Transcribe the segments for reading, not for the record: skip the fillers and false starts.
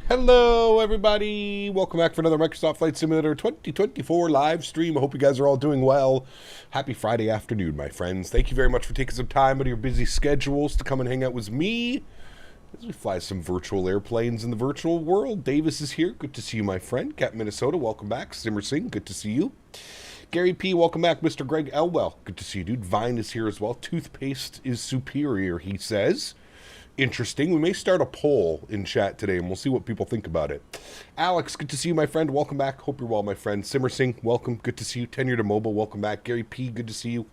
Hello, everybody. Welcome back for another Microsoft Flight Simulator 2024 live stream. I hope you guys are all doing well. Happy Friday afternoon, my friends. Thank you very much for taking some time out of your busy schedules to come and hang out with me as we fly some virtual airplanes in the virtual world. Davis is here. Good to see you, my friend. Cat Minnesota, welcome back. Simmer Singh, good to see you. Gary P, welcome back. Mr. Greg Elwell, good to see you, dude. Vine is here as well. Toothpaste is superior, he says. Interesting. We may start a poll in chat today, and we'll see what people think about it. Alex, good to see you, my friend. Welcome back. Hope you're well, my friend. Simmer Singh, welcome. Good to see you. Tenure to Mobile, welcome back. Gary P, good to see you.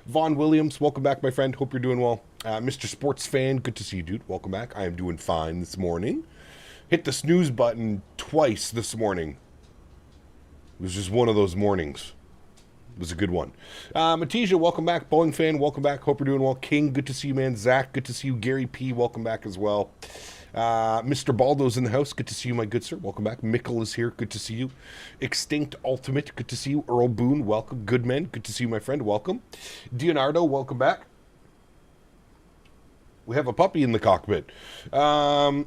Vaughn Williams, welcome back, my friend. Hope you're doing well. Mr. Sports Fan, good to see you, dude. Welcome back. I am doing fine this morning. Hit the snooze button twice this morning. It was just one of those mornings. It was a good one. Matija, welcome back. Boeing fan, welcome back. Hope you're doing well. King, good to see you, man. Zach, good to see you. Gary P, welcome back as well. Mr. Baldo's in the house. Good to see you, my good sir. Welcome back. Mickle is here. Good to see you. Extinct Ultimate, good to see you. Earl Boone, welcome. Goodman, good to see you, my friend. Welcome. Leonardo, welcome back. We have a puppy in the cockpit. Fly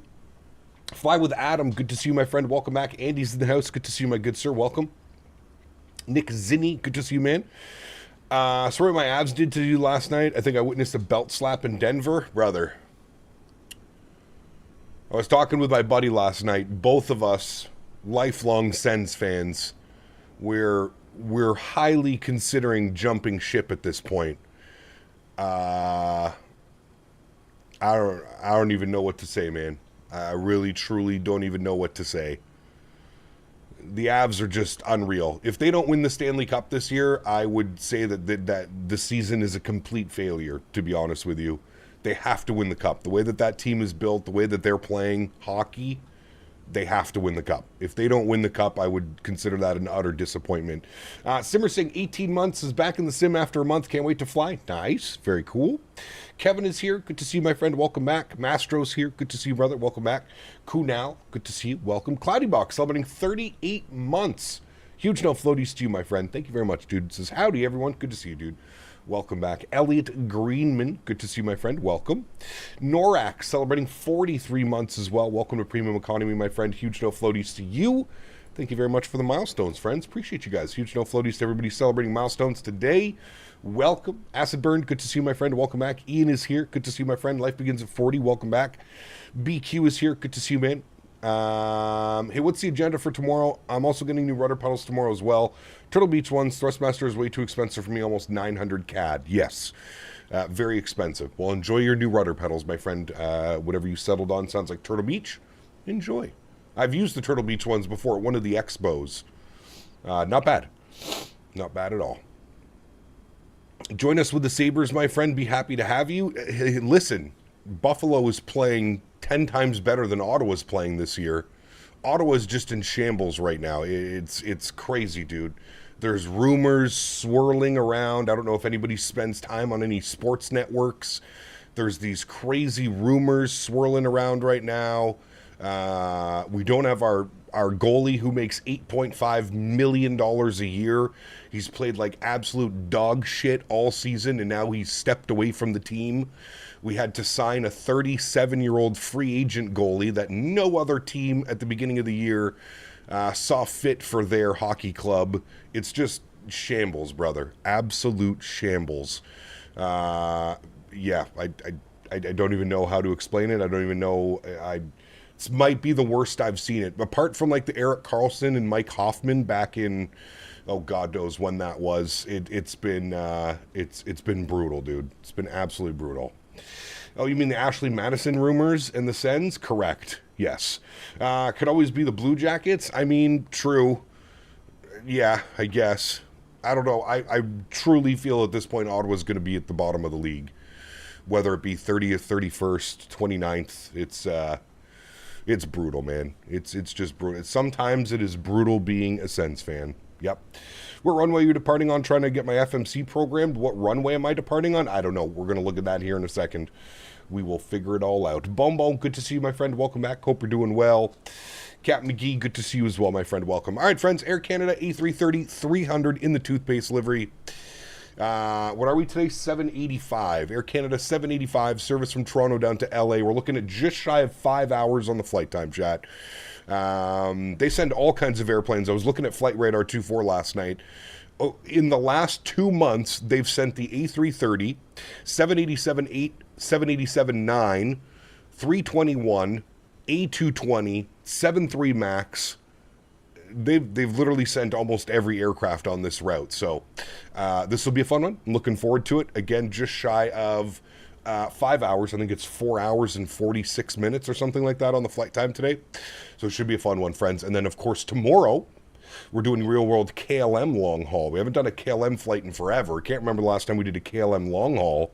with Adam, good to see you, my friend. Welcome back. Andy's in the house. Good to see you, my good sir. Welcome. Nick Zinni, good to see you, man. Sorry my abs did to you last night. I think I witnessed a belt slap in Denver. Brother. I was talking with my buddy last night. Both of us, lifelong Sens fans, we're highly considering jumping ship at this point. I don't even know what to say, man. I really, truly don't even know what to say. The Avs are just unreal. If they don't win the Stanley Cup this year, I would say that the season is a complete failure, to be honest with you. They have to win the Cup. The way that team is built, the way that they're playing hockey, they have to win the Cup. If they don't win the Cup, I would consider that an utter disappointment. Simmer saying 18 months is back in the sim after a month. Can't wait to fly. Nice. Very cool. Kevin is here. Good to see you, my friend. Welcome back. Mastro's here. Good to see you, brother. Welcome back. Kunal. Good to see you. Welcome. Cloudybox celebrating 38 months. Huge no floaties to you, my friend. Thank you very much, dude. Says, howdy, everyone. Good to see you, dude. Welcome back. Elliot Greenman, good to see you, my friend. Welcome. Norak, celebrating 43 months as well. Welcome to Premium Economy, my friend. Huge no floaties to you. Thank you very much for the milestones, friends. Appreciate you guys. Huge no floaties to everybody celebrating milestones today. Welcome. Acid Burn, good to see you, my friend. Welcome back. Ian is here. Good to see you, my friend. Life Begins at 40. Welcome back. BQ is here. Good to see you, man. Hey, what's the agenda for tomorrow? I'm also getting new rudder pedals tomorrow as well. Turtle Beach ones. Thrustmaster is way too expensive for me. Almost 900 CAD. Yes. Very expensive. Well, enjoy your new rudder pedals, my friend. Whatever you settled on sounds like Turtle Beach. Enjoy. I've used the Turtle Beach ones before at one of the expos. Not bad. Not bad at all. Join us with the Sabres, my friend. Be happy to have you. Hey, listen, Buffalo is playing 10 times better than Ottawa's playing this year. Ottawa's just in shambles right now. It's crazy, dude. There's rumors swirling around. I don't know if anybody spends time on any sports networks. There's these crazy rumors swirling around right now. We don't have our goalie who makes $8.5 million a year. He's played like absolute dog shit all season, and now he's stepped away from the team. We had to sign a 37-year-old free agent goalie that no other team at the beginning of the year saw fit for their hockey club. It's just shambles, brother. Absolute shambles. Yeah, I don't even know how to explain it. I don't even know. This might be the worst I've seen it. Apart from like the Erik Karlsson and Mike Hoffman back in, oh God knows when that was. It's been brutal, dude. It's been absolutely brutal. Oh, you mean the Ashley Madison rumors and the Sens? Correct. Yes. Could always be the Blue Jackets. I mean, true. Yeah, I guess. I don't know. I truly feel at this point Ottawa's going to be at the bottom of the league. Whether it be 30th, 31st, 29th, it's brutal, man. It's just brutal. Sometimes it is brutal being a Sens fan. Yep. What runway are you departing on? Trying to get my FMC programmed. What runway am I departing on? I don't know. We're going to look at that here in a second. We will figure it all out. Boom, good to see you, my friend. Welcome back. Hope you're doing well. Cap McGee, good to see you as well, my friend. Welcome. All right, friends. Air Canada A330 300 in the toothpaste livery. What are we today? 785. Air Canada 785. Service from Toronto down to LA. We're looking at just shy of 5 hours on the flight time, chat. They send all kinds of airplanes. I was looking at Flight Radar 24 last night. Oh, in the last 2 months, they've sent the A330, 787-8, 787-9, 321, A220, 73 MAX. They've literally sent almost every aircraft on this route. So this will be a fun one. I'm looking forward to it. Again, just shy of 5 hours. I think it's 4 hours and 46 minutes or something like that on the flight time today. So it should be a fun one, friends. And then, of course, tomorrow, we're doing real-world KLM long haul. We haven't done a KLM flight in forever. Can't remember the last time we did a KLM long haul.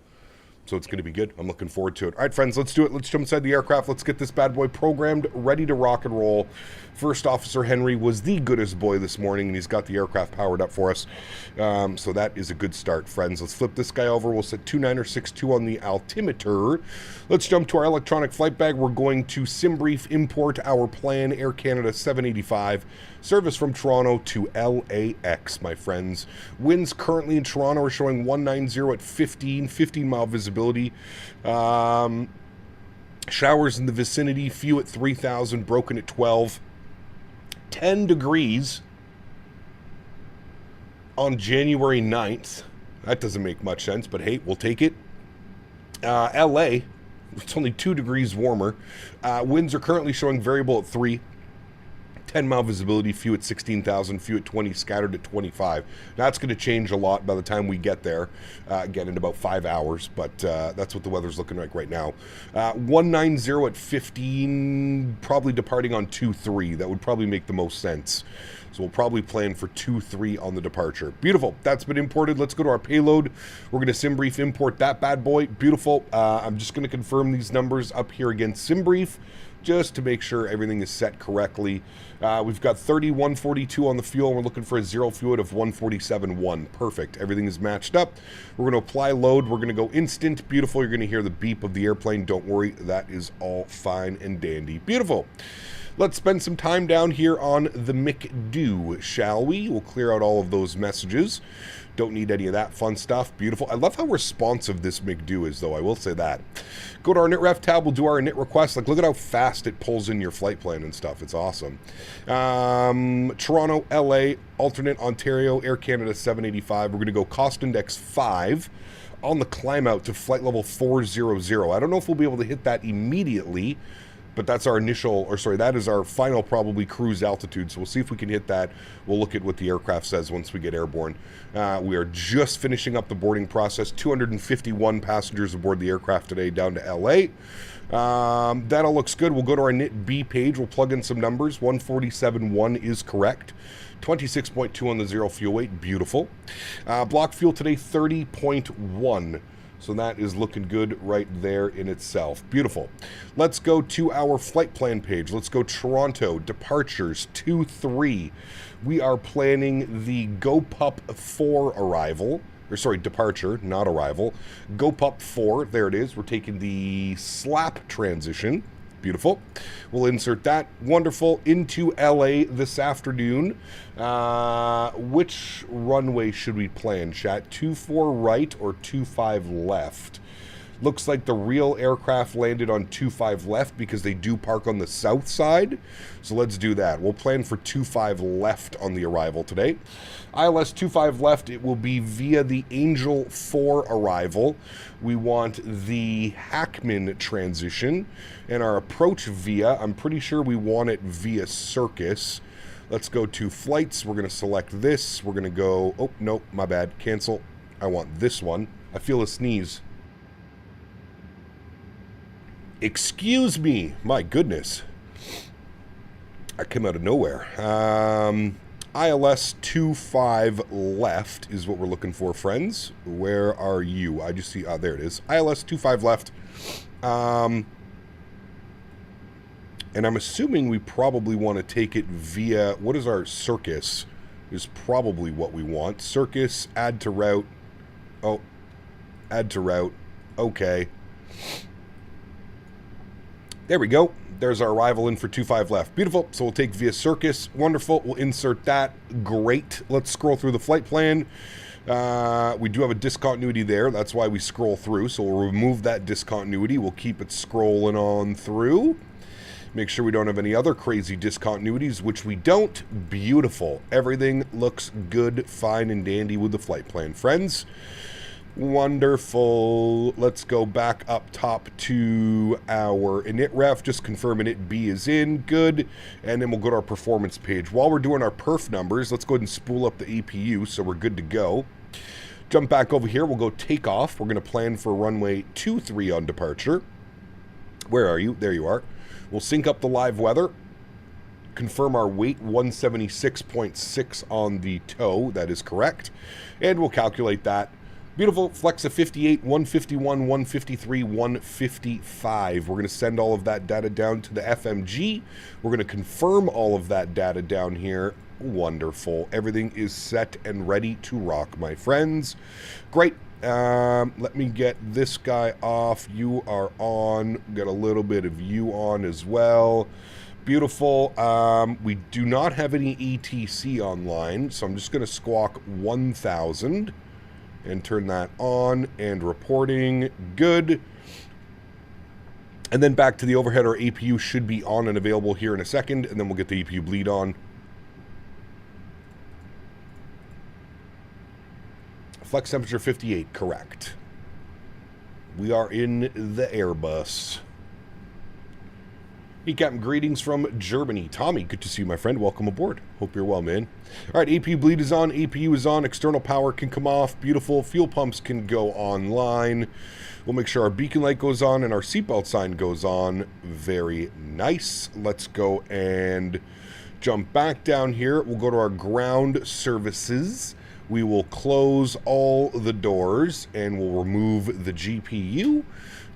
So it's going to be good. I'm looking forward to it. All right, friends, let's do it. Let's jump inside the aircraft. Let's get this bad boy programmed, ready to rock and roll. First Officer Henry was the goodest boy this morning, and he's got the aircraft powered up for us. So that is a good start, friends. Let's flip this guy over. We'll set 2962 on the altimeter. Let's jump to our electronic flight bag. We're going to SimBrief import our plan, Air Canada 785. Service from Toronto to LAX, my friends. Winds currently in Toronto are showing 190 at 15-mile visibility. Showers in the vicinity, few at 3,000, broken at 12. 10 degrees on January 9th. That doesn't make much sense, but hey, we'll take it. LA, it's only 2 degrees warmer. Winds are currently showing variable at 3. 10-mile visibility, few at 16,000, few at 20, scattered at 25. That's going to change a lot by the time we get there, again, in about 5 hours, but that's what the weather's looking like right now. 190 at 15, probably departing on 2-3. That would probably make the most sense. So we'll probably plan for 2-3 on the departure. Beautiful. That's been imported. Let's go to our payload. We're going to SimBrief import that bad boy. Beautiful. I'm just going to confirm these numbers up here again. SimBrief, just to make sure everything is set correctly. We've got 3142 on the fuel. We're looking for a zero fuel of 147.1. Perfect. Everything is matched up. We're going to apply load. We're going to go instant. Beautiful. You're going to hear the beep of the airplane. Don't worry. That is all fine and dandy. Beautiful. Let's spend some time down here on the McDo, shall we? We'll clear out all of those messages. Don't need any of that fun stuff. Beautiful. I love how responsive this McDo is, though. I will say that. Go to our initRef tab. We'll do our init requests. Like, look at how fast it pulls in your flight plan and stuff. It's awesome. Toronto, LA, alternate Ontario, Air Canada 785. We're going to go cost index 5 on the climb out to flight level 400. I don't know if we'll be able to hit that immediately, but that's our initial, or sorry, that is our final probably cruise altitude. So we'll see if we can hit that. We'll look at what the aircraft says once we get airborne. We are just finishing up the boarding process. 251 passengers aboard the aircraft today down to LA. That all looks good. We'll go to our init B page. We'll plug in some numbers. 147.1 is correct. 26.2 on the zero fuel weight. Beautiful. Block fuel today, 30.1. So that is looking good right there in itself. Beautiful. Let's go to our flight plan page. Let's go Toronto, departures 2-3. We are planning the GoPup 4 arrival. Or sorry, departure, not arrival. GoPup 4, there it is. We're taking the SLAP transition. Beautiful. We'll insert that. Wonderful. Into LA this afternoon. Which runway should we plan, chat? 24 right or 25 left? Looks like the real aircraft landed on 25 left because they do park on the south side. So let's do that. We'll plan for 25 left on the arrival today. ILS 25 left, it will be via the Angel 4 arrival. We want the Hackman transition. And our approach via, I'm pretty sure we want it via Circus. Let's go to flights. We're going to select this. We're going to go, oh, no, my bad. Cancel. I want this one. I feel a sneeze. Excuse me. My goodness. I came out of nowhere. ILS 25 left is what we're looking for, friends. Where are you? I just see, there it is. ILS 25 left. And I'm assuming we probably want to take it via, what is our Circus? Is probably what we want. Circus, add to route. Oh, add to route. Okay. There we go. There's our arrival in for 25 left. Beautiful. So we'll take via Circus. Wonderful. We'll insert that. Great. Let's scroll through the flight plan. We do have a discontinuity there. That's why we scroll through. So we'll remove that discontinuity. We'll keep it scrolling on through. Make sure we don't have any other crazy discontinuities, which we don't. Beautiful. Everything looks good, fine, and dandy with the flight plan, friends. Wonderful. Let's go back up top to our initref. Just confirm init B is in. Good. And then we'll go to our performance page. While we're doing our perf numbers, let's go ahead and spool up the APU so we're good to go. Jump back over here. We'll go takeoff. We're going to plan for runway 23 on departure. Where are you? There you are. We'll sync up the live weather. Confirm our weight, 176.6 on the toe. That is correct. And we'll calculate that. Beautiful. Flex of 58, 151, 153, 155. We're going to send all of that data down to the FMG. We're going to confirm all of that data down here. Wonderful. Everything is set and ready to rock, my friends. Great. Let me get this guy off. You are on. Got a little bit of you on as well. Beautiful. We do not have any ETC online, so I'm just going to squawk 1000. And turn that on, and reporting, good. And then back to the overhead, our APU should be on and available here in a second, and then we'll get the APU bleed on. Flex temperature 58, correct. We are in the Airbus. Hey, Captain, greetings from Germany. Tommy, good to see you, my friend. Welcome aboard. Hope you're well, man. All right, APU bleed is on. APU is on. External power can come off. Beautiful. Fuel pumps can go online. We'll make sure our beacon light goes on and our seatbelt sign goes on. Very nice. Let's go and jump back down here. We'll go to our ground services. We will close all the doors and we'll remove the GPU.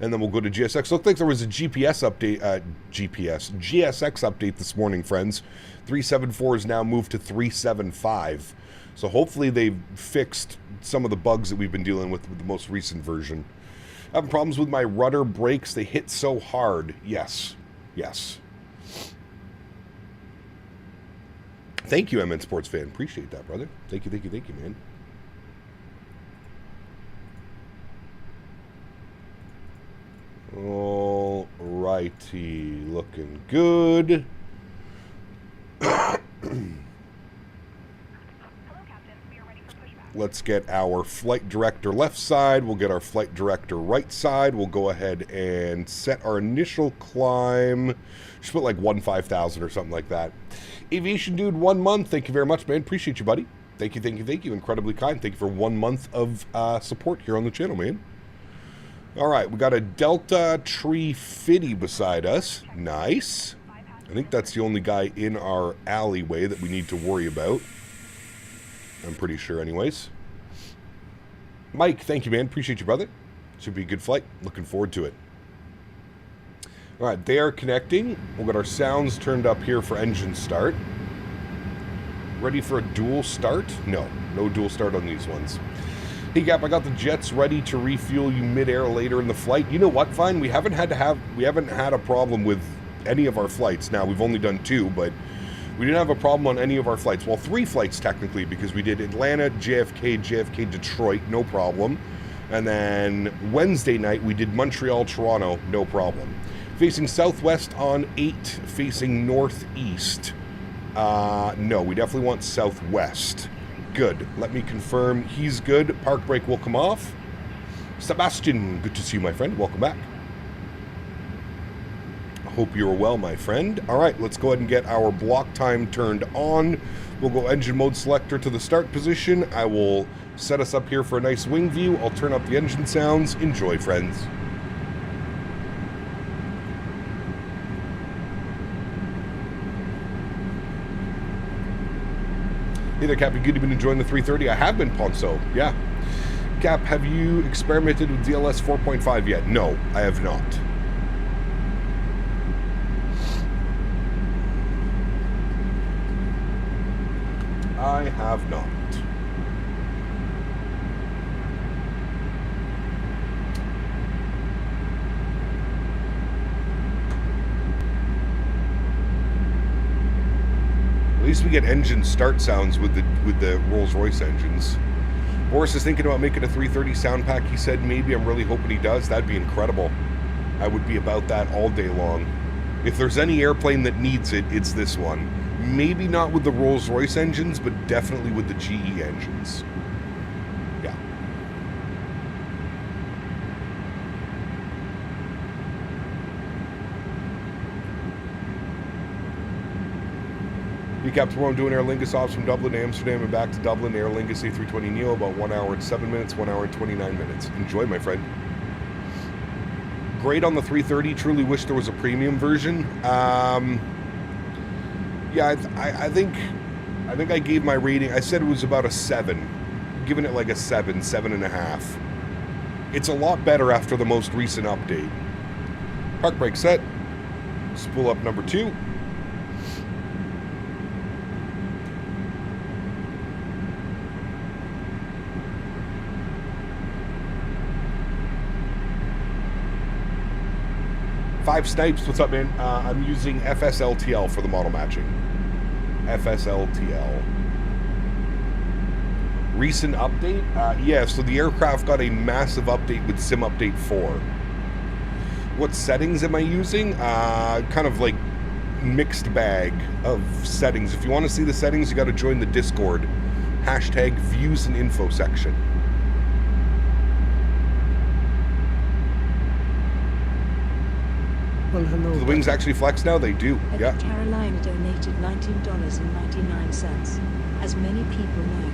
And then we'll go to GSX. Looks like there was a GPS update, GSX update this morning, friends. 374 is now moved to 375. So hopefully they've fixed some of the bugs that we've been dealing with the most recent version. Having problems with my rudder brakes. They hit so hard. Yes. Yes. Thank you, MN Sports Fan. Appreciate that, brother. Thank you, man. All righty. Looking good. Let's get our flight director left side. We'll get our flight director right side. We'll go ahead and set our initial climb. Just put like 5,000 or something like that. Aviation Dude, 1 month. Thank you very much, man. Appreciate you, buddy. Thank you. Incredibly kind. Thank you for 1 month of support here on the channel, man. All right, we got a Delta A330 beside us. Nice. I think that's the only guy in our alleyway that we need to worry about. I'm pretty sure anyways. Mike, thank you, man. Appreciate you, brother. Should be a good flight. Looking forward to it. All right, they are connecting. We'll get our sounds turned up here for engine start. Ready for a dual start? No dual start on these ones. Hey, Gap, I got the jets ready to refuel you mid-air later in the flight. You know what, Fine? We haven't had a problem with any of our flights. Now, we've only done 2, but we didn't have a problem on any of our flights. Well, 3 flights technically, because we did Atlanta, JFK, Detroit, no problem. And then Wednesday night, we did Montreal, Toronto, no problem. Facing southwest on 8, facing northeast. No, we definitely want southwest. Good. Let me confirm he's good. Park brake will come off. Sebastian, good to see you, my friend. Welcome back. Hope you're well, my friend. All right, let's go ahead and get our block time turned on. We'll go engine mode selector to the start position. I will set us up here for a nice wing view. I'll turn up the engine sounds. Enjoy, friends. Hey there, Cap. You good? You've been enjoying the 330? I have been, Ponzo. Yeah. Cap, have you experimented with DLS 4.5 yet? No, I have not. I have not. At least we get engine start sounds with the Rolls-Royce engines. Boris is thinking about making a 330 sound pack. He said maybe. I'm really hoping he does. That'd be incredible. I would be about that all day long. If there's any airplane that needs it, it's this one. Maybe not with the Rolls-Royce engines, but definitely with the GE engines. Yeah. Recap tomorrow, I'm doing Aer Lingus ops from Dublin to Amsterdam and back to Dublin. Aer Lingus A320neo, about 1 hour and 7 minutes, 1 hour and 29 minutes. Enjoy, my friend. Great on the 330. Truly wish there was a premium version. Yeah, I think I gave my rating. I said it was about a 7. I'm giving it like a 7, 7.5. It's a lot better after the most recent update. Park brake set. Spool up number 2. Five Snipes, what's up, man? I'm using FSLTL for the model matching. FSLTL. Recent update? Yeah, so the aircraft got a massive update with Sim Update 4. What settings am I using? Kind of like mixed bag of settings. If you want to see the settings, you got to join the Discord. Hashtag views and info section. Well, hello. Do the wings actually flex now? They do, yeah. Carolina donated $19.99. As many people know,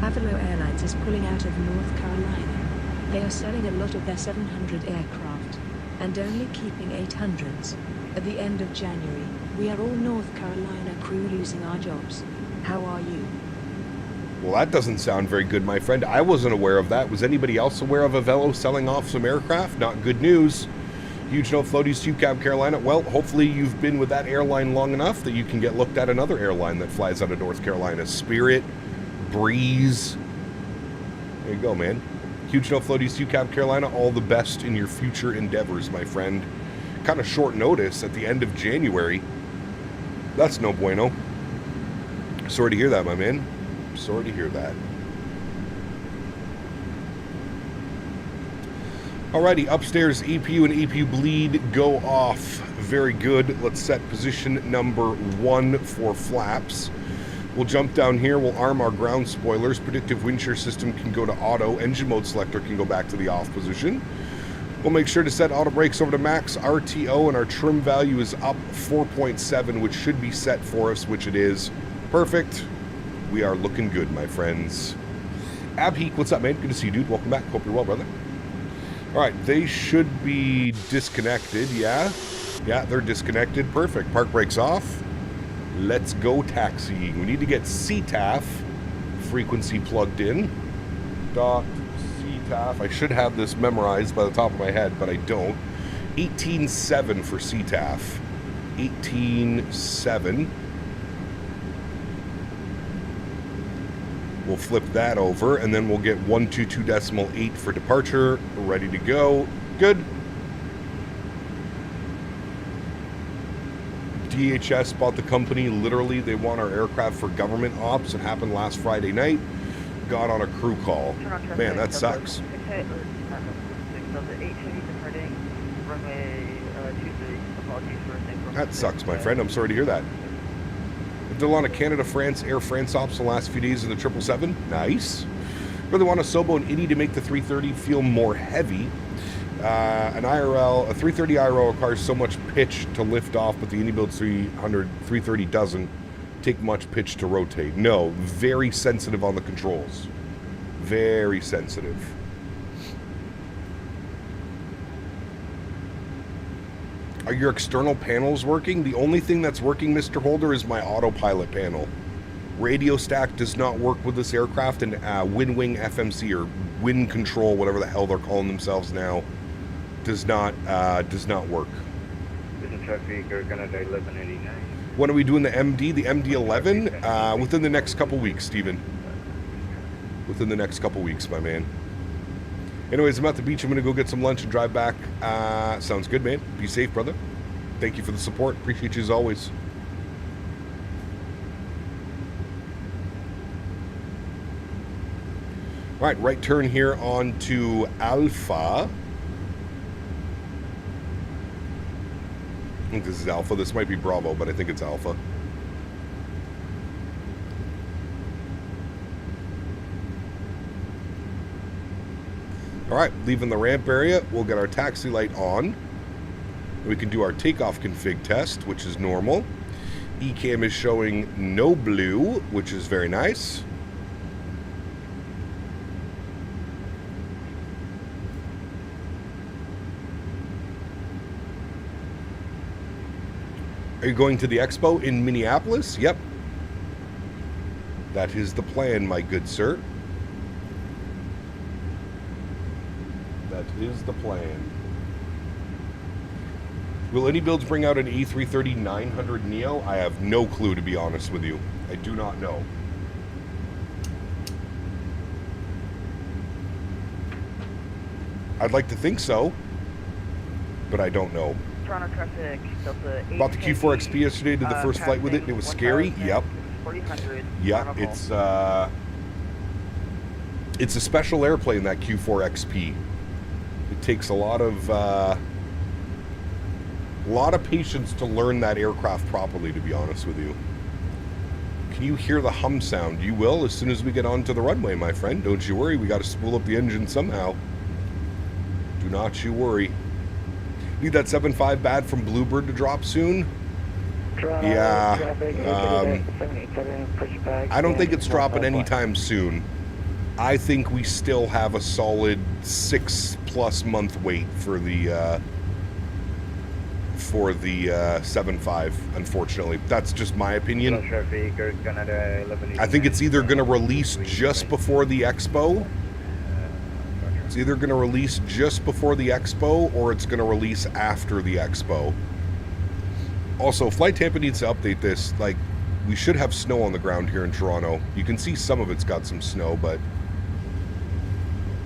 Avalo Airlines is pulling out of North Carolina. They are selling a lot of their 700 aircraft, and only keeping 800s. At the end of January, we are all North Carolina crew losing our jobs. How are you? Well, that doesn't sound very good, my friend. I wasn't aware of that. Was anybody else aware of Avelo selling off some aircraft? Not good news. Huge note, floaties, UCAB Carolina. Well, hopefully you've been with that airline long enough that you can get looked at another airline that flies out of North Carolina. Spirit, Breeze. There you go, man. Huge note, floaties, UCAB Carolina. All the best in your future endeavors, my friend. Kind of short notice at the end of January. That's no bueno. Sorry to hear that, my man. Sorry to hear that. Alrighty, upstairs, EPU and EPU bleed go off. Very good. Let's set position number 1 for flaps. We'll jump down here. We'll arm our ground spoilers. Predictive wind shear system can go to auto. Engine mode selector can go back to the off position. We'll make sure to set auto brakes over to max RTO, and our trim value is up 4.7, which should be set for us, which it is. Perfect. We are looking good, my friends. Abheek, what's up, man? Good to see you, dude. Welcome back. Hope you're well, brother. All right, they should be disconnected, yeah? Yeah, they're disconnected. Perfect. Park brakes off. Let's go taxiing. We need to get CTAF frequency plugged in. Dot CTAF. I should have this memorized by the top of my head, but I don't. 18.7 for CTAF. 18.7. We'll flip that over, and then we'll get 122.8 for departure. Ready to go. Good. DHS bought the company. Literally, they want our aircraft for government ops. It happened last Friday night. Got on a crew call. Man, that sucks. That sucks, my friend. I'm sorry to hear that. Did a lot of Canada, France, Air France ops the last few days of the 777. Nice. Really want a Sobo and Indy to make the 330 feel more heavy. An IRL, a 330 IRL requires so much pitch to lift off, but the iniBuilds 330 doesn't take much pitch to rotate. No, very sensitive on the controls. Very sensitive. Are your external panels working? The only thing that's working, Mr. Holder, is my autopilot panel. Radio stack does not work with this aircraft, and WinWing FMC or Wind Control, whatever the hell they're calling themselves now, does not work. When are we doing the MD? The MD-11? Within the next couple weeks, Steven. Within the next couple weeks, my man. Anyways, I'm at the beach. I'm going to go get some lunch and drive back. Sounds good, man. Be safe, brother. Thank you for the support. Appreciate you as always. All right, right turn here on to Alpha. I think this is Alpha. This might be Bravo, but I think it's Alpha. All right, leaving the ramp area, we'll get our taxi light on. We can do our takeoff config test, which is normal. ECAM is showing no blue, which is very nice. Are you going to the expo in Minneapolis? Yep. That is the plan, my good sir. That is the plan. Will iniBuilds bring out an A330-900 Neo? I have no clue, to be honest with you. I do not know. I'd like to think so, but I don't know. Toronto traffic, Delta 8. Bought the Q4XP yesterday, did the first flight with it, and it was scary. Yep. 400. Yep, it's a special airplane, that Q4XP. It takes a lot of patience to learn that aircraft properly, to be honest with you. Can you hear the hum sound? You will as soon as we get onto the runway, my friend. Don't you worry, we got to spool up the engine somehow. Do not you worry. Need that 7.5 bad from Bluebird to drop soon? Yeah. I don't think it's dropping anytime soon. I think we still have a solid 6+ month wait for the 7.5, unfortunately. That's just my opinion. I think it's either going to release just before the expo. It's either going to release just before the expo, or it's going to release after the expo. Also, Flight Tampa needs to update this. Like, we should have snow on the ground here in Toronto. You can see some of it's got some snow, but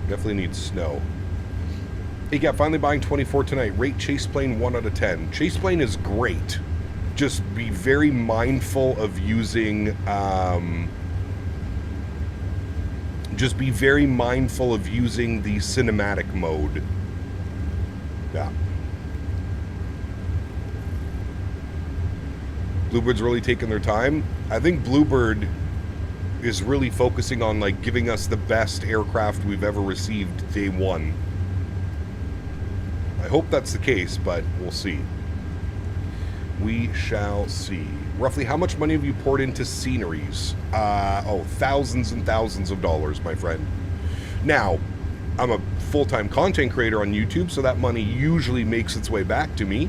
definitely needs snow. Hey, yeah, finally buying 24 tonight. Rate Chase Plane 1 out of 10. Chase Plane is great. just be very mindful of using just be very mindful of using the cinematic mode. Yeah. Bluebird's really taking their time. I think Bluebird is really focusing on like giving us the best aircraft we've ever received day one. I hope that's the case, but we'll see. We shall see. Roughly how much money have you poured into sceneries? Thousands and thousands of dollars, my friend. Now, I'm a full-time content creator on YouTube, so that money usually makes its way back to me.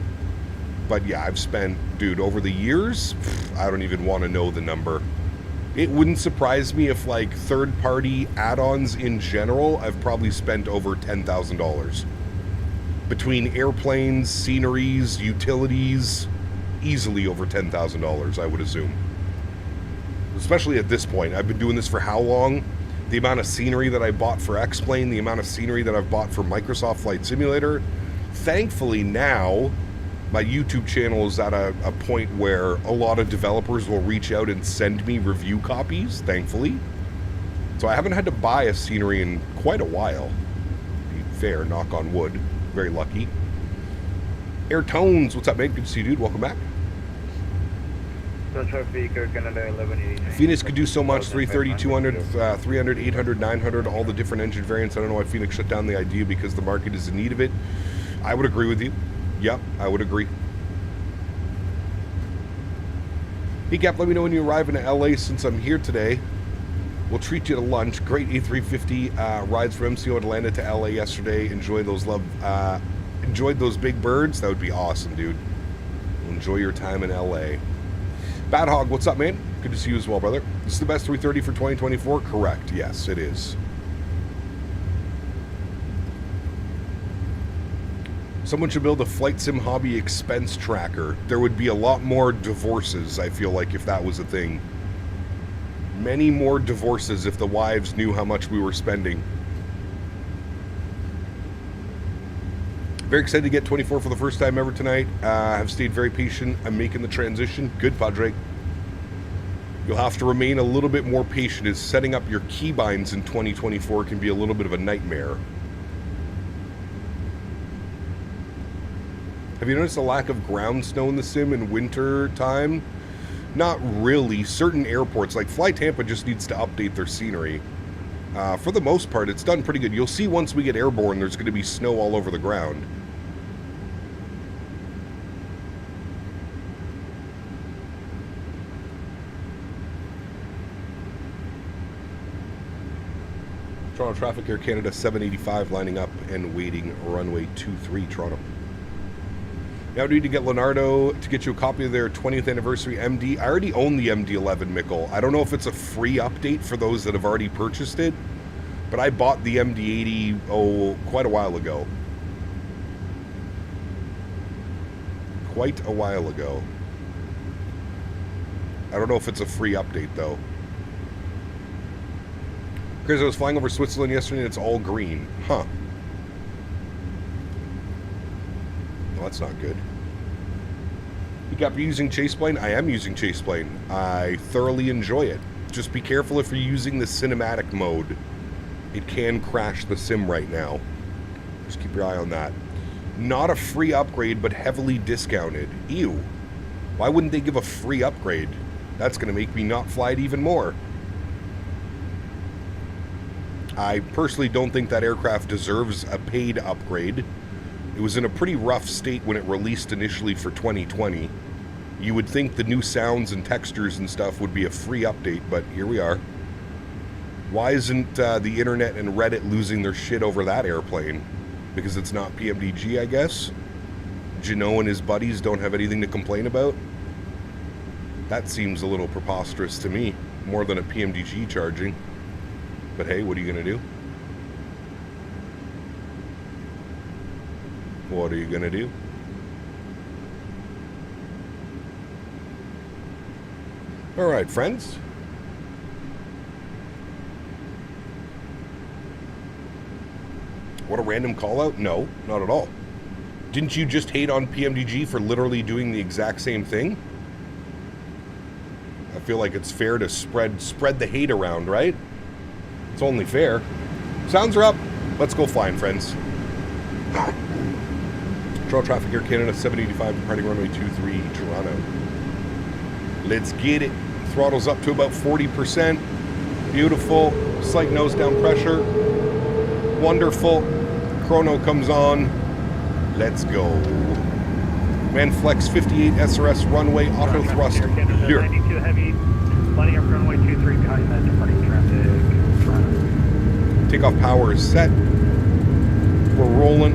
But yeah, I've spent, dude, over the years, I don't even want to know the number. It wouldn't surprise me if, like, third-party add-ons in general, I've probably spent over $10,000. Between airplanes, sceneries, utilities, easily over $10,000, I would assume. Especially at this point. I've been doing this for how long? The amount of scenery that I bought for X-Plane, the amount of scenery that I've bought for Microsoft Flight Simulator. Thankfully now, my YouTube channel is at a point where a lot of developers will reach out and send me review copies, thankfully. So I haven't had to buy a scenery in quite a while. To be fair, knock on wood. Very lucky. Air Tones, what's up, mate? Good to see you, dude. Welcome back. Phoenix could do so much. 330, 200, 300, 800, 900, all the different engine variants. I don't know why Phoenix shut down the idea because the market is in need of it. I would agree with you. Yep, I would agree. Hey, Cap, let me know when you arrive in LA since I'm here today. We'll treat you to lunch. Great A350 rides from MCO Atlanta to LA yesterday. Enjoyed those big birds. That would be awesome, dude. Enjoy your time in LA. Bad Hog, what's up, man? Good to see you as well, brother. This is the best 330 for 2024? Correct. Yes, it is. Someone should build a flight sim hobby expense tracker. There would be a lot more divorces, I feel like, if that was a thing. Many more divorces if the wives knew how much we were spending. Very excited to get 24 for the first time ever tonight. I've stayed very patient. I'm making the transition. Good, Padre. You'll have to remain a little bit more patient as setting up your keybinds in 2024 can be a little bit of a nightmare. Have you noticed a lack of ground snow in the sim in winter time? Not really. Certain airports, like Fly Tampa, just needs to update their scenery. For the most part, it's done pretty good. You'll see once we get airborne, there's going to be snow all over the ground. Toronto traffic, Air Canada 785 lining up and waiting runway 23 Toronto. Now we need to get Leonardo to get you a copy of their 20th anniversary MD. I already own the MD-11, Mickle. I don't know if it's a free update for those that have already purchased it, but I bought the MD-80 quite a while ago. Quite a while ago. I don't know if it's a free update though. Chris, I was flying over Switzerland yesterday and it's all green. Huh. Well, that's not good. You got me using Chaseplane? I am using Chaseplane. I thoroughly enjoy it. Just be careful if you're using the cinematic mode. It can crash the sim right now. Just keep your eye on that. Not a free upgrade, but heavily discounted. Ew. Why wouldn't they give a free upgrade? That's going to make me not fly it even more. I personally don't think that aircraft deserves a paid upgrade. It was in a pretty rough state when it released initially for 2020. You would think the new sounds and textures and stuff would be a free update, but here we are. Why isn't the internet and Reddit losing their shit over that airplane? Because it's not PMDG, I guess? Jano and his buddies don't have anything to complain about? That seems a little preposterous to me, more than a PMDG charging. But hey, what are you going to do? What are you going to do? All right, friends. What a random call out? No, not at all. Didn't you just hate on PMDG for literally doing the exact same thing? I feel like it's fair to spread the hate around, right? It's only fair. Sounds are up. Let's go flying, friends. Toronto traffic, Air Canada 785, departing runway 23, Toronto. Let's get it. Throttle's up to about 40%. Beautiful. Slight nose down pressure. Wonderful. Chrono comes on. Let's go. Manflex 58 SRS runway auto thrust. Here. 92 heavy. Lining up runway 23 behind that departing traffic. Toronto. Takeoff power is set. We're rolling.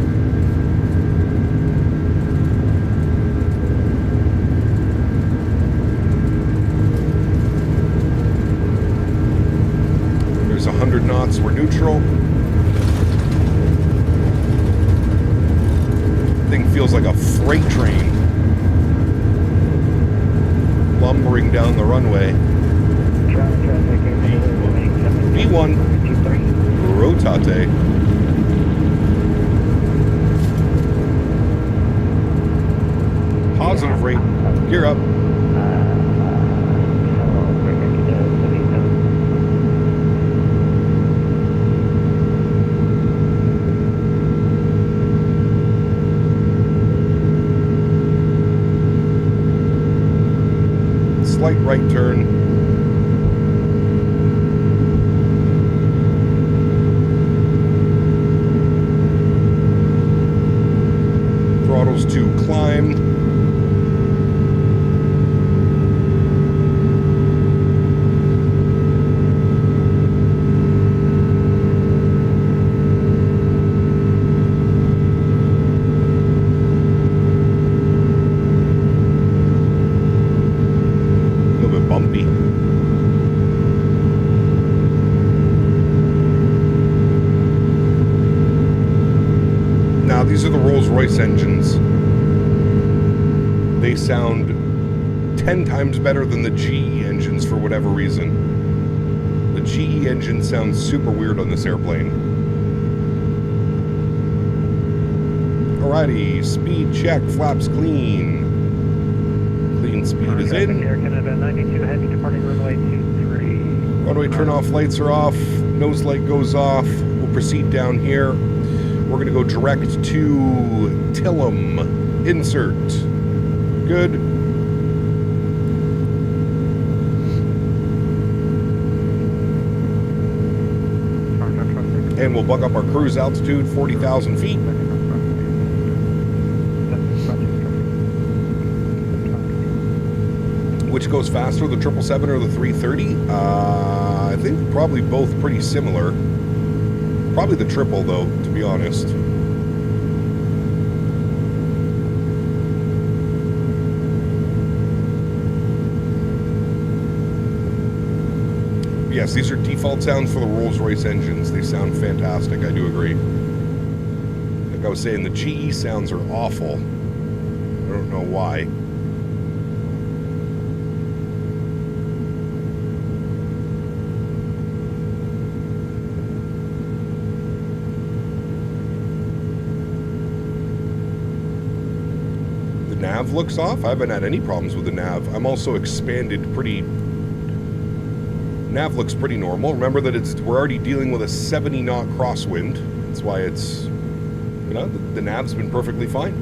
There's 100 knots. We're neutral. Thing feels like a freight train lumbering down the runway. V1 rotate. Positive rate. Gear up. Slight right turn. Throttles to climb. These are the Rolls-Royce engines. They sound 10 times better than the GE engines for whatever reason. The GE engine sounds super weird on this airplane. Alrighty, speed check, flaps clean. Clean speed is in. Air Canada 92 heavy departing runway 23. Runway turn-off lights are off. Nose light goes off. We'll proceed down here. We're going to go direct to Tillum. Insert. Good. And we'll buck up our cruise altitude, 40,000 feet. Which goes faster, the 777 or the 330? I think probably both pretty similar. Probably the triple, though, to be honest. Yes, these are default sounds for the Rolls-Royce engines. They sound fantastic, I do agree. Like I was saying, the GE sounds are awful. I don't know why. Nav looks off. I haven't had any problems with the nav. I'm also expanded pretty. Nav looks pretty normal. Remember that we're already dealing with a 70 knot crosswind. That's why it's, you know, the nav's been perfectly fine.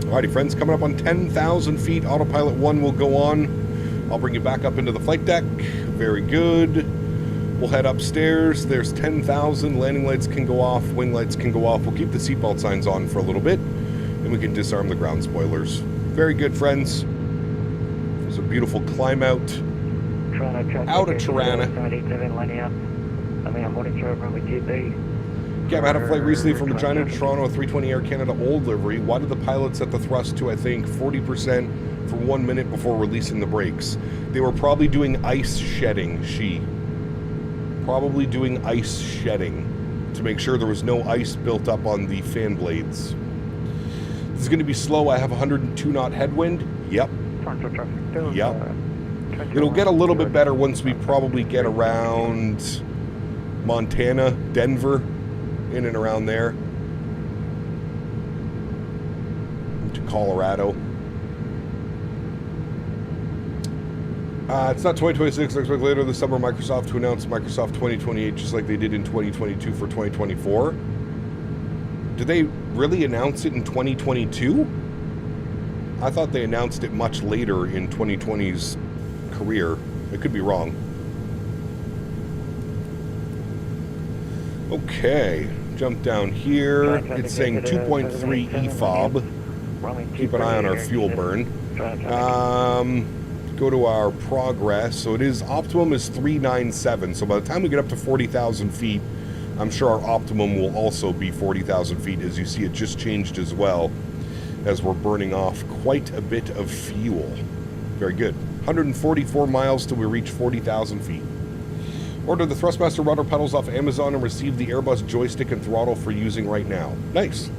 Alrighty, friends, coming up on 10,000 feet. Autopilot 1 will go on. I'll bring you back up into the flight deck. Very good. We'll head upstairs. There's 10,000. Landing lights can go off. Wing lights can go off. We'll keep the seatbelt signs on for a little bit, and we can disarm the ground spoilers. Very good, friends. There's a beautiful climb out of Tirana. Yeah, I had a flight recently from Regina to Toronto, a 320 Air Canada old livery. Why did the pilot set the thrust to, I think, 40% for 1 minute before releasing the brakes? They were probably doing ice shedding, Probably doing ice shedding to make sure there was no ice built up on the fan blades. This is going to be slow. I have 102 knot headwind. Yep. Yep. It'll get a little bit better once we probably get around Montana, Denver, in and around there. To Colorado. It's not 2026. I expect later this summer Microsoft to announce Microsoft 2028 just like they did in 2022 for 2024. Did they really announce it in 2022? I thought they announced it much later in 2020's career. I could be wrong. Okay, jump down here. It's saying 2.3 EFOB. Keep an eye on our fuel burn. Go to our progress. So it is, optimum is 397. So by the time we get up to 40,000 feet, I'm sure our optimum will also be 40,000 feet. As you see, it just changed as well, as we're burning off quite a bit of fuel. Very good. 144 miles till we reach 40,000 feet. Order the Thrustmaster rudder pedals off Amazon and receive the Airbus joystick and throttle for using right now. Nice.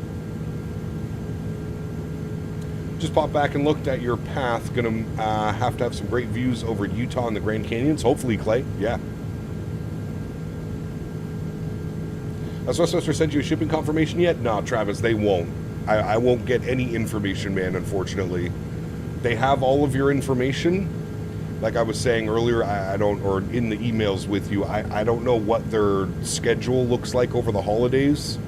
Just popped back and looked at your path. Gonna have some great views over Utah and the Grand Canyons. Hopefully, Clay. Yeah. Has Thrustmaster sent you a shipping confirmation yet? No, Travis, they won't. I won't get any information, man, unfortunately. They have all of your information. Like I was saying earlier, I don't, or in the emails with you, I don't know what their schedule looks like over the holidays.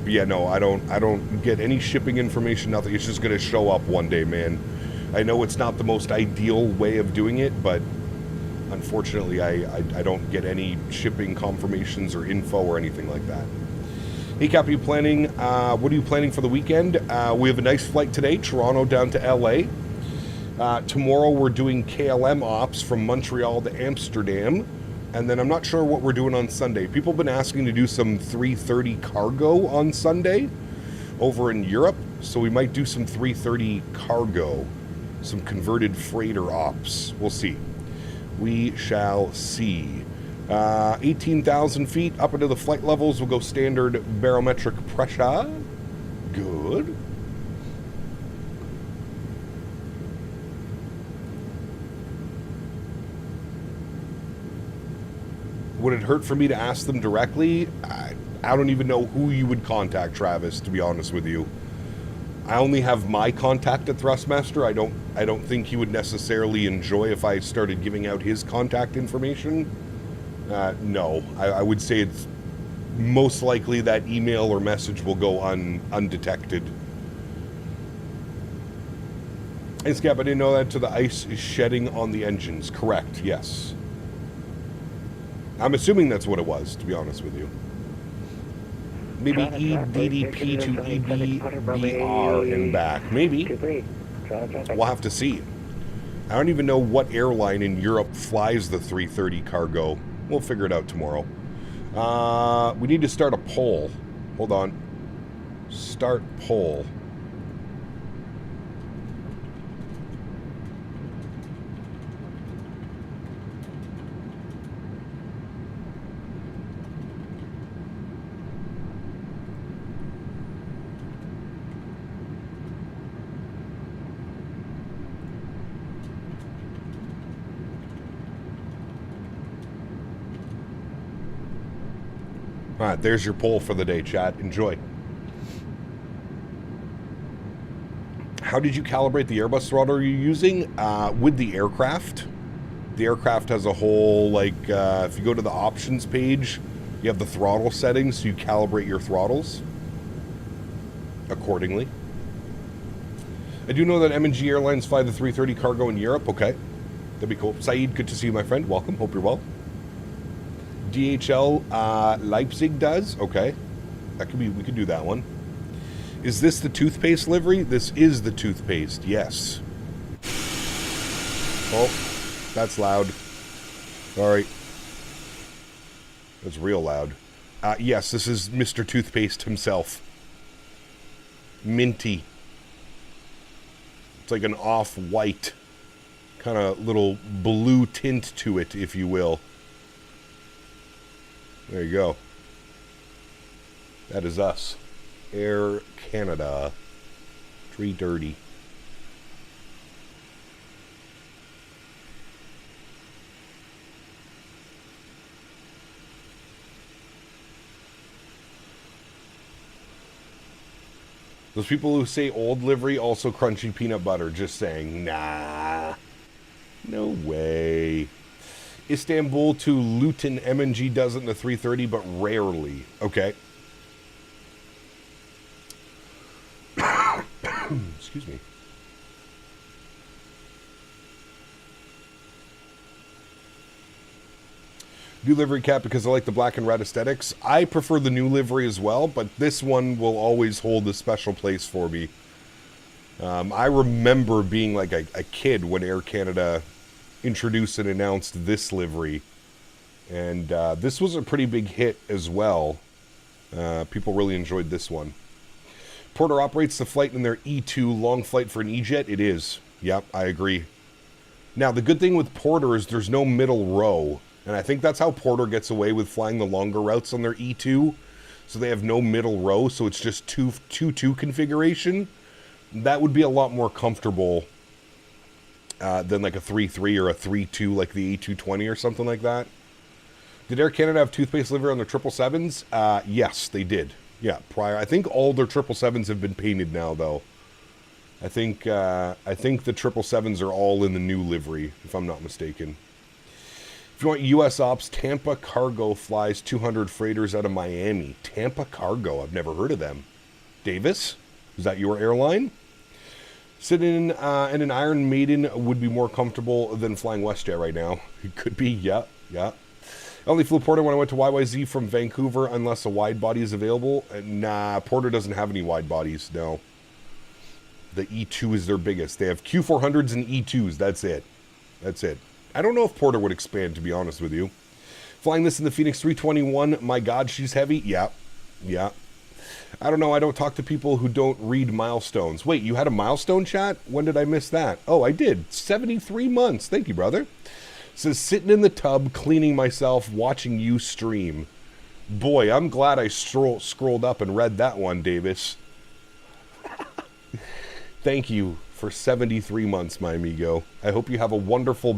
Yeah, no, I don't get any shipping information, nothing. It's just going to show up one day, man. I know it's not the most ideal way of doing it, but unfortunately, I don't get any shipping confirmations or info or anything like that. Hey, Cap, are you planning, what are you planning for the weekend? We have a nice flight today, Toronto down to LA. Tomorrow we're doing KLM ops from Montreal to Amsterdam. And then I'm not sure what we're doing on Sunday. People have been asking to do some 330 cargo on Sunday over in Europe. So we might do some 330 cargo, some converted freighter ops. We'll see. We shall see. 18,000 feet up into the flight levels. We'll go standard barometric pressure. Good. Would it hurt for me to ask them directly? I don't even know who you would contact, Travis, to be honest with you. I only have my contact at Thrustmaster. I don't think he would necessarily enjoy if I started giving out his contact information. No, I would say it's most likely that email or message will go undetected. Hey, Scap, I didn't know that to the ice is shedding on the engines. Correct, yes. I'm assuming that's what it was, to be honest with you. Maybe EDDP to EBBR and back. Maybe. We'll have to see. I don't even know what airline in Europe flies the 330 cargo. We'll figure it out tomorrow. We need to start a poll. Hold on. Start poll. All right, there's your poll for the day, chat. Enjoy. How did you calibrate the Airbus throttle you're using? With the aircraft. The aircraft has a whole, like, if you go to the options page, you have the throttle settings, so you calibrate your throttles accordingly. I do know that M&G Airlines fly the 330 cargo in Europe. Okay, that'd be cool. Saeed, good to see you, my friend. Welcome. Hope you're well. DHL Leipzig does. Okay, that could be. We could do that one. Is this the toothpaste livery? This is the toothpaste. Yes. Oh, that's loud. Sorry. That's real loud. Yes, this is Mr. Toothpaste himself. Minty. It's like an off-white kind of little blue tint to it, if you will. There you go. That is us. Air Canada. 330. Those people who say old livery, also crunchy peanut butter, just saying, nah. No way. Istanbul to Luton, M&G does it in the 330, but rarely. Okay. Excuse me. New livery cap because I like the black and red aesthetics. I prefer the new livery as well, but this one will always hold a special place for me. I remember being like a kid when Air Canada introduced and announced this livery. And this was a pretty big hit as well. People really enjoyed this one. Porter operates the flight in their E2 long flight for an E-jet. It is. Yep, I agree. Now, the good thing with Porter is there's no middle row. And I think that's how Porter gets away with flying the longer routes on their E2. So they have no middle row, so it's just 2-2 configuration. That would be a lot more comfortable than like a 3-3 or a 3-2 like the A220 or something like that. Did Air Canada have toothpaste livery on their 777s? Yes, they did. Yeah, prior. I think all their 777s have been painted now, though. I think the 777s are all in the new livery, if I'm not mistaken. If you want U.S. ops, Tampa Cargo flies 200 freighters out of Miami. Tampa Cargo, I've never heard of them. Davis, is that your airline? Sitting in an Iron Maiden would be more comfortable than flying WestJet right now. It could be, yeah. I only flew Porter when I went to YYZ from Vancouver unless a wide body is available. Nah, Porter doesn't have any wide bodies, no. The E2 is their biggest. They have Q400s and E2s, that's it. I don't know if Porter would expand, to be honest with you. Flying this in the Phoenix 321, my God, she's heavy. Yeah. I don't know, I don't talk to people who don't read milestones. Wait, you had a milestone chat? When did I miss that? Oh, I did. 73 months. Thank you, brother. Says, sitting in the tub, cleaning myself, watching you stream. Boy, I'm glad I scrolled up and read that one, Davis. Thank you for 73 months, my amigo. I hope you have a wonderful...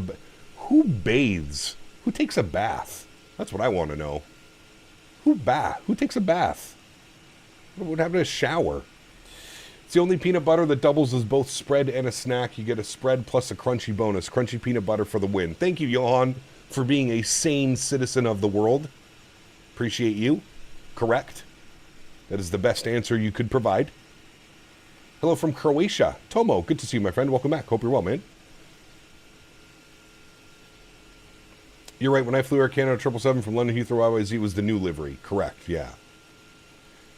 Who bathes? Who takes a bath? That's what I want to know. Who takes a bath? What happened to a shower? It's the only peanut butter that doubles as both spread and a snack. You get a spread plus a crunchy bonus. Crunchy peanut butter for the win. Thank you, Johan, for being a sane citizen of the world. Appreciate you. Correct. That is the best answer you could provide. Hello from Croatia. Tomo, good to see you, my friend. Welcome back. Hope you're well, man. You're right. When I flew Air Canada 777 from London Heathrow YYZ, it was the new livery. Correct, yeah.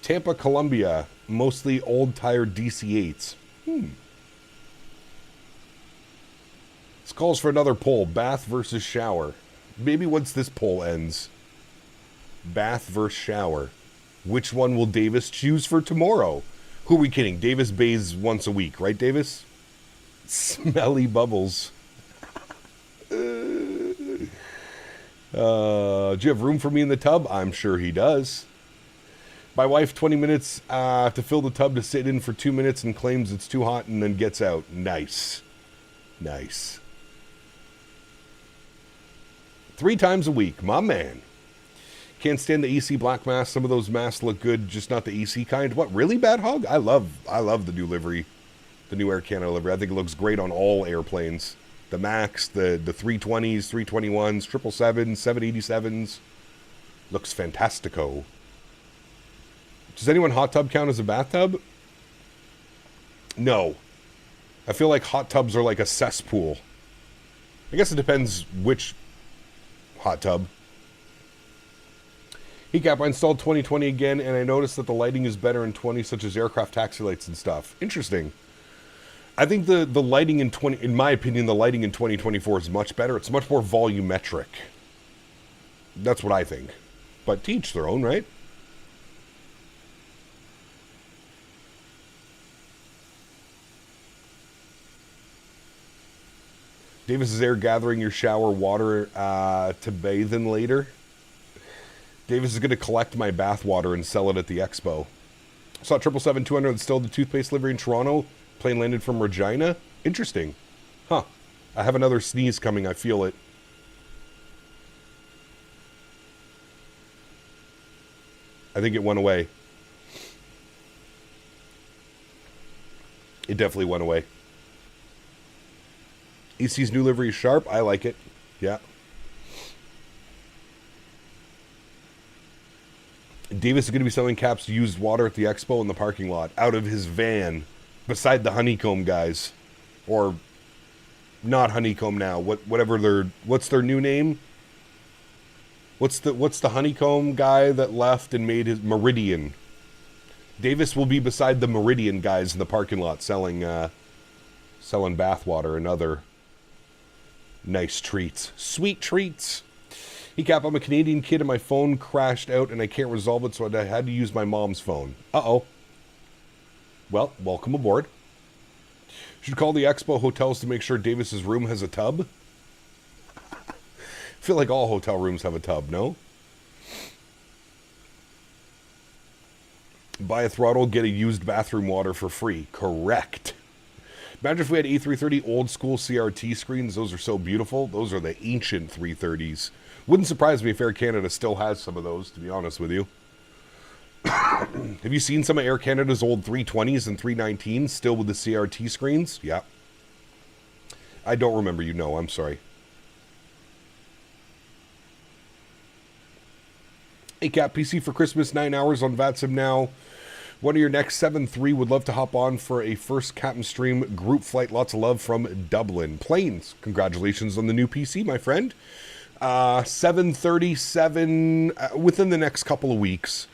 Tampa, Columbia, mostly old-tired DC-8s. This calls for another poll. Bath versus shower. Maybe once this poll ends. Bath versus shower. Which one will Davis choose for tomorrow? Who are we kidding? Davis bathes once a week, right, Davis? Smelly bubbles. Do you have room for me in the tub? I'm sure he does. My wife, 20 minutes to fill the tub to sit in for 2 minutes and claims it's too hot and then gets out. Nice. 3 times a week. My man. Can't stand the EC black masks. Some of those masks look good, just not the EC kind. What, really, Bad Hog? I love the new livery. The new Air Canada livery. I think it looks great on all airplanes. The Max, the 320s, 321s, 777s, 787s. Looks fantastico. Does anyone hot tub count as a bathtub? No. I feel like hot tubs are like a cesspool. I guess it depends which hot tub. Heat I installed 2020 again, and I noticed that the lighting is better in 20, such as aircraft taxi lights and stuff. Interesting. I think the lighting in my opinion, the lighting in 2024 is much better. It's much more volumetric. That's what I think. But to each their own, right? Davis is there gathering your shower water to bathe in later. Davis is going to collect my bath water and sell it at the expo. Saw 777-200 still the toothpaste livery in Toronto. Plane landed from Regina. Interesting. Huh. I have another sneeze coming. I feel it. I think it went away. It definitely went away. EC's new livery is sharp. I like it. Yeah. Davis is going to be selling caps used water at the expo in the parking lot out of his van beside the honeycomb guys. Or not honeycomb now. What's their new name? What's the honeycomb guy that left and made his Meridian? Davis will be beside the Meridian guys in the parking lot selling bathwater and other nice treats. Sweet treats. Hey Cap, I'm a Canadian kid and my phone crashed out and I can't resolve it, so I had to use my mom's phone. Uh-oh. Well, welcome aboard. Should call the Expo hotels to make sure Davis's room has a tub. I feel like all hotel rooms have a tub, no? Buy a throttle, get a used bathroom water for free. Correct. Imagine if we had A330 old school CRT screens. Those are so beautiful. Those are the ancient 330s. Wouldn't surprise me if Air Canada still has some of those, to be honest with you. Have you seen some of Air Canada's old 320s and 319s still with the CRT screens? Yeah. I don't remember, you know. I'm sorry. Hey, Cap, PC for Christmas, 9 hours on VATSIM now. One of your next 7-3 would love to hop on for a first Captain Stream group flight. Lots of love from Dublin. Planes, congratulations on the new PC, my friend. 737 within the next couple of weeks.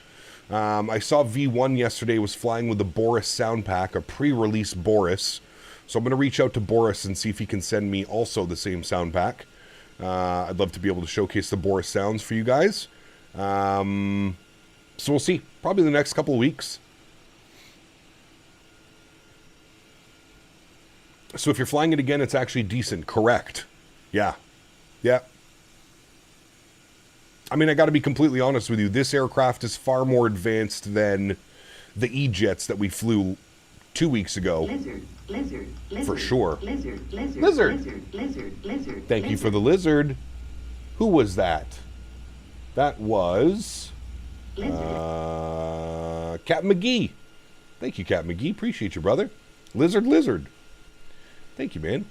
I saw V1 yesterday was flying with the Boris sound pack, a pre-release Boris. So I'm going to reach out to Boris and see if he can send me also the same sound pack. I'd love to be able to showcase the Boris sounds for you guys. So we'll see. Probably the next couple of weeks. So if you're flying it again, it's actually decent. Correct. Yeah. Yeah. I mean, I got to be completely honest with you. This aircraft is far more advanced than the E-jets that we flew 2 weeks ago. Lizard, for sure. Lizard. Thank you for the lizard. Who was that? That was Cap McGee. Thank you, Cap McGee. Appreciate you, brother. Lizard. Thank you, man.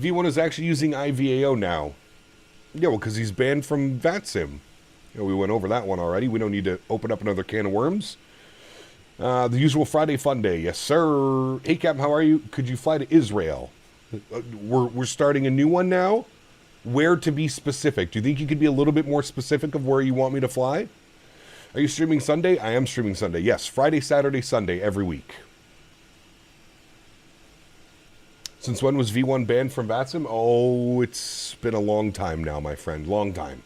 V1 is actually using IVAO now. Yeah, well, because he's banned from VATSIM. You know, we went over that one already. We don't need to open up another can of worms. The usual Friday fun day. Yes, sir. Hey, Cap, how are you? Could you fly to Israel? We're starting a new one now. Where to be specific? Do you think you could be a little bit more specific of where you want me to fly? Are you streaming Sunday? I am streaming Sunday. Yes, Friday, Saturday, Sunday, every week. Since when was V1 banned from VATSIM? Oh, it's been a long time now, my friend. Long time.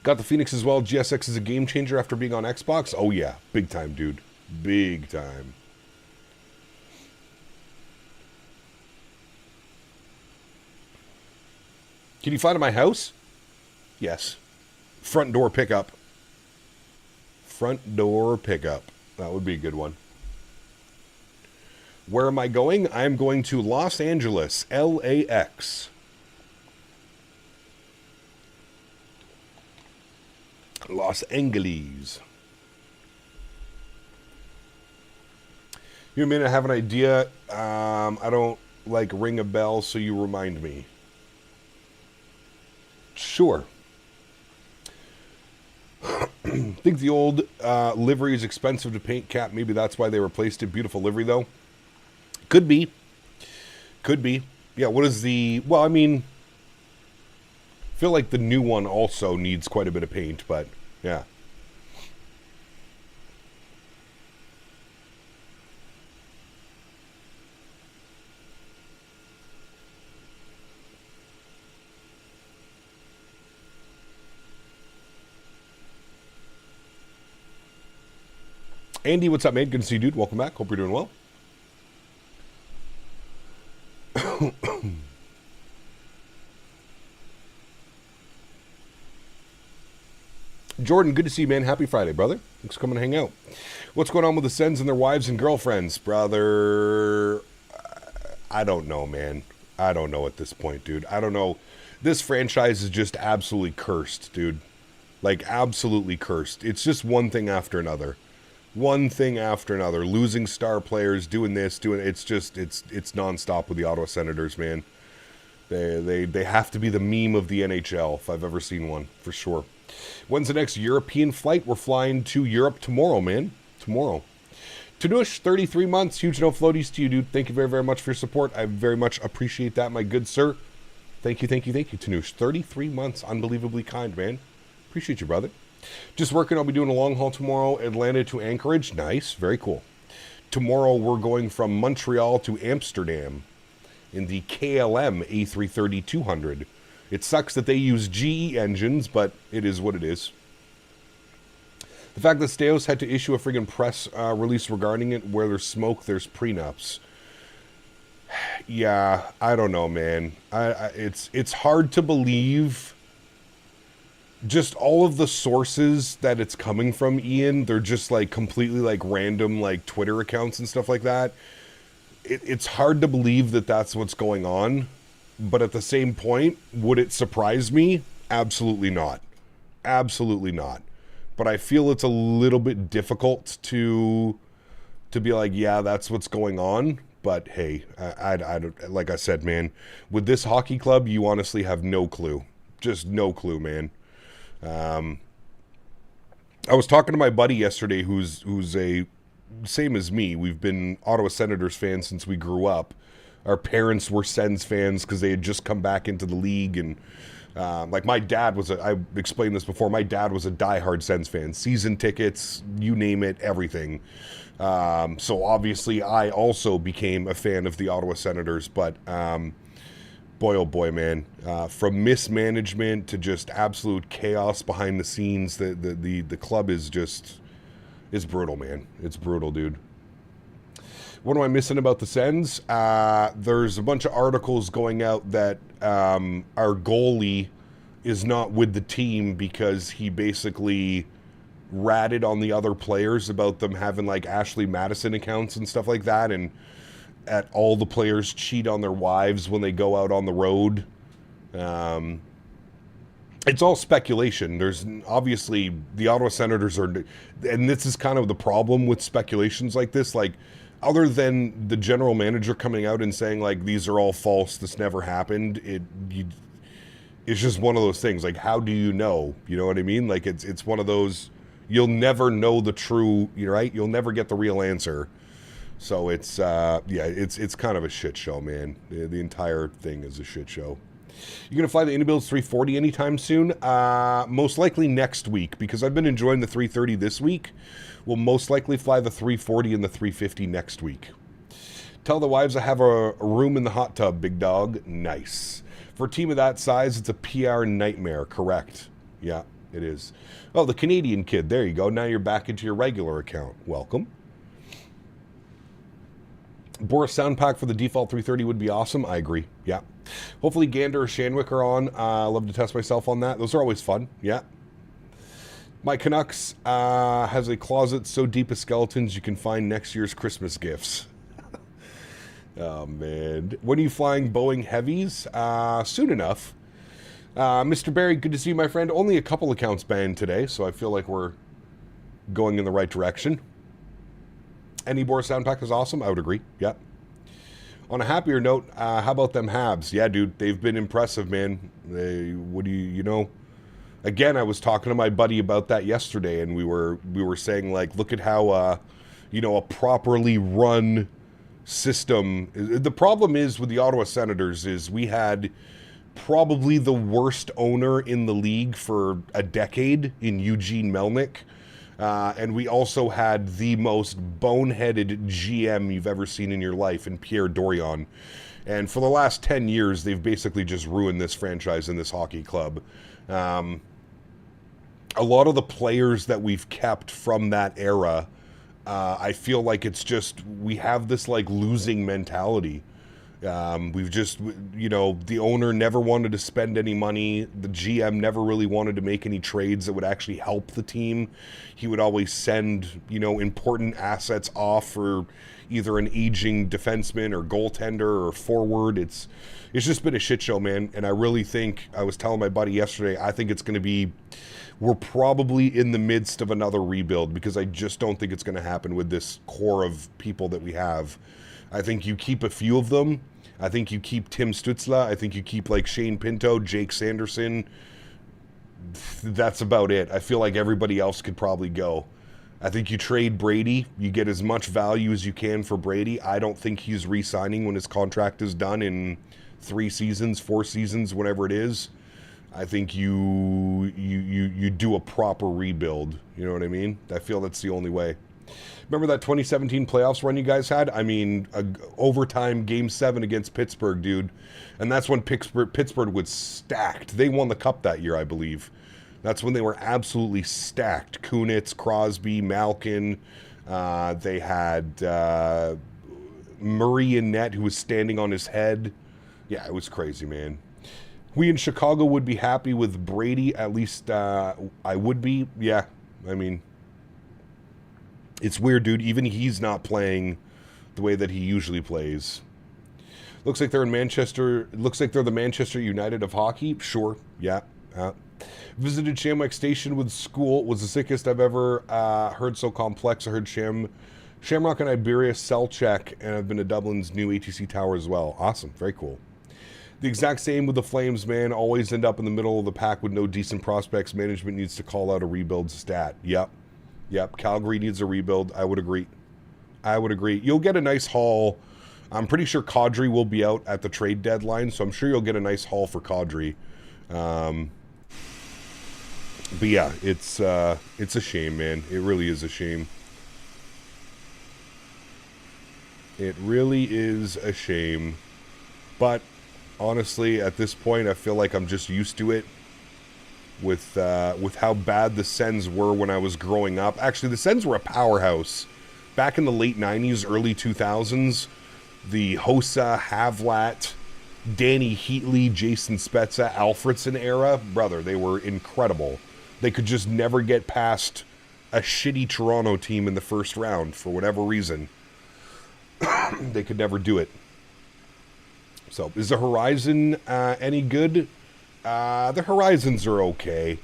Got the Phoenix as well. GSX is a game changer after being on Xbox. Oh, yeah. Big time, dude. Big time. Can you fly to my house? Yes. Front door pickup. That would be a good one. Where am I going? I'm going to Los Angeles, LAX. Los Angeles. You mean I have an idea? I don't ring a bell, so you remind me. Sure. Think the old livery is expensive to paint, Cap. Maybe that's why they replaced it. Beautiful livery, though. Could be. Yeah, what is the... Well, I mean... I feel like the new one also needs quite a bit of paint, but... Yeah. Andy, what's up, man? Good to see you, dude. Welcome back. Hope you're doing well. Jordan, good to see you, man. Happy Friday, brother. Thanks for coming to hang out. What's going on with the Sens and their wives and girlfriends, brother? I don't know, man. I don't know at this point, dude. I don't know. This franchise is just absolutely cursed, dude. Absolutely cursed. It's just one thing after another. One thing after another. Losing star players, doing this, doing it's nonstop with the Ottawa Senators, man. They have to be the meme of the NHL if I've ever seen one, for sure. When's the next European flight? We're flying to Europe tomorrow, man. Tomorrow. Tanush, 33 months. Huge no floaties to you, dude. Thank you very, very much for your support. I very much appreciate that, my good sir. Thank you, Tanush. 33 months. Unbelievably kind, man. Appreciate you, brother. Just working. I'll be doing a long haul tomorrow. Atlanta to Anchorage. Nice. Very cool. Tomorrow we're going from Montreal to Amsterdam in the KLM A330-200. It sucks that they use GE engines, but it is what it is. The fact that Steos had to issue a friggin' press release regarding it, where there's smoke, there's prenups. Yeah, I don't know, man. It's hard to believe. Just all of the sources that it's coming from, Ian, they're just like completely like random like Twitter accounts and stuff like that. It's hard to believe that that's what's going on. But at the same point, would it surprise me? Absolutely not. Absolutely not. But I feel it's a little bit difficult to be like, yeah, that's what's going on. But hey, I like I said, man, with this hockey club, you honestly have no clue. Just no clue, man. I was talking to my buddy yesterday who's a same as me. We've been Ottawa Senators fans since we grew up. Our parents were Sens fans because they had just come back into the league. And like my dad was I explained this before, my dad was a diehard Sens fan. Season tickets, you name it, everything. So obviously I also became a fan of the Ottawa Senators. But boy, oh boy, man, from mismanagement to just absolute chaos behind the scenes, the club is brutal, man. It's brutal, dude. What am I missing about the Sens? There's a bunch of articles going out that our goalie is not with the team because he basically ratted on the other players about them having like Ashley Madison accounts and stuff like that, and at all the players cheat on their wives when they go out on the road. It's all speculation. There's obviously the Ottawa Senators are, and this is kind of the problem with speculations like this, like other than the general manager coming out and saying like these are all false, this never happened, it's just one of those things. Like, how do you know? You know what I mean? Like it's one of those, you'll never know the true, right? You'll never get the real answer. So it's it's kind of a shit show, man. The entire thing is a shit show. You gonna fly the iniBuilds 340 anytime soon? Most likely next week, because I've been enjoying the 330 this week. We'll most likely fly the 340 and the 350 next week. Tell the wives I have a room in the hot tub, big dog. Nice. For a team of that size, it's a PR nightmare. Correct. Yeah, it is. Oh, the Canadian kid. There you go. Now you're back into your regular account. Welcome. Boris sound pack for the default 330 would be awesome. I agree. Yeah. Hopefully Gander or Shanwick are on. I love to test myself on that. Those are always fun. Yeah. My Canucks has a closet so deep of skeletons you can find next year's Christmas gifts. Oh, man. When are you flying Boeing Heavies? Soon enough. Mr. Barry, good to see you, my friend. Only a couple accounts banned today, so I feel like we're going in the right direction. Any Boris sound pack is awesome. I would agree. Yeah. On a happier note, how about them Habs? Yeah, dude, they've been impressive, man. Again, I was talking to my buddy about that yesterday, and we were saying, like, look at how, a properly run system. The problem is with the Ottawa Senators is we had probably the worst owner in the league for a decade in Eugene Melnick. And we also had the most boneheaded GM you've ever seen in your life in Pierre Dorion. And for the last 10 years, they've basically just ruined this franchise and this hockey club. A lot of the players that we've kept from that era, I feel like it's just, we have this like losing mentality. We've just, you know, the owner never wanted to spend any money. The GM never really wanted to make any trades that would actually help the team. He would always send, you know, important assets off for either an aging defenseman or goaltender or forward. It's just been a shit show, man. And I really think, I was telling my buddy yesterday, I think it's going to be, we're probably in the midst of another rebuild, because I just don't think it's going to happen with this core of people that we have. I think you keep a few of them. I think you keep Tim Stützle. I think you keep like Shane Pinto, Jake Sanderson. That's about it. I feel like everybody else could probably go. I think you trade Brady. You get as much value as you can for Brady. I don't think he's re-signing when his contract is done in 3 seasons, 4 seasons, whatever it is. I think you do a proper rebuild. You know what I mean? I feel that's the only way. Remember that 2017 playoffs run you guys had? I mean, overtime Game 7 against Pittsburgh, dude. And that's when Pittsburgh was stacked. They won the Cup that year, I believe. That's when they were absolutely stacked. Kunitz, Crosby, Malkin. They had Murray in net, who was standing on his head. Yeah, it was crazy, man. We in Chicago would be happy with Brady. At least I would be. Yeah, I mean, it's weird, dude. Even he's not playing the way that he usually plays. Looks like they're in Manchester. Looks like they're the Manchester United of hockey. Sure. Yeah. Visited Shamrock Station with school. Was the sickest I've ever heard. So complex. I heard Shamrock and Iberia cell check, and I've been to Dublin's new ATC tower as well. Awesome. Very cool. The exact same with the Flames, man. Always end up in the middle of the pack with no decent prospects. Management needs to call out a rebuild stat. Yep. Calgary needs a rebuild. I would agree. You'll get a nice haul. I'm pretty sure Kadri will be out at the trade deadline, so I'm sure you'll get a nice haul for Kadri. But yeah, it's a shame, man. It really is a shame. It really is a shame. But honestly, at this point, I feel like I'm just used to it. With how bad the Sens were when I was growing up. Actually, the Sens were a powerhouse. Back in the late 90s, early 2000s, the Hossa, Havlat, Danny Heatley, Jason Spezza, Alfredson era, brother, they were incredible. They could just never get past a shitty Toronto team in the first round for whatever reason. They could never do it. So, is the Horizon any good? The Horizons are okay.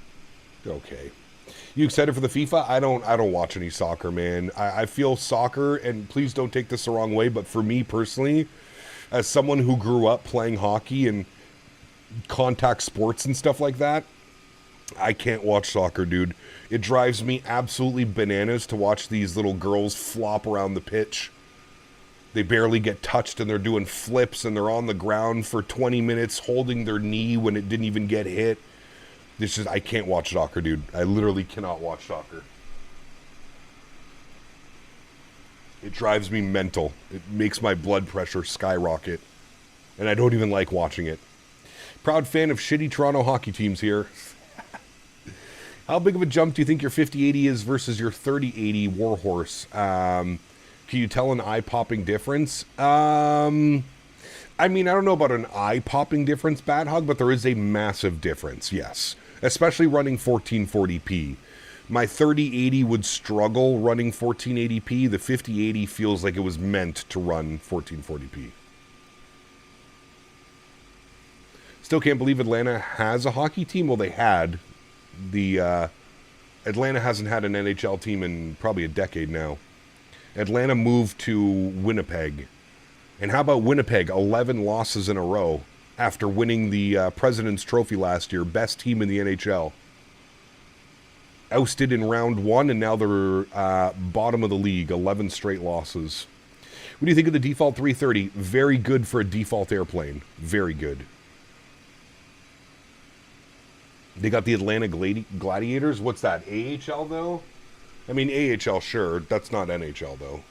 They're okay. You excited for the FIFA? I don't watch any soccer, man. I feel soccer, and please don't take this the wrong way, but for me personally, as someone who grew up playing hockey and contact sports and stuff like that, I can't watch soccer, dude. It drives me absolutely bananas to watch these little girls flop around the pitch. They barely get touched, and they're doing flips, and they're on the ground for 20 minutes holding their knee when it didn't even get hit. I can't watch soccer, dude. I literally cannot watch soccer. It drives me mental. It makes my blood pressure skyrocket. And I don't even like watching it. Proud fan of shitty Toronto hockey teams here. How big of a jump do you think your 5080 is versus your 3080 Warhorse? Can you tell an eye-popping difference? I mean, I don't know about an eye-popping difference, Bad Hog, but there is a massive difference, yes. Especially running 1440p. My 3080 would struggle running 1480p. The 5080 feels like it was meant to run 1440p. Still can't believe Atlanta has a hockey team. Well, they had. Atlanta hasn't had an NHL team in probably a decade now. Atlanta moved to Winnipeg. And how about Winnipeg? 11 losses in a row after winning the President's Trophy last year. Best team in the NHL. Ousted in round 1, and now they're bottom of the league. 11 straight losses. What do you think of the default 330? Very good for a default airplane. Very good. They got the Atlanta Gladiators. What's that? AHL, though? I mean, AHL, sure. That's not NHL, though.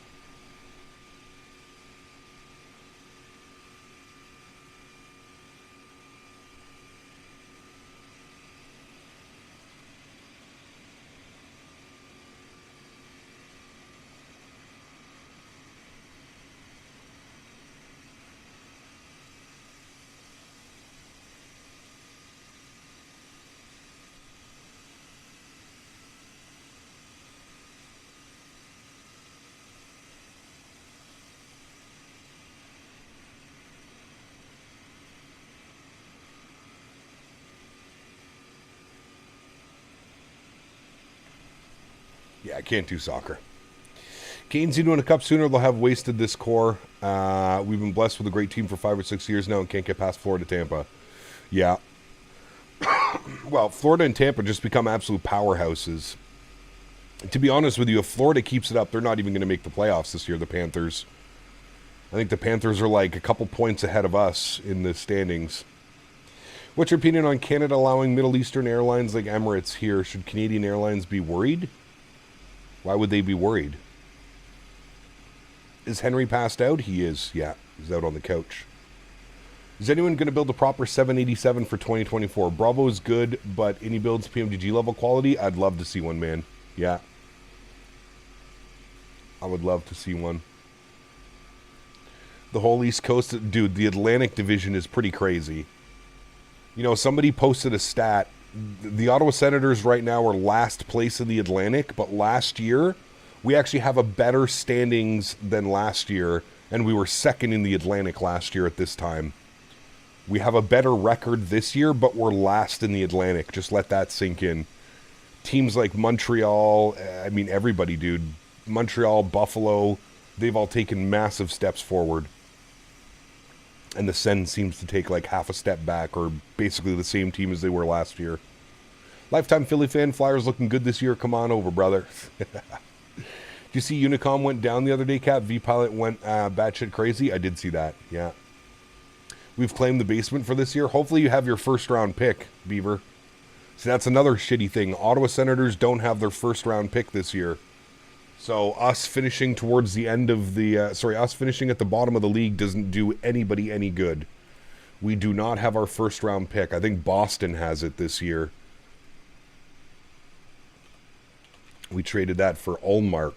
Yeah, I can't do soccer. Canes need to win a cup sooner. They'll have wasted this core. We've been blessed with a great team for 5 or 6 years now and can't get past Florida, Tampa. Yeah. Well, Florida and Tampa just become absolute powerhouses. To be honest with you, if Florida keeps it up, they're not even going to make the playoffs this year, the Panthers. I think the Panthers are like a couple points ahead of us in the standings. What's your opinion on Canada allowing Middle Eastern airlines like Emirates here? Should Canadian Airlines be worried? Why would they be worried? Is Henry passed out? He is, yeah. He's out on the couch. Is anyone going to build a proper 787 for 2024? Bravo is good, but iniBuilds PMDG level quality? I'd love to see one, man. Yeah. I would love to see one. The whole East Coast, dude, the Atlantic division is pretty crazy. You know, somebody posted a stat. The Ottawa Senators right now are last place in the Atlantic, but last year, we actually have a better standings than last year, and we were second in the Atlantic last year at this time. We have a better record this year, but we're last in the Atlantic. Just let that sink in. Teams like Montreal, I mean, everybody, dude. Montreal, Buffalo, they've all taken massive steps forward. And the Sens seems to take like half a step back, or basically the same team as they were last year. Lifetime Philly fan, Flyers looking good this year. Come on over, brother. Did you see Unicom went down the other day, Cap? V-Pilot went batshit crazy? I did see that, yeah. We've claimed the basement for this year. Hopefully you have your first round pick, Beaver. See, that's another shitty thing. Ottawa Senators don't have their first round pick this year. So us finishing towards the end of the... us finishing at the bottom of the league doesn't do anybody any good. We do not have our first round pick. I think Boston has it this year. We traded that for Ullmark.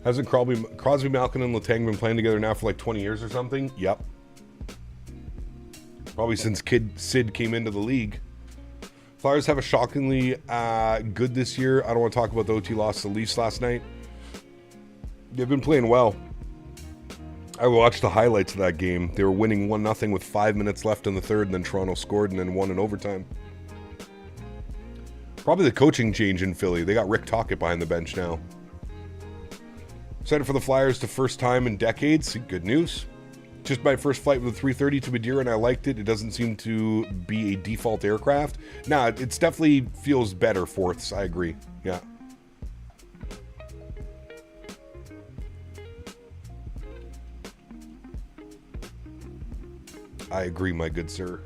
Hasn't Crosby, Malkin, and Letang been playing together now for like 20 years or something? Yep. Probably since Sid came into the league. Flyers have a shockingly good this year. I don't want to talk about the OT loss to the Leafs last night. They've been playing well. I watched the highlights of that game. They were winning 1-0 with 5 minutes left in the third, and then Toronto scored and then won in overtime. Probably the coaching change in Philly. They got Rick Tocchet behind the bench now. Excited for the Flyers the first time in decades. Good news. Just my first flight with a 330 to Madeira, and I liked it. It doesn't seem to be a default aircraft. Nah, it definitely feels better, fourths. I agree. Yeah. I agree, my good sir.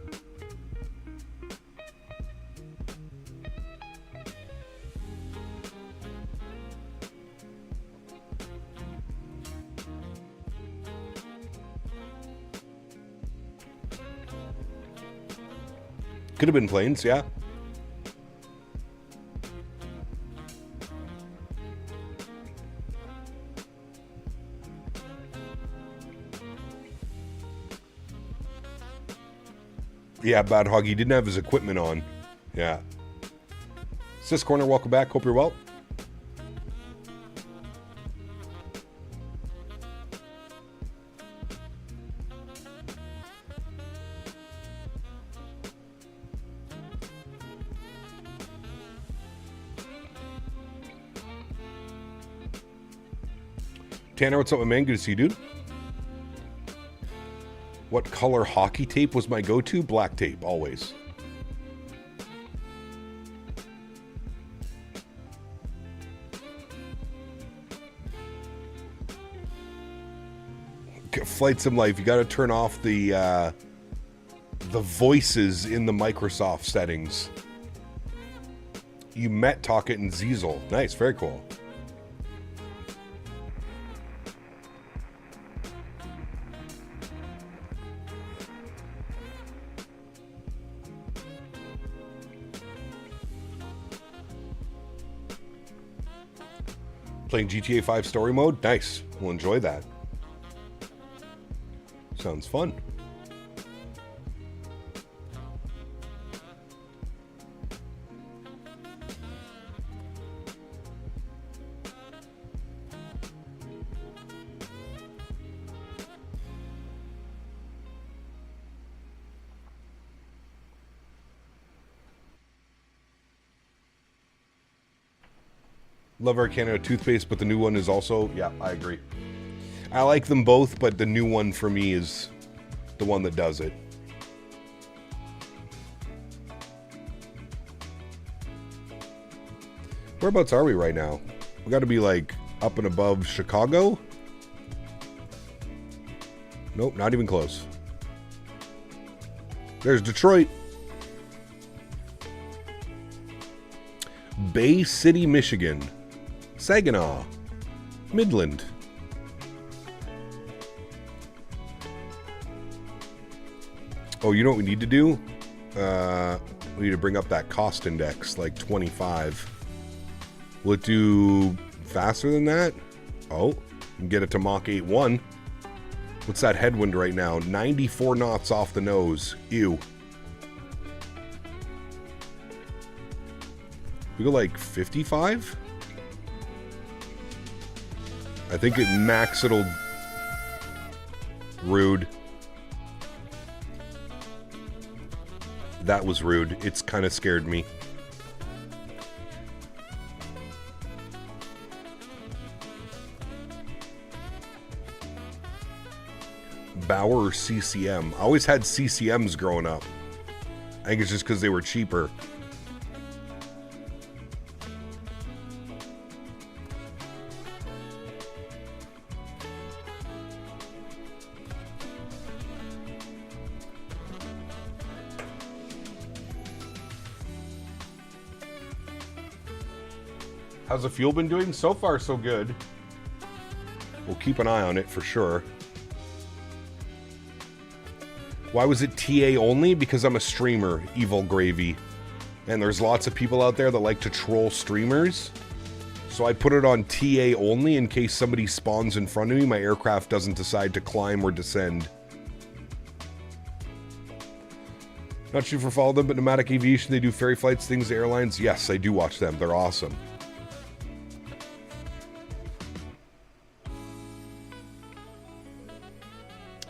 Could have been planes, yeah. Yeah, Bad Hog, he didn't have his equipment on. Yeah. Sis Corner, welcome back. Hope you're well. Tanner, what's up, my man? Good to see you, dude. What color hockey tape was my go-to? Black tape, always. Flight Sim Life, you got to turn off the voices in the Microsoft settings. You met Tocchet and Ziesel. Nice, very cool. Playing GTA 5 story mode? Nice. We'll enjoy that. Sounds fun. Love our Canada toothpaste, but the new one is also, yeah, I agree. I like them both, but the new one for me is the one that does it. Whereabouts are we right now? We got to be like up and above Chicago? Nope, not even close. There's Detroit. Bay City, Michigan. Saginaw. Midland. Oh, you know what we need to do? We need to bring up that cost index, like 25. Will it do faster than that? Oh, get it to Mach 8.1. What's that headwind right now? 94 knots off the nose. Ew. We go like 55? I think at max it'll... Rude. That was rude. It's kind of scared me. Bauer or CCM? I always had CCMs growing up. I think it's just because they were cheaper. How's the fuel been doing? So far, so good. We'll keep an eye on it for sure. Why was it TA only? Because I'm a streamer, Evil Gravy. And there's lots of people out there that like to troll streamers. So I put it on TA only in case somebody spawns in front of me, my aircraft doesn't decide to climb or descend. Not sure if you follow them, but Nomadic Aviation, they do ferry flights, things, airlines. Yes, I do watch them. They're awesome.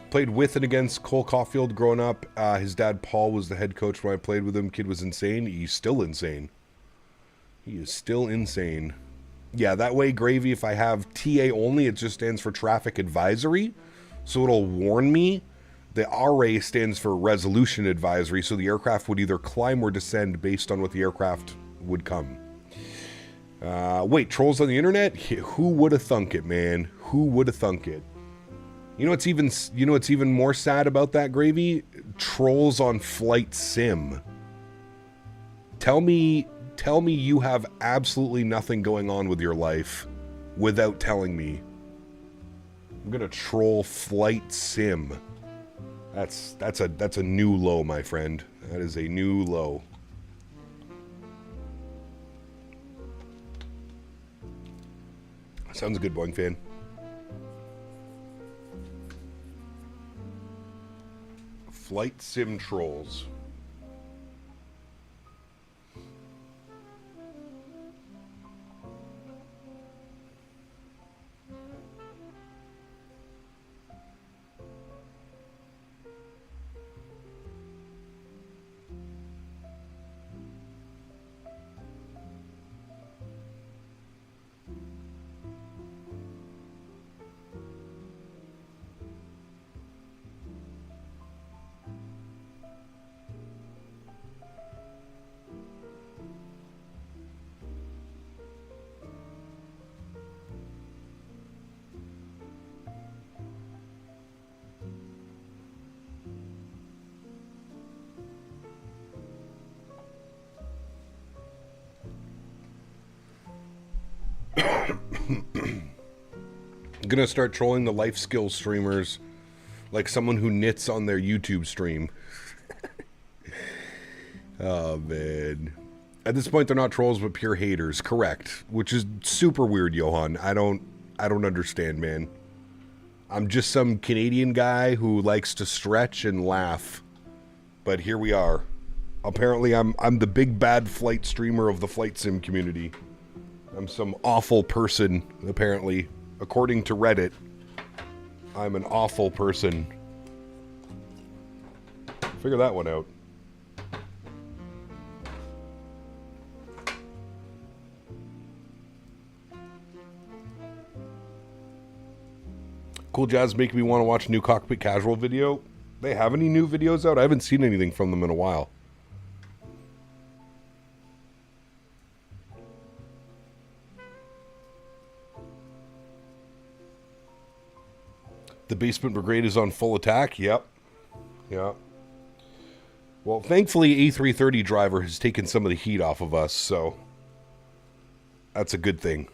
Played with and against Cole Caulfield growing up. His dad, Paul, was the head coach when I played with him. Kid was insane. He's still insane. He is still insane. Yeah, that way, Gravy, if I have TA only, it just stands for Traffic Advisory. So it'll warn me. The RA stands for Resolution Advisory. So the aircraft would either climb or descend based on what the aircraft would come. Wait, trolls on the internet? Who would have thunk it, man? Who would have thunk it? You know what's even more sad about that, Gravy? Trolls on Flight Sim. Tell me you have absolutely nothing going on with your life without telling me. I'm gonna troll Flight Sim. That's a new low, my friend. That is a new low. Sounds a good, Boeing fan. Flight Sim trolls. Gonna start trolling the life skills streamers like someone who knits on their YouTube stream. Oh man. At this point they're not trolls but pure haters, correct. Which is super weird, Johan. I don't understand, man. I'm just some Canadian guy who likes to stretch and laugh. But here we are. Apparently I'm the big bad flight streamer of the flight sim community. I'm some awful person, apparently. According to Reddit, I'm an awful person. Figure that one out. Cool Jazz making me want to watch a new Cockpit Casual video. They have any new videos out? I haven't seen anything from them in a while. The Basement Brigade is on full attack. Yep. Yeah. Well, thankfully, A330 driver has taken some of the heat off of us, so that's a good thing.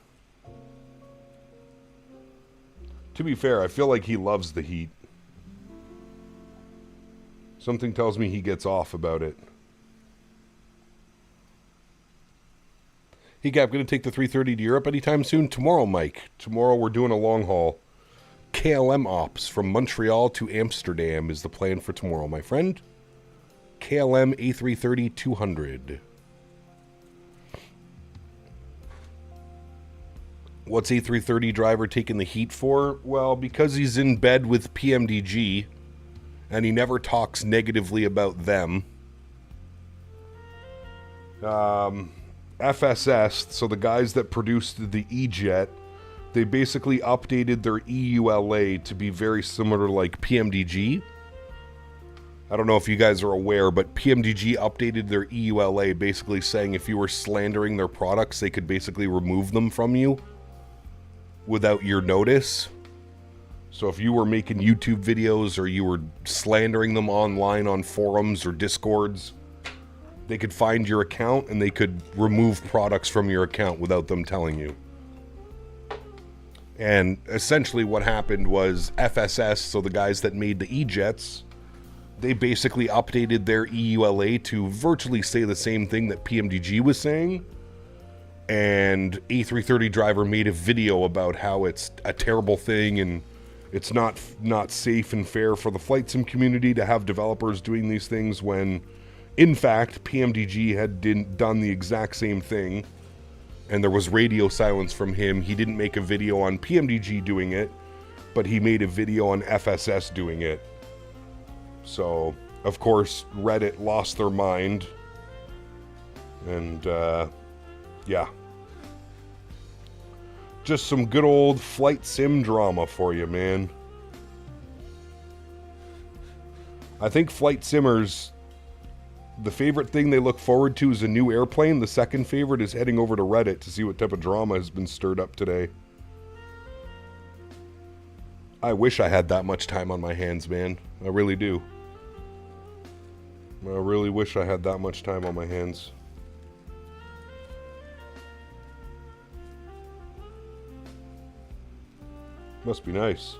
To be fair, I feel like he loves the heat. Something tells me he gets off about it. Hey, Gap, going to take the 330 to Europe anytime soon? Tomorrow, Mike. Tomorrow we're doing a long haul. KLM ops from Montreal to Amsterdam is the plan for tomorrow, my friend. KLM A330 200. What's A330 driver taking the heat for? Well, because he's in bed with PMDG and he never talks negatively about them. FSS, so the guys that produced the E-Jet, they basically updated their EULA to be very similar to like PMDG. I don't know if you guys are aware, but PMDG updated their EULA basically saying if you were slandering their products, they could basically remove them from you without your notice. So if you were making YouTube videos or you were slandering them online on forums or Discords, they could find your account and they could remove products from your account without them telling you. And essentially what happened was FSS, so the guys that made the E-Jets, they basically updated their EULA to virtually say the same thing that PMDG was saying. And A330 driver made a video about how it's a terrible thing and it's not safe and fair for the flight sim community to have developers doing these things when, in fact, PMDG had done the exact same thing. And there was radio silence from him. He didn't make a video on PMDG doing it, but he made a video on FSS doing it. So, of course, Reddit lost their mind. And, yeah. Just some good old flight sim drama for you, man. I think flight simmers, the favorite thing they look forward to is a new airplane. The second favorite is heading over to Reddit to see what type of drama has been stirred up today. I wish I had that much time on my hands, man. I really do. I really wish I had that much time on my hands. Must be nice.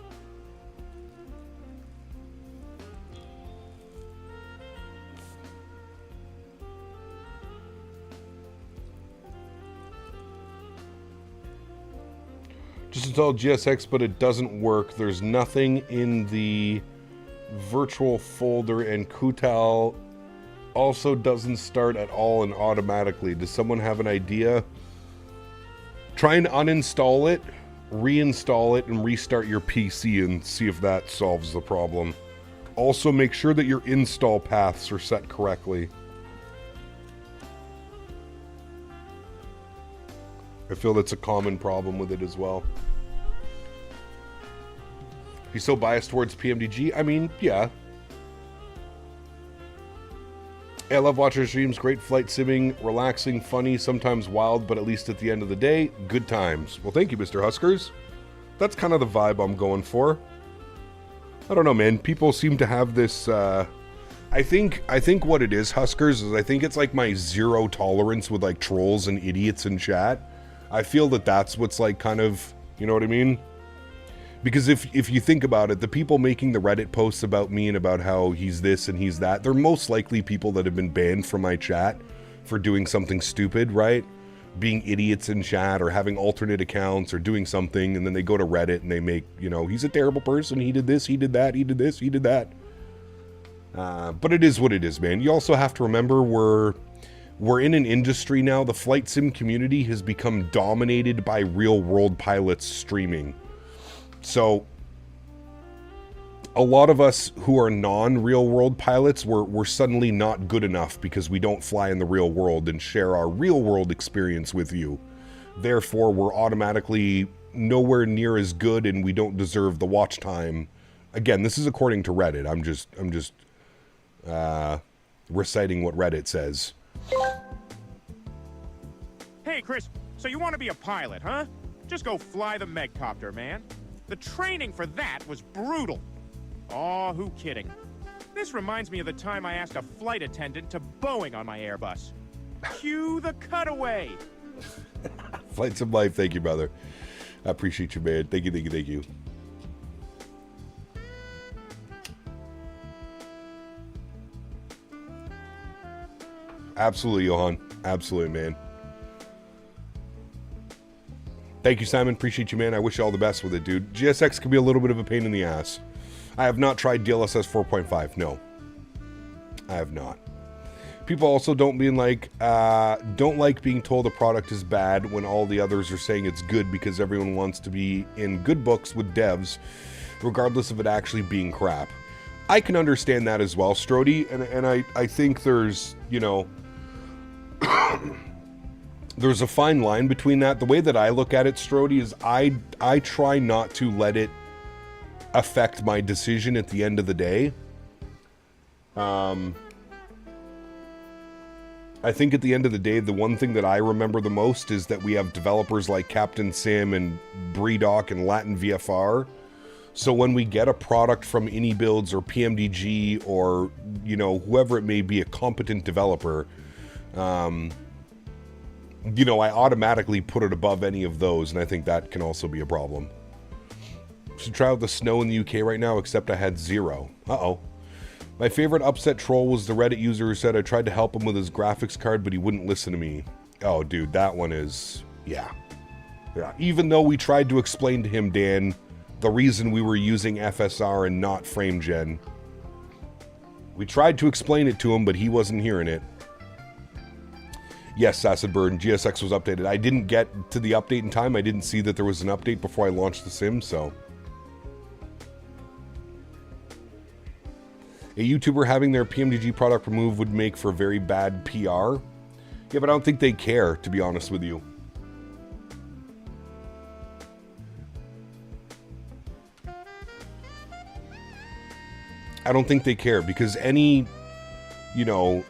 Just installed GSX, but it doesn't work. There's nothing in the virtual folder, and Kutal also doesn't start at all and automatically. Does someone have an idea? Try and uninstall it, reinstall it, and restart your PC and see if that solves the problem. Also, make sure that your install paths are set correctly. I feel that's a common problem with it as well. He's so biased towards PMDG. I mean, yeah. I love watching streams. Great flight simming, relaxing, funny, sometimes wild, but at least at the end of the day, good times. Well, thank you, Mr. Huskers. That's kind of the vibe I'm going for. I don't know, man. People seem to have this... I think what it is, Huskers, is I think it's like my zero tolerance with like trolls and idiots in chat. I feel that that's what's like kind of, you know what I mean? Because if you think about it, the people making the Reddit posts about me and about how he's this and he's that, they're most likely people that have been banned from my chat for doing something stupid, right? Being idiots in chat or having alternate accounts or doing something, and then they go to Reddit and they make, you know, he's a terrible person, he did this, he did that, he did this, he did that. But it is what it is, man. You also have to remember we're in an industry now, the flight sim community has become dominated by real world pilots streaming. So a lot of us who are non-real world pilots, we're suddenly not good enough because we don't fly in the real world and share our real world experience with you. Therefore, we're automatically nowhere near as good, and we don't deserve the watch time. Again, this is according to Reddit. I'm just reciting what Reddit says. Hey, Chris, so you want to be a pilot, huh? Just go fly the Megcopter, man. The training for that was brutal. Aw, who kidding? This reminds me of the time I asked a flight attendant to Boeing on my Airbus. Cue the cutaway. Flight Sim Life, thank you, brother. I appreciate you, man. Thank you. Absolutely, Johan. Absolutely, man. Thank you, Simon. Appreciate you, man. I wish you all the best with it, dude. GSX can be a little bit of a pain in the ass. I have not tried DLSS 4.5. No. I have not. People also don't like being told a product is bad when all the others are saying it's good, because everyone wants to be in good books with devs, regardless of it actually being crap. I can understand that as well, Strody, and I think there's, you know, there's a fine line between that. The way that I look at it, Strody, is I try not to let it affect my decision at the end of the day. I think at the end of the day, the one thing that I remember the most is that we have developers like Captain Sim and BreeDoc and Latin VFR. So when we get a product from iniBuilds or PMDG or, you know, whoever it may be, a competent developer, you know, I automatically put it above any of those, and I think that can also be a problem. Should try out the snow in the UK right now, except I had 0. Uh-oh. My favorite upset troll was the Reddit user who said I tried to help him with his graphics card, but he wouldn't listen to me. Oh, dude, that one is... Yeah. Even though we tried to explain to him, Dan, the reason we were using FSR and not FrameGen. We tried to explain it to him, but he wasn't hearing it. Yes, Acid Bird, GSX was updated. I didn't get to the update in time. I didn't see that there was an update before I launched the sim, so... A YouTuber having their PMDG product removed would make for very bad PR. Yeah, but I don't think they care, to be honest with you. I don't think they care, because any, you know,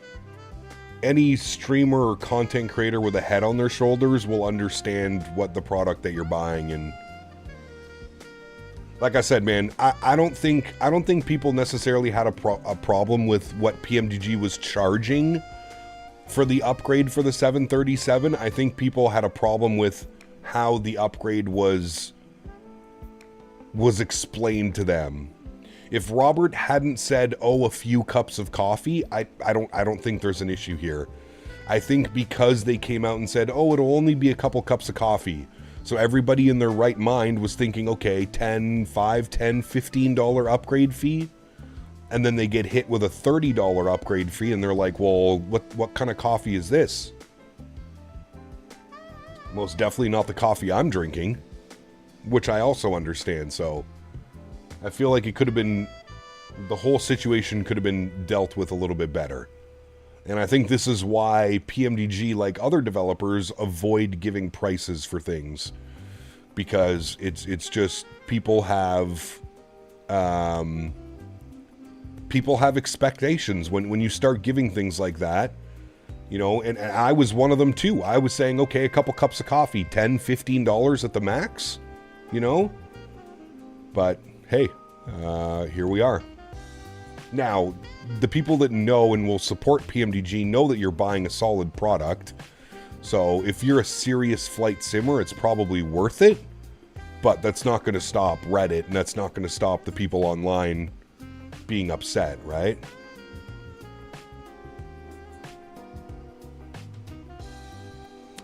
any streamer or content creator with a head on their shoulders will understand what the product that you're buying. And like I said, man, I don't think people necessarily had a problem with what PMDG was charging for the upgrade for the 737. I think people had a problem with how the upgrade was explained to them. If Robert hadn't said, "Oh, a few cups of coffee," I don't think there's an issue here. I think because they came out and said, "Oh, it'll only be a couple cups of coffee," so everybody in their right mind was thinking, okay, $10, $15 upgrade fee, and then they get hit with a $30 upgrade fee, and they're like, "Well, what kind of coffee is this?" Most definitely not the coffee I'm drinking, which I also understand. So I feel like it could have been, the whole situation could have been dealt with a little bit better. And I think this is why PMDG, like other developers, avoid giving prices for things. Because it's just, people have expectations when you start giving things like that. You know, and I was one of them too. I was saying, okay, a couple cups of coffee, $10, $15 at the max, you know? But hey, here we are. Now, the people that know and will support PMDG know that you're buying a solid product. So if you're a serious flight simmer, it's probably worth it. But that's not going to stop Reddit, and that's not going to stop the people online being upset, right?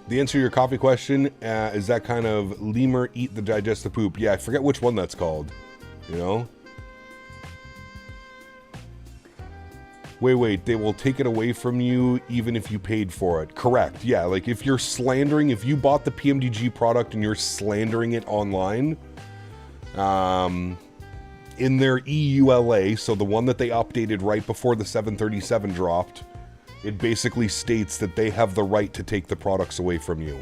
The answer to your coffee question is that kind of lemur eat the digestive poop. Yeah, I forget which one that's called, you know? Wait, they will take it away from you even if you paid for it. Correct, yeah, like if you're slandering, if you bought the PMDG product and you're slandering it online, in their EULA, so the one that they updated right before the 737 dropped, it basically states that they have the right to take the products away from you.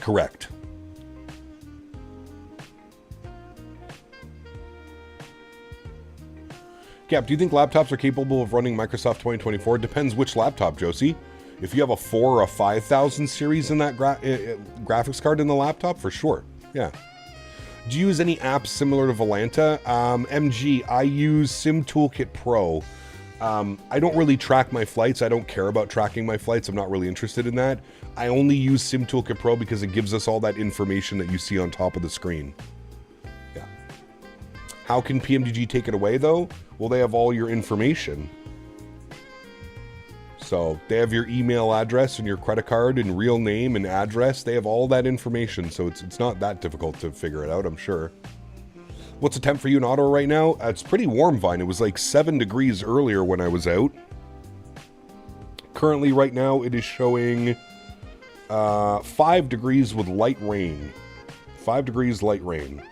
correct. Cap, do you think laptops are capable of running Microsoft 2024? Depends which laptop, Josie. If you have a 4 or a 5000 series in that graphics card in the laptop, for sure. Yeah. Do you use any apps similar to Volanta? MG, I use Sim Toolkit Pro. I don't really track my flights. I don't care about tracking my flights. I'm not really interested in that. I only use Sim Toolkit Pro because it gives us all that information that you see on top of the screen. Yeah. How can PMDG take it away, though? Well, they have all your information. So they have your email address and your credit card and real name and address. They have all that information, so it's not that difficult to figure it out, I'm sure. What's the temp for you in Ottawa right now? It's pretty warm, Vine. It was like 7 degrees earlier when I was out. Currently, right now, it is showing 5 degrees with light rain. 5 degrees light rain.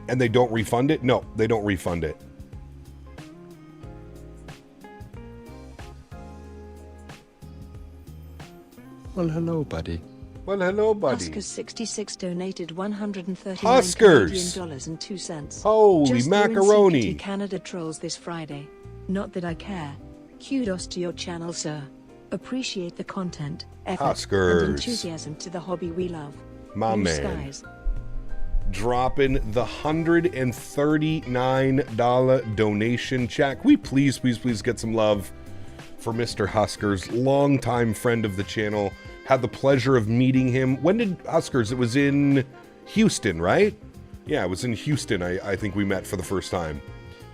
And they don't refund it? No, they don't refund it. Well, hello, buddy. Well, hello, buddy. Huskers66 donated $139 Huskers! Canadian dollars and 2 cents. Holy Just macaroni. doing CPT Canada trolls this Friday. Not that I care. Kudos to your channel, sir. Appreciate the content, effort, Huskers. and enthusiasm to the hobby we love. My Blue man. skies. Dropping the $139 donation check. We please get some love for Mr. Huskers, longtime friend of the channel. Had the pleasure of meeting him. When did Huskers? It was in Houston, right? Yeah, it was in Houston. I think we met for the first time.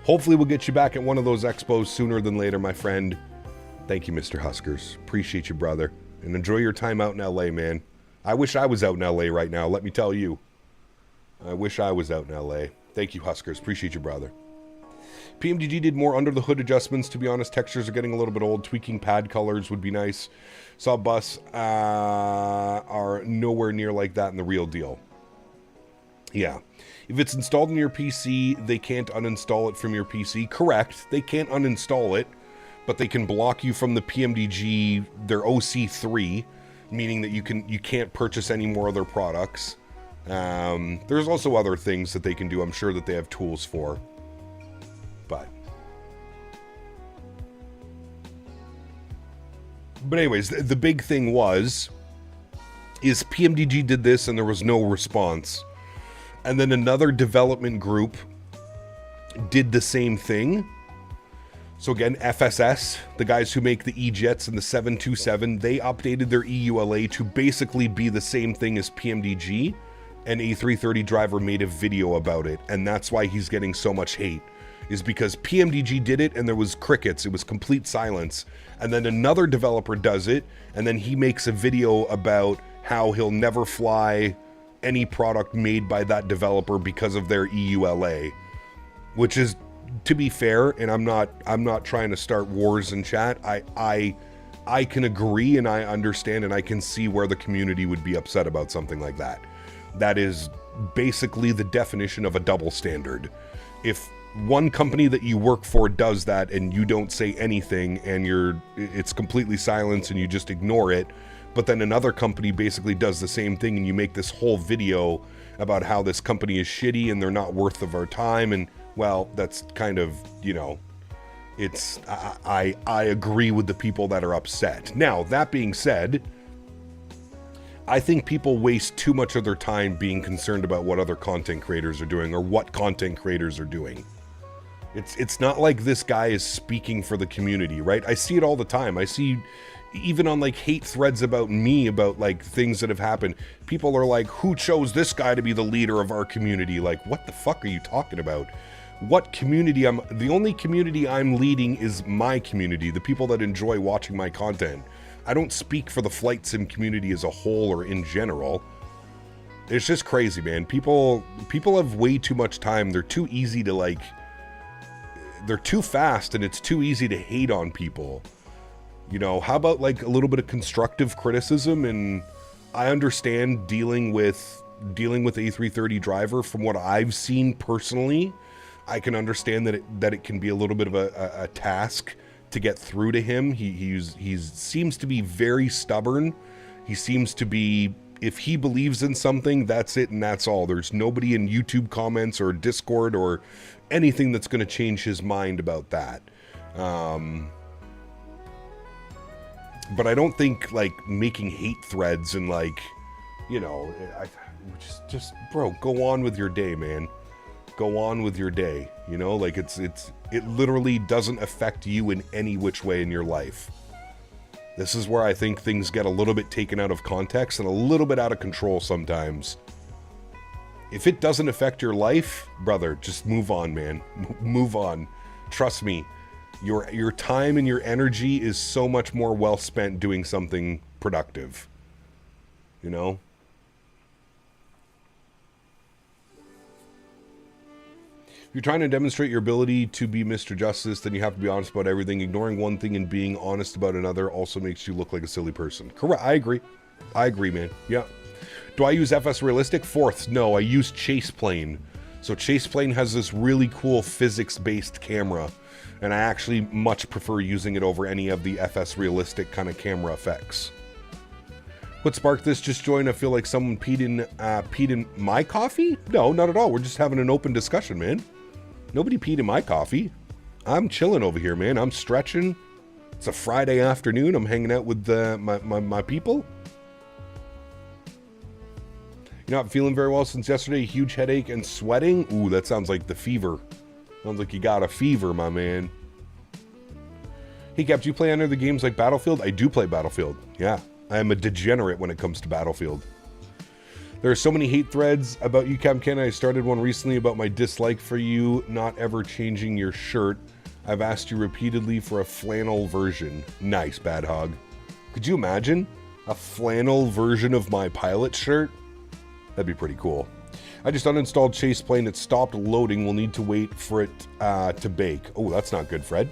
Hopefully we'll get you back at one of those expos sooner than later, my friend. Thank you, Mr. Huskers. Appreciate you, brother. And enjoy your time out in LA, man. I wish I was out in LA right now, let me tell you. I wish I was out in LA. Thank you, Huskers. Appreciate you, brother. PMDG did more under the hood adjustments. To be honest, textures are getting a little bit old. Tweaking pad colors would be nice. Saw bus are nowhere near like that in the real deal. Yeah. If it's installed in your PC, they can't uninstall it from your PC. Correct. They can't uninstall it, but they can block you from the PMDG, their OC3, meaning that you can't purchase any more of their products. There's also other things that they can do. I'm sure that they have tools for. But anyways, the big thing is PMDG did this and there was no response. And then another development group did the same thing. So again, FSS, the guys who make the E-Jets and the 727, they updated their EULA to basically be the same thing as PMDG. An A330 driver made a video about it, and that's why he's getting so much hate, is because PMDG did it and there was crickets. It was complete silence. And then another developer does it, and then he makes a video about how he'll never fly any product made by that developer because of their EULA, which is, to be fair, and I'm not trying to start wars in chat. I can agree and I understand and I can see where the community would be upset about something like that. That is basically the definition of a double standard. If one company that you work for does that and you don't say anything and it's completely silence and you just ignore it, but then another company basically does the same thing and you make this whole video about how this company is shitty and they're not worth of our time, and well, that's kind of, it's, I agree with the people that are upset. Now, that being said, I think people waste too much of their time being concerned about what other content creators are doing or what content creators are doing. It's not like this guy is speaking for the community, right? I see it all the time. I see even on like hate threads about me, about like things that have happened. People are like, who chose this guy to be the leader of our community? Like, what the fuck are you talking about? What community? The only community I'm leading is my community, the people that enjoy watching my content. I don't speak for the flight sim community as a whole or in general. It's just crazy, man. People have way too much time. They're too easy to like, they're too fast, and it's too easy to hate on people. You know, how about like a little bit of constructive criticism? And I understand dealing with A330 driver. From what I've seen personally, I can understand that it can be a little bit of a task to get through to him. He seems to be very stubborn. He seems to be, if he believes in something, that's it and that's all. There's nobody in YouTube comments or Discord or anything that's going to change his mind about that. But I don't think like making hate threads and like, you know, just bro, go on with your day, man. Go on with your day. You know, like it literally doesn't affect you in any which way in your life. This is where I think things get a little bit taken out of context and a little bit out of control sometimes. If it doesn't affect your life, brother, just move on, man. Move on. Trust me. Your time and your energy is so much more well spent doing something productive. You know? If you're trying to demonstrate your ability to be Mr. Justice, then you have to be honest about everything. Ignoring one thing and being honest about another also makes you look like a silly person. Correct. I agree, man. Yeah. Do I use FS Realistic? Fourths? No, I use Chase Plane. So Chase Plane has this really cool physics-based camera, and I actually much prefer using it over any of the FS Realistic kind of camera effects. What sparked this? Just joined. I feel like someone peed in my coffee? No, not at all. We're just having an open discussion, man. Nobody peed in my coffee. I'm chilling over here, man. I'm stretching. It's a Friday afternoon. I'm hanging out with my people. You're not feeling very well since yesterday. Huge headache and sweating. Ooh, that sounds like the fever. Sounds like you got a fever, my man. Hey, Cap, do you play any of the games like Battlefield? I do play Battlefield. Yeah, I am a degenerate when it comes to Battlefield. There are so many hate threads about you, Cam Ken. I started one recently about my dislike for you not ever changing your shirt. I've asked you repeatedly for a flannel version. Nice, Bad Hog. Could you imagine a flannel version of my pilot shirt? That'd be pretty cool. I just uninstalled Chase Plane. It stopped loading. We'll need to wait for it to bake. Oh, that's not good, Fred.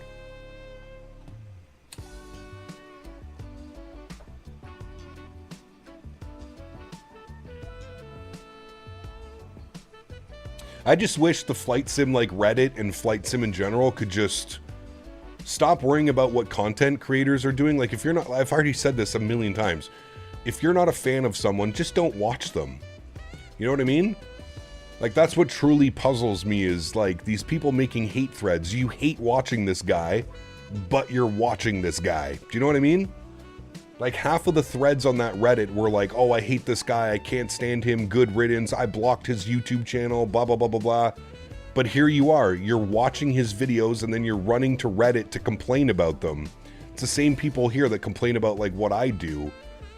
I just wish the flight sim like Reddit and flight sim in general could just stop worrying about what content creators are doing. Like if you're not, I've already said this a million times. If you're not a fan of someone, just don't watch them. You know what I mean? Like that's what truly puzzles me is like these people making hate threads. You hate watching this guy, but you're watching this guy. Do you know what I mean? Like half of the threads on that Reddit were like, oh, I hate this guy. I can't stand him. Good riddance. I blocked his YouTube channel, blah, blah, blah, blah, blah. But here you are. You're watching his videos and then you're running to Reddit to complain about them. It's the same people here that complain about like what I do. You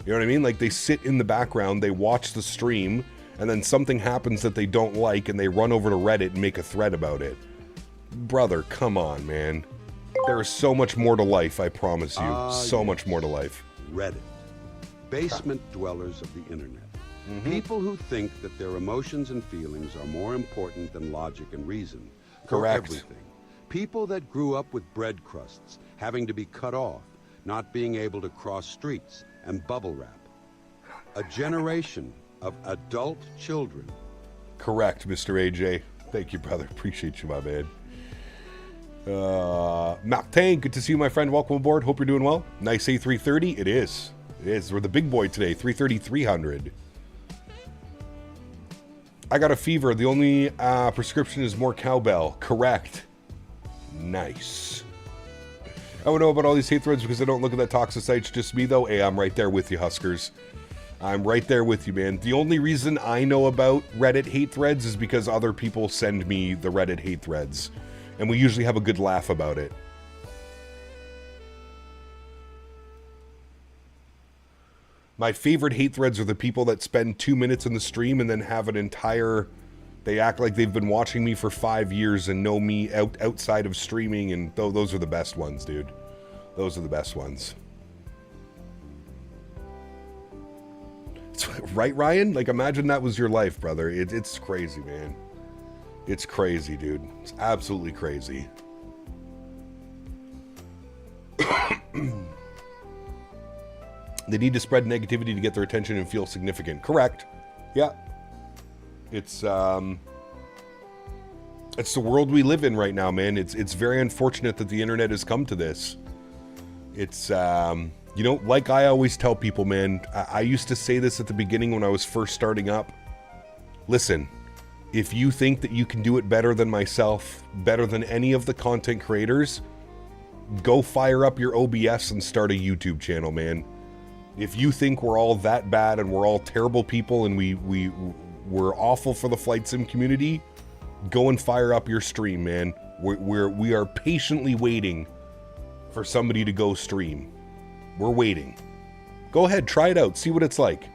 know what I mean? Like they sit in the background, they watch the stream, and then something happens that they don't like and they run over to Reddit and make a thread about it. Brother, come on, man. There is so much more to life, I promise you. So much more to life. Reddit. Basement dwellers of the internet. People who think that their emotions and feelings are more important than logic and reason. Correct. For everything. People that grew up with bread crusts, having to be cut off, not being able to cross streets, and bubble wrap. A generation of adult children. Correct, Mr. AJ. Thank you, brother. Appreciate you, my man. Martin, good to see you, my friend. Welcome aboard. Hope you're doing well. Nice A330. It is. It is. We're the big boy today. 330-300. I got a fever. The only prescription is more cowbell. Correct. Nice. I would know about all these hate threads because I don't look at that toxic site. It's just me, though. Hey, I'm right there with you, Huskers. I'm right there with you, man. The only reason I know about Reddit hate threads is because other people send me the Reddit hate threads. And we usually have a good laugh about it. My favorite hate threads are the people that spend 2 minutes in the stream and then have an entire... They act like they've been watching me for 5 years and know me outside of streaming, and those are the best ones, dude. Those are the best ones. Right, Ryan? Like, imagine that was your life, brother. It's crazy, man. It's crazy, dude. It's absolutely crazy. They need to spread negativity to get their attention and feel significant. Correct. Yeah. It's the world we live in right now, man. It's very unfortunate that the internet has come to this. It's, you know, like I always tell people, man, I used to say this at the beginning when I was first starting up. Listen, if you think that you can do it better than myself, better than any of the content creators, go fire up your OBS and start a YouTube channel, man. If you think we're all that bad and we're all terrible people and we're awful for the flight sim community, go and fire up your stream, man. We are patiently waiting for somebody to go stream. We're waiting. Go ahead, try it out, see what it's like.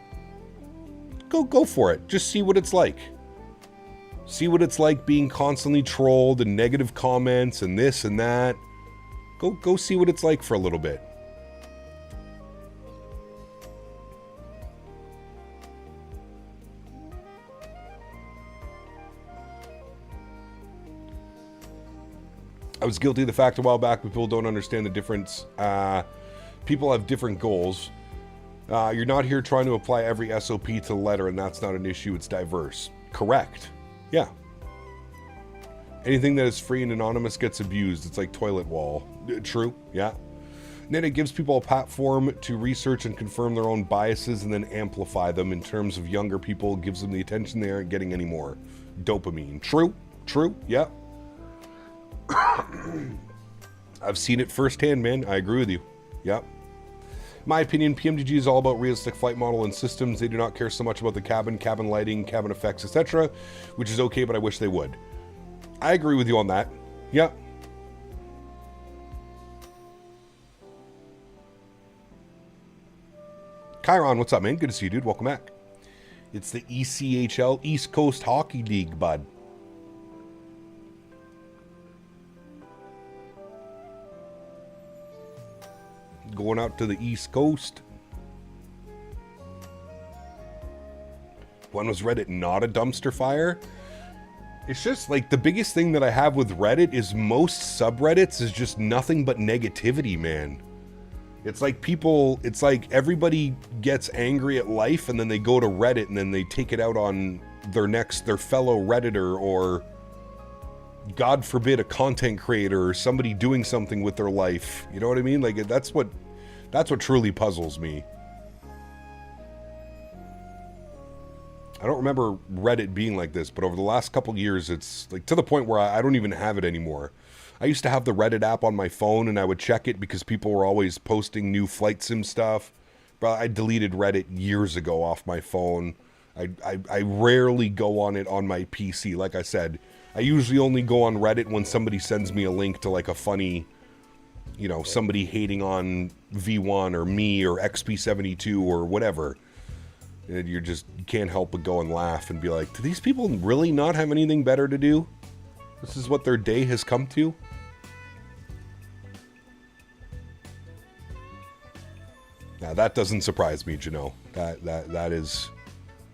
Go for it. Just see what it's like. See what it's like being constantly trolled and negative comments and this and that. Go see what it's like for a little bit. I was guilty of the fact a while back, but people don't understand the difference. People have different goals. You're not here trying to apply every SOP to the letter, and that's not an issue. It's diverse. Correct. Yeah. Anything that is free and anonymous gets abused. It's like toilet wall. True. Yeah. And then it gives people a platform to research and confirm their own biases and then amplify them. In terms of younger people, gives them the attention they aren't getting anymore. Dopamine. True. True. Yeah. I've seen it firsthand, man. I agree with you. Yep. My opinion, PMDG is all about realistic flight model and systems. They do not care so much about the cabin lighting, cabin effects, etc., which is okay, but I wish they would. I agree with you on that. Yep. Chiron, what's up, man? Good to see you, dude. Welcome back. It's the ECHL, East Coast Hockey League, bud. Going out to the East Coast. When was Reddit not a dumpster fire? It's just like the biggest thing that I have with Reddit is most subreddits is just nothing but negativity, man. It's like people, it's like everybody gets angry at life and then they go to Reddit and then they take it out on their fellow Redditor, or God forbid a content creator or somebody doing something with their life. You know what I mean? Like that's what truly puzzles me. I don't remember Reddit being like this, but over the last couple years, it's like to the point where I don't even have it anymore. I used to have the Reddit app on my phone and I would check it because people were always posting new flight sim stuff. But I deleted Reddit years ago off my phone. I rarely go on it on my PC. Like I said, I usually only go on Reddit when somebody sends me a link to like a funny, you know, somebody hating on V1 or me or XP72 or whatever. And you can't help but go and laugh and be like, do these people really not have anything better to do? This is what their day has come to? Now that doesn't surprise me, Jano. That is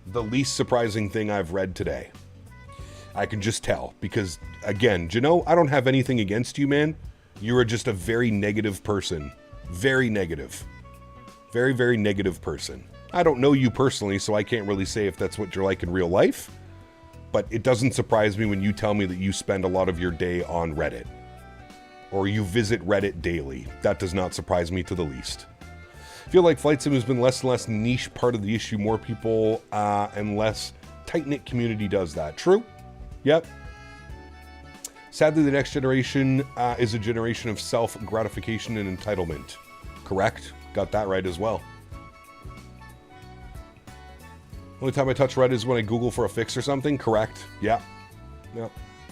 the least surprising thing I've read today. I can just tell because, again, Jano, I don't have anything against you, man. You are just a very negative person. Very negative. Very, very negative person. I don't know you personally, so I can't really say if that's what you're like in real life. But it doesn't surprise me when you tell me that you spend a lot of your day on Reddit. Or you visit Reddit daily. That does not surprise me to the least. I feel like flight sim has been less and less niche part of the issue. More people and less tight-knit community does that. True? Yep. Sadly, the next generation is a generation of self-gratification and entitlement. Correct? Got that right as well. Only time I touch Reddit is when I Google for a fix or something. Correct. Yeah. Yeah.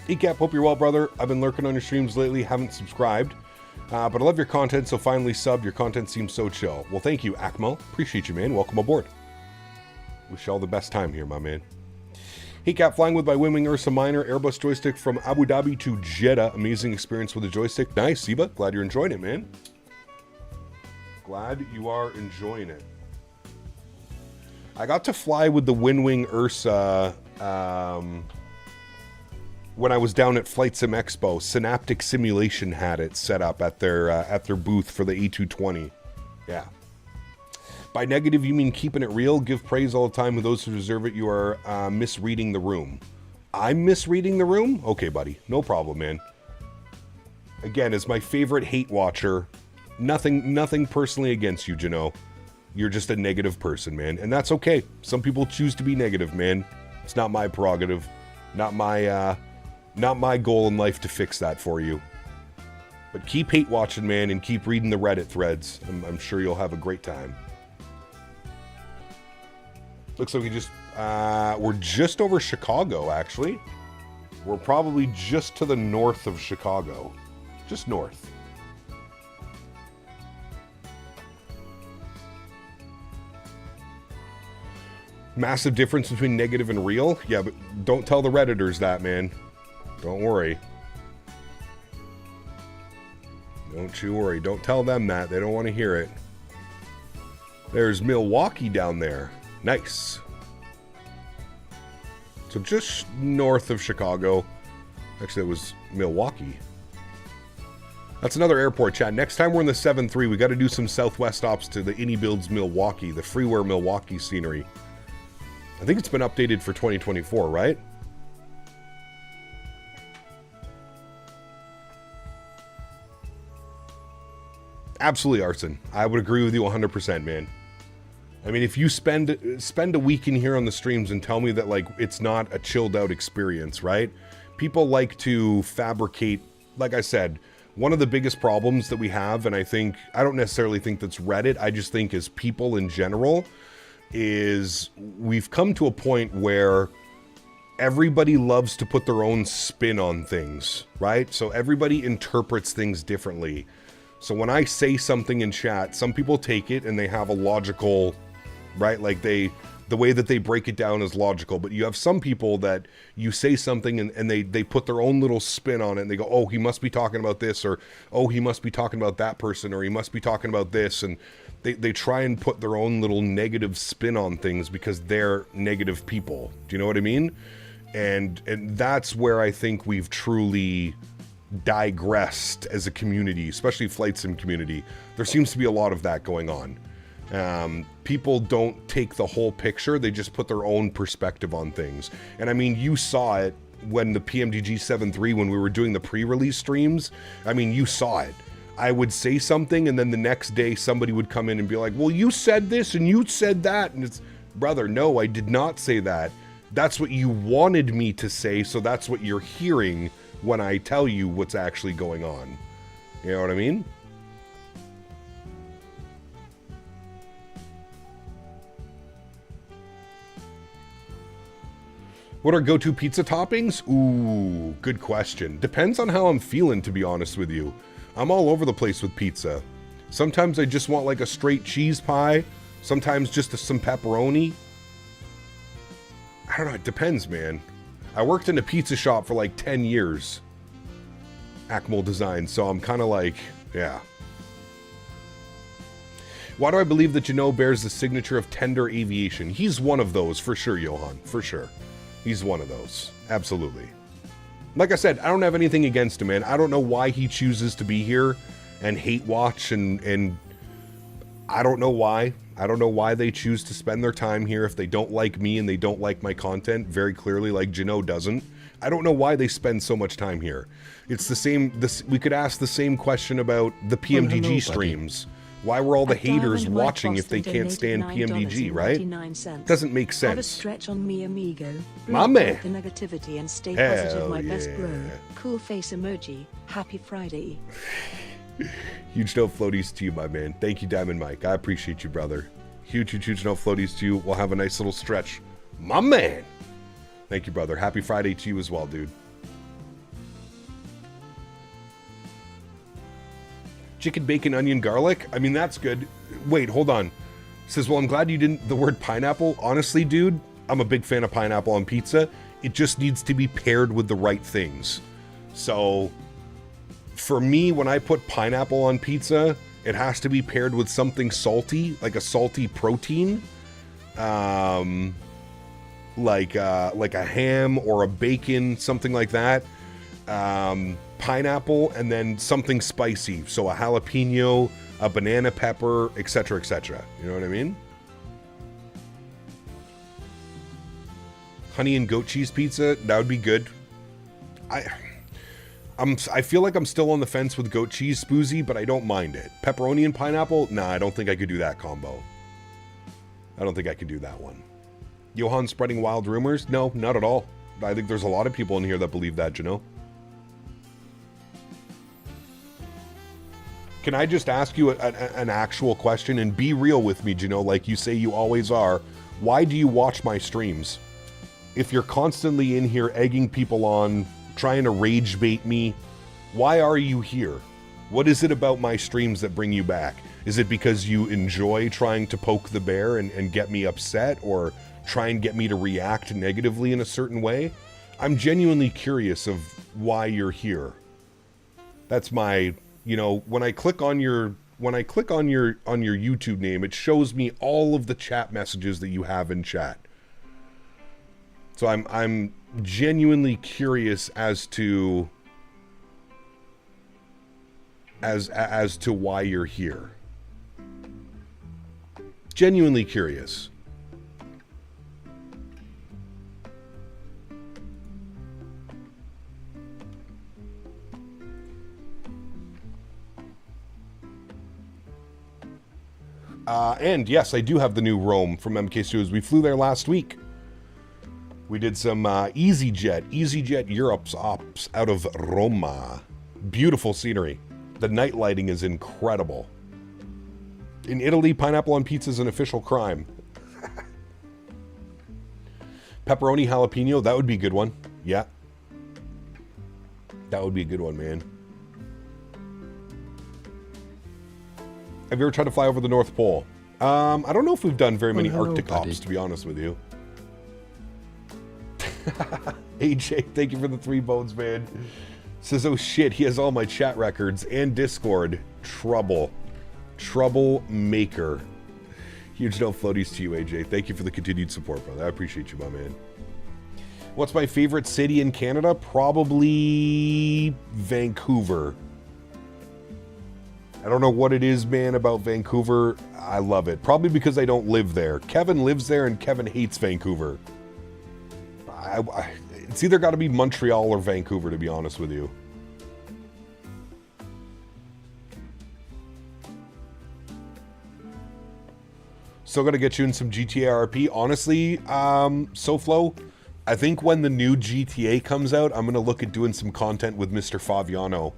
ECAP, hope you're well, brother. I've been lurking on your streams lately. Haven't subscribed. But I love your content, so finally sub. Your content seems so chill. Well, thank you, Akmal. Appreciate you, man. Welcome aboard. Wish you all the best time here, my man. ECAP, flying with my Wingwing Ursa Minor Airbus joystick from Abu Dhabi to Jeddah. Amazing experience with the joystick. Nice, Siba. Glad you're enjoying it, man. Glad you are enjoying it. I got to fly with the Winwing Ursa when I was down at Flight Sim Expo. Synaptic Simulation had it set up at their booth for the A220. Yeah. By negative, you mean keeping it real? Give praise all the time to those who deserve it. You are misreading the room. I'm misreading the room? Okay, buddy. No problem, man. Again, as my favorite hate watcher, nothing personally against you, Jano. You're just a negative person, man. And that's okay. Some people choose to be negative, man. It's not my prerogative. Not my goal in life to fix that for you. But keep hate watching, man, and keep reading the Reddit threads. I'm sure you'll have a great time. Looks like we're just over Chicago, actually. We're probably just to the north of Chicago. Just north. Massive difference between negative and real? Yeah, but don't tell the Redditors that, man. Don't worry. Don't you worry. Don't tell them that. They don't want to hear it. There's Milwaukee down there. Nice. So just north of Chicago. Actually, it was Milwaukee. That's another airport, chat. Next time we're in the 7-3, we got to do some Southwest ops to the iniBuilds Milwaukee, the freeware Milwaukee scenery. I think it's been updated for 2024, right? Absolutely, Arson. I would agree with you 100%, man. I mean, if you spend a week in here on the streams and tell me that, like, it's not a chilled out experience, right? People like to fabricate, like I said, one of the biggest problems that we have, and I don't necessarily think that's Reddit, I just think as people in general, is we've come to a point where everybody loves to put their own spin on things, right? So everybody interprets things differently. So when I say something in chat, some people take it and they have a logical, right? Like the way that they break it down is logical, but you have some people that you say something and they put their own little spin on it and they go, oh, he must be talking about this, or oh, he must be talking about that person, or he must be talking about this. And they try and put their own little negative spin on things because they're negative people. Do you know what I mean? And that's where I think we've truly digressed as a community, especially flight sim community. There seems to be a lot of that going on. People don't take the whole picture, they just put their own perspective on things. And I mean, you saw it when the PMDG 7.3, when we were doing the pre-release streams. I mean, you saw it. I would say something and then the next day somebody would come in and be like, well, you said this and you said that. And it's, brother, no, I did not say that. That's what you wanted me to say, so that's what you're hearing when I tell you what's actually going on. You know what I mean? What are go-to pizza toppings? Ooh, good question. Depends on how I'm feeling, to be honest with you. I'm all over the place with pizza. Sometimes I just want like a straight cheese pie. Sometimes just some pepperoni. I don't know, it depends, man. I worked in a pizza shop for like 10 years. Acmol Design, so I'm kind of like, yeah. Why do I believe that Jano bears the signature of tender aviation? He's one of those, for sure, Johan, for sure. He's one of those, absolutely. Like I said, I don't have anything against him, man. I don't know why he chooses to be here and hate watch, and I don't know why. I don't know why they choose to spend their time here if they don't like me and they don't like my content very clearly, like Jano doesn't. I don't know why they spend so much time here. It's the same, we could ask the same question about the PMDG streams. Why were all the haters watching if they can't stand PMDG, right? Doesn't make sense. Have a stretch on me, amigo. My man. The negativity and stay Hell positive, my yeah. best bro. Cool face emoji. Happy Friday. Huge no floaties to you, my man. Thank you, Diamond Mike. I appreciate you, brother. Huge no floaties to you. We'll have a nice little stretch. My man. Thank you, brother. Happy Friday to you as well, dude. Chicken, bacon, onion, garlic. I mean, that's good. Wait, hold on. Says, well, I'm glad you didn't, the word pineapple. Honestly, dude, I'm a big fan of pineapple on pizza. It just needs to be paired with the right things. So, for me, when I put pineapple on pizza, it has to be paired with something salty, like a salty protein. like a ham or a bacon, something like that. Pineapple, and then something spicy. So a jalapeno, a banana pepper, etc., etc. You know what I mean? Honey and goat cheese pizza, that would be good. I feel like I'm still on the fence with goat cheese spoozy, but I don't mind it. Pepperoni and pineapple? Nah, I don't think I could do that combo. I don't think I could do that one. Johan spreading wild rumors? No, not at all. I think there's a lot of people in here that believe that, you know? Can I just ask you an actual question and be real with me, Jano, like you say you always are? Why do you watch my streams? If you're constantly in here egging people on, trying to rage bait me, why are you here? What is it about my streams that bring you back? Is it because you enjoy trying to poke the bear and get me upset, or try and get me to react negatively in a certain way? I'm genuinely curious of why you're here. That's my, you know, when I click on your YouTube name, it shows me all of the chat messages that you have in chat. So I'm genuinely curious as to why you're here. Genuinely curious. And yes, I do have the new Rome from MK Studios. We flew there last week. We did some EasyJet Europe's ops out of Roma. Beautiful scenery. The night lighting is incredible. In Italy, pineapple on pizza is an official crime. Pepperoni jalapeno, that would be a good one. Yeah. That would be a good one, man. Have you ever tried to fly over the North Pole? I don't know if we've done very many Arctic ops, to be honest with you. AJ, thank you for the 3 bones, man. Says, oh shit, he has all my chat records and Discord. Troublemaker. Huge no floaties to you, AJ. Thank you for the continued support, brother. I appreciate you, my man. What's my favorite city in Canada? Probably Vancouver. I don't know what it is, man, about Vancouver. I love it. Probably because I don't live there. Kevin lives there, and Kevin hates Vancouver. It's either got to be Montreal or Vancouver, to be honest with you. Still got to get you in some GTA RP. Honestly, SoFlo, I think when the new GTA comes out, I'm going to look at doing some content with Mr. Faviano.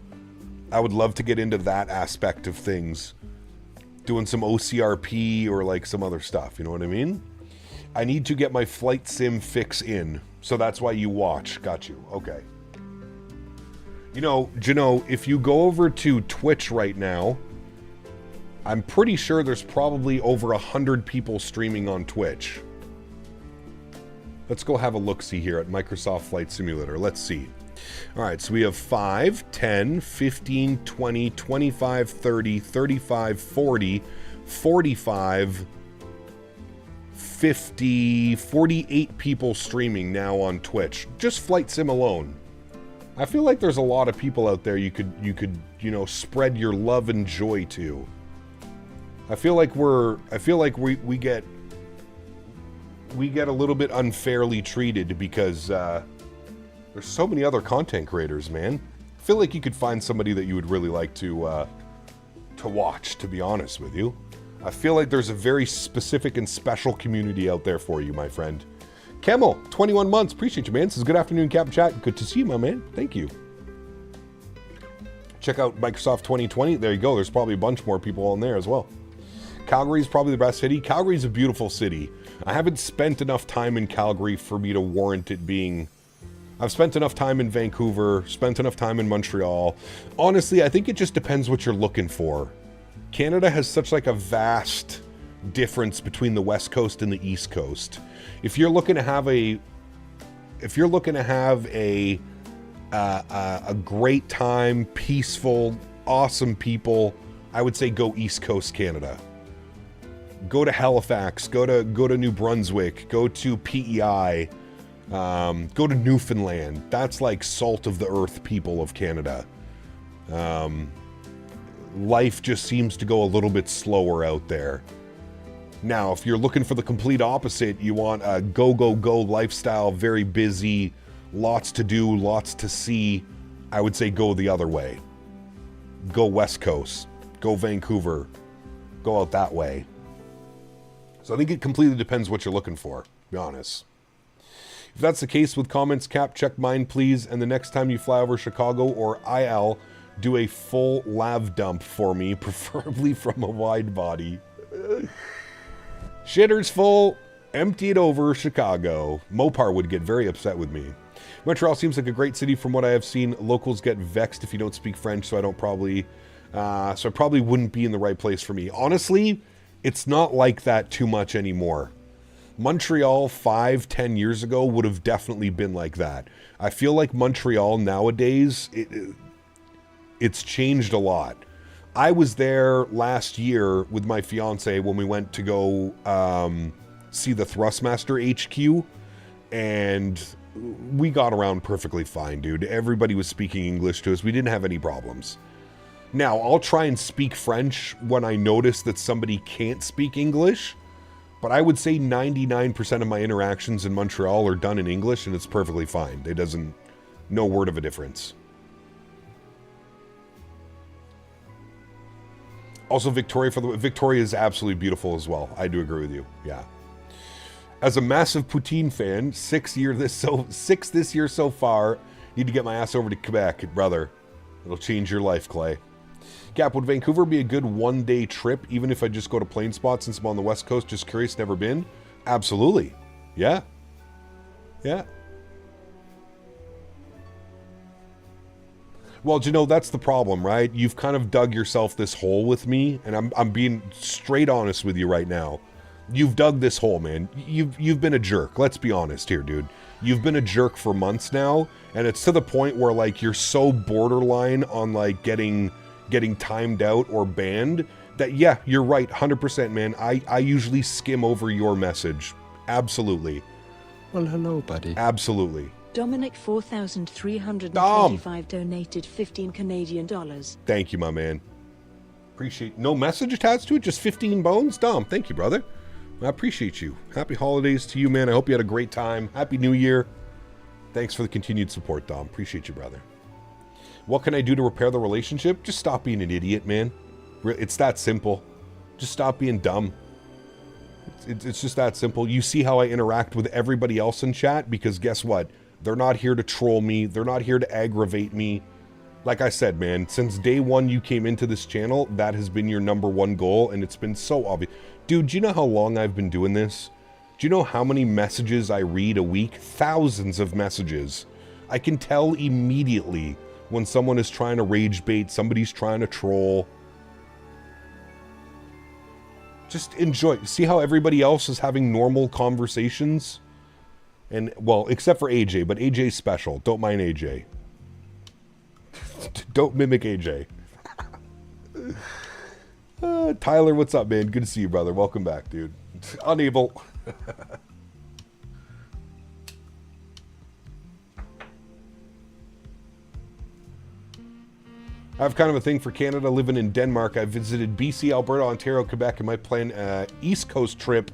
I would love to get into that aspect of things. Doing some OCRP or like some other stuff, you know what I mean? I need to get my flight sim fix in. So that's why you watch. Got you. Okay. You know, Jano, if you go over to Twitch right now, I'm pretty sure there's probably over 100 people streaming on Twitch. Let's go have a look-see here at Microsoft Flight Simulator. Let's see. All right, so we have 5, 10, 15, 20, 25, 30, 35, 40, 45... 50, 48 people streaming now on Twitch. Just Flight Sim alone. I feel like there's a lot of people out there you could, you know, spread your love and joy to. I feel like we get a little bit unfairly treated because there's so many other content creators, man. I feel like you could find somebody that you would really like to watch, to be honest with you. I feel like there's a very specific and special community out there for you, my friend. Kemmel, 21 months. Appreciate you, man. Says, good afternoon, Cap Chat. Good to see you, my man. Thank you. Check out Microsoft 2020. There you go. There's probably a bunch more people on there as well. Calgary's probably the best city. Calgary's a beautiful city. I haven't spent enough time in Calgary for me to warrant it being... I've spent enough time in Vancouver, spent enough time in Montreal. Honestly, I think it just depends what you're looking for. Canada has such like a vast difference between the West Coast and the East Coast. If you're looking to have a great time, peaceful, awesome people, I would say go East Coast Canada. Go to Halifax, go to New Brunswick, go to PEI, go to Newfoundland. That's like salt of the earth people of Canada. Life just seems to go a little bit slower out there. Now, if you're looking for the complete opposite, you want a go, go, go lifestyle, very busy, lots to do, lots to see, I would say go the other way. Go West Coast, go Vancouver, go out that way. So I think it completely depends what you're looking for, to be honest. If that's the case with comments, Cap, check mine, please. And the next time you fly over Chicago or IL, do a full lav dump for me, preferably from a wide body. Shitter's full, empty it over Chicago. Mopar would get very upset with me. Montreal seems like a great city from what I have seen. Locals get vexed if you don't speak French, so I probably wouldn't be in the right place for me. Honestly, it's not like that too much anymore. Montreal 5-10 years ago would have definitely been like that. I feel like Montreal nowadays, it's changed a lot. I was there last year with my fiance when we went to go see the Thrustmaster HQ, and we got around perfectly fine, dude. Everybody was speaking English to us. We didn't have any problems. Now, I'll try and speak French when I notice that somebody can't speak English, but I would say 99% of my interactions in Montreal are done in English, and it's perfectly fine. It doesn't, no word of a difference. Also, Victoria is absolutely beautiful as well. I do agree with you. Yeah. As a massive poutine fan, six this year so far. Need to get my ass over to Quebec, brother. It'll change your life, Clay. Cap, would Vancouver be a good one-day trip, even if I just go to Plain Spot since I'm on the West Coast? Just curious, never been. Absolutely. Yeah. Yeah. Well, you know, that's the problem, right? You've kind of dug yourself this hole with me, and I'm being straight honest with you right now. You've dug this hole, man. You've been a jerk. Let's be honest here, dude. You've been a jerk for months now, and it's to the point where, like, you're so borderline on, like, getting timed out or banned that, yeah, you're right, 100%, man. I usually skim over your message. Absolutely. Well, hello, buddy. Absolutely. Dominic 4325 donated 15 Canadian dollars. Thank you, my man. Appreciate. No message attached to it, just 15 bones. Dom, thank you, brother. I appreciate you. Happy holidays to you, man. I hope you had a great time. Happy New Year. Thanks for the continued support, Dom. Appreciate you, brother. What can I do to repair the relationship? Just stop being an idiot, man. It's that simple. Just stop being dumb. It's just that simple. You see how I interact with everybody else in chat, because guess what? They're not here to troll me. They're not here to aggravate me. Like I said, man, since day one you came into this channel, that has been your #1 goal, and it's been so obvious. Dude, do you know how long I've been doing this? Do you know how many messages I read a week? Thousands of messages. I can tell immediately when someone is trying to rage bait, somebody's trying to troll. Just enjoy. See how everybody else is having normal conversations? And, well, except for AJ, but AJ's special. Don't mind AJ. Don't mimic AJ. Tyler, what's up, man? Good to see you, brother. Welcome back, dude. Unable. I have kind of a thing for Canada, living in Denmark. I visited BC, Alberta, Ontario, Quebec, and might plan an East Coast trip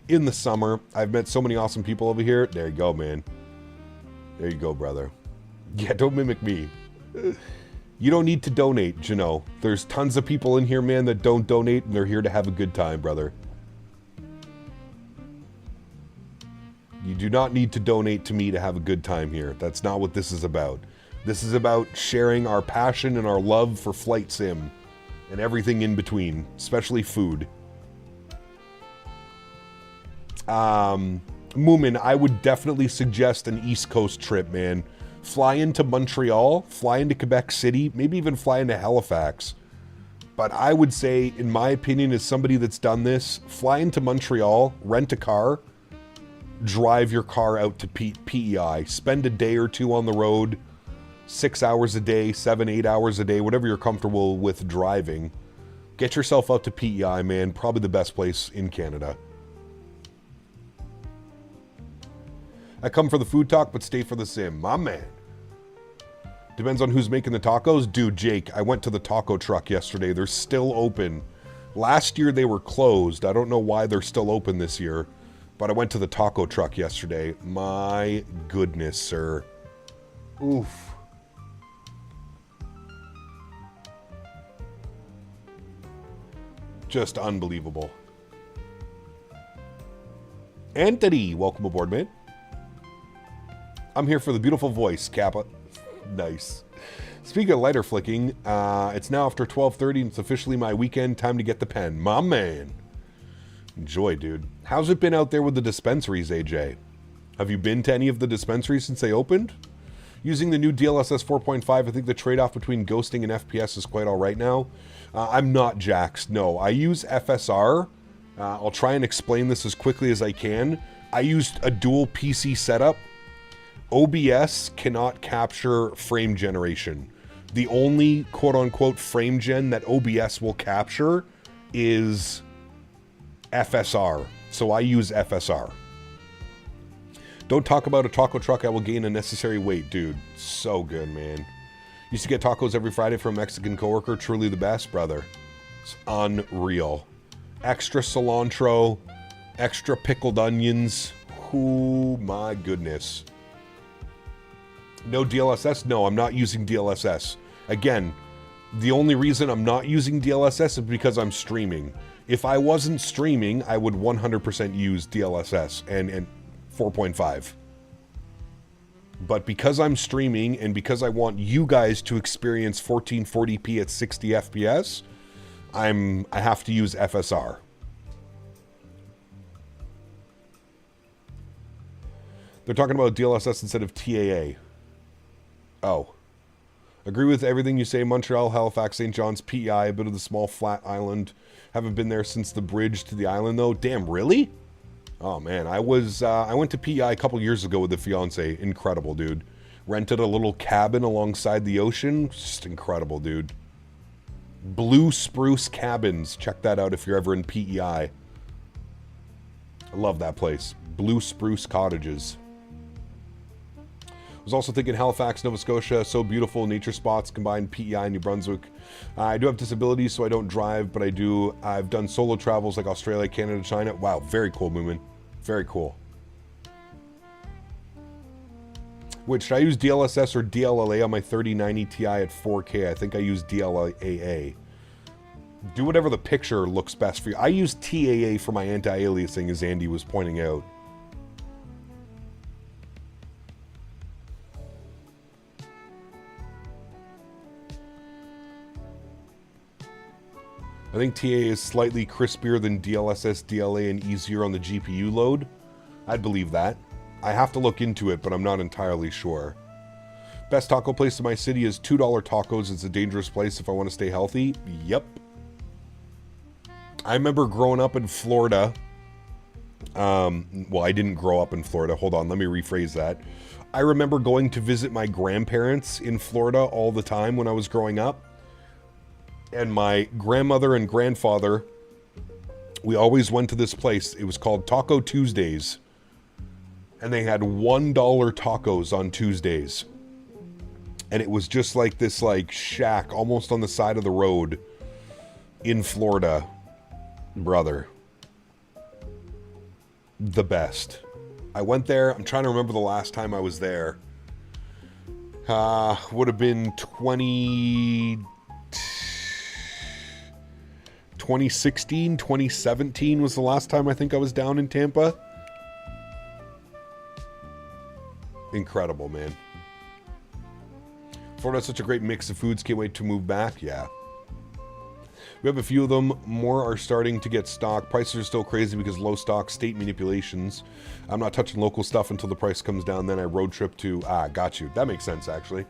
in the summer. I've met so many awesome people over here. There you go, man. There you go, brother. Yeah, don't mimic me. You don't need to donate, you know. There's tons of people in here, man, that don't donate, and they're here to have a good time, brother. You do not need to donate to me to have a good time here. That's not what this is about. This is about sharing our passion and our love for flight sim and everything in between, especially food. Moomin, I would definitely suggest an East Coast trip, man. Fly into Montreal, fly into Quebec City, maybe even fly into Halifax. But I would say, in my opinion, as somebody that's done this, fly into Montreal, rent a car, drive your car out to PEI, spend a day or two on the road, 6 hours a day, 7-8 hours a day, whatever you're comfortable with driving. Get yourself out to PEI, man. Probably the best place in Canada. I come for the food talk, but stay for the sim. My man. Depends on who's making the tacos. Dude, Jake, I went to the taco truck yesterday. They're still open. Last year they were closed. I don't know why they're still open this year. But I went to the taco truck yesterday. My goodness, sir. Oof. Just unbelievable. Anthony, welcome aboard, man. I'm here for the beautiful voice, Kappa. Nice. Speaking of lighter flicking, it's now after 12:30 and it's officially my weekend. Time to get the pen. My man. Enjoy, dude. How's it been out there with the dispensaries, AJ? Have you been to any of the dispensaries since they opened? Using the new DLSS 4.5, I think the trade-off between ghosting and FPS is quite all right now. I'm not Jax. No, I use FSR. I'll try and explain this as quickly as I can. I used a dual PC setup. OBS cannot capture frame generation. The only quote-unquote frame gen that OBS will capture is FSR. So I use FSR. Don't talk about a taco truck, I will gain unnecessary weight. Dude, so good, man. Used to get tacos every Friday from a Mexican coworker. Truly the best, brother. It's unreal. Extra cilantro, extra pickled onions. Oh my goodness. No DLSS? No, I'm not using DLSS. Again, the only reason I'm not using DLSS is because I'm streaming. If I wasn't streaming, I would 100% use DLSS and 4.5. But because I'm streaming and because I want you guys to experience 1440p at 60 FPS, I have to use FSR. They're talking about DLSS instead of TAA. Oh. Agree with everything you say. Montreal, Halifax, St. John's, PEI, a bit of the small flat island. Haven't been there since the bridge to the island though. Damn, really? Oh man, I went to PEI a couple years ago with the fiance. Incredible, dude. Rented a little cabin alongside the ocean. Just incredible, dude. Blue Spruce Cabins. Check that out if you're ever in PEI. I love that place. Blue Spruce Cottages. I was also thinking Halifax, Nova Scotia, so beautiful, nature spots, combined PEI and New Brunswick. I do have disabilities, so I don't drive, but I've done solo travels like Australia, Canada, China. Wow, very cool, Moomin. Very cool. Which, should I use DLSS or DLLA on my 3090 Ti at 4K? I think I use DLAA. Do whatever the picture looks best for you. I use TAA for my anti-aliasing, as Andy was pointing out. I think TA is slightly crispier than DLSS, DLA, and easier on the GPU load. I'd believe that. I have to look into it, but I'm not entirely sure. Best taco place in my city is $2 tacos. It's a dangerous place if I want to stay healthy. Yep. I remember growing up in Florida. Well, I didn't grow up in Florida. Hold on, let me rephrase that. I remember going to visit my grandparents in Florida all the time when I was growing up. And my grandmother and grandfather, we always went to this place. It was called Taco Tuesdays. And they had $1 tacos on Tuesdays. And it was just like this like shack almost on the side of the road in Florida. Brother. The best. I went there. I'm trying to remember the last time I was there. Would have been 2016, 2017 was the last time I think I was down in Tampa. Incredible, man. Florida has such a great mix of foods. Can't wait to move back. Yeah. We have a few of them. More are starting to get stock. Prices are still crazy because low stock, state manipulations. I'm not touching local stuff until the price comes down. Then I road trip to... got you. That makes sense, actually.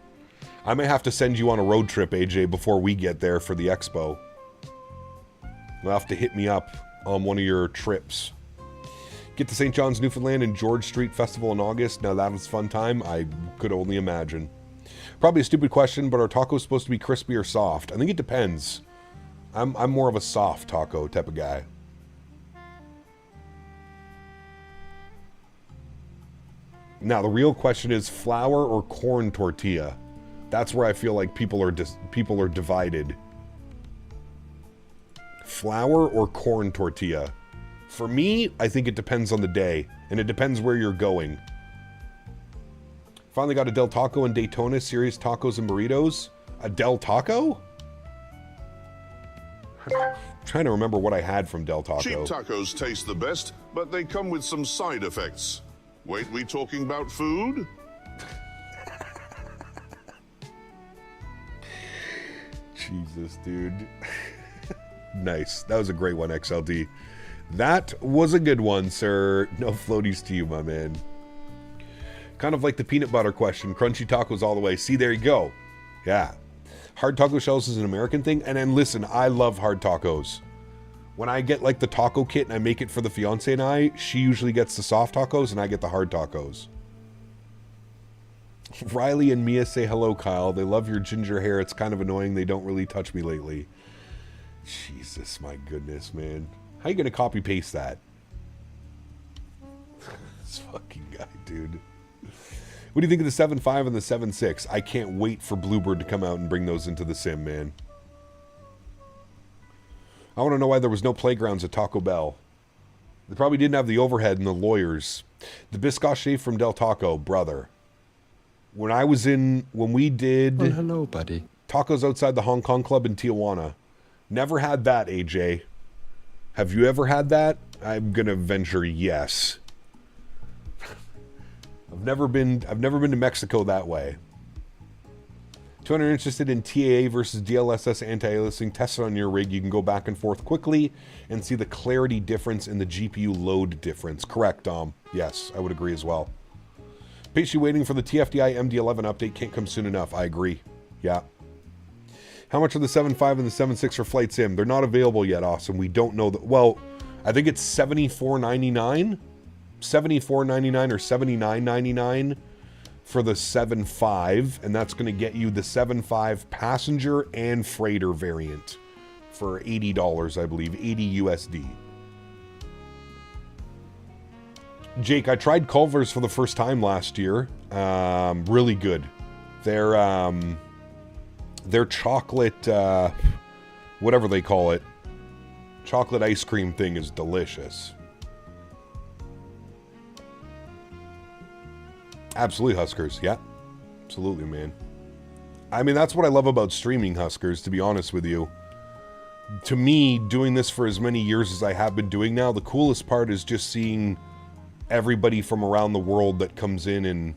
I may have to send you on a road trip, AJ, before we get there for the expo. You'll have to hit me up on one of your trips. Get to St. John's, Newfoundland and George Street Festival in August. Now that was a fun time. I could only imagine. Probably a stupid question, but are tacos supposed to be crispy or soft? I think it depends. I'm more of a soft taco type of guy. Now, the real question is flour or corn tortilla. That's where I feel like people are divided. Flour or corn tortilla. For me, I think it depends on the day, and it depends where you're going. Finally got a Del Taco in Daytona, serious tacos and burritos. A Del Taco? I'm trying to remember what I had from Del Taco. Cheap tacos taste the best, but they come with some side effects. Wait, we talking about food? Jesus, dude. Nice. That was a great one, XLD. That was a good one, sir. No floaties to you, my man. Kind of like the peanut butter question. Crunchy tacos all the way. See, there you go. Yeah. Hard taco shells is an American thing. And then listen, I love hard tacos. When I get like the taco kit and I make it for the fiance and I, she usually gets the soft tacos and I get the hard tacos. Riley and Mia say hello, Kyle. They love your ginger hair. It's kind of annoying. They don't really touch me lately. Jesus, my goodness, man. How you going to copy paste that? This fucking guy, dude. What do you think of the 7.5 and the 7.6? I can't wait for Bluebird to come out and bring those into the sim, man. I want to know why there was no playgrounds at Taco Bell. They probably didn't have the overhead and the lawyers. The biscoche from Del Taco, brother. When we did... Well, hello, buddy. Tacos outside the Hong Kong Club in Tijuana. Never had that, AJ. Have you ever had that? I'm going to venture yes. I've never been to Mexico that way. 200 interested in TAA versus DLSS anti-aliasing. Test it on your rig. You can go back and forth quickly and see the clarity difference in the GPU load difference. Correct, Dom. Yes, I would agree as well. Patiently waiting for the TFDI MD11 update. Can't come soon enough. I agree. Yeah. How much are the 7.5 and the 7.6 for Flight Sim? They're not available yet, Awesome. We don't know that. Well, I think it's $74.99. $74.99 or $79.99 for the 7.5, and that's going to get you the 7.5 passenger and freighter variant for $80, I believe, 80 USD. Jake, I tried Culver's for the first time last year. Really good. Their chocolate, whatever they call it, chocolate ice cream thing is delicious. Absolutely, Huskers. Yeah, absolutely, man. I mean, that's what I love about streaming, Huskers, to be honest with you. To me, doing this for as many years as I have been doing now, the coolest part is just seeing everybody from around the world that comes in and,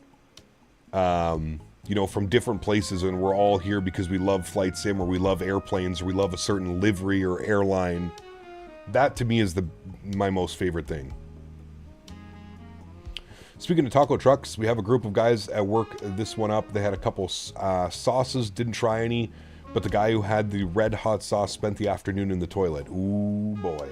you know, from different places, and we're all here because we love Flight Sim, or we love airplanes, or we love a certain livery or airline. That, to me, is my most favorite thing. Speaking of taco trucks, we have a group of guys at work this one up. They had a couple sauces, didn't try any, but the guy who had the red hot sauce spent the afternoon in the toilet. Ooh, boy.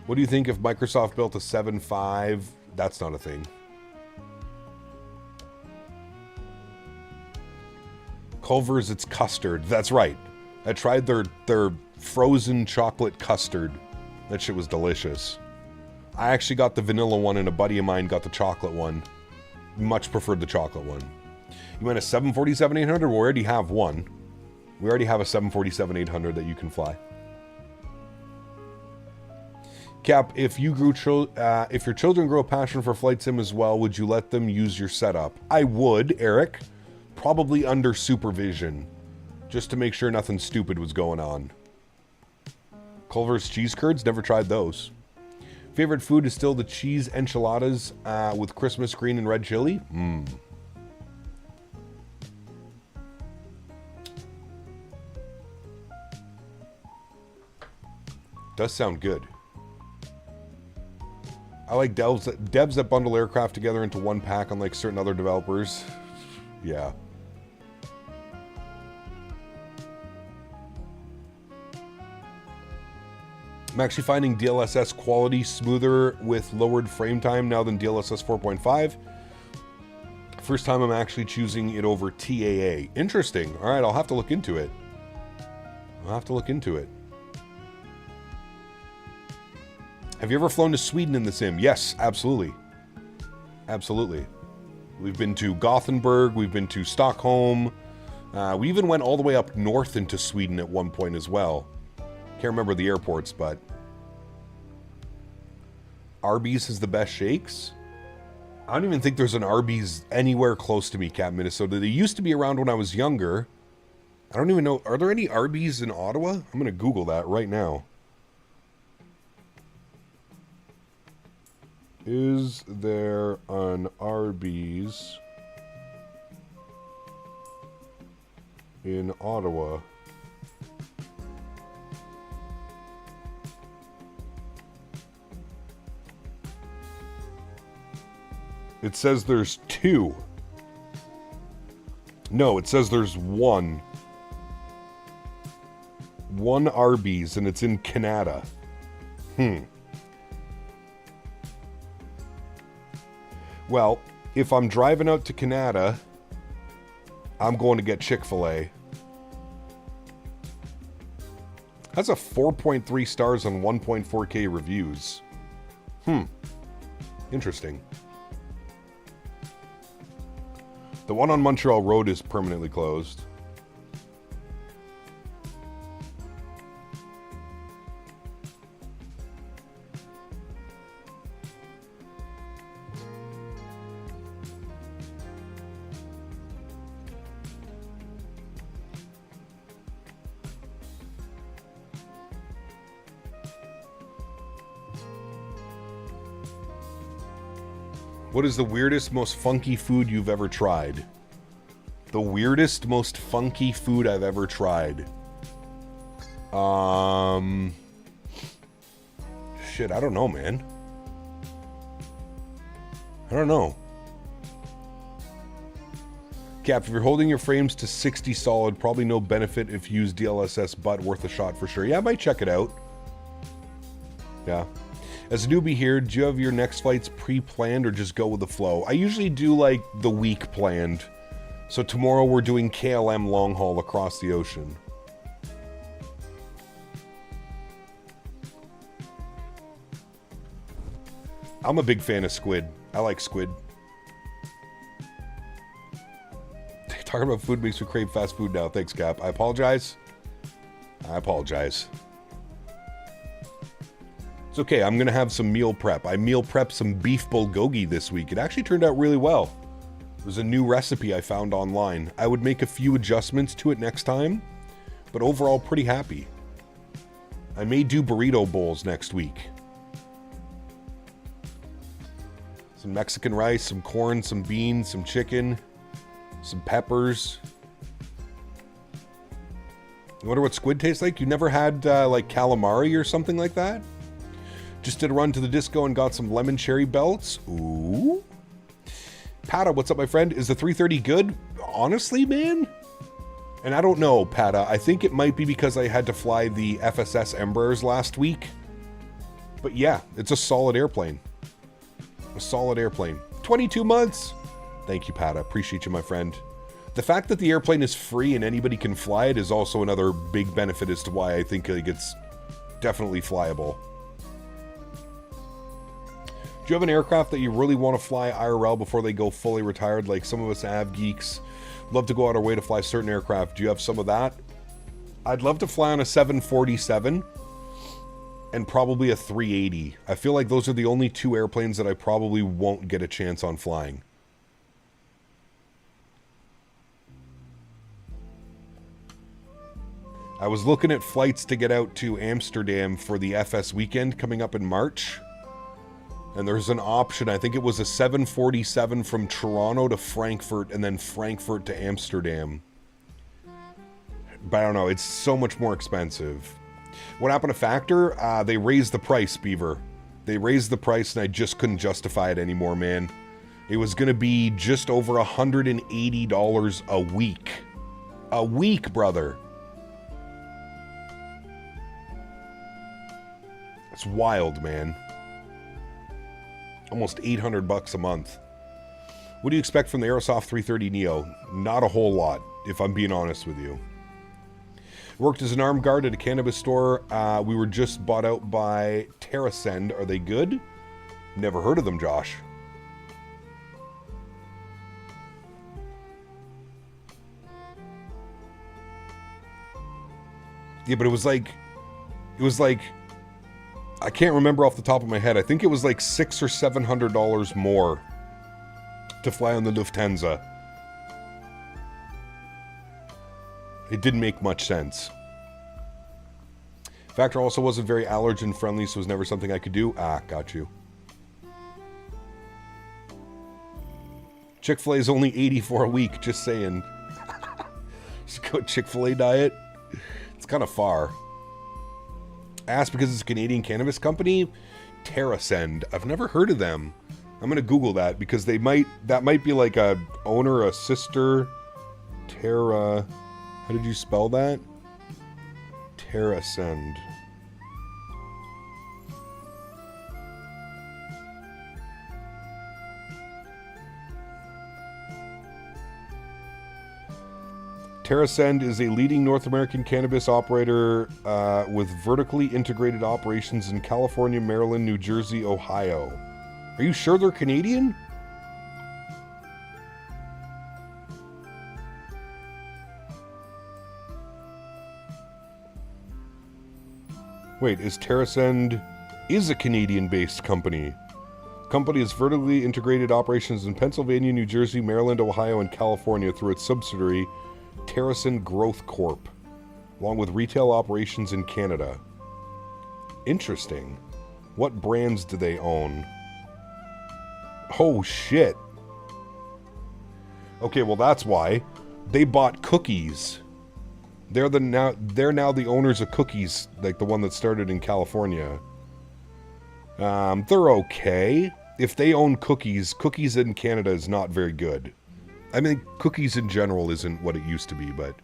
What do you think if Microsoft built a 7.5? That's not a thing. Culver's, it's custard. That's right. I tried their frozen chocolate custard. That shit was delicious. I actually got the vanilla one, and a buddy of mine got the chocolate one. Much preferred the chocolate one. You meant a 747-800? We already have one. We already have a 747-800 that you can fly. Cap, if your children grow a passion for Flight Sim as well, would you let them use your setup? I would, Eric. Probably under supervision. Just to make sure nothing stupid was going on. Culver's cheese curds, never tried those. Favorite food is still the cheese enchiladas with Christmas green and red chili. Does sound good. I like devs that bundle aircraft together into one pack, unlike certain other developers. Yeah. I'm actually finding DLSS quality smoother with lowered frame time now than DLSS 4.5. First time I'm actually choosing it over TAA. Interesting. All right, I'll have to look into it. I'll have to look into it. Have you ever flown to Sweden in the sim? Yes, absolutely. Absolutely. We've been to Gothenburg. We've been to Stockholm. We even went all the way up north into Sweden at one point as well. Can't remember the airports, but... Arby's is the best shakes? I don't even think there's an Arby's anywhere close to me, Cap, Minnesota. They used to be around when I was younger. I don't even know. Are there any Arby's in Ottawa? I'm going to Google that right now. Is there an Arby's in Ottawa? It says there's 2. No, it says there's 1. 1 Arby's, and it's in Canada. Well, if I'm driving out to Canada, I'm going to get Chick-fil-A. That's a 4.3 stars on 1.4K reviews. Interesting. The one on Montreal Road is permanently closed. What is the weirdest, most funky food you've ever tried? The weirdest, most funky food I've ever tried. Shit, I don't know, man. I don't know. Cap, if you're holding your frames to 60 solid, probably no benefit if you use DLSS, but worth a shot for sure. Yeah, I might check it out. Yeah. As a newbie here, do you have your next flights pre-planned or just go with the flow? I usually do like the week planned. So tomorrow we're doing KLM long haul across the ocean. I'm a big fan of squid. I like squid. Talking about food makes me crave fast food now. Thanks, Cap. I apologize. I apologize. It's okay, I'm going to have some meal prep. I meal prepped some beef bulgogi this week. It actually turned out really well. It was a new recipe I found online. I would make a few adjustments to it next time, but overall pretty happy. I may do burrito bowls next week. Some Mexican rice, some corn, some beans, some chicken, some peppers. You wonder what squid tastes like? You never had like calamari or something like that? Just did a run to the disco and got some lemon cherry belts. Ooh. Pata, what's up, my friend? Is the 330 good? Honestly, man? And I don't know, Pata. I think it might be because I had to fly the FSS Embraers last week. But yeah, it's a solid airplane. A solid airplane. 22 months! Thank you, Pata. Appreciate you, my friend. The fact that the airplane is free and anybody can fly it is also another big benefit as to why I think it's definitely flyable. Do you have an aircraft that you really want to fly IRL before they go fully retired? Like some of us av geeks love to go out our way to fly certain aircraft. Do you have some of that? I'd love to fly on a 747 and probably a 380. I feel like those are the only 2 airplanes that I probably won't get a chance on flying. I was looking at flights to get out to Amsterdam for the FS weekend coming up in March. And there's an option, I think it was a 747 from Toronto to Frankfurt and then Frankfurt to Amsterdam. But I don't know, it's so much more expensive. What happened to Factor? They raised the price, Beaver. They raised the price and I just couldn't justify it anymore, man. It was going to be just over $180 a week. A week, brother. It's wild, man. Almost $800 a month. What do you expect from the Aerosoft 330 Neo? Not a whole lot, if I'm being honest with you. Worked as an armed guard at a cannabis store. We were just bought out by TerraSend. Are they good? Never heard of them, Josh. Yeah, but it was like, I can't remember off the top of my head. I think it was like $600 or $700 more to fly on the Lufthansa. It didn't make much sense. Factor also wasn't very allergen friendly, so it was never something I could do. Ah, got you. Chick-fil-A is only $80 a week, just saying. Just go Chick-fil-A diet. It's kind of far. Asked because it's a Canadian cannabis company. TerraSend. I've never heard of them. I'm gonna Google that because that might be like a owner, a sister. Terra. How did you spell that? TerraSend. TerraSend is a leading North American cannabis operator with vertically integrated operations in California, Maryland, New Jersey, Ohio. Are you sure they're Canadian? Wait, is TerraSend is a Canadian-based company? Company has vertically integrated operations in Pennsylvania, New Jersey, Maryland, Ohio, and California through its subsidiary TerraSend Growth Corp, along with retail operations in Canada. Interesting. What brands do they own? Oh shit. Okay, well that's why. They bought Cookies. They're now the owners of Cookies, like the one that started in California. They're okay. If they own Cookies, Cookies in Canada is not very good. I mean, Cookies in general isn't what it used to be, but...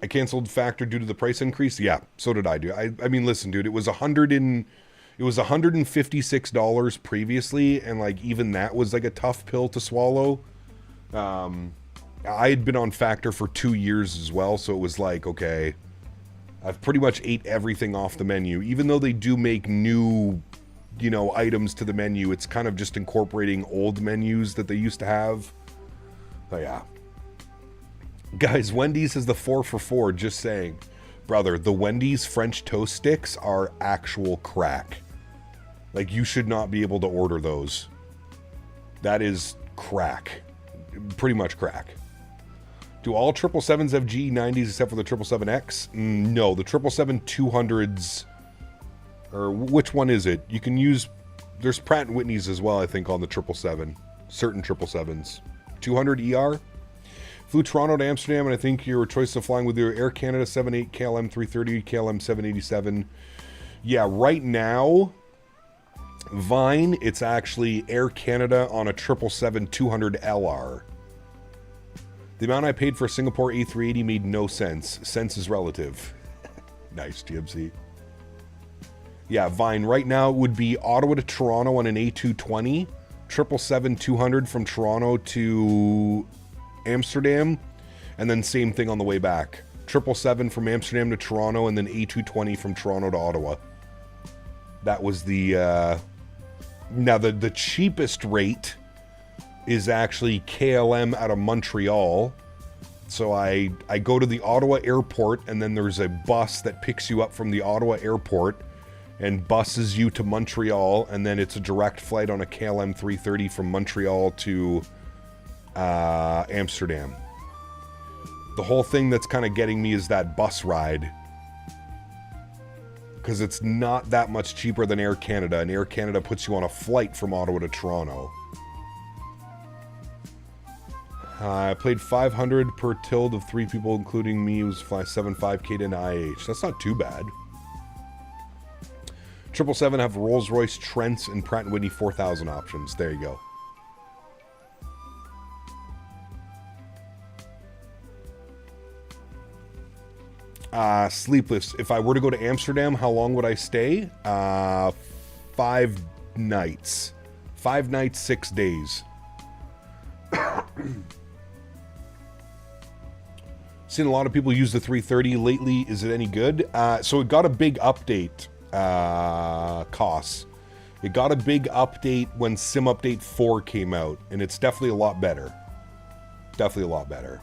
I canceled Factor due to the price increase? Yeah, so did I, dude. I mean, listen, dude, it was $156 previously, and, like, even that was, like, a tough pill to swallow. I had been on Factor for 2 years as well, so it was like, okay, I've pretty much ate everything off the menu. Even though they do make new... items to the menu, it's kind of just incorporating old menus that they used to have. So yeah. Guys, Wendy's is the 4 for $4, just saying. Brother, the Wendy's French toast sticks are actual crack. Like, you should not be able to order those. That is crack. Pretty much crack. Do all 777s have GE90s except for the 777X? No, the 777-200s... Or which one is it? You can use... There's Pratt & Whitney's as well, I think, on the 777. Certain 777s. 200 ER? Flew Toronto to Amsterdam, and I think your choice of flying with your Air Canada 78, KLM 330, KLM 787. Yeah, right now, Vine, it's actually Air Canada on a 777-200 LR. The amount I paid for a Singapore A380 made no sense. Sense is relative. Nice, GMC. Yeah, Vine. Right now it would be Ottawa to Toronto on an A220, 777-200 from Toronto to Amsterdam, and then same thing on the way back. 777 from Amsterdam to Toronto, and then A220 from Toronto to Ottawa. That was the... Now, the cheapest rate is actually KLM out of Montreal. So I go to the Ottawa airport, and then there's a bus that picks you up from the Ottawa airport and buses you to Montreal, and then it's a direct flight on a KLM 330 from Montreal to Amsterdam. The whole thing that's kind of getting me is that bus ride, because it's not that much cheaper than Air Canada, and Air Canada puts you on a flight from Ottawa to Toronto. I played $500 per tilt of 3 people, including me, who's fly 75K to IH. That's not too bad. 777 have Rolls-Royce Trents and Pratt & Whitney 4000 options. There you go. Sleepless. If I were to go to Amsterdam, how long would I stay? 5 nights. 5 nights, 6 days. Seen a lot of people use the 330 lately. Is it any good? So it got a big update, costs. It got a big update when Sim Update 4 came out, and it's definitely a lot better. Definitely a lot better.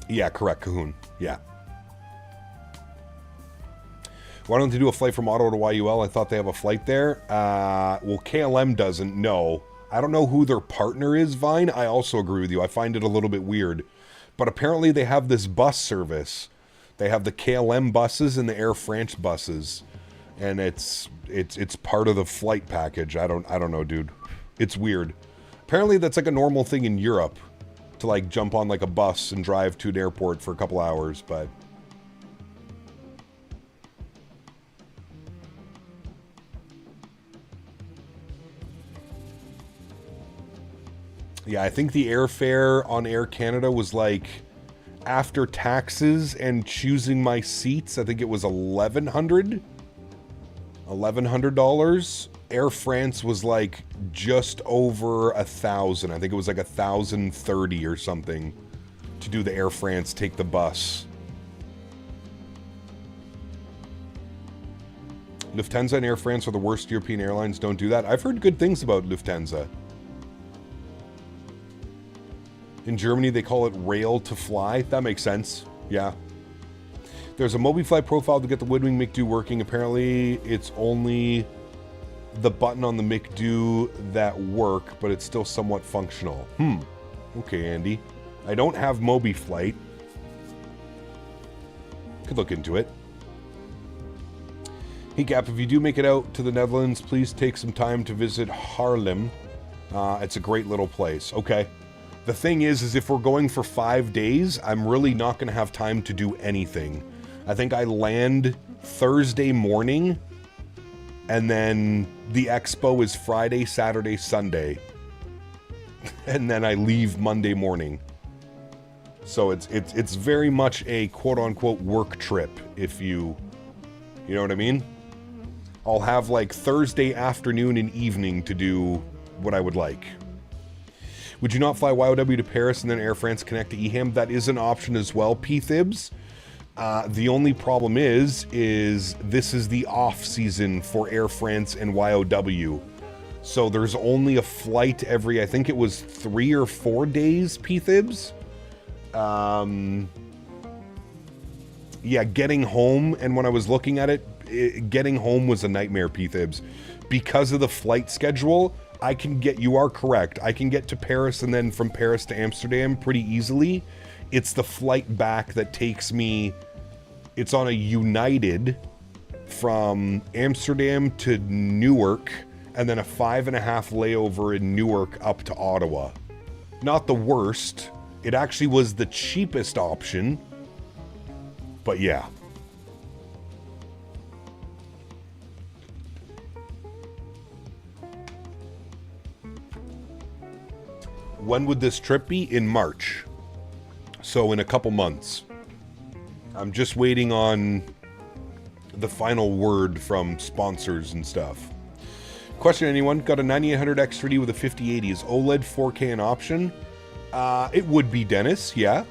Yeah, correct, Cahoon. Yeah. Why don't they do a flight from Ottawa to YUL? I thought they have a flight there. Well, KLM doesn't. No. I don't know who their partner is, Vine. I also agree with you. I find it a little bit weird. But apparently they have this bus service. They have the KLM buses and the Air France buses. And it's part of the flight package. I don't know, dude. It's weird. Apparently that's like a normal thing in Europe. To like jump on like a bus and drive to an airport for a couple hours, but... Yeah, I think the airfare on Air Canada was like, after taxes and choosing my seats, I think it was $1,100. $1,100. Air France was like just over 1,000. I think it was like 1,030 or something to do the Air France, take the bus. Lufthansa and Air France are the worst European airlines. Don't do that. I've heard good things about Lufthansa. In Germany, they call it rail to fly. That makes sense. Yeah. There's a MobiFly profile to get the Woodwing McDo working. Apparently, it's only the button on the McDo that work, but it's still somewhat functional. Okay, Andy. I don't have MobiFlight. Could look into it. Hey, Gap, if you do make it out to the Netherlands, please take some time to visit Haarlem. It's a great little place. Okay. The thing is if we're going for 5 days, I'm really not going to have time to do anything. I think I land Thursday morning, and then the expo is Friday, Saturday, Sunday. And then I leave Monday morning. So it's very much a quote-unquote work trip, if you know what I mean? I'll have like Thursday afternoon and evening to do what I would like. Would you not fly YOW to Paris and then Air France connect to EHAM? That is an option as well, P-Thibs. The only problem is this is the off season for Air France and YOW. So there's only a flight every, I think it was 3 or 4 days, P-Thibs. Yeah, getting home, and when I was looking at it, getting home was a nightmare, P-Thibs. Because of the flight schedule, I can get, you are correct, I can get to Paris and then from Paris to Amsterdam pretty easily. It's the flight back that takes me, it's on a United from Amsterdam to Newark, and then a 5.5 layover in Newark up to Ottawa. Not the worst. It actually was the cheapest option, but yeah. When would this trip be? In March. So in a couple months. I'm just waiting on the final word from sponsors and stuff. Question, anyone? Got a 9800 X3D with a 5080. Is OLED 4K an option? It would be, Denis. Yeah.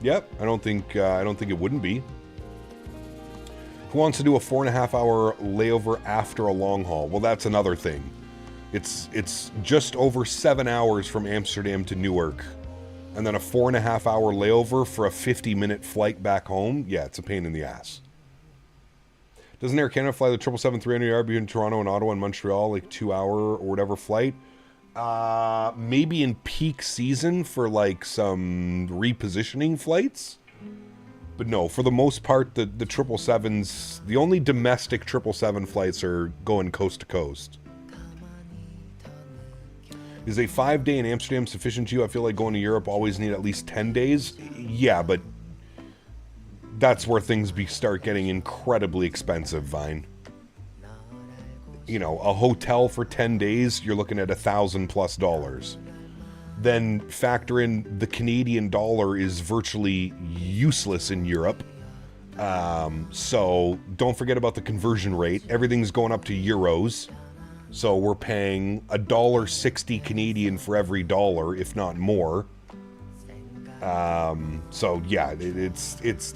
Yep. I don't think it wouldn't be. Who wants to do a 4.5 hour layover after a long haul? Well, that's another thing. It's just over 7 hours from Amsterdam to Newark, and then a 4.5 hour layover for a 50-minute flight back home. Yeah, it's a pain in the ass. Doesn't Air Canada fly the 777-300 between Toronto and Ottawa and Montreal, like 2 hour or whatever flight? Maybe in peak season for like some repositioning flights. But no, for the most part, the 777s, the only domestic 777 flights are going coast to coast. Is a 5-day in Amsterdam sufficient to you? I feel like going to Europe always need at least 10 days. Yeah, but that's where things start getting incredibly expensive, Vine. You know, a hotel for 10 days, you're looking at $1,000+. Then factor in the Canadian dollar is virtually useless in Europe. So don't forget about the conversion rate. Everything's going up to euros. So we're paying $1.60 Canadian for every dollar, if not more. So yeah, it's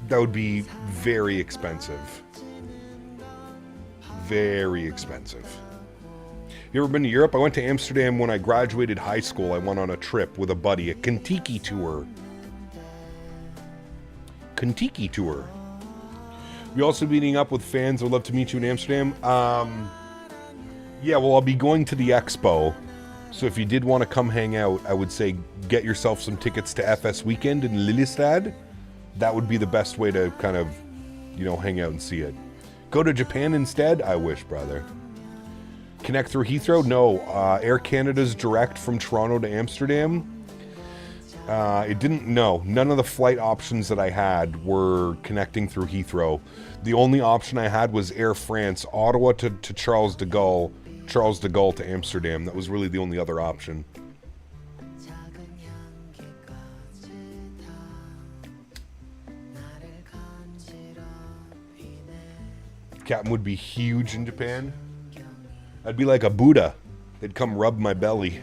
that would be very expensive. Very expensive. You ever been to Europe? I went to Amsterdam when I graduated high school. I went on a trip with a buddy, a Kentucky tour. Kentucky tour. We also meeting up with fans. I would love to meet you in Amsterdam. Yeah, well, I'll be going to the expo. So if you did want to come hang out, I would say get yourself some tickets to FS Weekend in Lillestad. That would be the best way to kind of, you know, hang out and see it. Go to Japan instead? I wish, brother. Connect through Heathrow? No. Air Canada's direct from Toronto to Amsterdam. It didn't, no. None of the flight options that I had were connecting through Heathrow. The only option I had was Air France, Ottawa to Charles de Gaulle, Charles de Gaulle to Amsterdam. That was really the only other option. Captain would be huge in Japan. I'd be like a Buddha. They'd come rub my belly.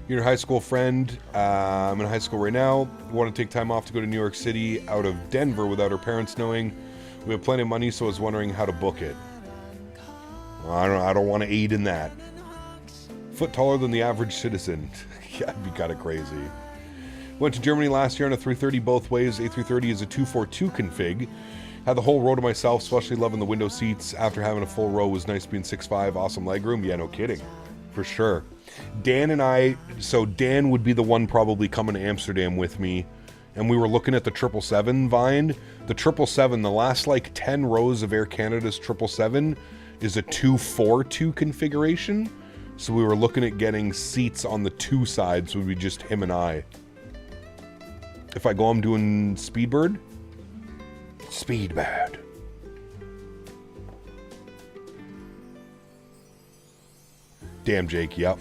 You're a high school friend. I'm in high school right now. Want to take time off to go to New York City out of Denver without her parents knowing. We have plenty of money, so I was wondering how to book it. I don't want to aid in that. Foot taller than the average citizen. Yeah, it'd be kind of crazy. Went to Germany last year on a 330 both ways. A330 is a 242 config. Had the whole row to myself, especially loving the window seats. After having a full row, was nice being 6'5", awesome legroom. Yeah, no kidding. For sure. Dan and I, so Dan would be the one probably coming to Amsterdam with me. And we were looking at the 777 Vine. The 777, the last like 10 rows of Air Canada's 777 is a 242 configuration. So we were looking at getting seats on the two sides, would be just him and I. If I go, I'm doing Speedbird. Speedbird. Damn, Jake, yep.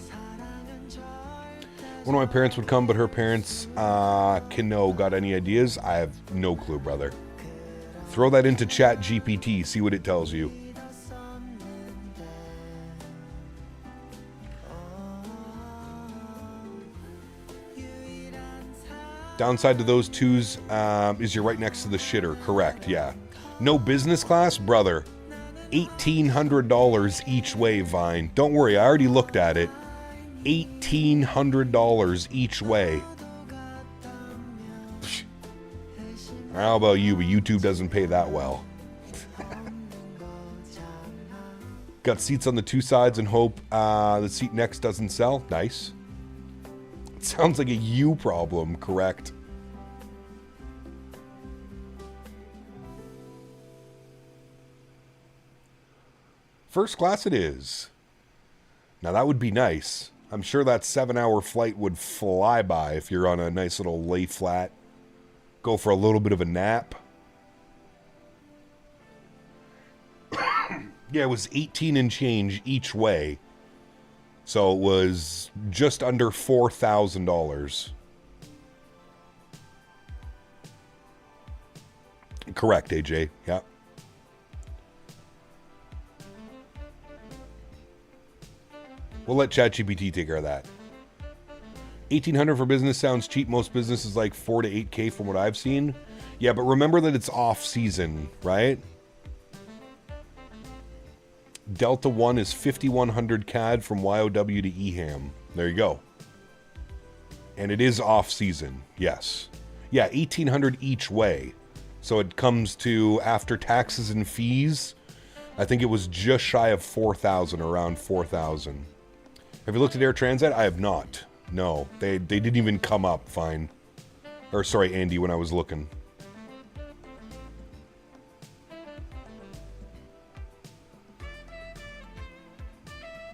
One of my parents would come, but her parents can know. Got any ideas? I have no clue, brother. Throw that into Chat GPT, see what it tells you. Downside to those twos is you're right next to the shitter. Correct, yeah. No business class? Brother, $1,800 each way, Vine. Don't worry, I already looked at it. $1,800 each way. How about you, but YouTube doesn't pay that well. Got seats on the two sides and hope the seat next doesn't sell. Nice. It sounds like a you problem, correct? First class it is. Now that would be nice. I'm sure that 7-hour flight would fly by if you're on a nice little lay flat. Go for a little bit of a nap. Yeah, it was 18 and change each way. So it was just under $4,000. Correct, AJ. Yeah. We'll let ChatGPT take care of that. $1,800 for business sounds cheap. Most business is like $4 to $8K from what I've seen. Yeah, but remember that it's off season, right? Delta One is 5,100 CAD from YOW to EHAM. There you go. And it is off season. Yes. Yeah, 1,800 each way. So it comes to, after taxes and fees, I think it was just shy of 4,000, around 4,000. Have you looked at Air Transat? I have not. No, they didn't even come up, fine. Or sorry, Andy, when I was looking.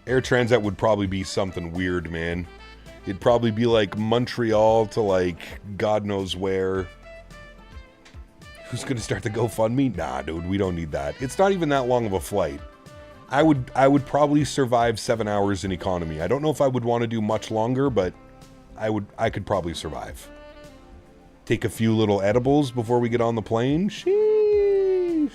Air Transat would probably be something weird, man. It'd probably be like Montreal to like God knows where. Who's going to start the GoFundMe? Nah, dude, we don't need that. It's not even that long of a flight. I would probably survive 7 hours in economy. I don't know if I would want to do much longer, but I could probably survive. Take a few little edibles before we get on the plane. Sheesh.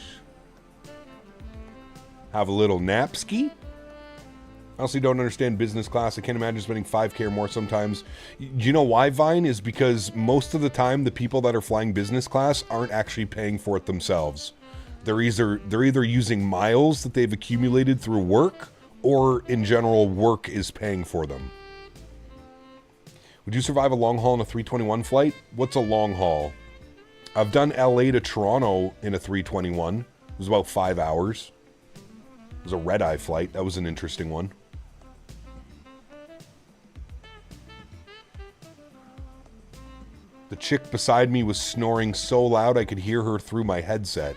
Have a little napski. I honestly don't understand business class. I can't imagine spending $5K or more sometimes. Do you know why, Vine? Is because most of the time the people that are flying business class aren't actually paying for it themselves. They're either using miles that they've accumulated through work, or in general, work is paying for them. Would you survive a long haul in a 321 flight? What's a long haul? I've done LA to Toronto in a 321. It was about 5 hours. It was a red-eye flight. That was an interesting one. The chick beside me was snoring so loud I could hear her through my headset.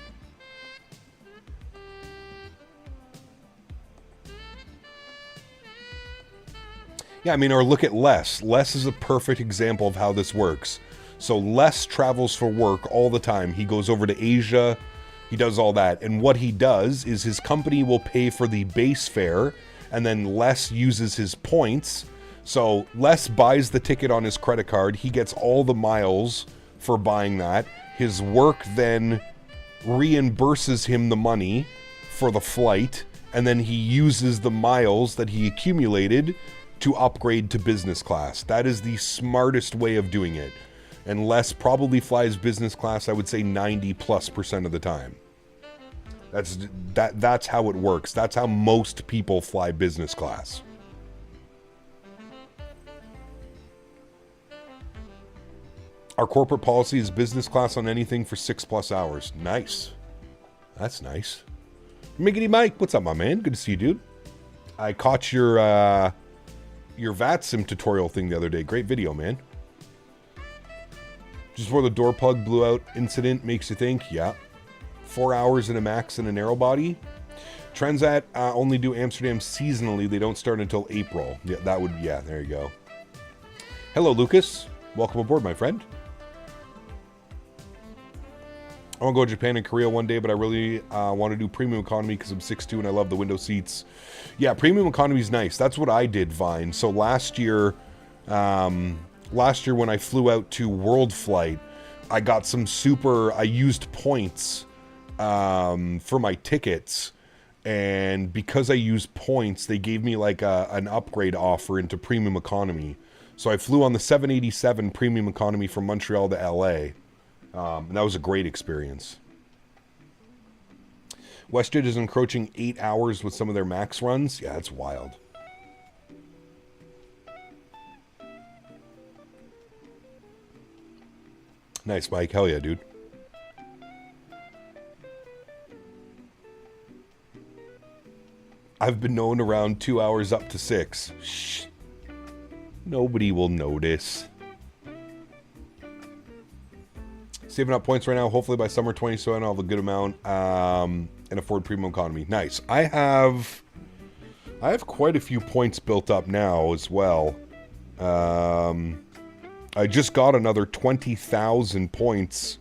Yeah, I mean, or look at Les. Les is a perfect example of how this works. So Les travels for work all the time. He goes over to Asia. He does all that. And what he does is his company will pay for the base fare, and then Les uses his points. So Les buys the ticket on his credit card. He gets all the miles for buying that. His work then reimburses him the money for the flight, and then he uses the miles that he accumulated to upgrade to business class. That is the smartest way of doing it. And Les probably flies business class, I would say 90+% of the time. That's how it works. That's how most people fly business class. Our corporate policy is business class on anything for 6+ hours. Nice. That's nice. Miggity Mike, what's up, my man? Good to see you, dude. I caught your VATSIM tutorial thing the other day. Great video, man. Just before the door plug blew out incident makes you think, yeah. 4 hours in a max and a narrow body. Transat only do Amsterdam seasonally. They don't start until April. Yeah, there you go. Hello, Lucas. Welcome aboard, my friend. I want to go to Japan and Korea one day, but I really want to do premium economy because I'm 6'2" and I love the window seats. Yeah, premium economy is nice. That's what I did, Vine. So last year when I flew out to World Flight, I got I used points for my tickets. And because I used points, they gave me like an upgrade offer into premium economy. So I flew on the 787 premium economy from Montreal to LA. And that was a great experience. WestJet is encroaching 8 hours with some of their max runs. Yeah, that's wild. Nice, Mike. Hell yeah, dude. I've been known around 2 hours up to 6. Shh. Nobody will notice. Saving up points right now. Hopefully by summer 20, so I'll have a good amount and afford premium economy. Nice. I have quite a few points built up now as well. I just got another 20,000 points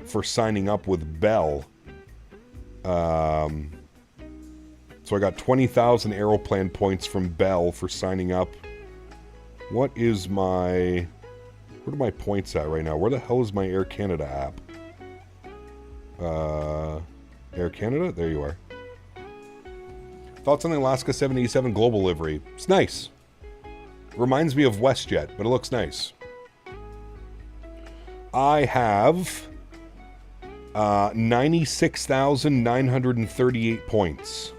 for signing up with Bell. So I got 20,000 Aeroplan points from Bell for signing up. Where are my points at right now? Where the hell is my Air Canada app? Air Canada? There you are. Thoughts on the Alaska 787 Global livery? It's nice. Reminds me of WestJet, but it looks nice. I have 96,938 points.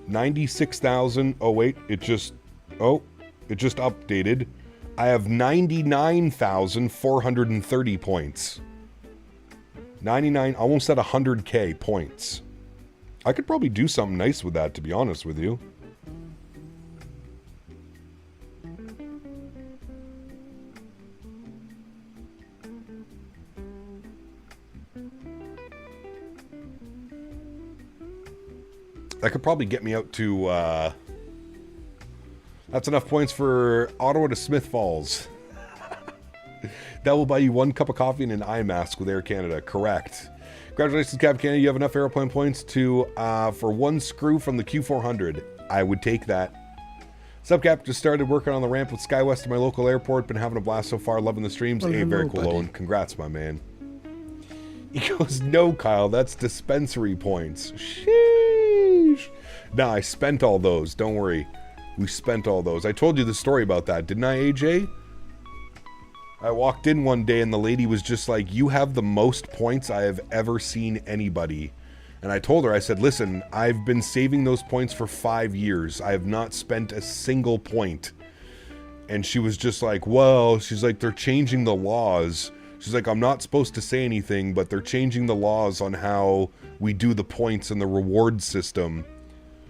96,000. Oh, wait. It just updated. I have 99,430 points. 99, almost at 100K points. I could probably do something nice with that, to be honest with you. That could probably get me out to, that's enough points for Ottawa to Smith Falls. That will buy you 1 cup of coffee and an eye mask with Air Canada. Correct. Congratulations, Cap Canada. You have enough airplane points to for one screw from the Q400. I would take that. Subcap just started working on the ramp with SkyWest at my local airport. Been having a blast so far. Loving the streams. Well, Hey, very hello, cool, buddy. Owen. Congrats, my man. He goes, no, Kyle, that's dispensary points. Sheesh. Nah, I spent all those. Don't worry. We spent all those. I told you the story about that, didn't I, AJ? I walked in one day and the lady was just like, you have the most points I have ever seen anybody. And I told her, I said, listen, I've been saving those points for 5 years. I have not spent a single point. And she was just like, well, she's like, they're changing the laws. She's like, I'm not supposed to say anything, but they're changing the laws on how we do the points and the reward system.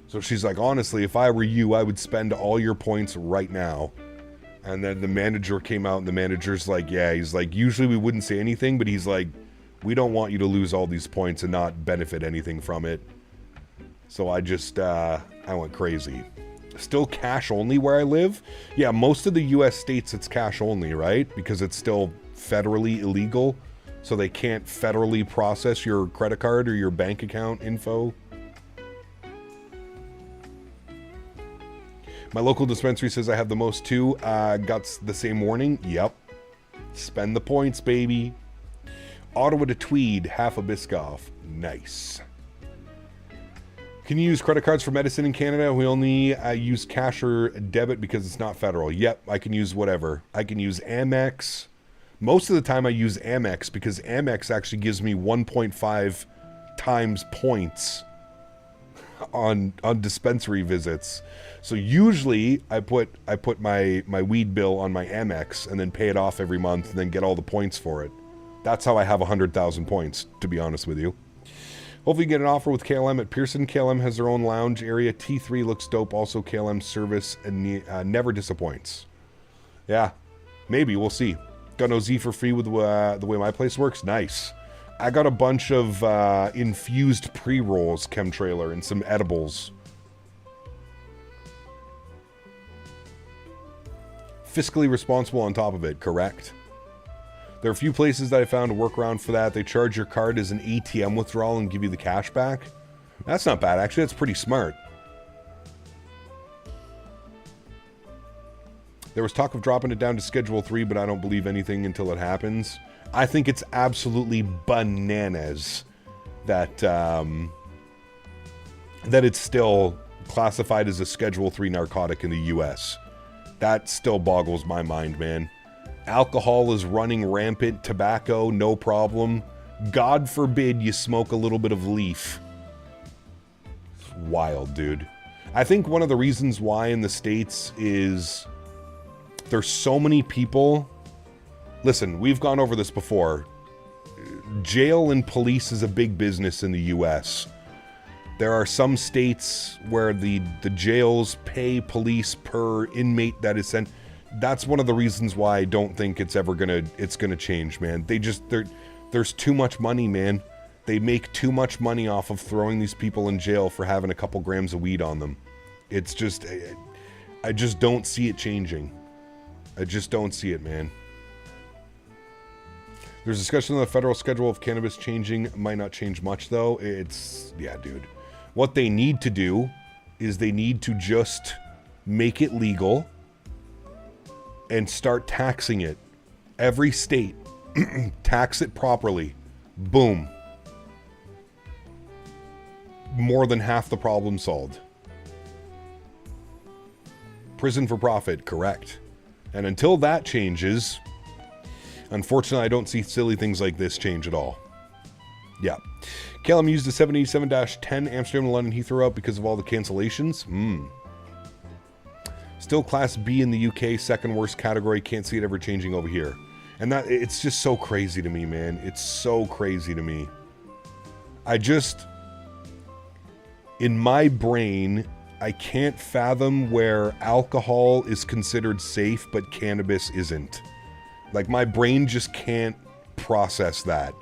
So she's like, honestly, if I were you, I would spend all your points right now. And then the manager came out and the manager's like, yeah, he's like, usually we wouldn't say anything, but he's like, we don't want you to lose all these points and not benefit anything from it. So I just, I went crazy. Still cash only where I live? Yeah, most of the US states it's cash only, right? Because it's still federally illegal, so they can't federally process your credit card or your bank account info. My local dispensary says I have the most too. Got the same warning. Yep. Spend the points, baby. Ottawa to Tweed, half a Biscoff. Nice. Can you use credit cards for medicine in Canada? We only use cash or debit because it's not federal. Yep, I can use whatever. I can use Amex. Most of the time I use Amex because Amex actually gives me 1.5 times points on dispensary visits. So usually I put my weed bill on my Amex and then pay it off every month and then get all the points for it. That's how I have 100,000 points, to be honest with you. Hopefully you get an offer with KLM at Pearson. KLM has their own lounge area. T3 looks dope. Also KLM service and never disappoints. Yeah, maybe. We'll see. Got no Z for free with the way my place works. Nice. I got a bunch of infused pre-rolls, chemtrailer, and some edibles. Fiscally responsible on top of it, correct? There are a few places that I found a workaround for that. They charge your card as an ATM withdrawal and give you the cash back. That's not bad, actually. That's pretty smart. There was talk of dropping it down to Schedule 3, but I don't believe anything until it happens. I think it's absolutely bananas that that it's still classified as a Schedule 3 narcotic in the US. That still boggles my mind, man. Alcohol is running rampant. Tobacco, no problem. God forbid you smoke a little bit of leaf. It's wild, dude. I think one of the reasons why in the States is there's so many people. Listen, we've gone over this before. Jail and police is a big business in the US. There are some states where the jails pay police per inmate that is sent. That's one of the reasons why I don't think it's gonna change, man. There's too much money, man. They make too much money off of throwing these people in jail for having a couple grams of weed on them. It's just, I just don't see it changing. I just don't see it, man. There's discussion on the federal schedule of cannabis changing. Might not change much, though. Yeah, dude. What they need to do is they need to just make it legal and start taxing it. Every state, tax it properly. Boom. More than half the problem solved. Prison for profit, correct. And until that changes, unfortunately, I don't see silly things like this change at all. Yeah. KLM used the 787-10 Amsterdam to London Heathrow out because of all the cancellations. Still Class B in the UK, second worst category. Can't see it ever changing over here. And that, it's just so crazy to me, man. It's so crazy to me. In my brain, I can't fathom where alcohol is considered safe, but cannabis isn't. Like, my brain just can't process that.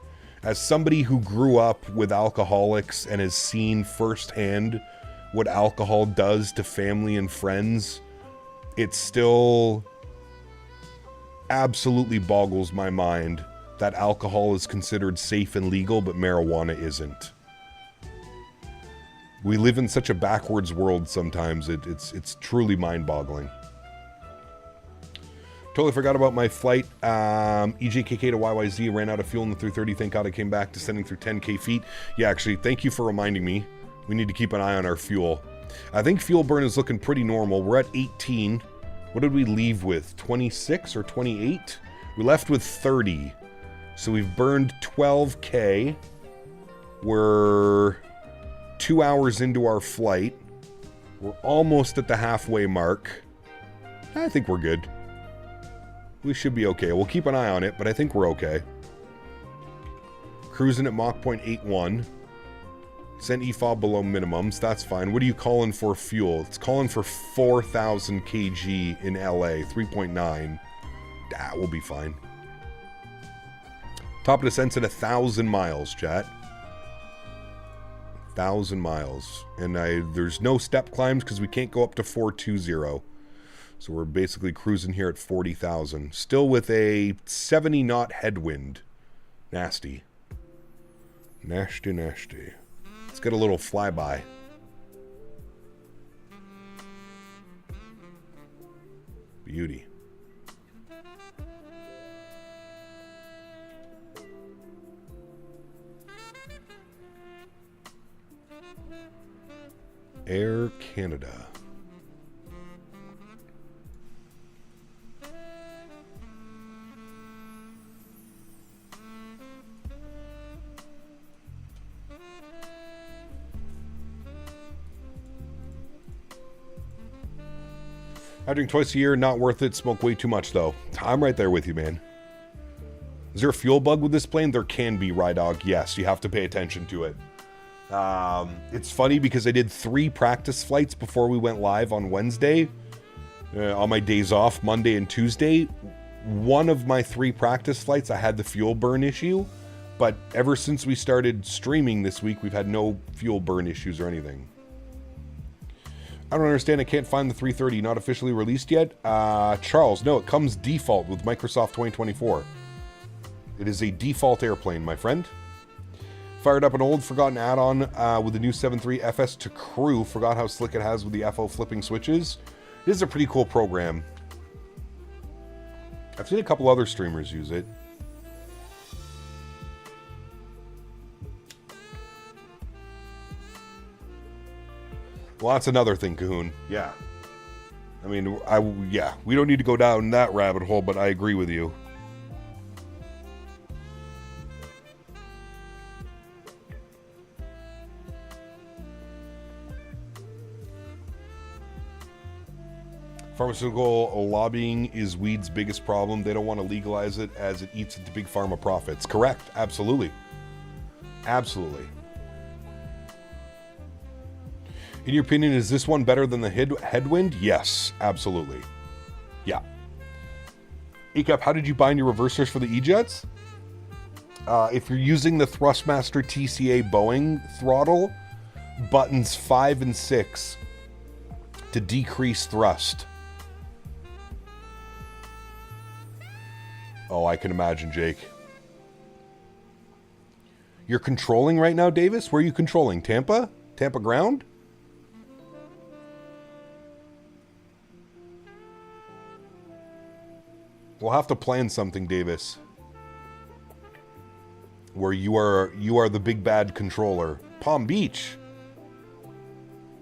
As somebody who grew up with alcoholics and has seen firsthand what alcohol does to family and friends, it still absolutely boggles my mind that alcohol is considered safe and legal, but marijuana isn't. We live in such a backwards world sometimes. It's truly mind-boggling. Totally forgot about my flight. EJKK to YYZ, ran out of fuel in the 330. Thank God I came back, descending through 10K feet. Yeah, actually, thank you for reminding me. We need to keep an eye on our fuel. I think fuel burn is looking pretty normal. We're at 18. What did we leave with? 26 or 28? We left with 30. So we've burned 12K. We're 2 hours into our flight. We're almost at the halfway mark. I think we're good. We should be okay. We'll keep an eye on it, but I think we're okay. Cruising at Mach 0.81. Sent EFOB below minimums. That's fine. What are you calling for fuel? It's calling for 4,000 kg in LA. 3.9. Ah, we'll be fine. Top of descent's at 1,000 miles, chat. 1,000 miles. And there's no step climbs because we can't go up to 420. So we're basically cruising here at 40,000. Still with a 70 knot headwind. Nasty. Nasty, nasty. Let's get a little flyby. Beauty. Air Canada. I drink twice a year, not worth it. Smoke way too much, though. I'm right there with you, man. Is there a fuel bug with this plane? There can be, Rydog. Yes, you have to pay attention to it. It's funny because I did 3 practice flights before we went live on Wednesday. On my days off, Monday and Tuesday. One of my 3 practice flights, I had the fuel burn issue. But ever since we started streaming this week, we've had no fuel burn issues or anything. I don't understand. I can't find the 330. Not officially released yet. Charles, no, it comes default with Microsoft 2024. It is a default airplane, my friend. Fired up an old forgotten add-on with the new 7.3 FS to Crew. Forgot how slick it has with the FO flipping switches. It is a pretty cool program. I've seen a couple other streamers use it. Well, that's another thing, Cahoon. Yeah. I mean, yeah, we don't need to go down that rabbit hole, but I agree with you. Pharmaceutical lobbying is weed's biggest problem. They don't want to legalize it as it eats into big pharma profits. Correct. Absolutely. Absolutely. In your opinion, is this one better than the headwind? Yes, absolutely. Yeah. Acap, how did you bind your reversers for the E-Jets? If you're using the Thrustmaster TCA Boeing throttle, buttons 5 and 6 to decrease thrust. Oh, I can imagine, Jake. You're controlling right now, Davis? Where are you controlling? Tampa? Tampa ground? We'll have to plan something, Davis, where you are the big bad controller. Palm Beach.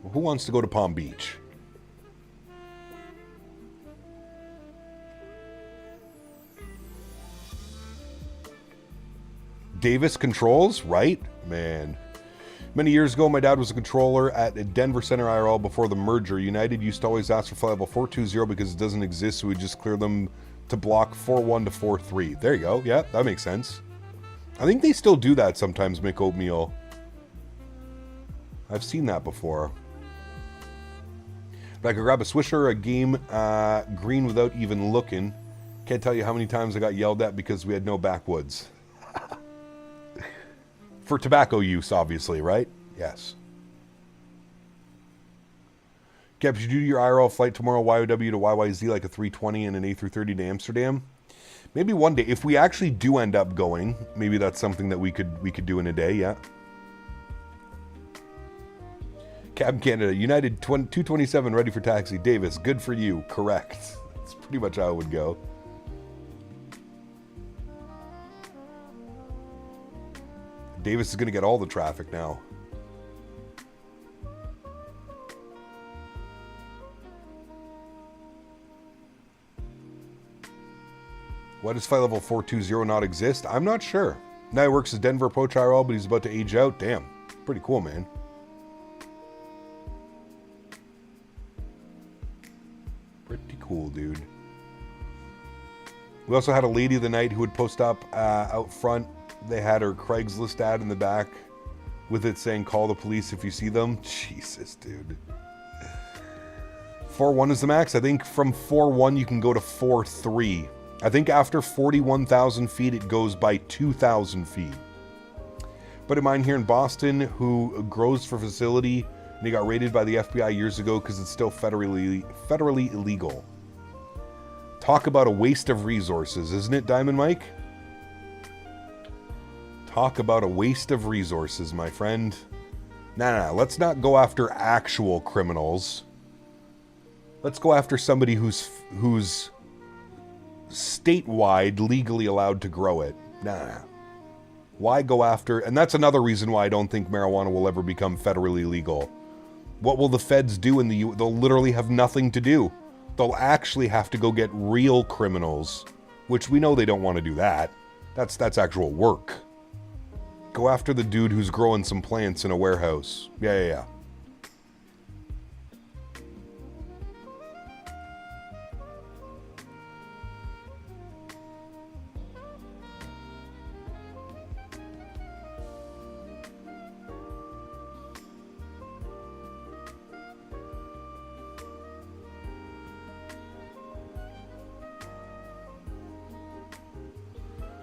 Well, who wants to go to Palm Beach? Davis controls, right? Man. Many years ago, my dad was a controller at Denver Center IRL before the merger. United used to always ask for flight level 420 because it doesn't exist, so we just clear them to block 41 to 43. There you go. Yeah, that makes sense. I think they still do that sometimes, make oatmeal. I've seen that before. But I could grab a Swisher or a game green without even looking. Can't tell you how many times I got yelled at because we had no backwoods. For tobacco use, obviously, right? Yes. Cap, you do your IRL flight tomorrow, YOW to YYZ, like a 320 and an A330 to Amsterdam? Maybe one day, if we actually do end up going, maybe that's something that we could do in a day, yeah. Cab Canada, United 227 ready for taxi. Davis, good for you. Correct. That's pretty much how it would go. Davis is going to get all the traffic now. Why does flight level 420 not exist? I'm not sure. Now he works as Denver approach IRL, but he's about to age out. Damn. Pretty cool, man. Pretty cool, dude. We also had a lady of the night who would post up out front. They had her Craigslist ad in the back with it saying, call the police if you see them. Jesus, dude. 4.1 is the max. I think from 4.1 you can go to 4.3. I think after 41,000 feet it goes by 2,000 feet. But a mine here in Boston who grows for facility, and he got raided by the FBI years ago because it's still federally illegal. Talk about a waste of resources, isn't it, Diamond Mike? Talk about a waste of resources, my friend. Nah, let's not go after actual criminals. Let's go after somebody who's statewide legally allowed to grow it. Nah. Why go after... And that's another reason why I don't think marijuana will ever become federally legal. What will the feds do in the U.S.? They'll literally have nothing to do. They'll actually have to go get real criminals, which we know they don't want to do that. That's actual work. Go after the dude who's growing some plants in a warehouse. Yeah.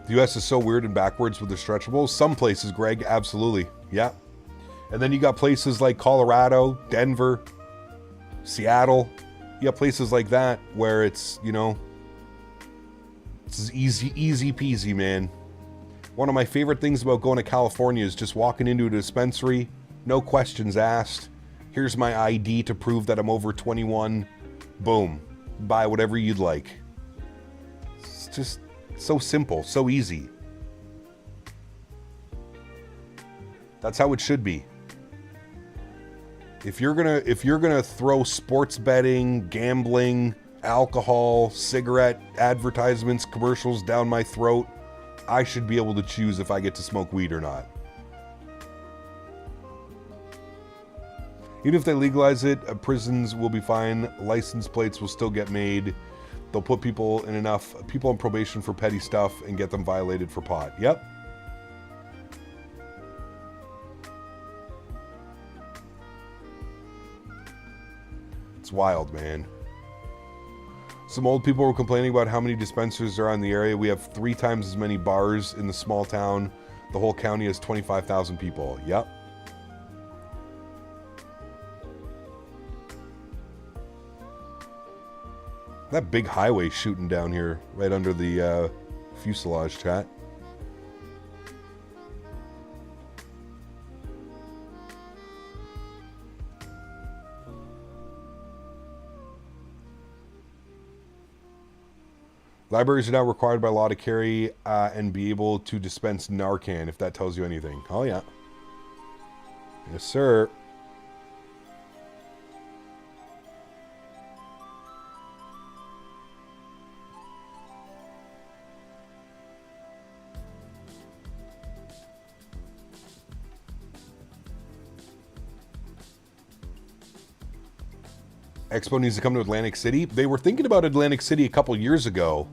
The U.S. is so weird and backwards with the stretchables. Some places, Greg, absolutely. Yeah. And then you got places like Colorado, Denver, Seattle. You got places like that where it's, you know, it's easy peasy, man. One of my favorite things about going to California is just walking into a dispensary, no questions asked. Here's my ID to prove that I'm over 21. Boom. Buy whatever you'd like. It's just... so simple, so easy. That's how it should be. If you're gonna throw sports betting, gambling, alcohol, cigarette advertisements, commercials down my throat, I should be able to choose if I get to smoke weed or not. Even if they legalize it, prisons will be fine. License plates will still get made. They'll put people on probation for petty stuff and get them violated for pot. Yep. It's wild, man. Some old people were complaining about how many dispensaries are in the area. We have 3 times as many bars in the small town. The whole county has 25,000 people. Yep. That big highway shooting down here, right under the fuselage, chat. Libraries are now required by law to carry and be able to dispense Narcan, if that tells you anything. Oh, yeah. Yes, sir. Expo needs to come to Atlantic City. They were thinking about Atlantic City a couple years ago.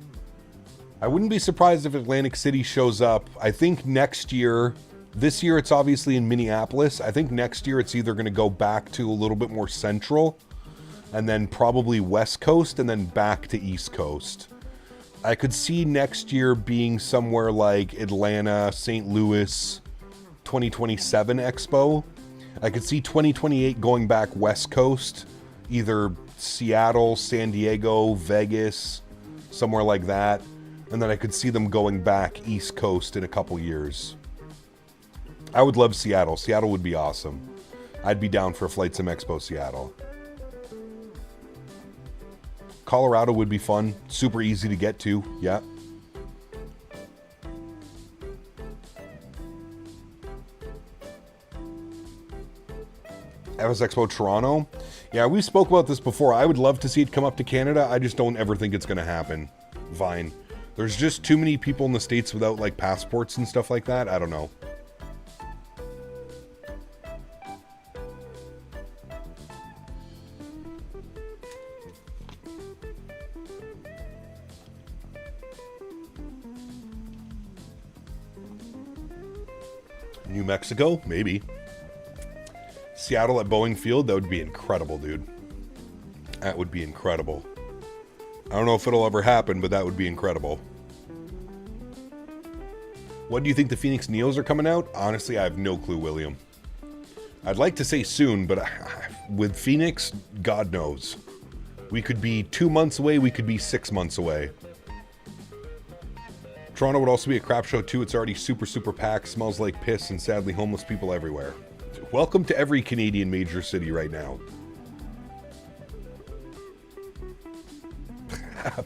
I wouldn't be surprised if Atlantic City shows up. I think next year, this year it's obviously in Minneapolis. I think next year it's either going to go back to a little bit more central and then probably West Coast and then back to East Coast. I could see next year being somewhere like Atlanta, St. Louis, 2027 Expo. I could see 2028 going back West Coast, either Seattle, San Diego, Vegas, somewhere like that. And then I could see them going back East Coast in a couple years. I would love Seattle. Seattle would be awesome. I'd be down for a Flight Sim Expo Seattle. Colorado would be fun. Super easy to get to. Yeah. Airbus Expo Toronto. Yeah, we spoke about this before. I would love to see it come up to Canada. I just don't ever think it's going to happen. Vine. There's just too many people in the States without, like, passports and stuff like that. I don't know. New Mexico? Maybe. Seattle at Boeing Field? That would be incredible, dude. That would be incredible. I don't know if it'll ever happen, but that would be incredible. When do you think the Phoenix Neos are coming out? Honestly, I have no clue, William. I'd like to say soon, but with Phoenix, God knows. We could be 2 months away, we could be 6 months away. Toronto would also be a crap show too. It's already super, super packed, smells like piss, and sadly homeless people everywhere. Welcome to every Canadian major city right now.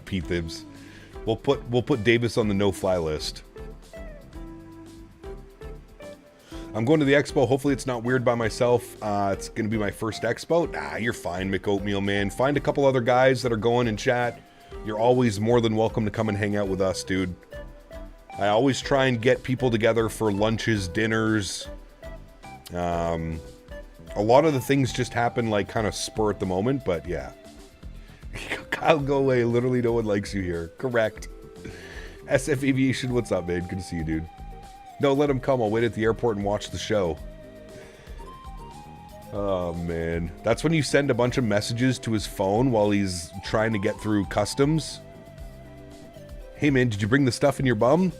Pete Thibs. We'll put Davis on the no-fly list. I'm going to the expo. Hopefully it's not weird by myself. It's going to be my first expo. Nah, you're fine, McOatmeal, man. Find a couple other guys that are going and chat. You're always more than welcome to come and hang out with us, dude. I always try and get people together for lunches, dinners. A lot of the things just happen like kind of spur at the moment, but yeah. Kyle, go away. Literally no one likes you here. Correct. SF Aviation, what's up, man? Good to see you, dude. No, let him come. I'll wait at the airport and watch the show. Oh, man. That's when you send a bunch of messages to his phone while he's trying to get through customs. Hey, man, did you bring the stuff in your bum?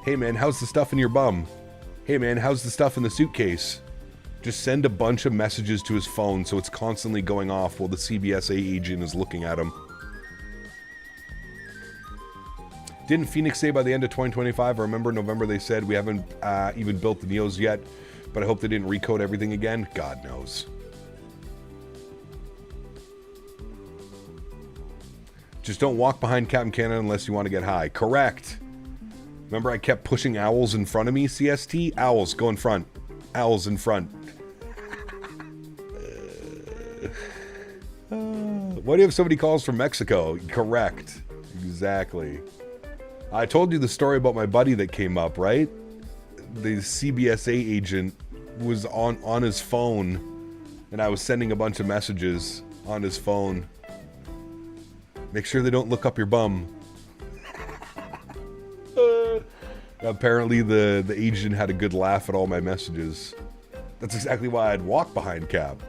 Hey, man, how's the stuff in your bum? Hey, man, how's the stuff in the suitcase? Just send a bunch of messages to his phone so it's constantly going off while the CBSA agent is looking at him. Didn't Phoenix say by the end of 2025? I remember in November they said we haven't even built the Neos yet, but I hope they didn't recode everything again. God knows. Just don't walk behind Captain Canada unless you want to get high. Correct. Remember I kept pushing owls in front of me, CST? Owls, go in front. Owls in front. Why do you have so many calls from Mexico? Correct. Exactly. I told you the story about my buddy that came up, right? The CBSA agent was on his phone, and I was sending a bunch of messages on his phone. Make sure they don't look up your bum. Apparently the agent had a good laugh at all my messages. That's exactly why I'd walk behind Cap.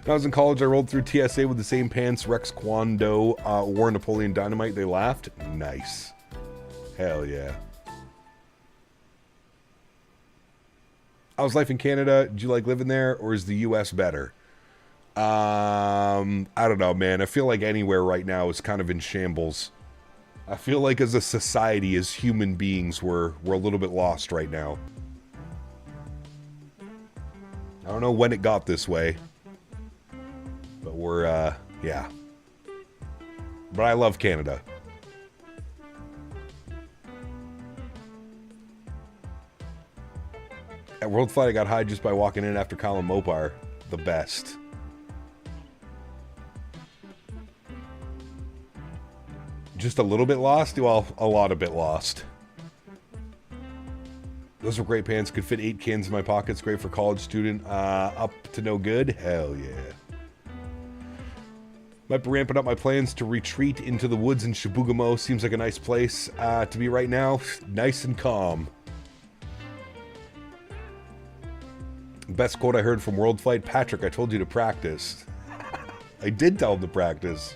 When I was in college, I rolled through TSA with the same pants Rex Kwando wore Napoleon Dynamite. They laughed. Nice. Hell yeah. How's life in Canada? Do you like living there, or is the US better? I don't know, man. I feel like anywhere right now is kind of in shambles. I feel like as a society, as human beings, we're a little bit lost right now. I don't know when it got this way, but we're, yeah. But I love Canada. At World Flight, I got high just by walking in after Colin Mopar. The best. Just a little bit lost? Well, a lot of bit lost. Those were great pants. Could fit 8 cans in my pockets. Great for college student. Up to no good? Hell yeah. Might be ramping up my plans to retreat into the woods in Chibougamau. Seems like a nice place to be right now. Nice and calm. Best quote I heard from World Flight. Patrick, I told you to practice. I did tell him to practice.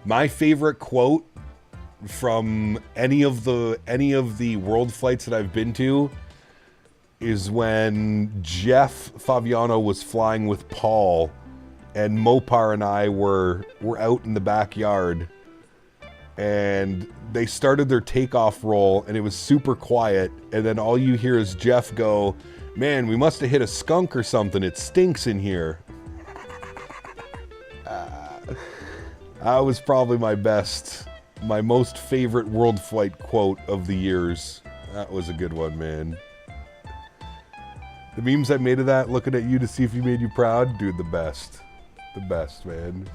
My favorite quote from any of the world flights that I've been to is when Jeff Faviano was flying with Paul, and Mopar and I were out in the backyard, and they started their takeoff roll, and it was super quiet, and then all you hear is Jeff go, "Man, we must have hit a skunk or something. It stinks in here." That was probably my most favorite World Flight quote of the years. That was a good one, man. The memes I made of that, looking at you to see if you made you proud, dude, the best. The best, man.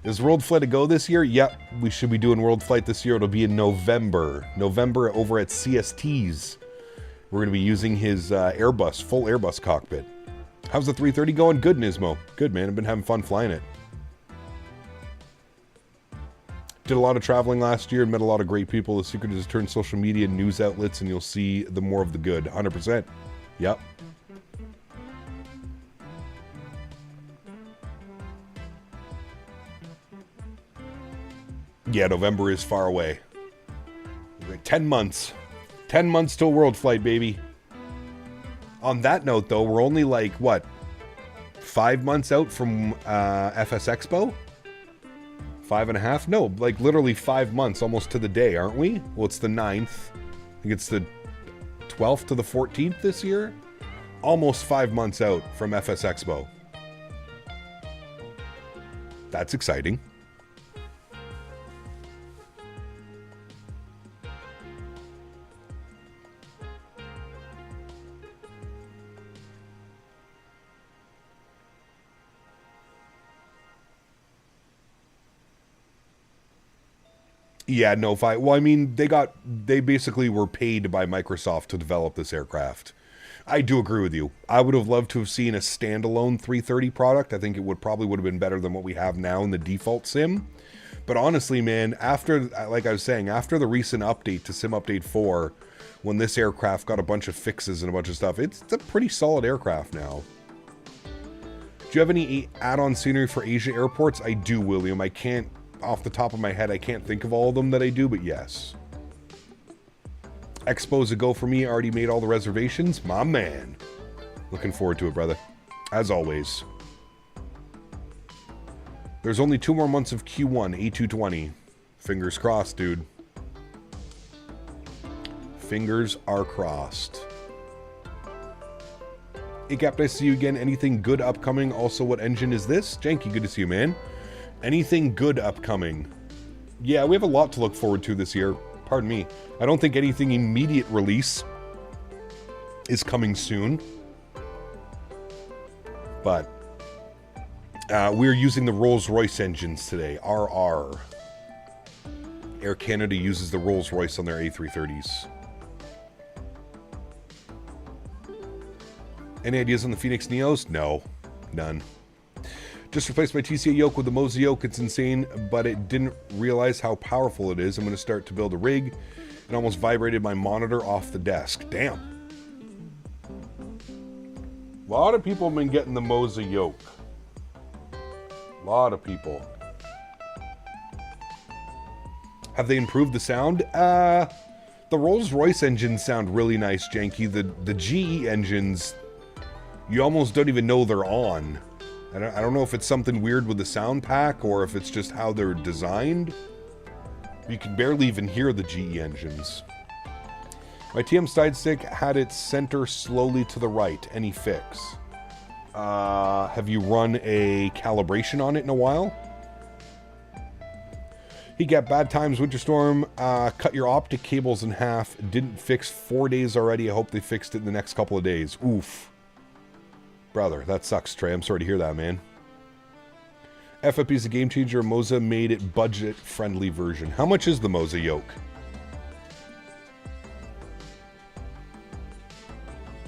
Is World Flight a go this year? Yep, we should be doing World Flight this year. It'll be in November. November over at CST's. We're going to be using his Airbus, full Airbus cockpit. How's the 330 going? Good, Nismo. Good, man. I've been having fun flying it. Did a lot of traveling last year, met a lot of great people. The secret is to turn social media and news outlets, and you'll see the more of the good. 100%. Yep. Yeah, November is far away. Like 10 months. 10 months till World Flight, baby. On that note, though, we're only like, what, 5 months out from FS Expo? 5.5? No, like literally 5 months, almost to the day, aren't we? Well, it's the 9th. I think it's the 12th to the 14th this year. Almost 5 months out from FS Expo. That's exciting. Yeah, no fight. Well, I mean, they basically were paid by Microsoft to develop this aircraft. I do agree with you. I would have loved to have seen a standalone 330 product. I think it probably would have been better than what we have now in the default sim. But honestly, man, after, like I was saying, after the recent update to Sim Update 4, when this aircraft got a bunch of fixes and a bunch of stuff, it's a pretty solid aircraft now. Do you have any add-on scenery for Asia airports? I do, William. I can't, off the top of my head, I can't think of all of them that I do, but yes. Expo's a go for me. Already made all the reservations. My man. Looking forward to it, brother. As always. There's only 2 more months of Q1 A220. Fingers crossed, dude. Fingers are crossed. Hey, Cap, nice to see you again. Anything good upcoming? Also, what engine is this? Janky, good to see you, man. Anything good upcoming? Yeah, we have a lot to look forward to this year. Pardon me. I don't think anything immediate release is coming soon. But we're using the Rolls-Royce engines today. RR. Air Canada uses the Rolls-Royce on their A330s. Any ideas on the Phoenix Neos? No. None. Just replaced my TCA yoke with the Moza yoke. It's insane, but it didn't realize how powerful it is. I'm going to start to build a rig. It almost vibrated my monitor off the desk. Damn. A lot of people have been getting the Moza yoke. A lot of people. Have they improved the sound? The Rolls-Royce engines sound really nice, Janky. The GE engines, you almost don't even know they're on. I don't know if it's something weird with the sound pack or if it's just how they're designed. You can barely even hear the GE engines. My TM side stick had its center slowly to the right. Any fix? Have you run a calibration on it in a while? He got bad times, winter storm, cut your optic cables in half. Didn't fix 4 days already. I hope they fixed it in the next couple of days. Oof. Brother, that sucks, Trey. I'm sorry to hear that, man. FFP is a game changer. Moza made it budget-friendly version. How much is the Moza yoke?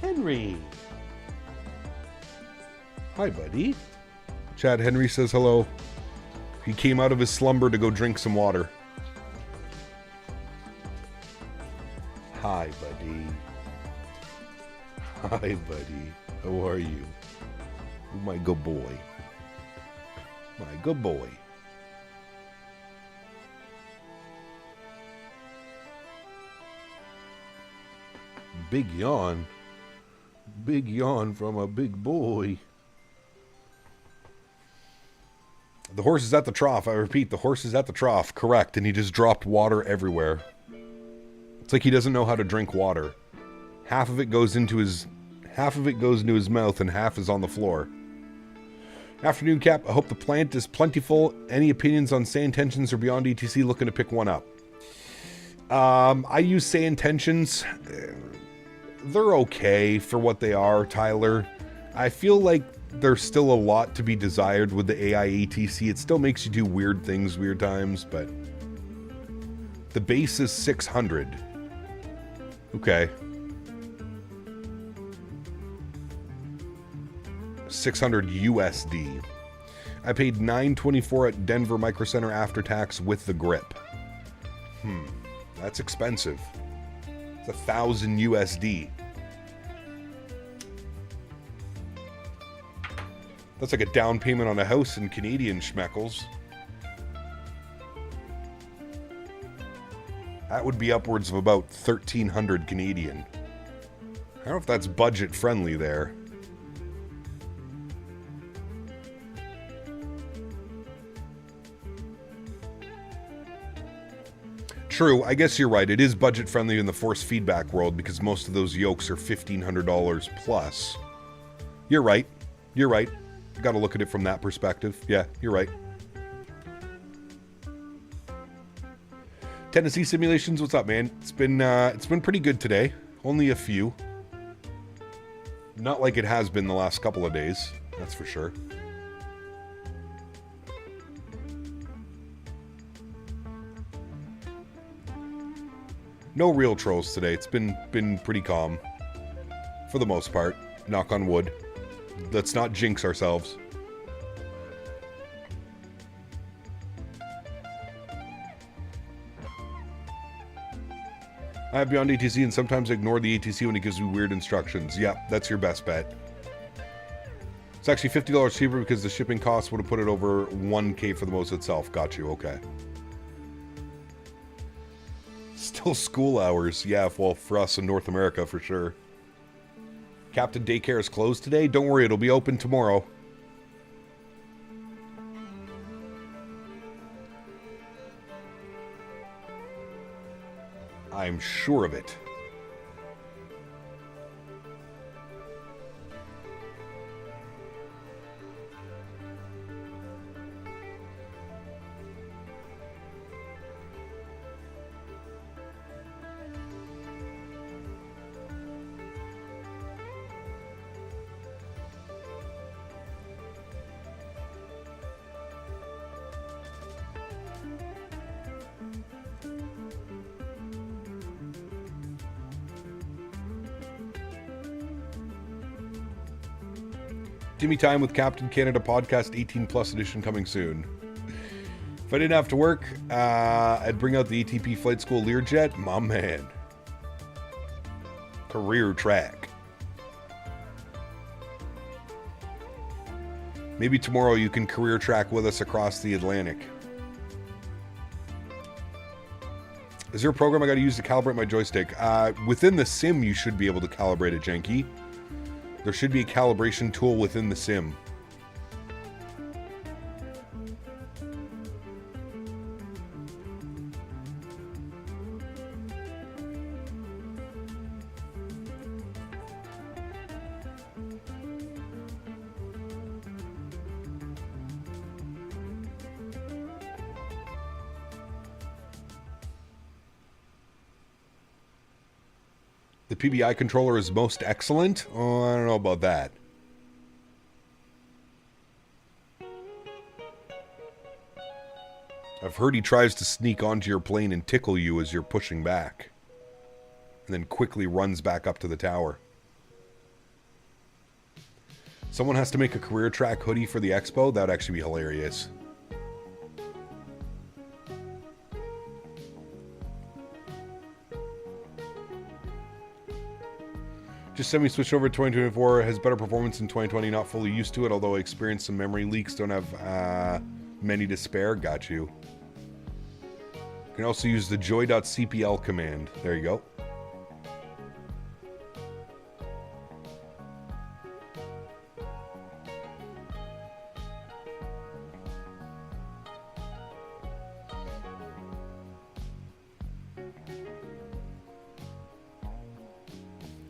Henry. Hi, buddy. Chad Henry says hello. He came out of his slumber to go drink some water. Hi, buddy. Hi, buddy. How are you? Oh, my good boy. My good boy. Big yawn. Big yawn from a big boy. The horse is at the trough. I repeat, the horse is at the trough. Correct. And he just dropped water everywhere. It's like he doesn't know how to drink water. Half of it goes into his mouth and half is on the floor. Afternoon, Cap. I hope the plant is plentiful. Any opinions on say intentions or beyond ETC? Looking to pick one up. I use say intentions. They're okay for what they are, Tyler. I feel like there's still a lot to be desired with the AI ATC. It still makes you do weird things, weird times, but the base is 600. Okay. 600 USD. I paid $924 at Denver Micro Center after tax with the grip. That's expensive. It's 1,000 USD. That's like a down payment on a house in Canadian schmeckles. That would be upwards of about 1,300 Canadian. I don't know if that's budget friendly there. True, I guess you're right. It is budget friendly in the force feedback world because most of those yokes are $1,500 plus. You're right. You're right. Got to look at it from that perspective. Yeah, you're right. Tennessee simulations, what's up, man? It's been pretty good today. Only a few. Not like it has been the last couple of days. That's for sure. No real trolls today. It's been pretty calm. For the most part. Knock on wood. Let's not jinx ourselves. I have Beyond ATC and sometimes ignore the ATC when it gives me weird instructions. Yeah, that's your best bet. It's actually $50 cheaper because the shipping cost would have put it over 1K for the most itself. Got you, okay. Still school hours. Yeah, well, for us in North America, for sure. Captain Daycare is closed today. Don't worry, it'll be open tomorrow. I'm sure of it. Timmy Time with Captain Canada Podcast 18 Plus edition coming soon. If I didn't have to work, I'd bring out the ATP Flight School Learjet. My man. Career track. Maybe tomorrow you can career track with us across the Atlantic. Is there a program I got to use to calibrate my joystick? Within the sim, you should be able to calibrate it, Janky. There should be a calibration tool within the sim. The PBI controller is most excellent? Oh, I don't know about that. I've heard he tries to sneak onto your plane and tickle you as you're pushing back. And then quickly runs back up to the tower. Someone has to make a career track hoodie for the expo? That would actually be hilarious. Just semi switched over to 2024. Has better performance in 2020. Not fully used to it, although I experienced some memory leaks. Don't have many to spare. Got you. You can also use the joy.cpl command. There you go.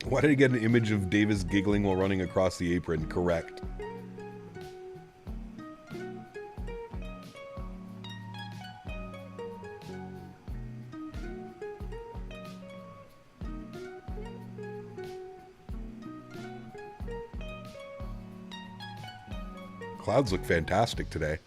Why did I get an image of Davis giggling while running across the apron? Correct. Clouds look fantastic today.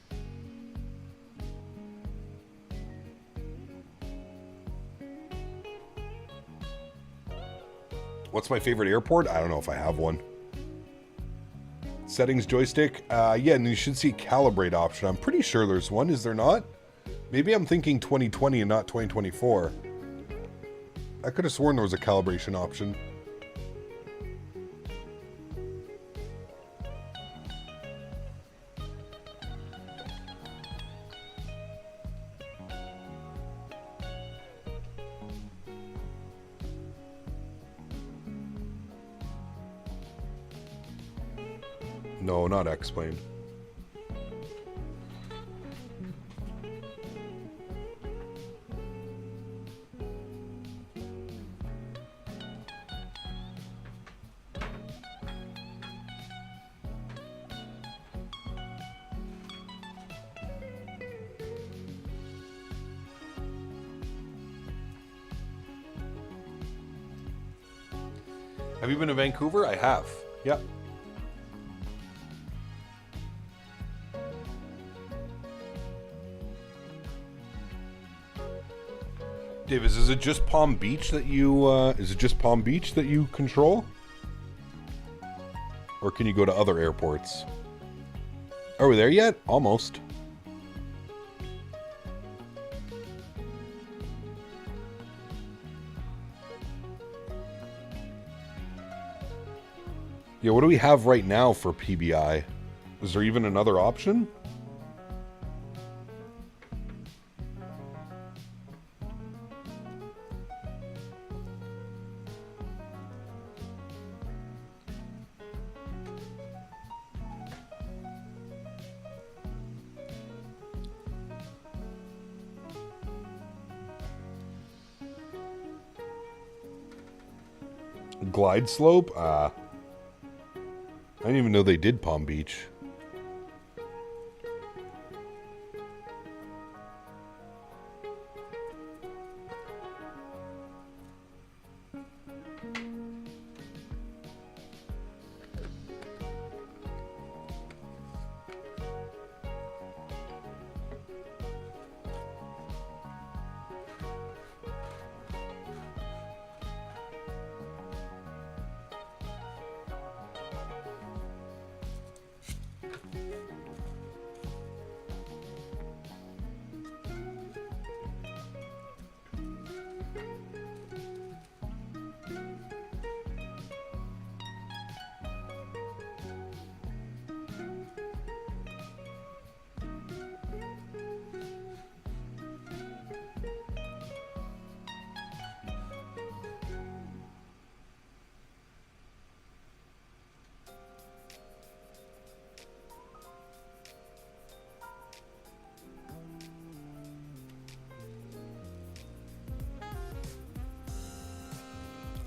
What's my favorite airport? I don't know if I have one. Settings joystick. Yeah, and you should see calibrate option. I'm pretty sure there's one. Is there not? Maybe I'm thinking 2020 and not 2024. I could have sworn there was a calibration option. No, not X-Plane. Have you been to Vancouver? I have. Yep. Davis, is it just Palm Beach that you control? Or can you go to other airports? Are we there yet? Almost. Yeah, what do we have right now for PBI? Is there even another option? Glide slope? I didn't even know they did Palm Beach.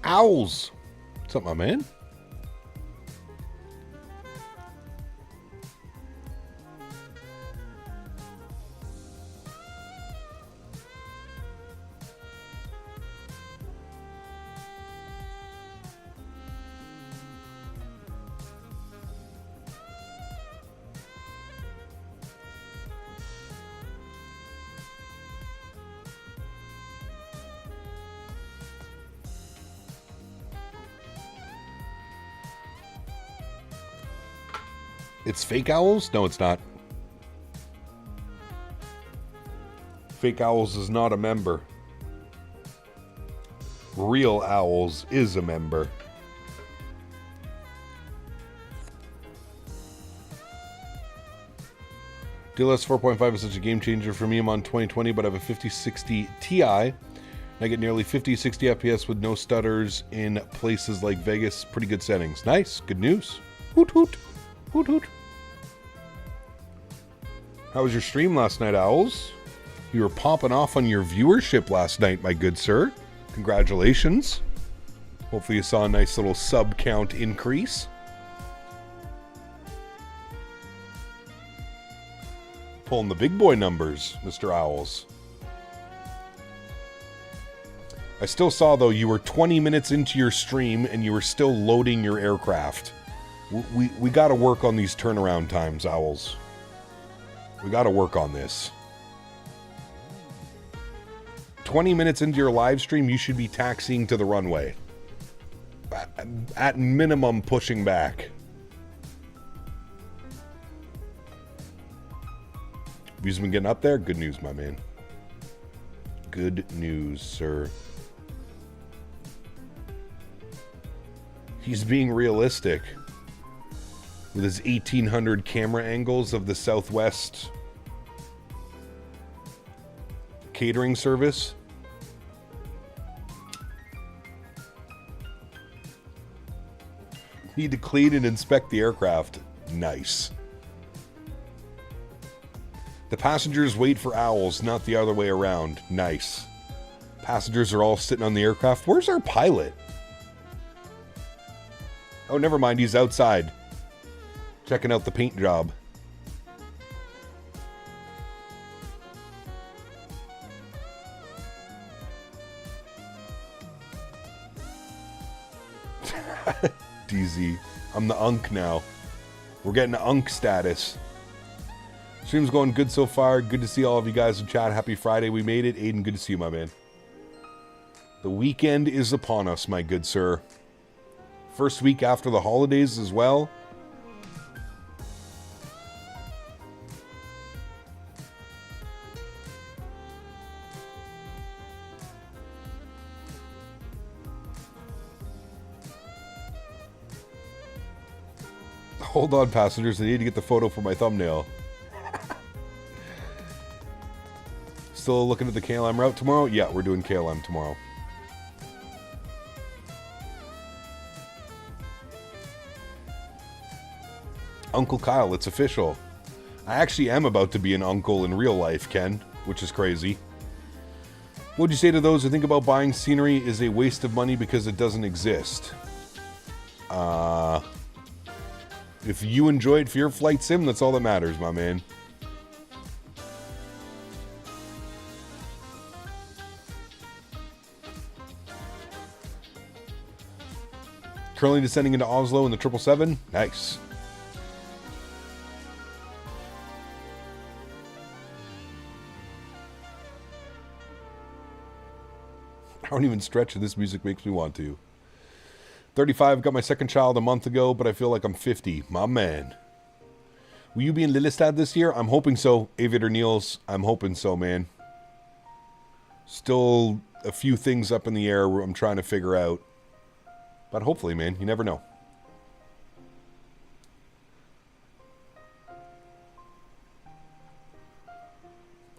Owls. What's up, my man? It's fake owls? No, it's not. Fake owls is not a member. Real owls is a member. DLS 4.5 is such a game changer for me. I'm on 2020, but I have a 5060 Ti. I get nearly 50-60 FPS with no stutters in places like Vegas. Pretty good settings. Nice. Good news. Hoot hoot. Hoot hoot. How was your stream last night, Owls? You were popping off on your viewership last night, my good sir. Congratulations. Hopefully you saw a nice little sub count increase. Pulling the big boy numbers, Mr. Owls. I still saw, though, you were 20 minutes into your stream and you were still loading your aircraft. We got to work on these turnaround times, Owls. We got to work on this. 20 minutes into your live stream, you should be taxiing to the runway. At minimum, pushing back. Views been getting up there? Good news, my man. Good news, sir. He's being realistic with his 1800 camera angles of the Southwest catering service. Need to clean and inspect the aircraft. Nice. The passengers wait for owls, not the other way around. Nice. Passengers are all sitting on the aircraft. Where's our pilot? Oh, never mind. He's outside. Checking out the paint job. DZ. I'm the unk now. We're getting unk status. Stream's going good so far. Good to see all of you guys in chat. Happy Friday. We made it. Aiden, good to see you, my man. The weekend is upon us, my good sir. First week after the holidays as well. Hold on, passengers. I need to get the photo for my thumbnail. Still looking at the KLM route tomorrow? Yeah, we're doing KLM tomorrow. Uncle Kyle, it's official. I actually am about to be an uncle in real life, Ken, which is crazy. What would you say to those who think about buying scenery is a waste of money because it doesn't exist? If you enjoy it for your flight sim, that's all that matters, my man. Currently descending into Oslo in the 777. Nice. I don't even stretch and this music makes me want to. 35, got my second child a month ago, but I feel like I'm 50. My man. Will you be in Lillestad this year? I'm hoping so. Aviator Niels, I'm hoping so, man. Still a few things up in the air I'm trying to figure out. But hopefully, man, you never know.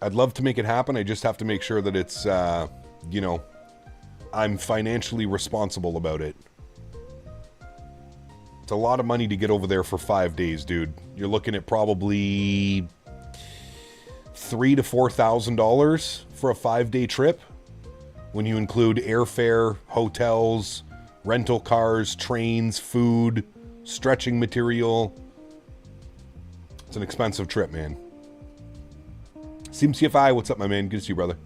I'd love to make it happen. I just have to make sure that it's, you know, I'm financially responsible about it. It's a lot of money to get over there for 5 days, dude. You're looking at probably $3,000 to $4,000 for a 5-day trip. When you include airfare, hotels, rental cars, trains, food, stretching material. It's an expensive trip, man. CMCFI, what's up, my man? Good to see you, brother.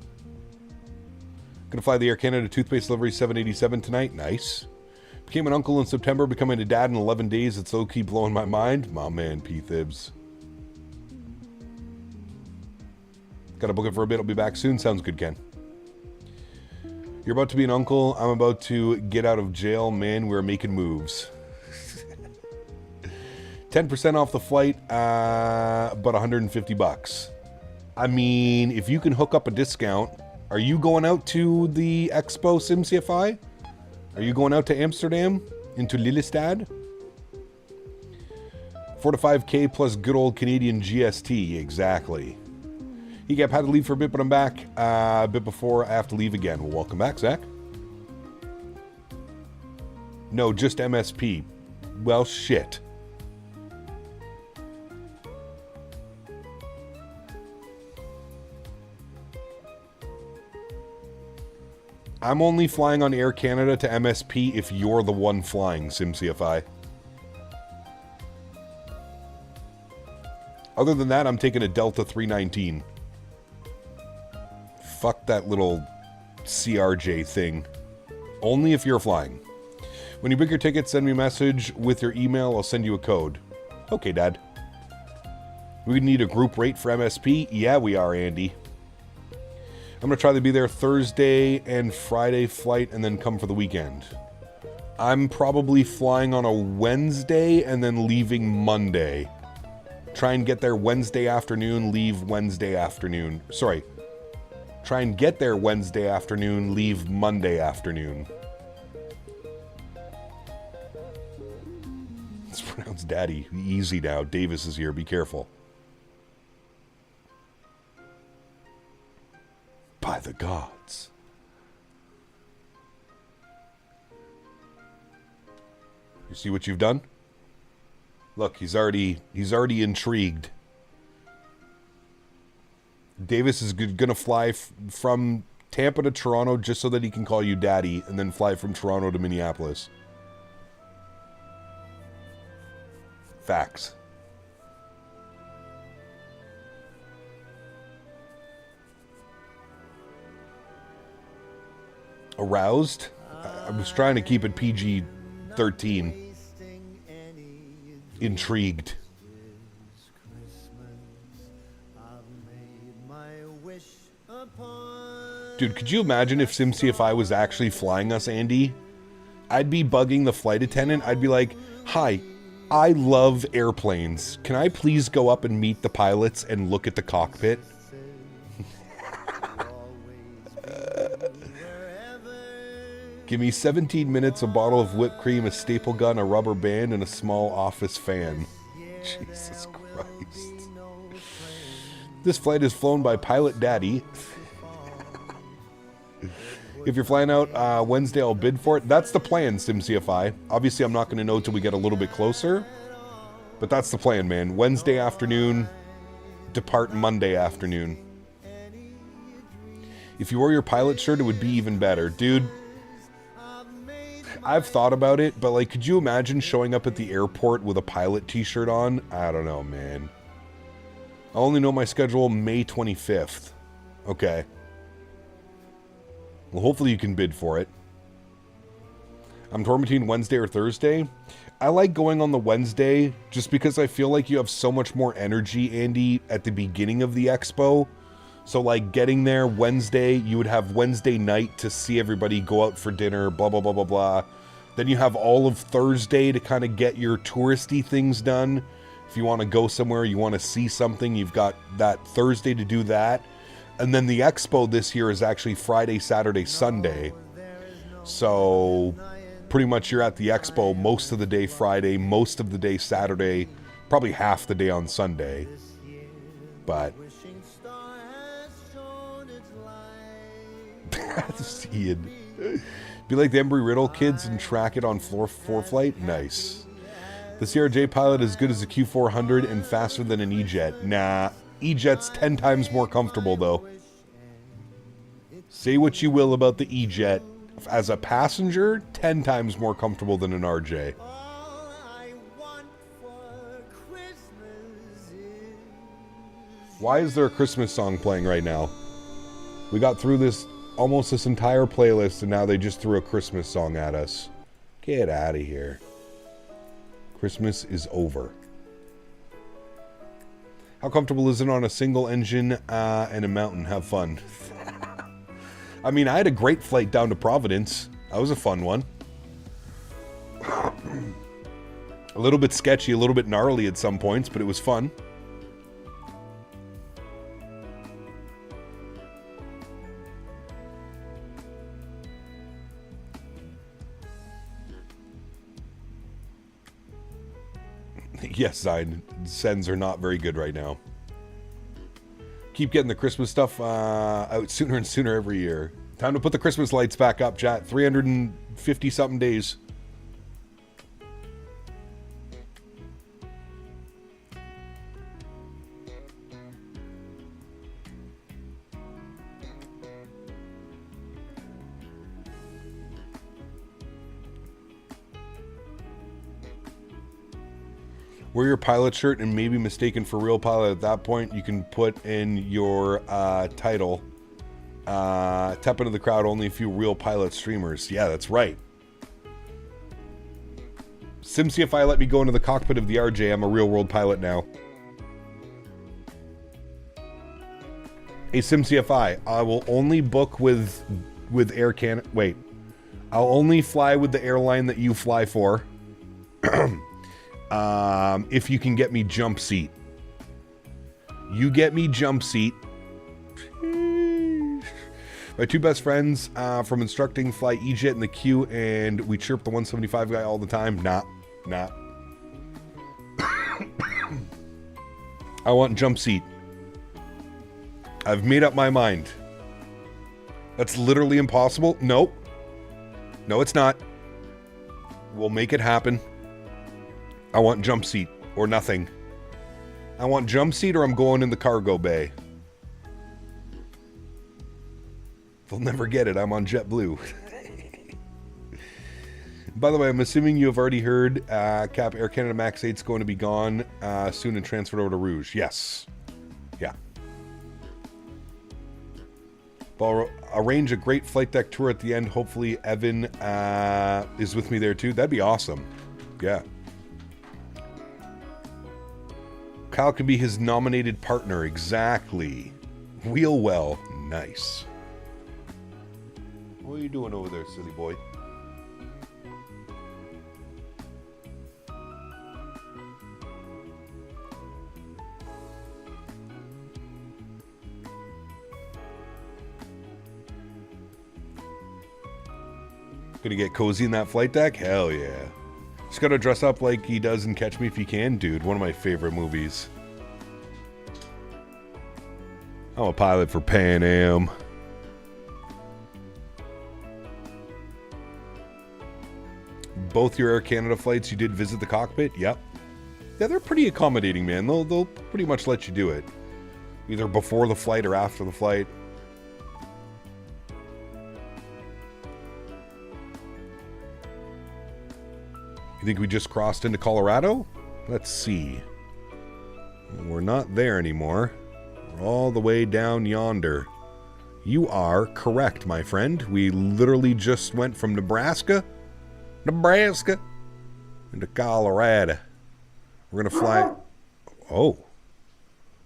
Gonna fly the Air Canada toothpaste delivery 787 tonight. Nice. Became an uncle in September, becoming a dad in 11 days. It's low-key blowing my mind. My man, P. Thibs. Gotta book it for a bit. I'll be back soon. Sounds good, Ken. You're about to be an uncle. I'm about to get out of jail. Man, we're making moves. 10% off the flight, but $150. I mean, if you can hook up a discount, are you going out to the Expo SimCFI? Are you going out to Amsterdam? Into Lillestad? 4 to 5K plus good old Canadian GST. Exactly. Had to leave for a bit, but I'm back. A bit before I have to leave again. Well, welcome back, Zach. No, just MSP. Well, shit. I'm only flying on Air Canada to MSP if you're the one flying, SimCFI. Other than that, I'm taking a Delta 319. Fuck that little CRJ thing. Only if you're flying. When you book your ticket, send me a message with your email. I'll send you a code. Okay, Dad. We need a group rate for MSP? Yeah, we are, Andy. I'm going to try to be there Thursday and Friday flight and then come for the weekend. I'm probably flying on a Wednesday and then leaving Monday. Try and get there Wednesday afternoon, leave Wednesday afternoon. Sorry. Try and get there Wednesday afternoon, leave Monday afternoon. It's pronounced Daddy. Easy now. Davis is here. Be careful. By the gods. You see what you've done? Look, he's already intrigued. Davis is gonna fly from Tampa to Toronto just so that he can call you Daddy, and then fly from Toronto to Minneapolis. Facts. Aroused? I was trying to keep it PG-13. Intrigued. Dude, could you imagine if SimCFI was actually flying us, Andy? I'd be bugging the flight attendant. I'd be like, hi, I love airplanes. Can I please go up and meet the pilots and look at the cockpit? Give me 17 minutes, a bottle of whipped cream, a staple gun, a rubber band, and a small office fan. Jesus Christ. This flight is flown by Pilot Daddy. If you're flying out Wednesday, I'll bid for it. That's the plan, SimCFI. Obviously, I'm not going to know till we get a little bit closer. But that's the plan, man. Wednesday afternoon, depart Monday afternoon. If you wore your pilot shirt, it would be even better. Dude, I've thought about it, but like, could you imagine showing up at the airport with a pilot t-shirt on? I don't know, man. I only know my schedule May 25th. Okay. Well, hopefully you can bid for it. I'm torn between Wednesday or Thursday. I like going on the Wednesday just because I feel like you have so much more energy, Andy, at the beginning of the expo. So, like, getting there Wednesday, you would have Wednesday night to see everybody go out for dinner, blah, blah, blah, blah, blah. Then you have all of Thursday to kind of get your touristy things done. If you want to go somewhere, you want to see something, you've got that Thursday to do that. And then the expo this year is actually Friday, Saturday, Sunday. So, pretty much you're at the expo most of the day Friday, most of the day Saturday, probably half the day on Sunday. But... Be like the Embry-Riddle kids and track it on floor 4 flight? Nice. The CRJ pilot is good as a Q400 and faster than an E-Jet. Nah, E-Jet's 10 times more comfortable though. Say what you will about the E-Jet. As a passenger, 10 times more comfortable than an RJ. Why is there a Christmas song playing right now? We got through this almost this entire playlist and now they just threw a Christmas song at us. Get out of here. Christmas is over. How comfortable is it on a single engine and a mountain? Have fun. I mean, I had a great flight down to Providence. That was a fun one. A little bit sketchy, a little bit gnarly at some points, but it was fun. Yes, Zine. Sends are not very good right now. Keep getting the Christmas stuff out sooner and sooner every year. Time to put the Christmas lights back up, chat. 350-something days. Wear your pilot shirt and maybe mistaken for real pilot. At that point, you can put in your title. Tap into the crowd, only a few real pilot streamers. Yeah, that's right. SimCFI let me go into the cockpit of the RJ. I'm a real world pilot now. Hey, SimCFI, I will only book with Air Canada. Wait. I'll only fly with the airline that you fly for. If you can get me jump seat. You get me jump seat. My two best friends from instructing fly E-Jet in the queue, and we chirp the 175 guy all the time. Nah. I want jump seat. I've made up my mind. That's literally impossible. Nope. No, it's not. We'll make it happen. I want jump seat or nothing. I want jump seat or I'm going in the cargo bay. They'll never get it. I'm on JetBlue. By the way, I'm assuming you have already heard Cap Air Canada Max 8's going to be gone soon and transferred over to Rouge. Yes. Yeah. But I'll arrange a great flight deck tour at the end. Hopefully Evan is with me there too. That'd be awesome. Yeah. Kyle could be his nominated partner. Exactly. Wheel well. Nice. What are you doing over there, silly boy? Gonna get cozy in that flight deck? Hell yeah. Just gotta dress up like he does in Catch Me If You Can, dude. One of my favorite movies. I'm a pilot for Pan Am. Both your Air Canada flights, you did visit the cockpit? Yep. Yeah, they're pretty accommodating, man. They'll pretty much let you do it. Either before the flight or after the flight. You think we just crossed into Colorado? Let's see. We're not there anymore. We're all the way down yonder. You are correct, my friend. We literally just went from Nebraska into Colorado. We're going to fly... Oh.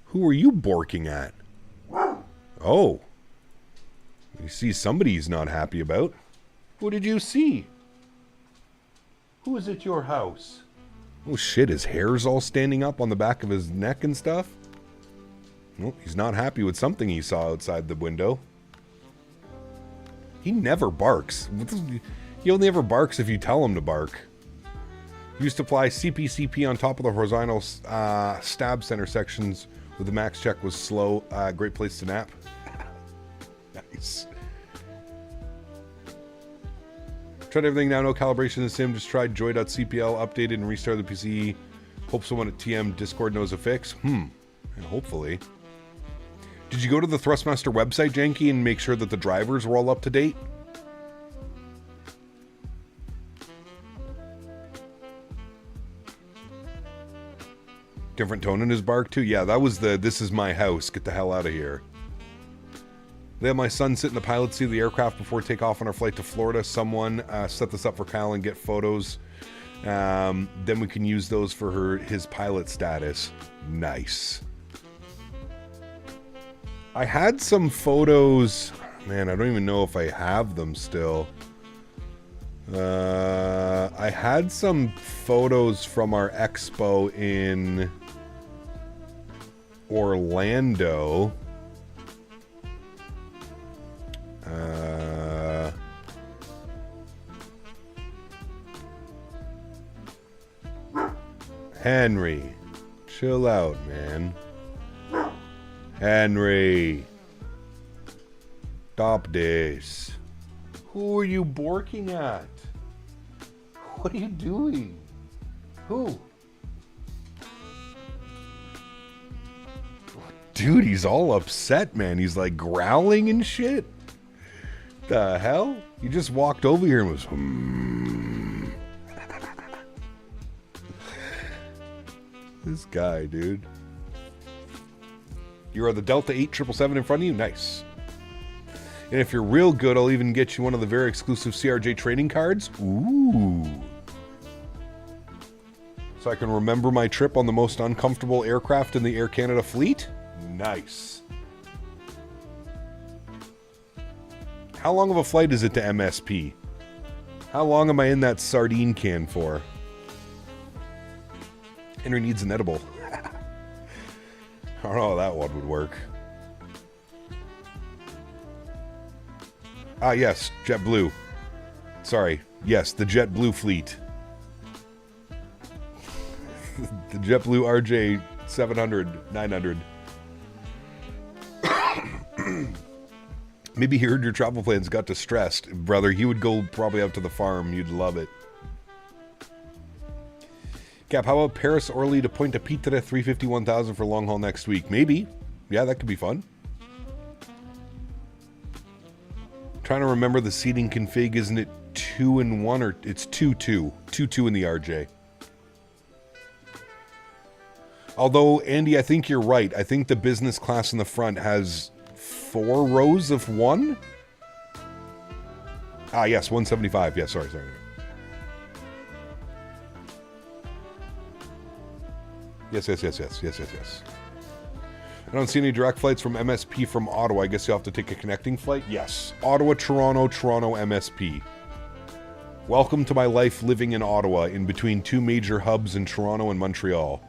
Who are you borking at? Oh. You see somebody's not happy about. Who did you see? Who is at your house? Oh shit, his hair's all standing up on the back of his neck and stuff. Well, he's not happy with something he saw outside the window. He never barks. He only ever barks if you tell him to bark. Used to fly CPCP on top of the horizontal stab center sections where the max check was slow. Great place to nap. Nice. Tried everything now, no calibration in the sim. Just tried joy.cpl, updated and restarted the PC. Hope someone at TM Discord knows a fix. And hopefully. Did you go to the Thrustmaster website, Janky, and make sure that the drivers were all up to date? Different tone in his bark too? Yeah, that was the "this is my house, get the hell out of here." They had my son sit in the pilot seat of the aircraft before takeoff on our flight to Florida. Someone set this up for Kyle and get photos. Then we can use those for his pilot status. Nice. I had some photos. Man, I don't even know if I have them still. I had some photos from our expo in Orlando. Henry, chill out, man. Henry, stop this. Who are you barking at? What are you doing? Who? Dude, he's all upset, man. He's like growling and shit. The hell? You just walked over here and was... This guy, dude. You are the Delta 8777 in front of you? Nice. And if you're real good, I'll even get you one of the very exclusive CRJ training cards. Ooh. So I can remember my trip on the most uncomfortable aircraft in the Air Canada fleet? Nice. How long of a flight is it to MSP? How long am I in that sardine can for? Henry needs an edible. I don't know how that one would work. Ah, yes, JetBlue. Sorry. Yes, the JetBlue fleet. The JetBlue RJ 700, 900. Maybe he heard your travel plans got distressed. Brother, he would go probably out to the farm. You'd love it. Cap, how about Paris Orly to Pointe à Pitre 351,000 for long haul next week? Maybe. Yeah, that could be fun. Trying to remember the seating config. Isn't it 2 and 1 or it's 2-2? 2-2 in the RJ. Although, Andy, I think you're right. I think the business class in the front has 4 rows of 1. Ah, yes, 175. Yeah, sorry. Yes. I don't see any direct flights from MSP from Ottawa. I guess you'll have to take a connecting flight. Yes. Ottawa, Toronto, MSP. Welcome to my life living in Ottawa, in between 2 major hubs in Toronto and Montreal.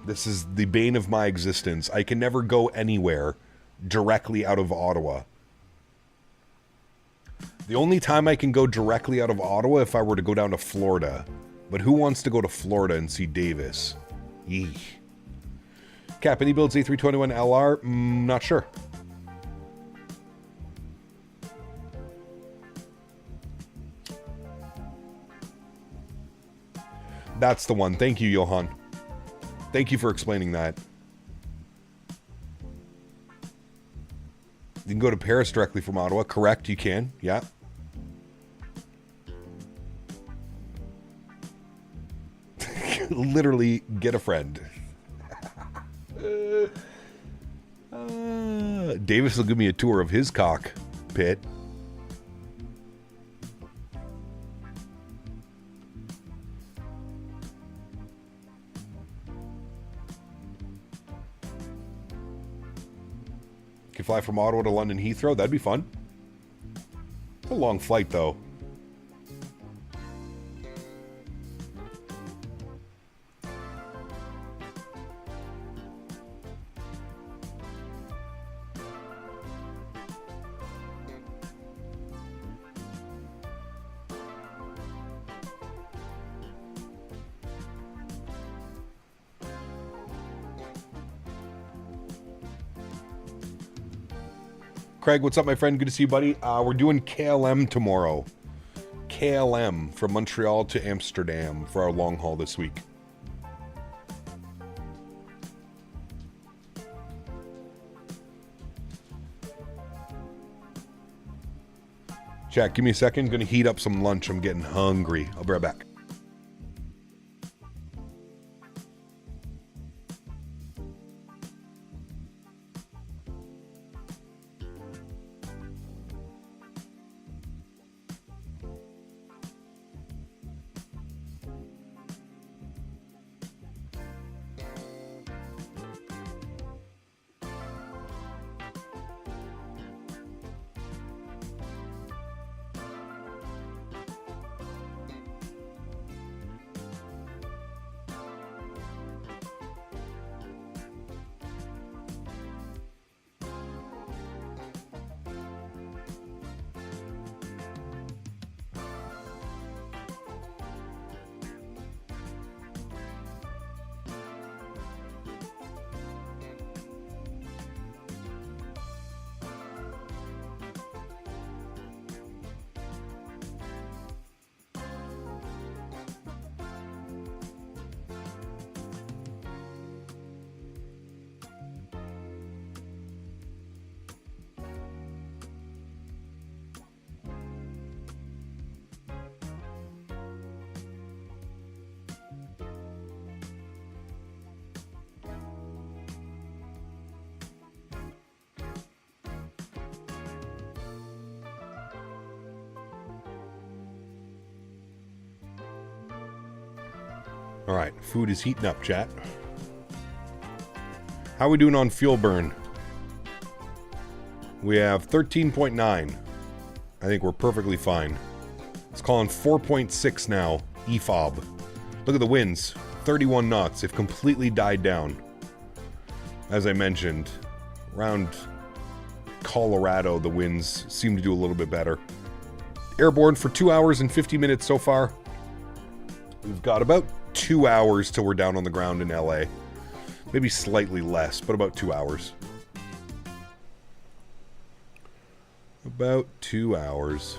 This is the bane of my existence. I can never go anywhere directly out of Ottawa. The only time I can go directly out of Ottawa if I were to go down to Florida. But who wants to go to Florida and see Davis? Yee. Cap, iniBuilds A321 LR? Not sure. That's the one. Thank you, Johan. Thank you for explaining that. You can go to Paris directly from Ottawa. Correct, you can. Yeah. Literally, get a friend. Davis will give me a tour of his cockpit. Can fly from Ottawa to London Heathrow. That'd be fun. It's a long flight, though. Craig, what's up, my friend? Good to see you, buddy. We're doing KLM tomorrow. KLM from Montreal to Amsterdam for our long haul this week. Jack, give me a second. I'm going to heat up some lunch. I'm getting hungry. I'll be right back. All right, food is heating up, chat. How are we doing on fuel burn? We have 13.9. I think we're perfectly fine. It's calling 4.6 now, EFOB. Look at the winds, 31 knots. They've completely died down. As I mentioned, around Colorado, the winds seem to do a little bit better. Airborne for 2 hours and 50 minutes so far. We've got about 2 hours till we're down on the ground in LA. Maybe slightly less, but about 2 hours. About 2 hours.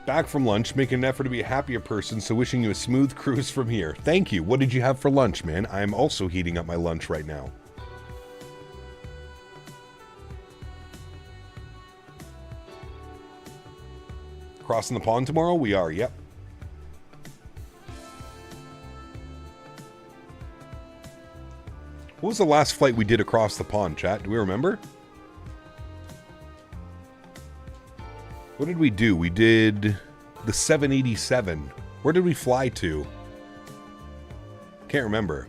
Back from lunch, making an effort to be a happier person, so wishing you a smooth cruise from here. Thank you. What did you have for lunch, man? I'm also heating up my lunch right now. Crossing the pond tomorrow? We are, yep. What was the last flight we did across the pond, chat? Do we remember? What did we do? We did the 787. Where did we fly to? Can't remember.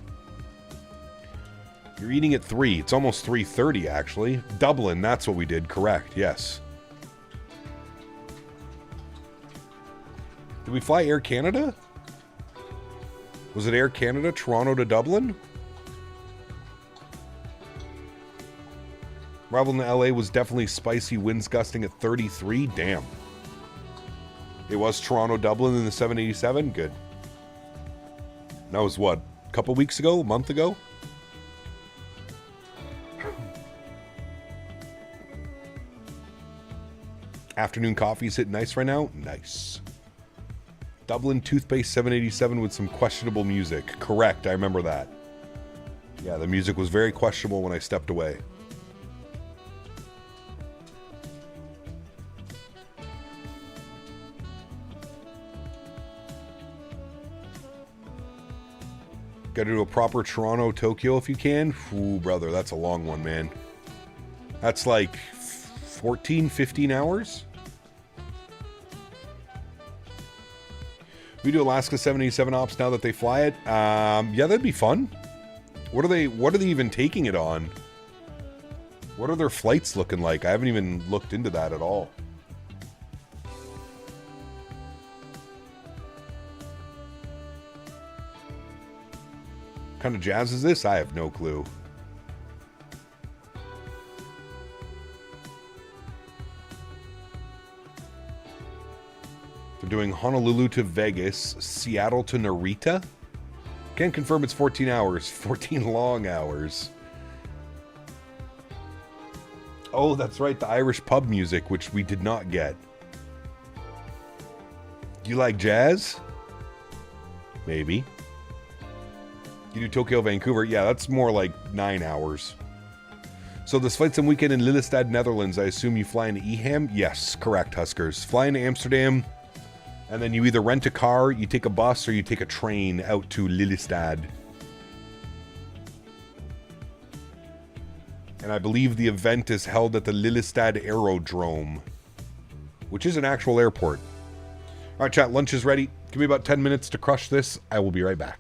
You're eating at 3. It's almost 3:30, actually. Dublin, that's what we did. Correct, yes. Did we fly Air Canada? Was it Air Canada, Toronto to Dublin? Arrival in LA was definitely spicy, winds gusting at 33. Damn. It was Toronto, Dublin in the 787? Good. That was what? A couple weeks ago? A month ago? Afternoon coffee's hitting nice right now? Nice. Dublin toothpaste 787 with some questionable music. Correct, I remember that. Yeah, the music was very questionable when I stepped away. Got to do a proper Toronto-Tokyo if you can. Ooh, brother, that's a long one, man. That's like 14, 15 hours? We do Alaska 787 ops now that they fly it. Yeah, that'd be fun. What are they even taking it on? What are their flights looking like? I haven't even looked into that at all. What kind of jazz is this? I have no clue. They're doing Honolulu to Vegas, Seattle to Narita. Can't confirm it's 14 hours. 14 long hours. Oh, that's right. The Irish pub music, which we did not get. Do you like jazz? Maybe. You do Tokyo, Vancouver? Yeah, that's more like 9 hours. So this flight's some weekend in Lelystad, Netherlands. I assume you fly into Eham? Yes, correct, Huskers. Fly into Amsterdam, and then you either rent a car, you take a bus, or you take a train out to Lelystad. And I believe the event is held at the Lelystad Aerodrome, which is an actual airport. All right, chat, lunch is ready. Give me about 10 minutes to crush this. I will be right back.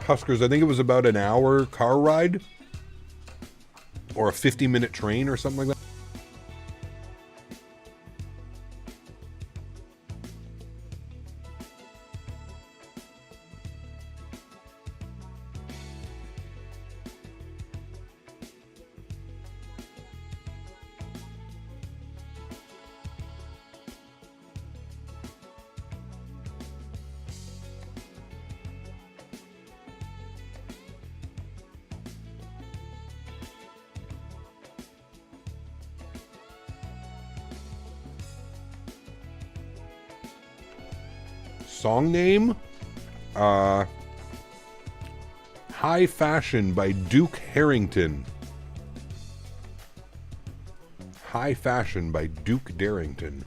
Huskers, I think it was about an hour car ride or a 50-minute train or something like that. Song name? High Fashion by Duke Harrington. High Fashion by Duke Darrington.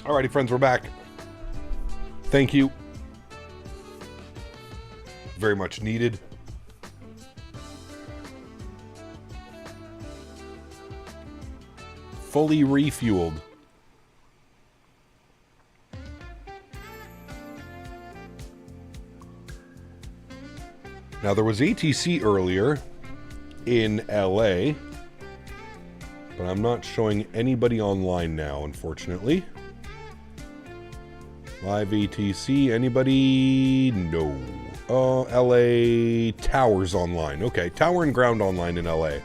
Alrighty, friends, we're back. Thank you. Very much needed. Fully refueled. Now, there was ATC earlier in LA, but I'm not showing anybody online now, unfortunately. Live ATC, anybody? No. LA Towers online. Okay, Tower and Ground online in LA.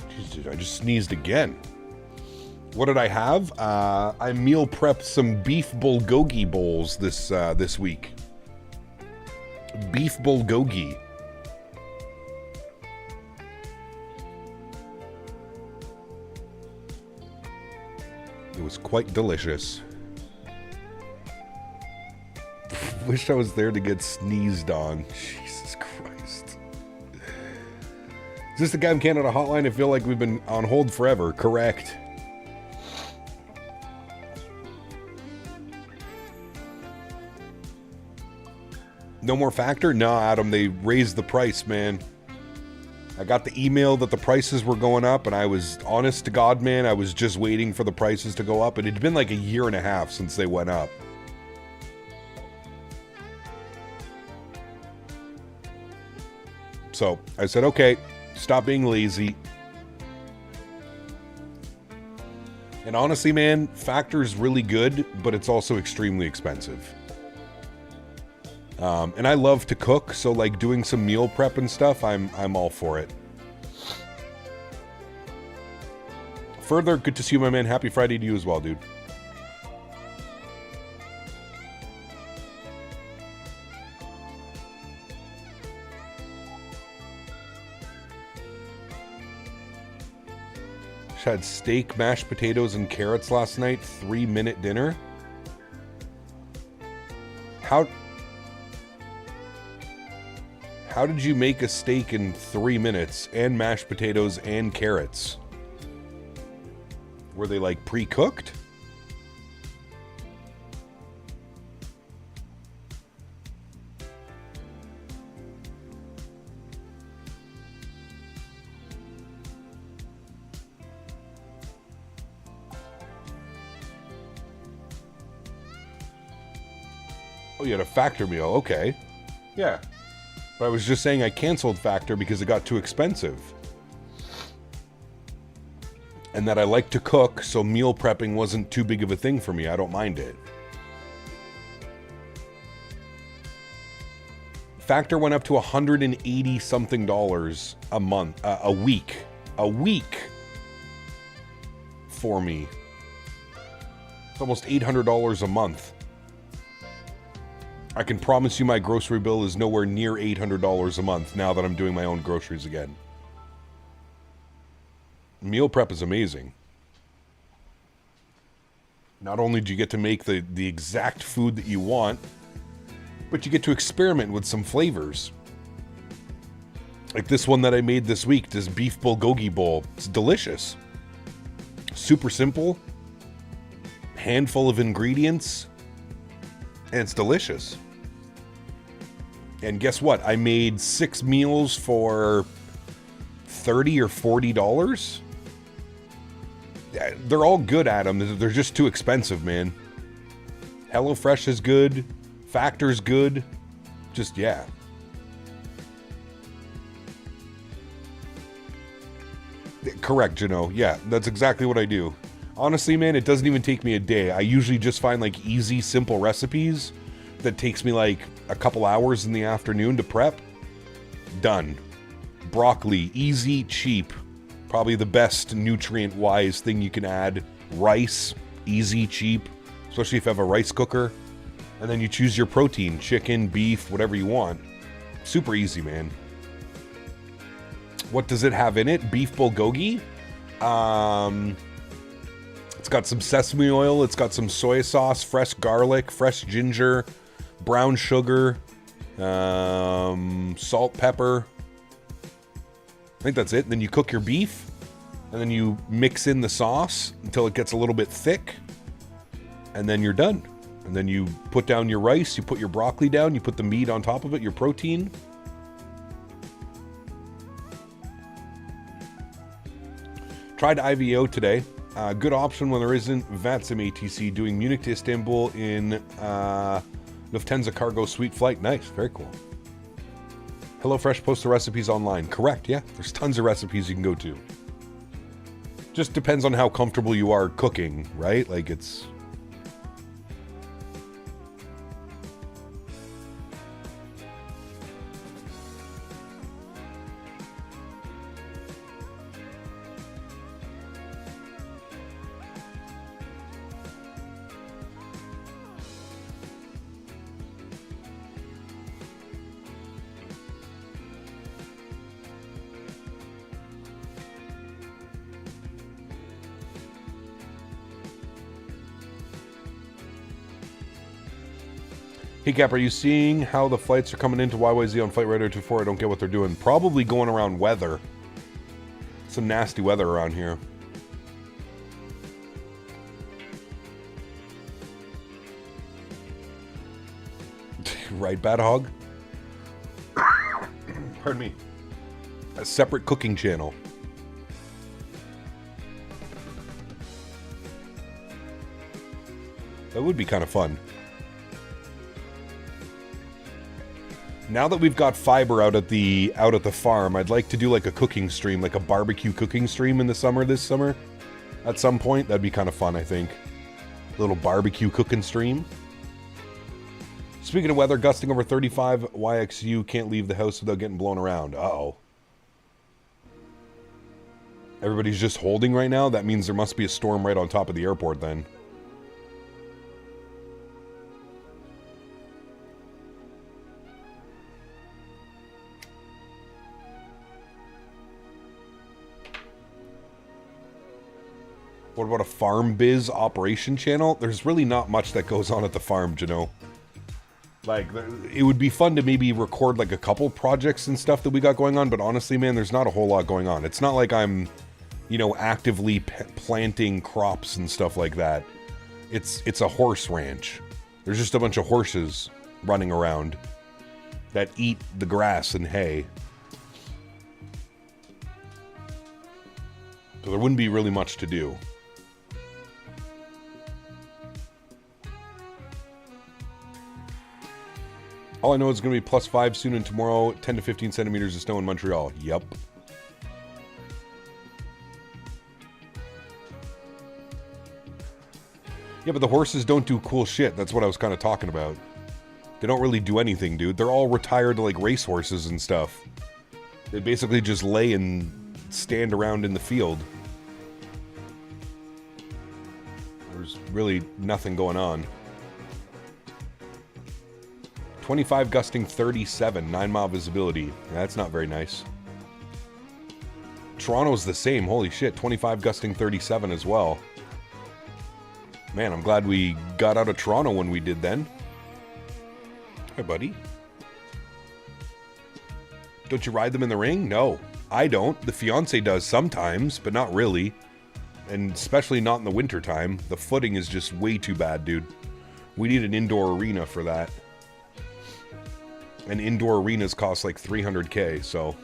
Jeez, I just sneezed again. What did I have? I meal prepped some beef bulgogi bowls this week. Beef bulgogi. It was quite delicious. Wish I was there to get sneezed on. Jesus Christ. Is this the Guy from Canada hotline? I feel like we've been on hold forever. Correct. No more factor? No, Adam, they raised the price, man. I got the email that the prices were going up, and I was, honest to God, man, I was just waiting for the prices to go up. It had been like a year and a half since they went up. So I said, okay, stop being lazy. And honestly, man, Factor's really good, but it's also extremely expensive. And I love to cook, so like doing some meal prep and stuff, I'm all for it. Further, good to see you, my man. Happy Friday to you as well, dude. Just had steak, mashed potatoes, and carrots last night. 3-minute dinner. How did you make a steak in 3 minutes and mashed potatoes and carrots? Were they like pre-cooked? Oh, you had a Factor meal. Okay. Yeah. But I was just saying I canceled Factor because it got too expensive. And that I like to cook, so meal prepping wasn't too big of a thing for me. I don't mind it. Factor went up to $180 something a month, a week for me. It's almost $800 a month. I can promise you my grocery bill is nowhere near $800 a month now that I'm doing my own groceries again. Meal prep is amazing. Not only do you get to make the exact food that you want, but you get to experiment with some flavors. Like this one that I made this week, this beef bulgogi bowl. It's delicious. Super simple. Handful of ingredients. And it's delicious. And guess what? I made 6 meals for $30 or $40. They're all good, Adam. They're just too expensive, man. HelloFresh is good. Factor's good. Just, yeah. Correct, Jano. Yeah, that's exactly what I do. Honestly, man, it doesn't even take me a day. I usually just find, like, easy, simple recipes that takes me, like, a couple hours in the afternoon to prep. Done. Broccoli, easy, cheap. Probably the best nutrient-wise thing you can add. Rice, easy, cheap. Especially if you have a rice cooker. And then you choose your protein. Chicken, beef, whatever you want. Super easy, man. What does it have in it? Beef bulgogi. It's got some sesame oil. It's got some soy sauce, fresh garlic, fresh ginger, brown sugar, Salt, pepper. I think that's it. Then you cook your beef, and then you mix in the sauce until it gets a little bit thick, and then you're done. And then you put down your rice, you put your broccoli down, you put the meat on top of it, your protein. Tried IVO today. Good option when there isn't VATSIM ATC, doing Munich to Istanbul in Lufthansa Cargo Suite flight. Nice, very cool. HelloFresh posts the recipes online. Correct, yeah. There's tons of recipes you can go to. Just depends on how comfortable you are cooking, right? Like it's... Hey Cap, are you seeing how the flights are coming into YYZ on Flight Radar 24? I don't get what they're doing. Probably going around weather. Some nasty weather around here. Right, Bad Hog? Pardon me. A separate cooking channel. That would be kind of fun. Now that we've got fiber out at the farm, I'd like to do like a cooking stream, like a barbecue cooking stream in the summer this summer. At some point, that'd be kind of fun, I think. A little barbecue cooking stream. Speaking of weather, gusting over 35, YXU can't leave the house without getting blown around. Uh-oh. Everybody's just holding right now? That means there must be a storm right on top of the airport then. What about a farm biz operation channel? There's really not much that goes on at the farm, you know. Like, it would be fun to maybe record like a couple projects and stuff that we got going on, but honestly, man, there's not a whole lot going on. It's not like I'm, you know, actively planting crops and stuff like that. It's a horse ranch. There's just a bunch of horses running around that eat the grass and hay. So there wouldn't be really much to do. All I know is it's going to be +5 soon and tomorrow, 10 to 15 centimeters of snow in Montreal. Yep. Yeah, but the horses don't do cool shit. That's what I was kind of talking about. They don't really do anything, dude. They're all retired like race horses and stuff. They basically just lay and stand around in the field. There's really nothing going on. 25 gusting 37, 9-mile visibility. That's not very nice. Toronto's the same. Holy shit, 25 gusting 37 as well. Man, I'm glad we got out of Toronto when we did then. Hi, buddy. Don't you ride them in the ring? No, I don't. The fiance does sometimes, but not really. And especially not in the winter time. The footing is just way too bad, dude. We need an indoor arena for that. And indoor arenas cost like $300K, so.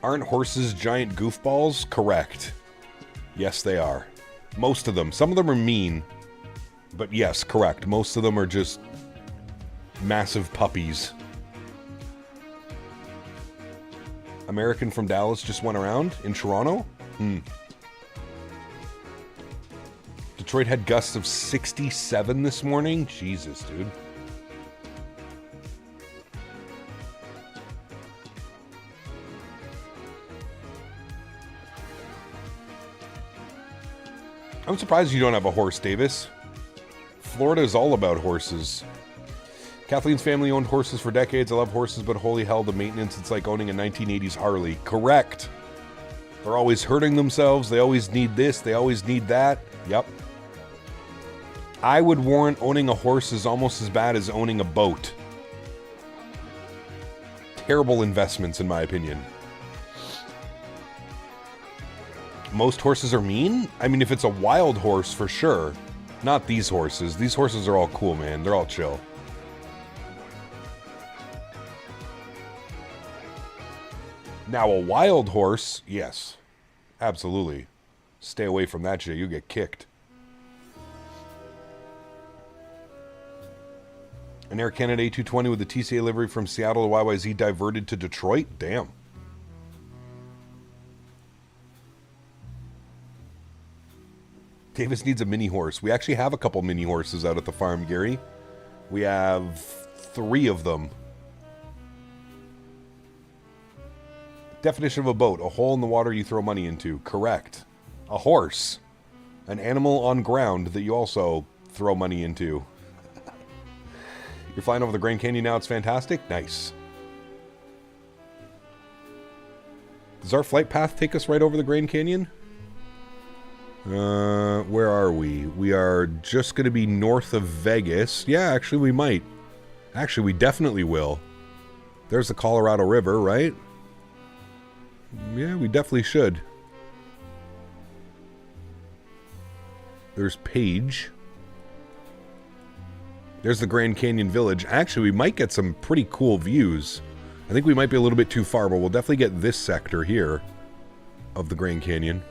Aren't horses giant goofballs? Correct. Yes, they are. Most of them. Some of them are mean. But yes, correct. Most of them are just massive puppies. American from Dallas just went around in Toronto? Detroit had gusts of 67 this morning? Jesus, dude. I'm surprised you don't have a horse, Davis. Florida is all about horses. Kathleen's family owned horses for decades. I love horses, but holy hell, the maintenance, it's like owning a 1980s Harley. Correct. They're always hurting themselves. They always need this. They always need that. Yep. I would warrant owning a horse is almost as bad as owning a boat. Terrible investments, in my opinion. Most horses are mean? I mean, if it's a wild horse, for sure. Not these horses. These horses are all cool, man. They're all chill. Now, a wild horse, yes. Absolutely. Stay away from that shit. You get kicked. An Air Canada A220 with a TCA livery from Seattle to YYZ diverted to Detroit? Damn. Davis needs a mini horse. We actually have a couple mini horses out at the farm, Gary. We have 3 of them. Definition of a boat. A hole in the water you throw money into. Correct. A horse. An animal on ground that you also throw money into. You're flying over the Grand Canyon now. It's fantastic. Nice. Does our flight path take us right over the Grand Canyon? Where are we? We are just going to be north of Vegas. Yeah, actually we might. Actually, we definitely will. There's the Colorado River, right? Yeah, we definitely should. There's Page. There's the Grand Canyon Village. Actually, we might get some pretty cool views. I think we might be a little bit too far, but we'll definitely get this sector here of the Grand Canyon.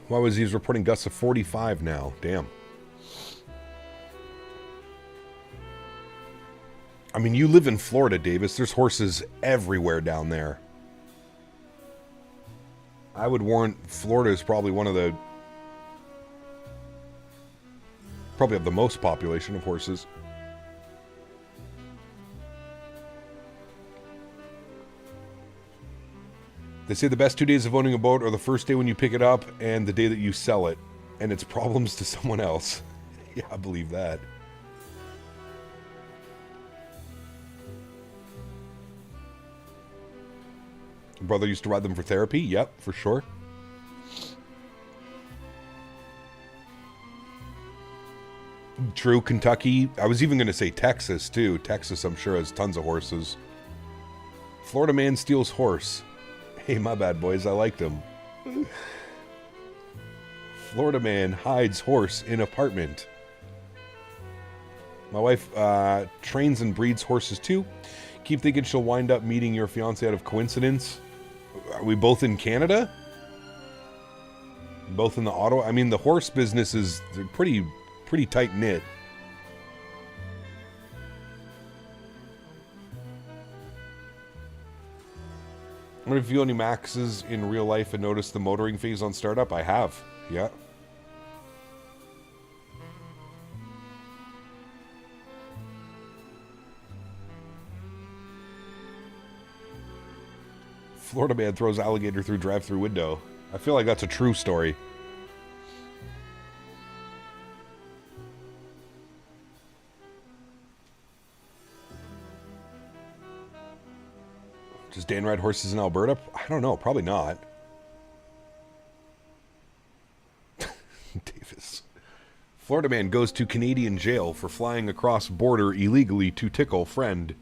Why was he reporting gusts of 45 now? Damn. I mean, you live in Florida, Davis. There's horses everywhere down there. I would warrant Florida is probably one of the... probably have the most population of horses. They say the best 2 days of owning a boat are the first day when you pick it up and the day that you sell it. And it's problems to someone else. Yeah, I believe that. Brother used to ride them for therapy. Yep, for sure. True, Kentucky. I was even going to say Texas, too. Texas, I'm sure, has tons of horses. Florida man steals horse. Hey, my bad, boys. I liked him. Florida man hides horse in apartment. My wife trains and breeds horses, too. Keep thinking she'll wind up meeting your fiance out of coincidence. Are we both in Canada? Both in the auto? I mean, the horse business is pretty tight-knit. What if you feel any Maxes in real life and notice the motoring phase on startup? I have, yeah. Florida man throws alligator through drive-through window. I feel like that's a true story. Does Dan ride horses in Alberta? I don't know. Probably not. Davis. Florida man goes to Canadian jail for flying across border illegally to tickle friend.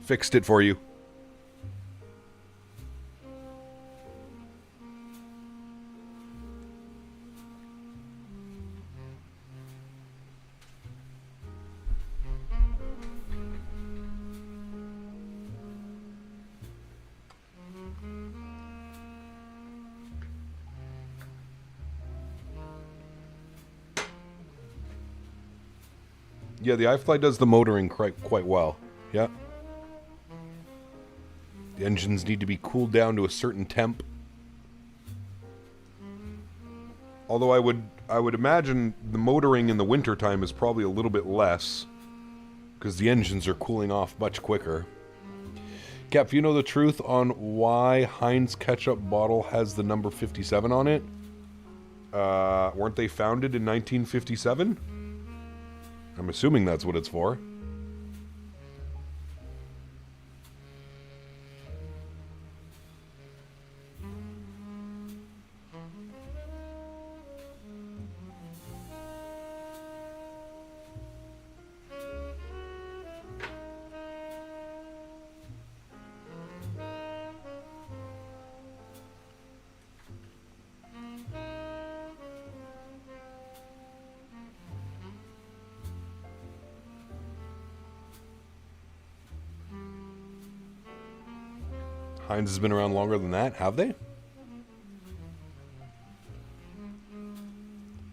Fixed it for you. Yeah, the iFly does the motoring quite well. Yeah. The engines need to be cooled down to a certain temp. Although I would imagine the motoring in the wintertime is probably a little bit less, because the engines are cooling off much quicker. Cap, you know the truth on why Heinz ketchup bottle has the number 57 on it? Weren't they founded in 1957? I'm assuming that's what it's for. Heinz has been around longer than that, have they?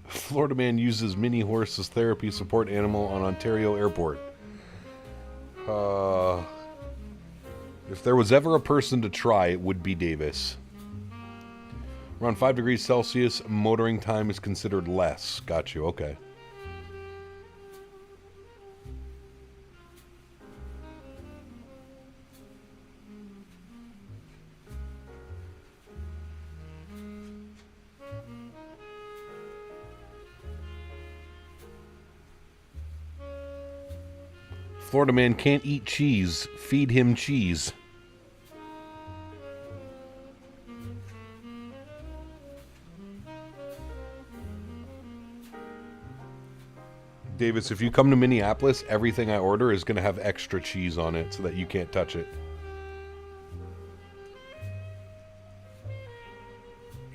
Florida man uses mini horse as therapy support animal on Ontario airport. If there was ever a person to try, it would be Davis. Around 5 degrees Celsius, motoring time is considered less. Got you, okay. Florida man can't eat cheese. Feed him cheese. Davis, if you come to Minneapolis, everything I order is going to have extra cheese on it so that you can't touch it.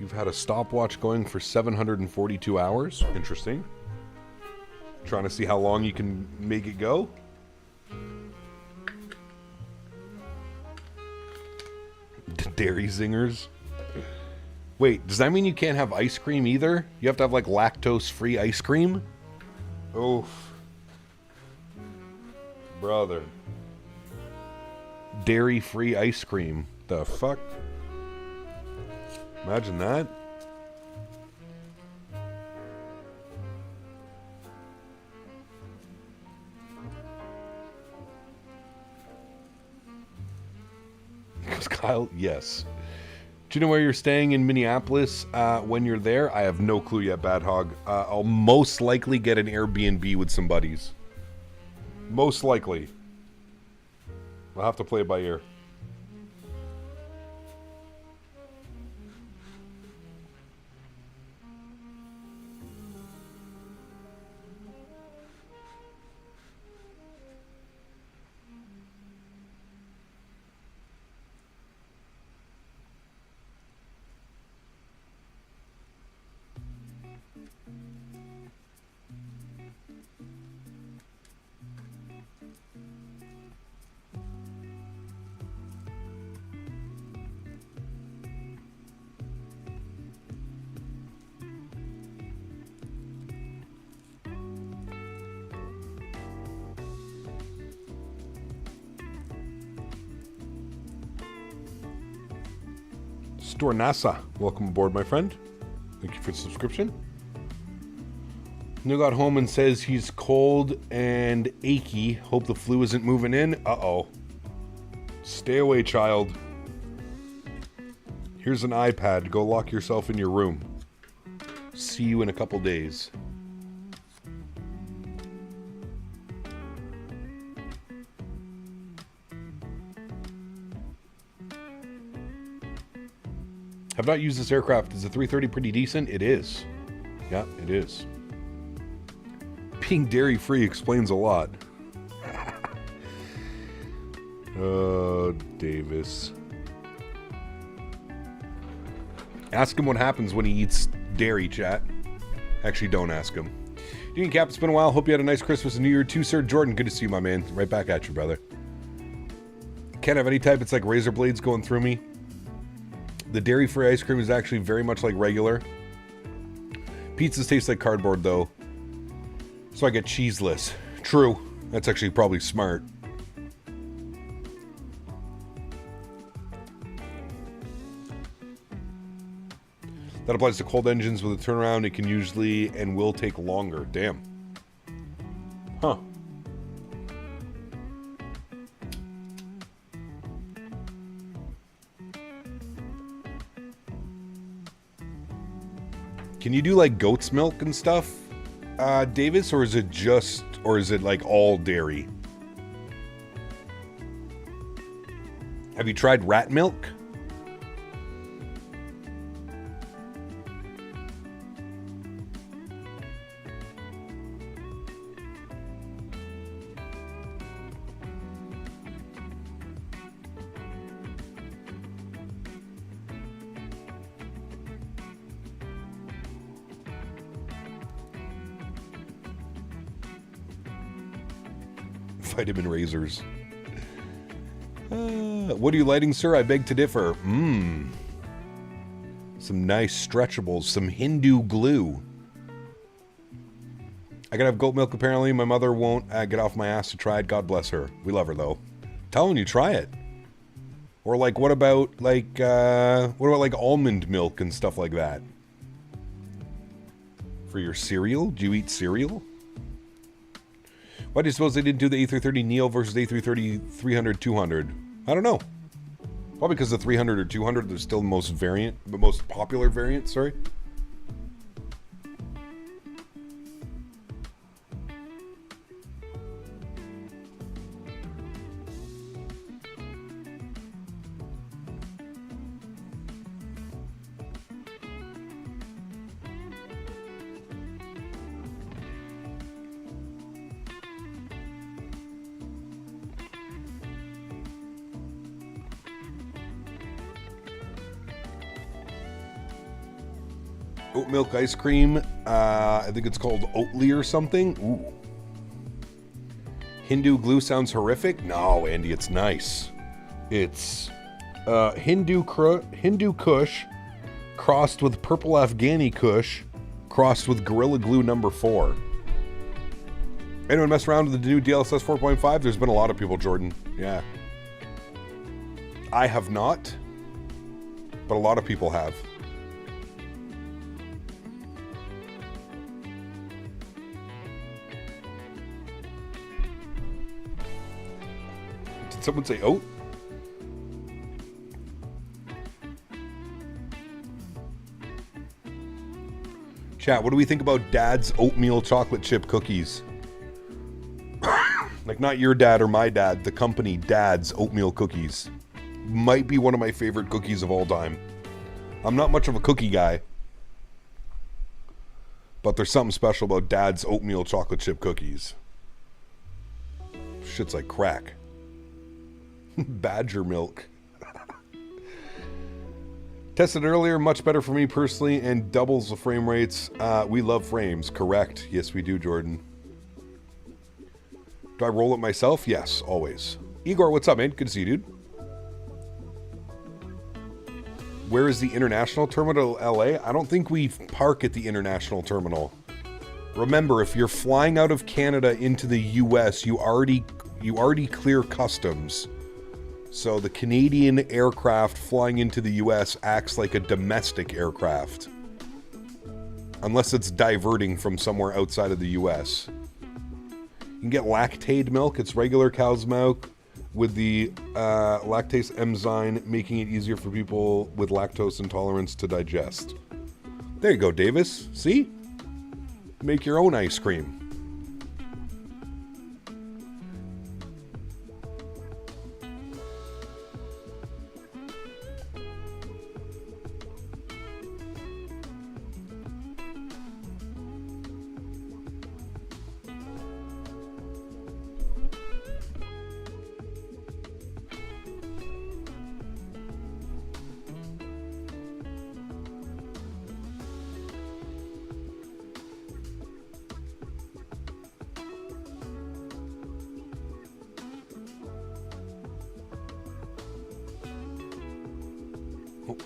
You've had a stopwatch going for 742 hours. Interesting. Trying to see how long you can make it go. Dairy zingers. Wait, does that mean you can't have ice cream either? You have to have like lactose-free ice cream? Oof. Brother. Dairy-free ice cream. The fuck? Imagine that. Kyle, yes. Do you know where you're staying in Minneapolis when you're there? I have no clue yet, Bad Hog. I'll most likely get an Airbnb with some buddies. Most likely. I'll have to play it by ear. Store NASA, welcome aboard, my friend. Thank you for the subscription. Neil got home and says he's cold and achy. Hope the flu isn't moving in. Uh-oh. Stay away, child. Here's an iPad. Go lock yourself in your room. See you in a couple days. Have not used this aircraft. Is the 330 pretty decent? It is. Yeah, it is. Being dairy-free explains a lot. Oh, Davis. Ask him what happens when he eats dairy, chat. Actually, don't ask him. Dean Cap, it's been a while. Hope you had a nice Christmas and New Year too, sir. Jordan, good to see you, my man. Right back at you, brother. Can't have any type. It's like razor blades going through me. The dairy-free ice cream is actually very much like regular. Pizzas taste like cardboard, though. So I get cheeseless. True. That's actually probably smart. That applies to cold engines with a turnaround. It can usually and will take longer. Damn. Huh. Can you do like goat's milk and stuff, Davis, or is it just, or is it like all dairy? Have you tried rat milk? Vitamin razors. What are you lighting, sir? I beg to differ. Some nice stretchables. Some Hindu glue. I gotta have goat milk, apparently. My mother won't get off my ass to try it. God bless her. We love her, though. Telling you, try it. Or, like, what about almond milk and stuff like that? For your cereal? Do you eat cereal? Why do you suppose they didn't do the A330 Neo versus A330 300-200? I don't know. Probably because the 300 or 200 is still the most popular variant, sorry. Oat milk ice cream. I think it's called Oatly or something. Ooh. Hindu glue sounds horrific. No, Andy, it's nice. It's Hindu Kush crossed with purple Afghani Kush crossed with Gorilla Glue number 4. Anyone mess around with the new DLSS 4.5? There's been a lot of people, Jordan. Yeah. I have not, but a lot of people have. Did someone say oat? Chat, what do we think about Dad's oatmeal chocolate chip cookies? Like, not your dad or my dad, the company Dad's oatmeal cookies. Might be one of my favorite cookies of all time. I'm not much of a cookie guy, but there's something special about Dad's oatmeal chocolate chip cookies. Shit's like crack. Badger milk. Tested earlier, much better for me personally, and doubles the frame rates. We love frames, correct? Yes, we do, Jordan. Do I roll it myself? Yes, always. Igor, what's up, man? Good to see you, dude. Where is the international terminal, LA? I don't think we park at the international terminal. Remember, if you're flying out of Canada into the US, you already clear customs. So the Canadian aircraft flying into the US acts like a domestic aircraft. Unless it's diverting from somewhere outside of the US. You can get lactate milk. It's regular cow's milk with the lactase enzyme, making it easier for people with lactose intolerance to digest. There you go, Davis. See? Make your own ice cream.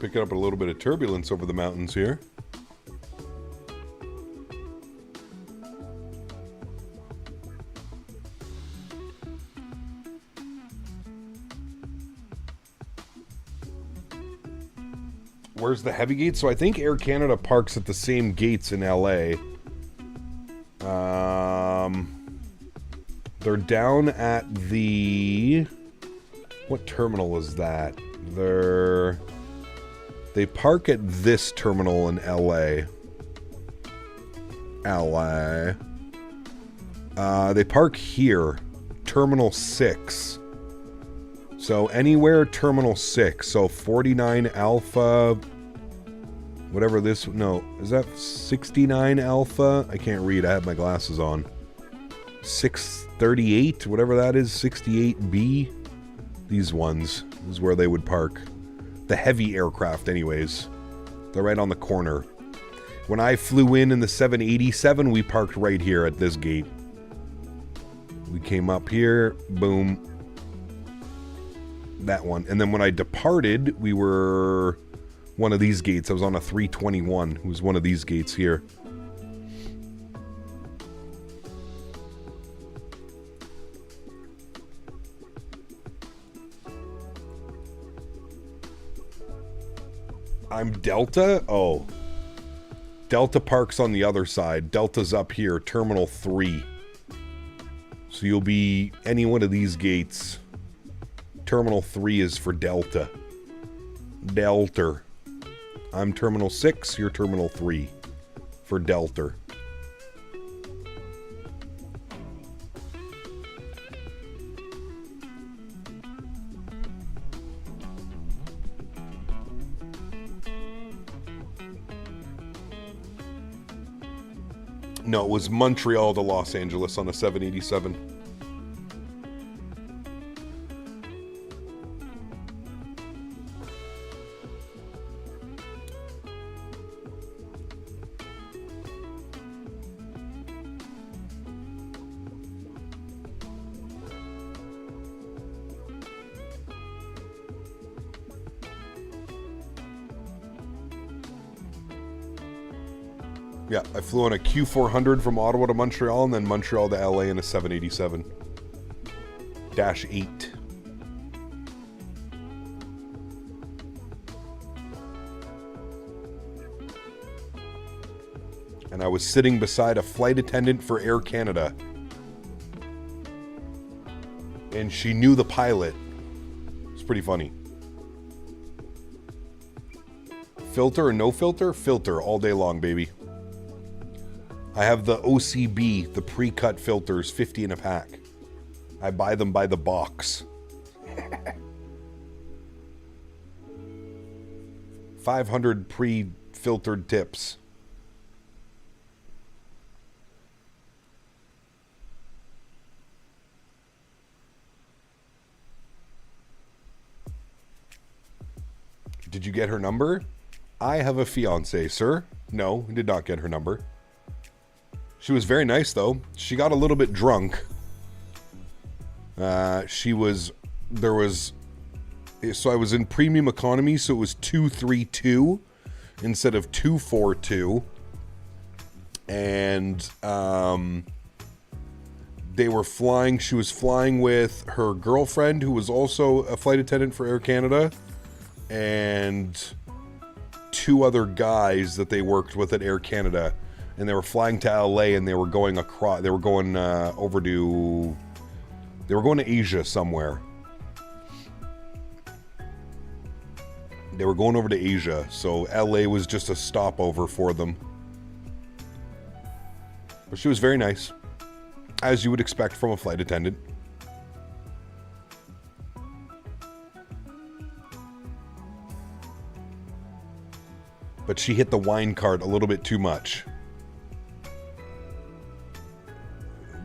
Picking up a little bit of turbulence over the mountains here. Where's the heavy gate? So I think Air Canada parks at the same gates in LA. They're down at the... What terminal is that? They park at this terminal in LA. They park here. Terminal 6. So anywhere Terminal 6. So 49 Alpha... Whatever this... No. Is that 69 Alpha? I can't read. I have my glasses on. 638? Whatever that is. 68B? These ones. This is where they would park. The heavy aircraft anyways. They're right on the corner. When I flew in the 787, we parked right here at this gate. We came up here, boom. that one. And then when I departed, we were one of these gates. I was on a 321. It was one of these gates here. I'm Delta? Oh. Delta parks on the other side. Delta's up here, Terminal 3. So you'll be any one of these gates. Terminal 3 is for Delta. Delta. I'm Terminal 6, you're Terminal 3 for Delta. No, it was Montreal to Los Angeles on a 787. Yeah, I flew on a Q400 from Ottawa to Montreal, and then Montreal to LA in a 787-8. And I was sitting beside a flight attendant for Air Canada. And she knew the pilot. It's pretty funny. Filter or no filter? Filter all day long, baby. I have the OCB, the pre-cut filters, 50 in a pack. I buy them by the box. 500 pre-filtered tips. Did you get her number? I have a fiance, sir. No, did not get her number. She was very nice, though. She got a little bit drunk. So I was in premium economy, so it was 232 instead of 242. And they were flying. She was flying with her girlfriend, who was also a flight attendant for Air Canada, and 2 other guys that they worked with at Air Canada. And they were flying to LA, and they were going across. They were going over to. They were going to Asia somewhere. They were going over to Asia, so LA was just a stopover for them. But she was very nice, as you would expect from a flight attendant. But she hit the wine cart a little bit too much.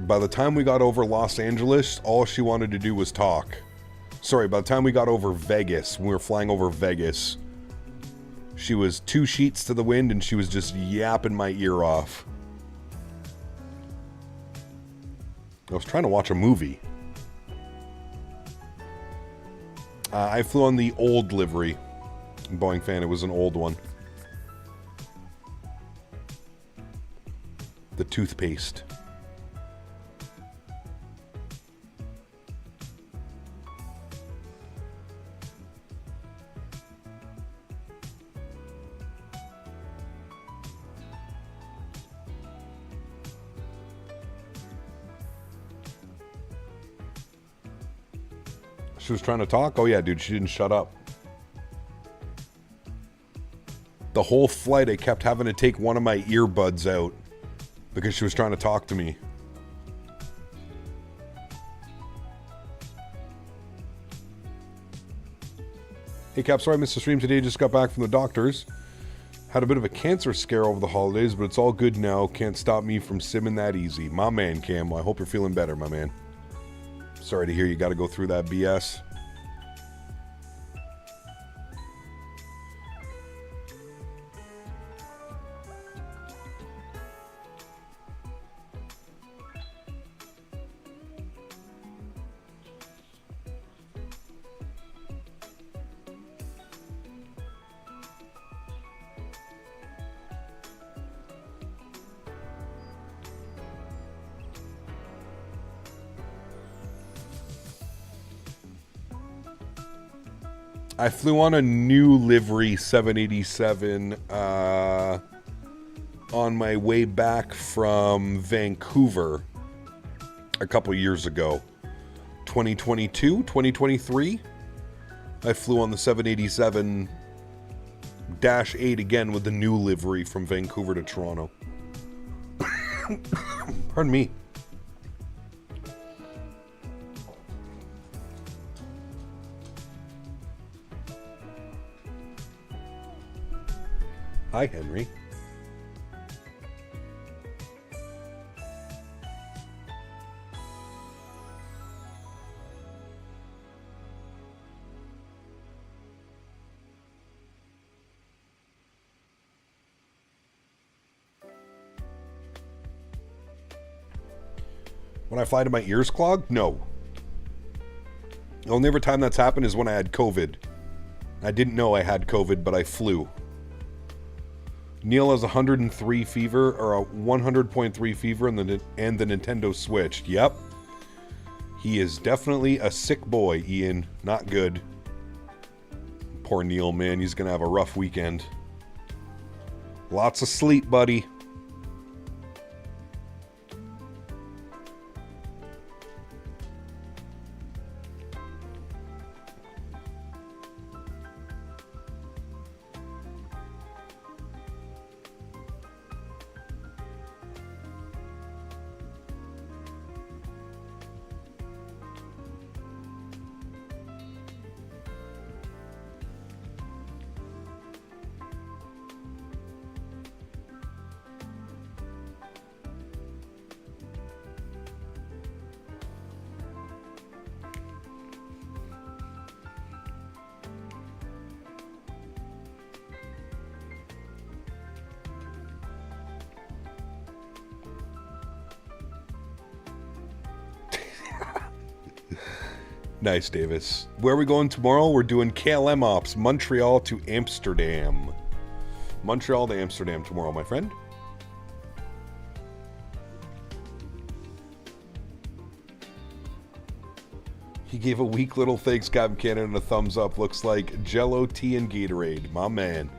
By the time we got over Los Angeles, all she wanted to do was talk. Sorry, by the time we got over Vegas, when we were flying over Vegas, she was 2 sheets to the wind and she was just yapping my ear off. I was trying to watch a movie. I flew on the old livery. Boeing fan, it was an old one. The toothpaste. She was trying to talk? Oh yeah, dude, she didn't shut up. The whole flight, I kept having to take one of my earbuds out because she was trying to talk to me. Hey Cap, sorry I missed the stream today, just got back from the doctors. Had a bit of a cancer scare over the holidays, but it's all good now. Can't stop me from simming that easy. My man, Cam, I hope you're feeling better, my man. Sorry to hear you got to go through that BS. I flew on a new livery 787 on my way back from Vancouver a couple years ago. 2022, 2023. I flew on the 787-8 again with the new livery from Vancouver to Toronto. Pardon me. Hi, Henry. When I fly to my ears clogged? No. The only other time that's happened is when I had COVID. I didn't know I had COVID, but I flew. Neil has 103 fever, or a 100.3 fever, and the Nintendo Switch. Yep. He is definitely a sick boy, Ian. Not good. Poor Neil, man. He's going to have a rough weekend. Lots of sleep, buddy. Nice, Davis. Where are we going tomorrow? We're doing KLM ops, Montreal to Amsterdam. Montreal to Amsterdam tomorrow, my friend. He gave a weak little thanks, Captain Cannon, and a thumbs up. Looks like Jello, tea, and Gatorade. My man.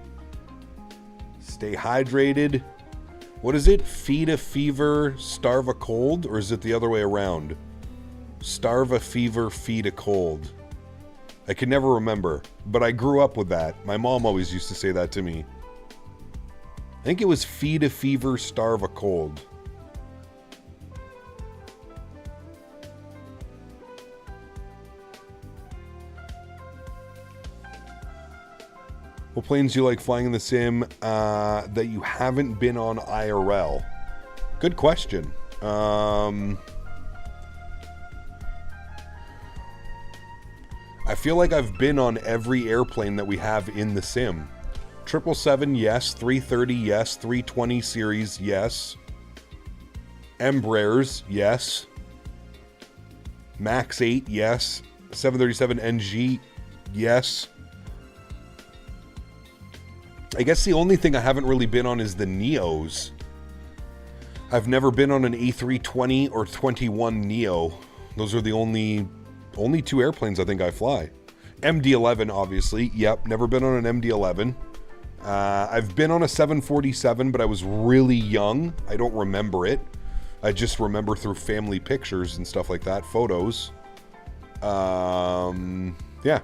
Stay hydrated. What is it? Feed a fever, starve a cold? Or is it the other way around? Starve a fever, feed a cold. I can never remember, but I grew up with that. My mom always used to say that to me. I think it was feed a fever, starve a cold. What planes do you like flying in the sim that you haven't been on IRL? Good question. I feel like I've been on every airplane that we have in the sim. 777, yes. 330, yes. 320 series, yes. Embraers, yes. Max 8, yes. 737 NG, yes. I guess the only thing I haven't really been on is the Neos. I've never been on an A320 or 21 Neo. Those are the only two airplanes I think I fly. MD-11, obviously. Yep, never been on an MD-11. I've been on a 747, but I was really young. I don't remember it. I just remember through family pictures and stuff like that, photos. Yeah.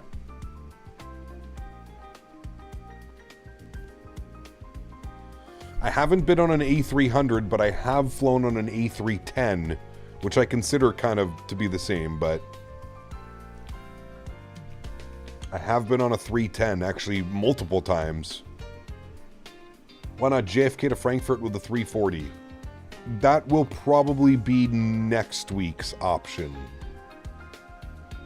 I haven't been on an A300, but I have flown on an A310, which I consider kind of to be the same, but I have been on a 310, actually multiple times. Why not JFK to Frankfurt with the 340? That will probably be next week's option.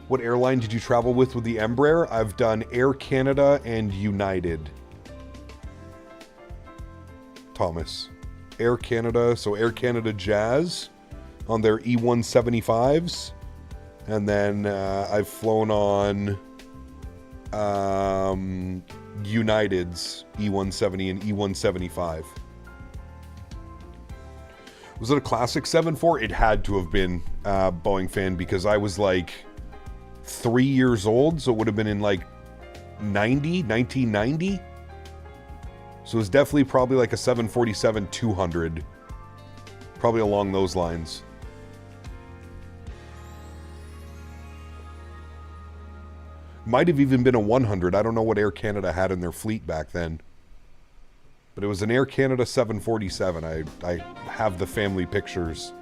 What airline did you travel with the Embraer? I've done Air Canada and United. Thomas. Air Canada, so Air Canada Jazz on their E175s. And then I've flown on United's E170 and E175. Was it a classic 7.4? It had to have been Boeing fan because I was like 3 years old, so it would have been in like 1990. So it's definitely probably like a 747-200. Probably along those lines. Might have even been a 100. I don't know what Air Canada had in their fleet back then. But it was an Air Canada 747. I have the family pictures.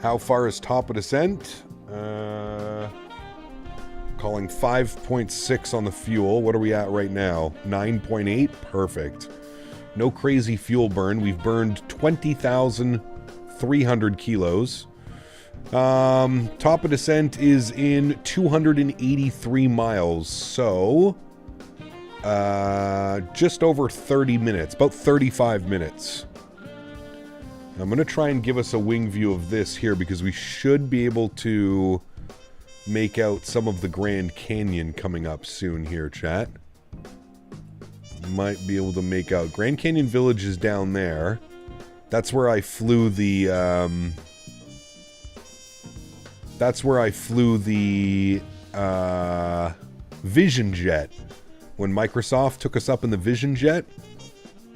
How far is top of descent? Calling 5.6 on the fuel. What are we at right now? 9.8? Perfect. No crazy fuel burn. We've burned 20,300 kilos. Top of descent is in 283 miles. So, just over 30 minutes. About 35 minutes. I'm going to try and give us a wing view of this here because we should be able to make out some of the Grand Canyon coming up soon here, chat. Might be able to make out. Grand Canyon Village is down there. That's where I flew the, Vision Jet. When Microsoft took us up in the Vision Jet,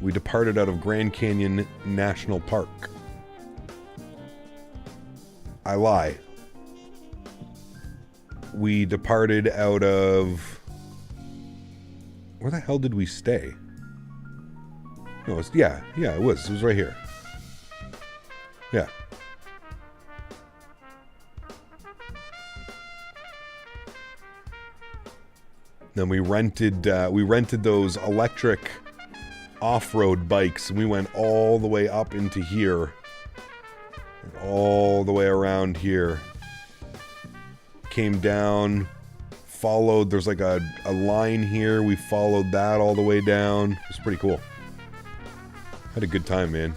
we departed out of Grand Canyon National Park. I lie. We departed out of... Where the hell did we stay? No, it's... Yeah, it was. It was right here. Yeah. Then we rented those electric off-road bikes, and we went all the way up into here. And all the way around here. Came down, followed, there's like a line here. We followed that all the way down. It was pretty cool. Had a good time, man.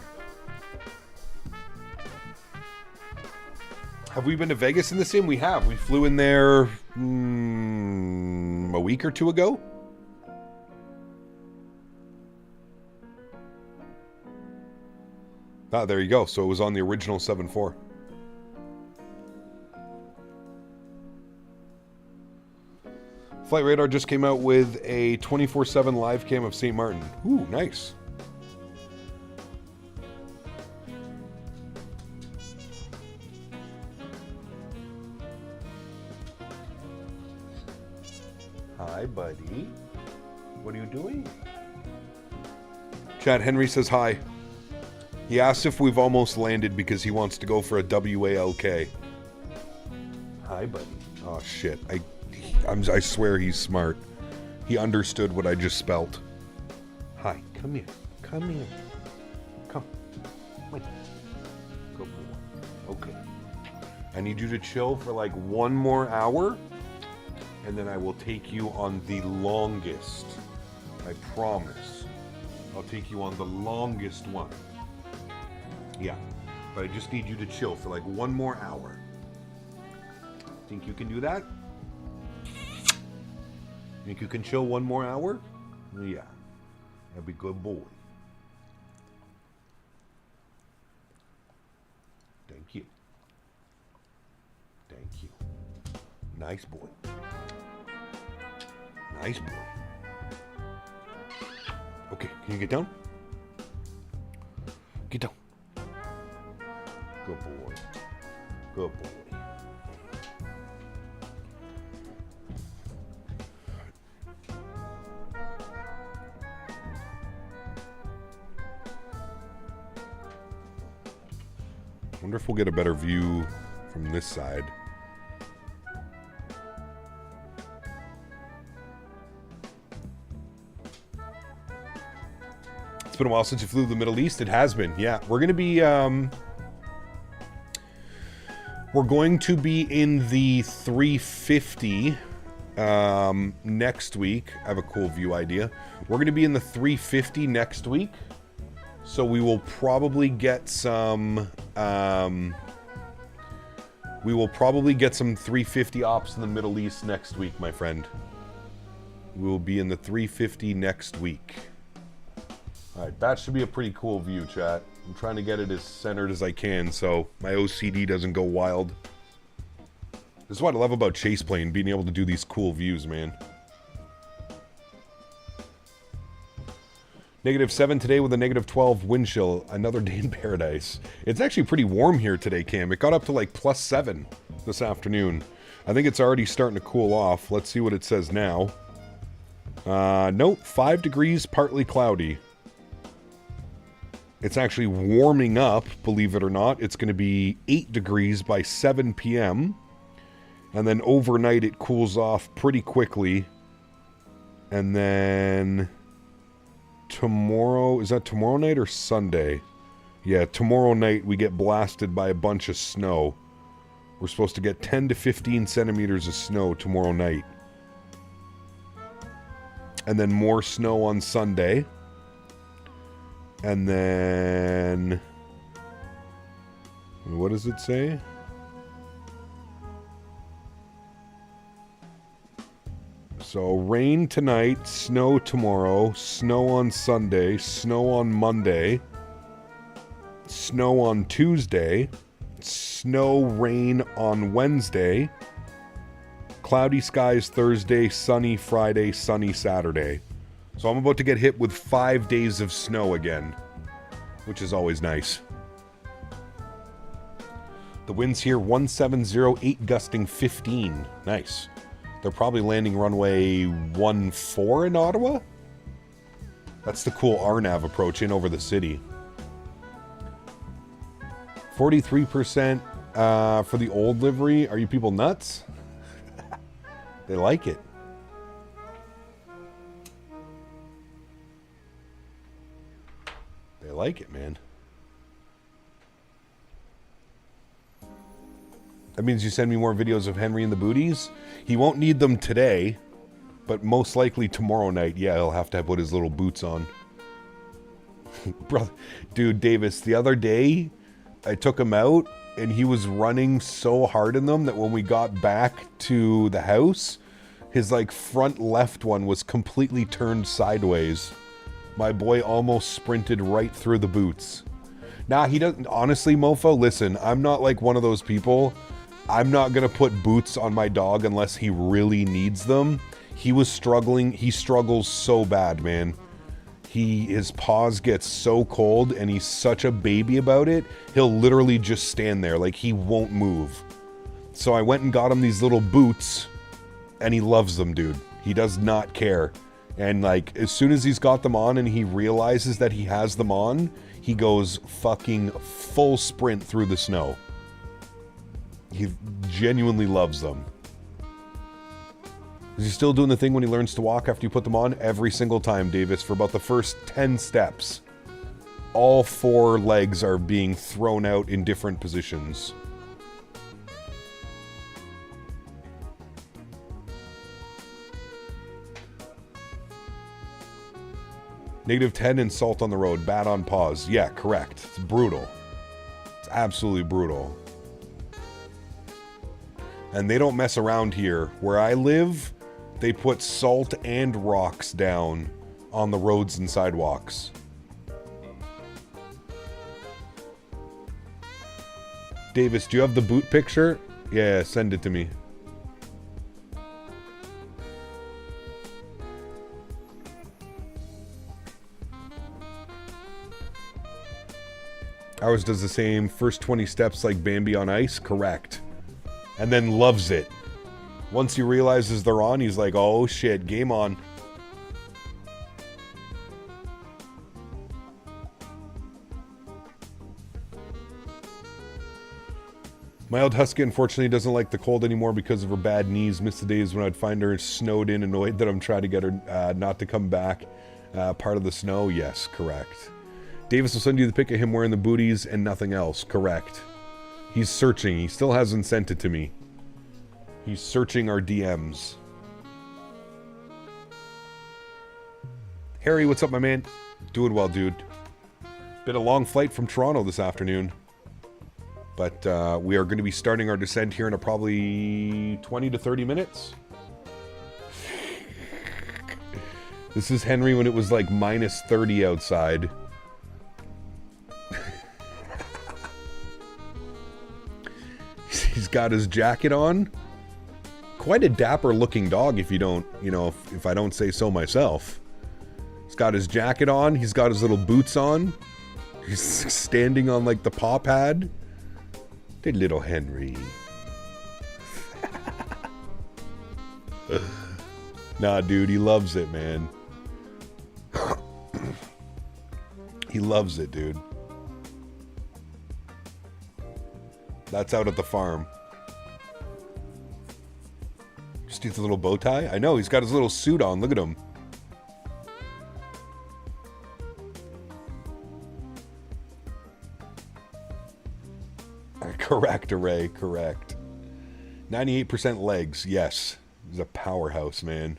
Have we been to Vegas in the sim? We have. We flew in there a week or two ago. Ah, there you go. So it was on the original 7.4. Flight Radar just came out with a 24/7 live cam of St. Martin. Ooh, nice. Hi, buddy. What are you doing? Chad Henry says hi. He asked if we've almost landed because he wants to go for a WALK. Hi, buddy. Oh, shit. I swear he's smart. He understood what I just spelt. Hi, come here. Come here. Come. Wait. Go boy. Okay. I need you to chill for like 1 more hour, and then I will take you on the longest. I promise. I'll take you on the longest one. Yeah. But I just need you to chill for like 1 more hour. Think you can do that? Think you can chill 1 more hour? Yeah. That'd be a good boy. Thank you. Thank you. Nice boy. Nice boy. Okay, can you get down? Get down. Good boy. Good boy. I wonder if we'll get a better view from this side. It's been a while since you flew to the Middle East. It has been, yeah. We're going to be in the 350 next week. I have a cool view idea. We're going to be in the 350 next week. So we will probably get some 350 ops in the Middle East next week, my friend. We will be in the 350 next week. Alright, that should be a pretty cool view, chat. I'm trying to get it as centered as I can so my OCD doesn't go wild. This is what I love about Chase Plane, being able to do these cool views, man. -7 today with a -12 wind chill. Another day in paradise. It's actually pretty warm here today, Cam. It got up to like +7 this afternoon. I think it's already starting to cool off. Let's see what it says now. Nope, 5 degrees, partly cloudy. It's actually warming up, believe it or not. It's going to be 8 degrees by 7 p.m. And then overnight it cools off pretty quickly. And then tomorrow, is that tomorrow night or Sunday? Yeah, tomorrow night we get blasted by a bunch of snow. We're supposed to get 10 to 15 centimeters of snow tomorrow night. And then more snow on Sunday. And then... what does it say? So, rain tonight, snow tomorrow, snow on Sunday, snow on Monday, snow on Tuesday, snow, rain on Wednesday, cloudy skies Thursday, sunny Friday, sunny Saturday. So I'm about to get hit with 5 days of snow again, which is always nice. The winds here, 1708, gusting 15. Nice. They're probably landing runway 14 in Ottawa? That's the cool RNAV approach in over the city. 43% for the old livery. Are you people nuts? They like it. They like it, man. That means you send me more videos of Henry and the booties. He won't need them today, but most likely tomorrow night. Yeah, he'll have to put his little boots on. Brother, dude, Davis, the other day, I took him out, and he was running so hard in them that when we got back to the house, his, like, front left one was completely turned sideways. My boy almost sprinted right through the boots. Nah, he doesn't... Honestly, mofo, listen, I'm not like one of those people... I'm not going to put boots on my dog unless he really needs them. He was struggling. He struggles so bad, man. His paws get so cold and he's such a baby about it. He'll literally just stand there. Like, he won't move. So I went and got him these little boots and he loves them, dude. He does not care. And, like, as soon as he's got them on and he realizes that he has them on, he goes fucking full sprint through the snow. He genuinely loves them. Is he still doing the thing when he learns to walk after you put them on? Every single time, Davis, for about the first 10 steps. All 4 legs are being thrown out in different positions. -10 and salt on the road, bad on pause. Yeah, correct. It's brutal. It's absolutely brutal. And they don't mess around here. Where I live, they put salt and rocks down on the roads and sidewalks. Davis, do you have the boot picture? Yeah, send it to me. Ours does the same. First 20 steps like Bambi on ice. Correct. And then loves it. Once he realizes they're on, he's like, oh shit, game on. My old husky unfortunately doesn't like the cold anymore because of her bad knees. Miss the days when I'd find her snowed in, annoyed that I'm trying to get her not to come back. Part of the snow? Yes, correct. Davis will send you the pic of him wearing the booties and nothing else. Correct. He's searching. He still hasn't sent it to me. He's searching our DMs. Harry, what's up, my man? Doing well, dude. Been a long flight from Toronto this afternoon. But we are going to be starting our descent here in probably 20 to 30 minutes. This is Henry when it was like -30 outside. He's got his jacket on. quite a dapper looking dog if you don't, you know, if I don't say so myself. He's got his jacket on. He's got his little boots on. He's standing on like the paw pad. The little Henry. Nah, dude, he loves it, man. He loves it, dude. That's out at the farm. Just needs a little bow tie. I know, he's got his little suit on. Look at him. Correct, Array. Correct. 98% legs. Yes. He's a powerhouse, man.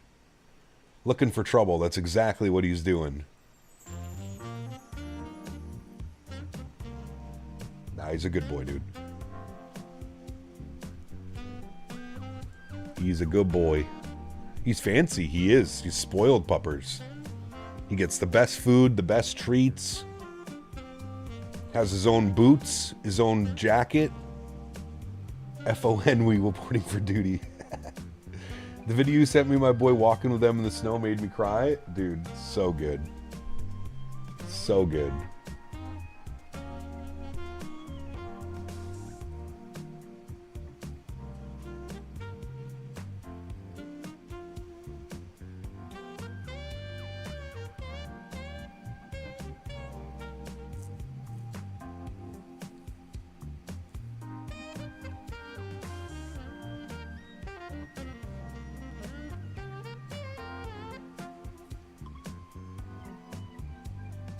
Looking for trouble. That's exactly what he's doing. Nah, he's a good boy, dude. He's a good boy. He's fancy. He is. He's spoiled puppers. He gets the best food, the best treats. Has his own boots, his own jacket. FON, we reporting for duty. The video you sent me, my boy walking with them in the snow, made me cry. Dude, so good. So good.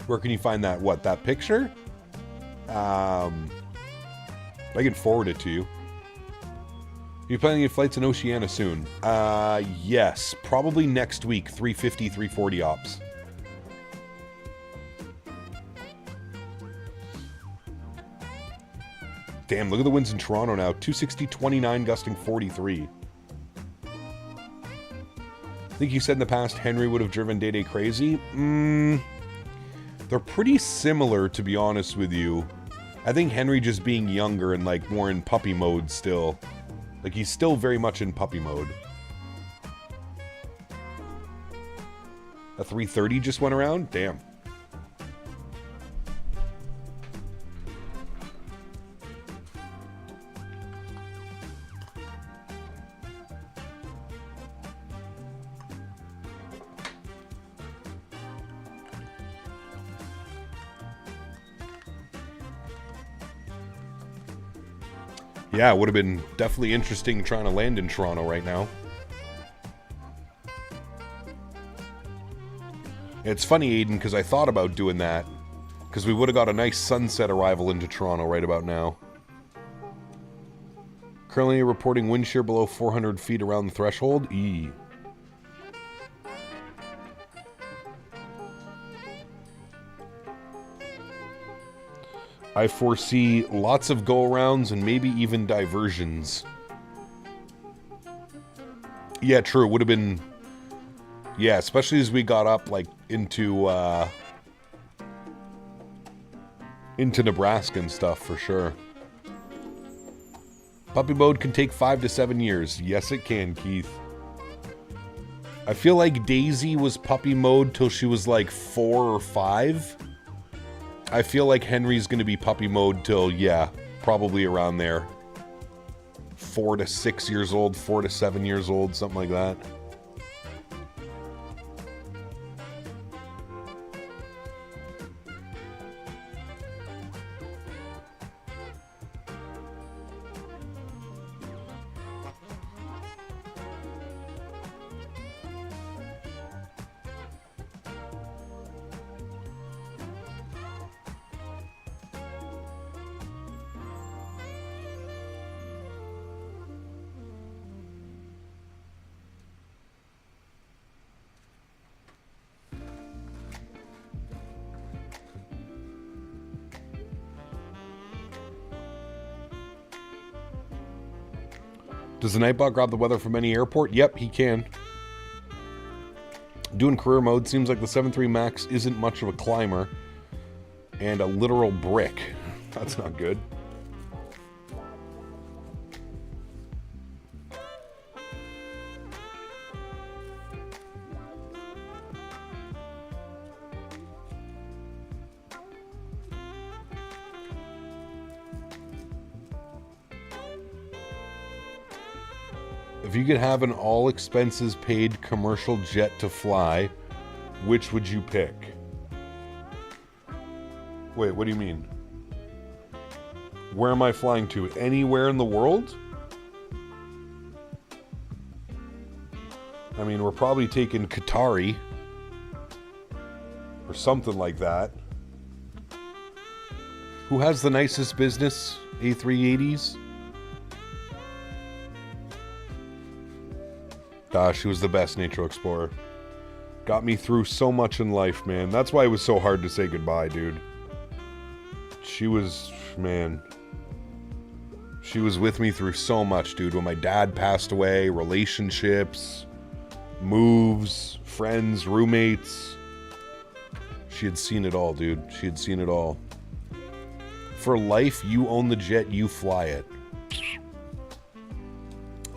Where can you find that? What, that picture? I can forward it to you. You're planning your flights in Oceania soon? Yes. Probably next week. 350, 340 ops. Damn, look at the winds in Toronto now. 260, 29, gusting 43. I think you said in the past Henry would have driven Day Day crazy. They're pretty similar, to be honest with you. I think Henry just being younger and like more in puppy mode still. Like he's still very much in puppy mode. A 330 just went around? Damn. Yeah, it would have been definitely interesting trying to land in Toronto right now. It's funny, Aiden, because I thought about doing that. Because we would have got a nice sunset arrival into Toronto right about now. Currently reporting wind shear below 400 feet around the threshold. E. I foresee lots of go-arounds and maybe even diversions. Yeah, true. It would have been... Yeah, especially as we got up, like, into Nebraska and stuff, for sure. Puppy mode can take 5 to 7 years. Yes, it can, Keith. I feel like Daisy was puppy mode till she was, like, 4 or 5. I feel like Henry's going to be puppy mode till, yeah, probably around there. 4 to 6 years old, 4 to 7 years old, something like that. Does the Nightbot grab the weather from any airport? Yep, he can. Doing career mode, seems like the 7.3 Max isn't much of a climber. And a literal brick. That's not good. If you could have an all expenses paid commercial jet to fly, which would you pick? Wait, what do you mean? Where am I flying to? Anywhere in the world? I mean, we're probably taking Qatari or something like that. Who has the nicest business A380s? Gosh, she was the best Nature Explorer. Got me through so much in life, man. That's why it was so hard to say goodbye, dude. She was, man. She was with me through so much, dude. When my dad passed away, relationships, moves, friends, roommates. She had seen it all, dude. She had seen it all. For life, you own the jet, you fly it.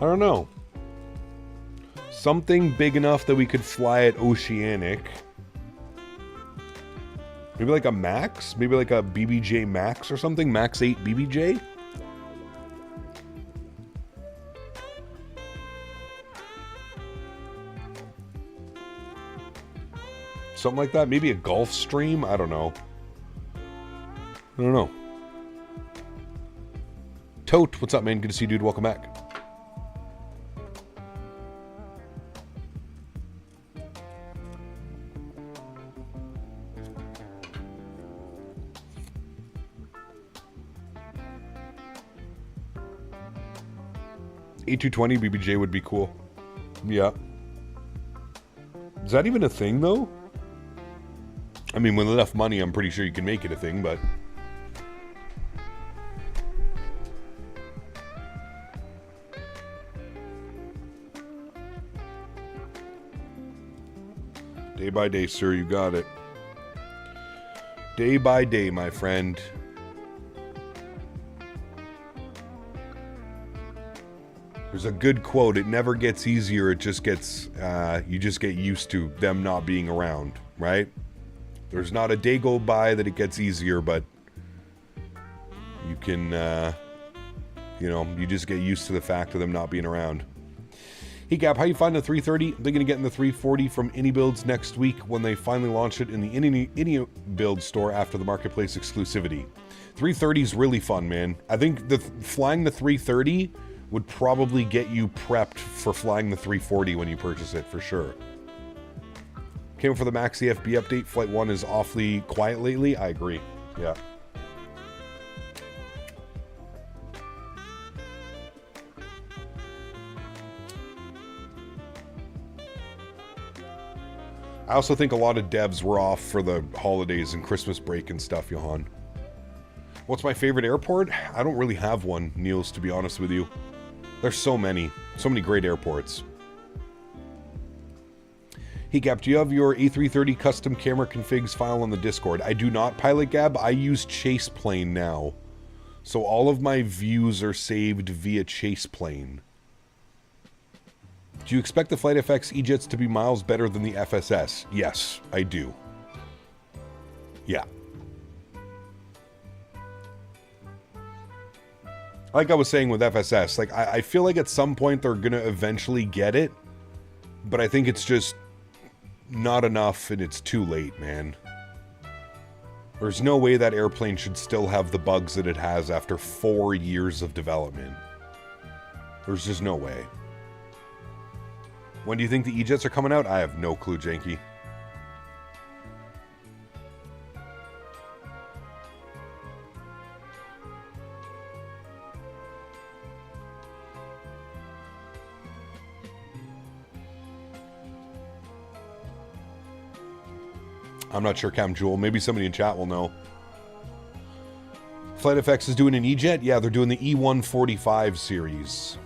I don't know. Something big enough that we could fly it oceanic. Maybe like a Max? Maybe like a BBJ Max or something? Max 8 BBJ? Something like that? Maybe a Gulfstream? I don't know. I don't know. Tote, what's up, man? Good to see you, dude. Welcome back. A220 BBJ would be cool. Yeah. Is that even a thing, though? I mean, with enough money, I'm pretty sure you can make it a thing, but... Day by day, sir, you got it. Day by day, my friend. There's a good quote, it never gets easier, it just gets, you just get used to them not being around, right? There's not a day go by that it gets easier, but you can, you know, you just get used to the fact of them not being around. Hey Gab, how you find the 330? They're going to get in the 340 from iniBuilds next week when they finally launch it in the iniBuilds store after the marketplace exclusivity. 330 is really fun, man. I think flying the 330 would probably get you prepped for flying the 340 when you purchase it, for sure. Came up for the Max EFB update. Flight 1 is awfully quiet lately. I agree. Yeah. I also think a lot of devs were off for the holidays and Christmas break and stuff, Johan. What's my favorite airport? I don't really have one, Niels, to be honest with you. There's so many great airports. Hey Gab, do you have your A330 custom camera configs file on the Discord? I do not, Pilot Gab. I use Chase Plane now. So all of my views are saved via Chase Plane. Do you expect the Flight FX E-Jets to be miles better than the FSS? Yes, I do. Yeah. Like I was saying with FSS, like I feel like at some point they're going to eventually get it, but I think it's just not enough and it's too late, man. There's no way that airplane should still have the bugs that it has after 4 years of development. There's just no way. When do you think the E-Jets are coming out? I have no clue, Janky. I'm not sure, Cam Jewel. Maybe somebody in chat will know. Flight FX is doing an E-Jet? Yeah, they're doing the E145 series.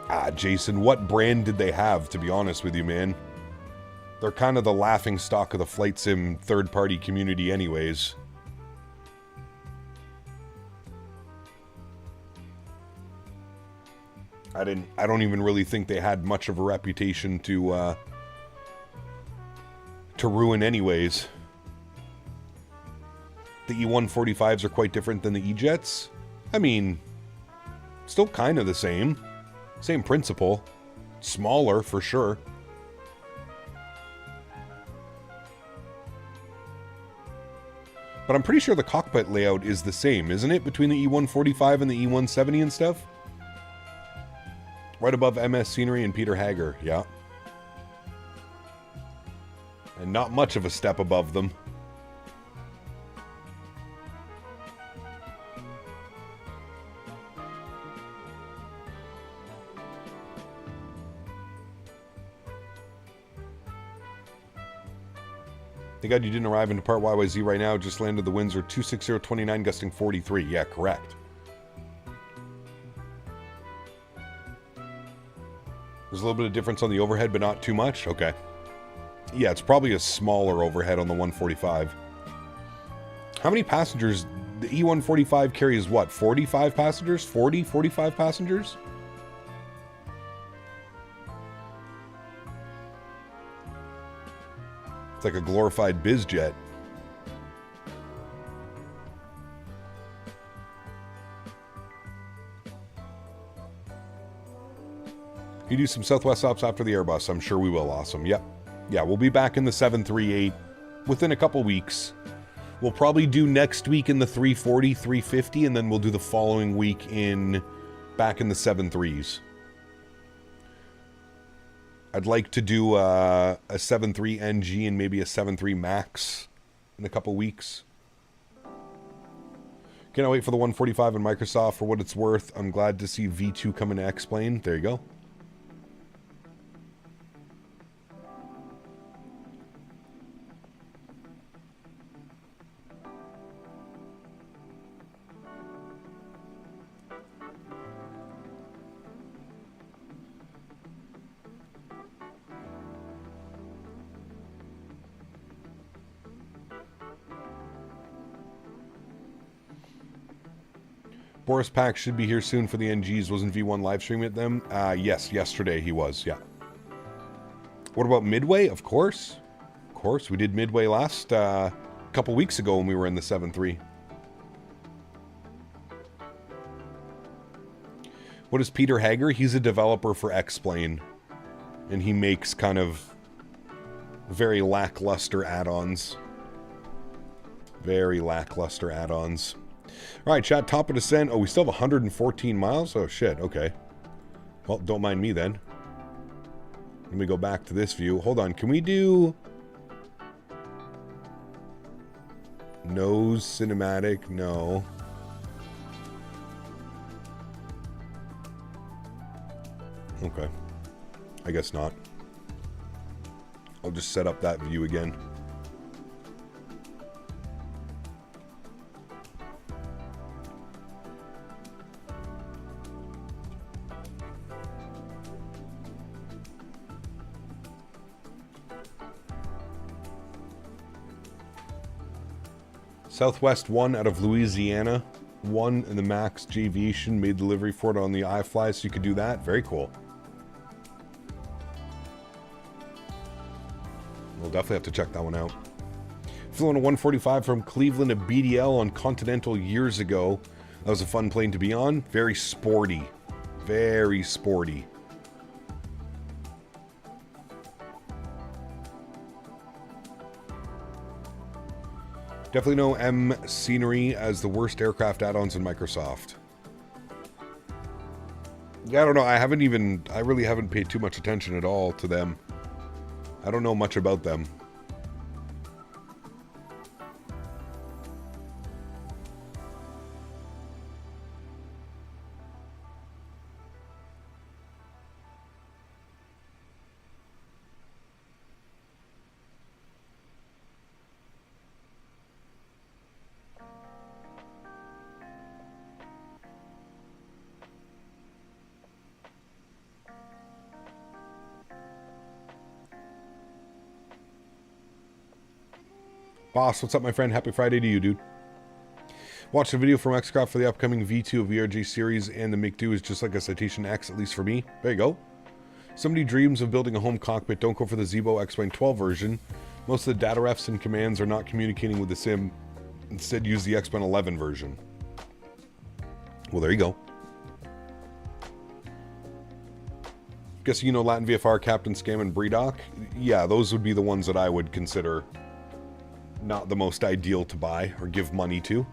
Ah, Jason, what brand did they have, to be honest with you, man? They're kind of the laughing stock of the flight sim third-party community anyways. I don't even really think they had much of a reputation to ruin anyways. The E145s are quite different than the E-Jets. I mean, Still kind of the same. Same principle. Smaller, for sure. But I'm pretty sure the cockpit layout is the same, isn't it? Between the E145 and the E170 and stuff? Right above MS Scenery and Peter Hager, yeah. And not much of a step above them. Thank God you didn't arrive and depart YYZ right now. Just landed. The winds are 26029, gusting 43. Yeah, correct. There's a little bit of difference on the overhead, but not too much. Okay. Yeah, it's probably a smaller overhead on the 145. How many passengers? The E145 carries what? 45 passengers? 40, 45 passengers? It's like a glorified biz jet. You do some Southwest stops after the Airbus. I'm sure we will. Awesome. Yep. Yeah, we'll be back in the 738 within a couple weeks. We'll probably do next week in the 340, 350, and then we'll do the following week back in the 73s. I'd like to do a 7.3 NG and maybe a 7.3 Max in a couple weeks. Can't wait for the 145 and Microsoft for what it's worth. I'm glad to see V2 come into X-Plane. There you go. Boris Pack should be here soon for the NGs. Wasn't V1 live streaming at them? Yes, yesterday he was, yeah. What about Midway? Of course. Of course, we did Midway last couple weeks ago when we were in the 7.3. What is Peter Hager? He's a developer for X-Plane. And he makes kind of very lackluster add-ons. Very lackluster add-ons. All right, chat, top of descent. Oh, we still have 114 miles? Oh, shit, okay. Well, don't mind me then. Let me go back to this view. Hold on, can we do... Nose cinematic? No. Okay. I guess not. I'll just set up that view again. Southwest 1 out of Louisiana. 1 in the Max J-Aviation made delivery for it on the iFly, so you could do that. Very cool. We'll definitely have to check that one out. Flew on a 145 from Cleveland to BDL on Continental years ago. That was a fun plane to be on. Very sporty. Very sporty. Definitely know M Scenery as the worst aircraft add-ons in Microsoft. Yeah, I don't know. I really haven't paid too much attention at all to them. I don't know much about them. Boss, what's up, my friend? Happy Friday to you, dude. Watch the video from Xcraft for the upcoming V2 of VRJ series, and the Make-Do is just like a Citation X, at least for me. There you go. Somebody dreams of building a home cockpit. Don't go for the Zibo X-Plane 12 version. Most of the data refs and commands are not communicating with the sim. Instead, use the X-Plane 11 version. Well, there you go. Guessing you know Latin VFR, Captain Scam, and Breedoc? Yeah, those would be the ones that I would consider not the most ideal to buy or give money to.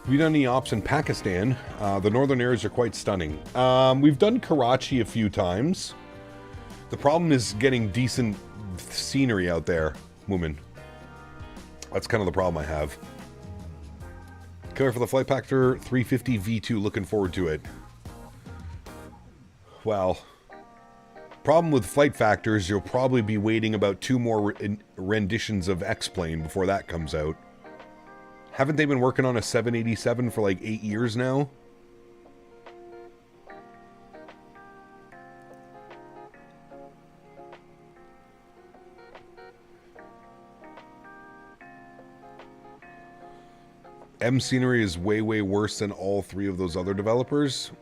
We've done any ops in Pakistan. The northern areas are quite stunning. We've done Karachi a few times. The problem is getting decent scenery out there, woman. That's kind of the problem I have. Coming for the Flight Factor 350 V2, looking forward to it. Well, problem with Flight Factors, you'll probably be waiting about 2 more renditions of X-Plane before that comes out. Haven't they been working on a 787 for like 8 years now? M Scenery is way, way worse than all 3 of those other developers.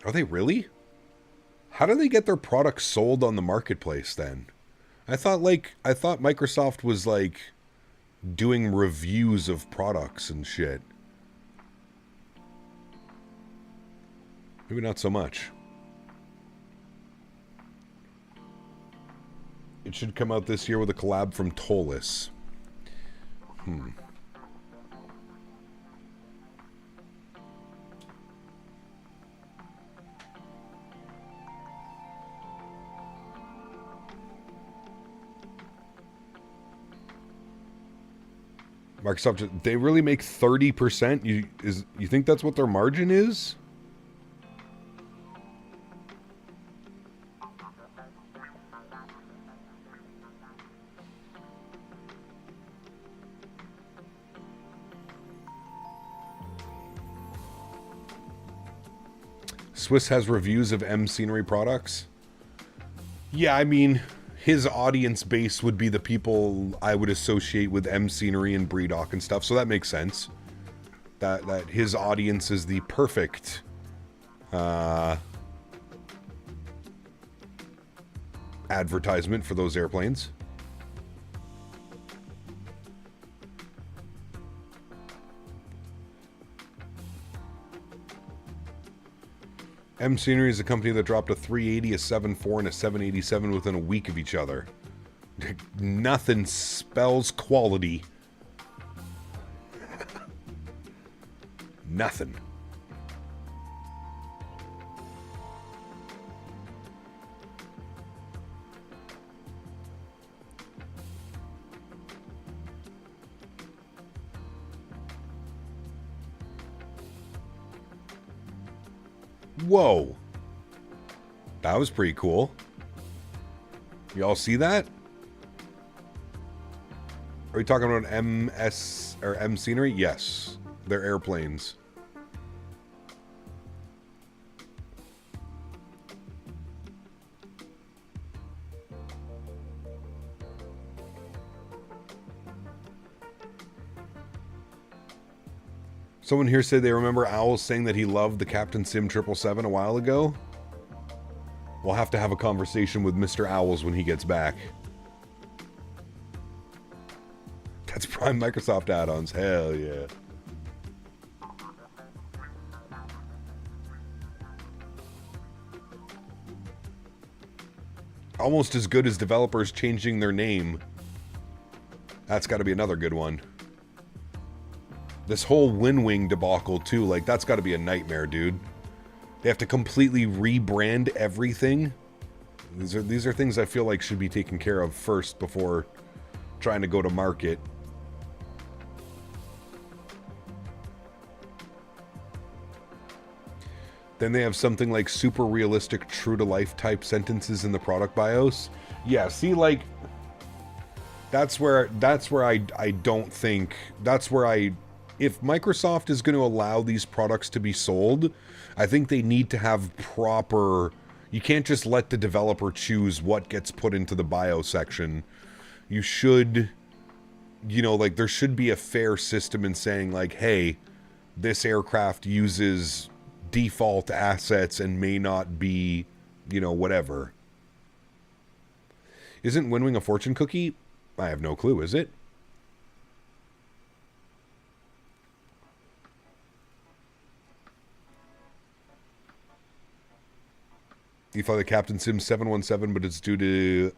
Are they really? How do they get their products sold on the marketplace then? I thought Microsoft was like doing reviews of products and shit. Maybe not so much. It should come out this year with a collab from Tolis. Microsoft, they really make 30%? You think that's what their margin is? Swiss has reviews of M Scenery products. Yeah, I mean, his audience base would be the people I would associate with M Scenery and Breedoc and stuff, so that makes sense. That his audience is the perfect advertisement for those airplanes. M Scenery is a company that dropped a 380, a 7.4, and a 787 within a week of each other. Nothing spells quality. Nothing. Whoa. That was pretty cool. Y'all see that? Are we talking about MS or M Scenery? Yes. They're airplanes. Someone here said they remember Owls saying that he loved the Captain Sim 777 a while ago. We'll have to have a conversation with Mr. Owls when he gets back. That's Prime Microsoft add-ons. Hell yeah. Almost as good as developers changing their name. That's got to be another good one. This whole Wing debacle too, like that's got to be a nightmare, dude. They have to completely rebrand everything. These are things I feel like should be taken care of first before trying to go to market. Then they have something like super realistic, true to life type sentences in the product BIOS. Yeah, see, like, that's where I don't think, that's where if Microsoft is going to allow these products to be sold, I think they need to have proper, you can't just let the developer choose what gets put into the bio section. You should, you know, like, there should be a fair system in saying, like, hey, this aircraft uses default assets and may not be, you know, whatever. Isn't Winwing a fortune cookie? I have no clue, is it? You fly the Captain Sim 717, but it's due to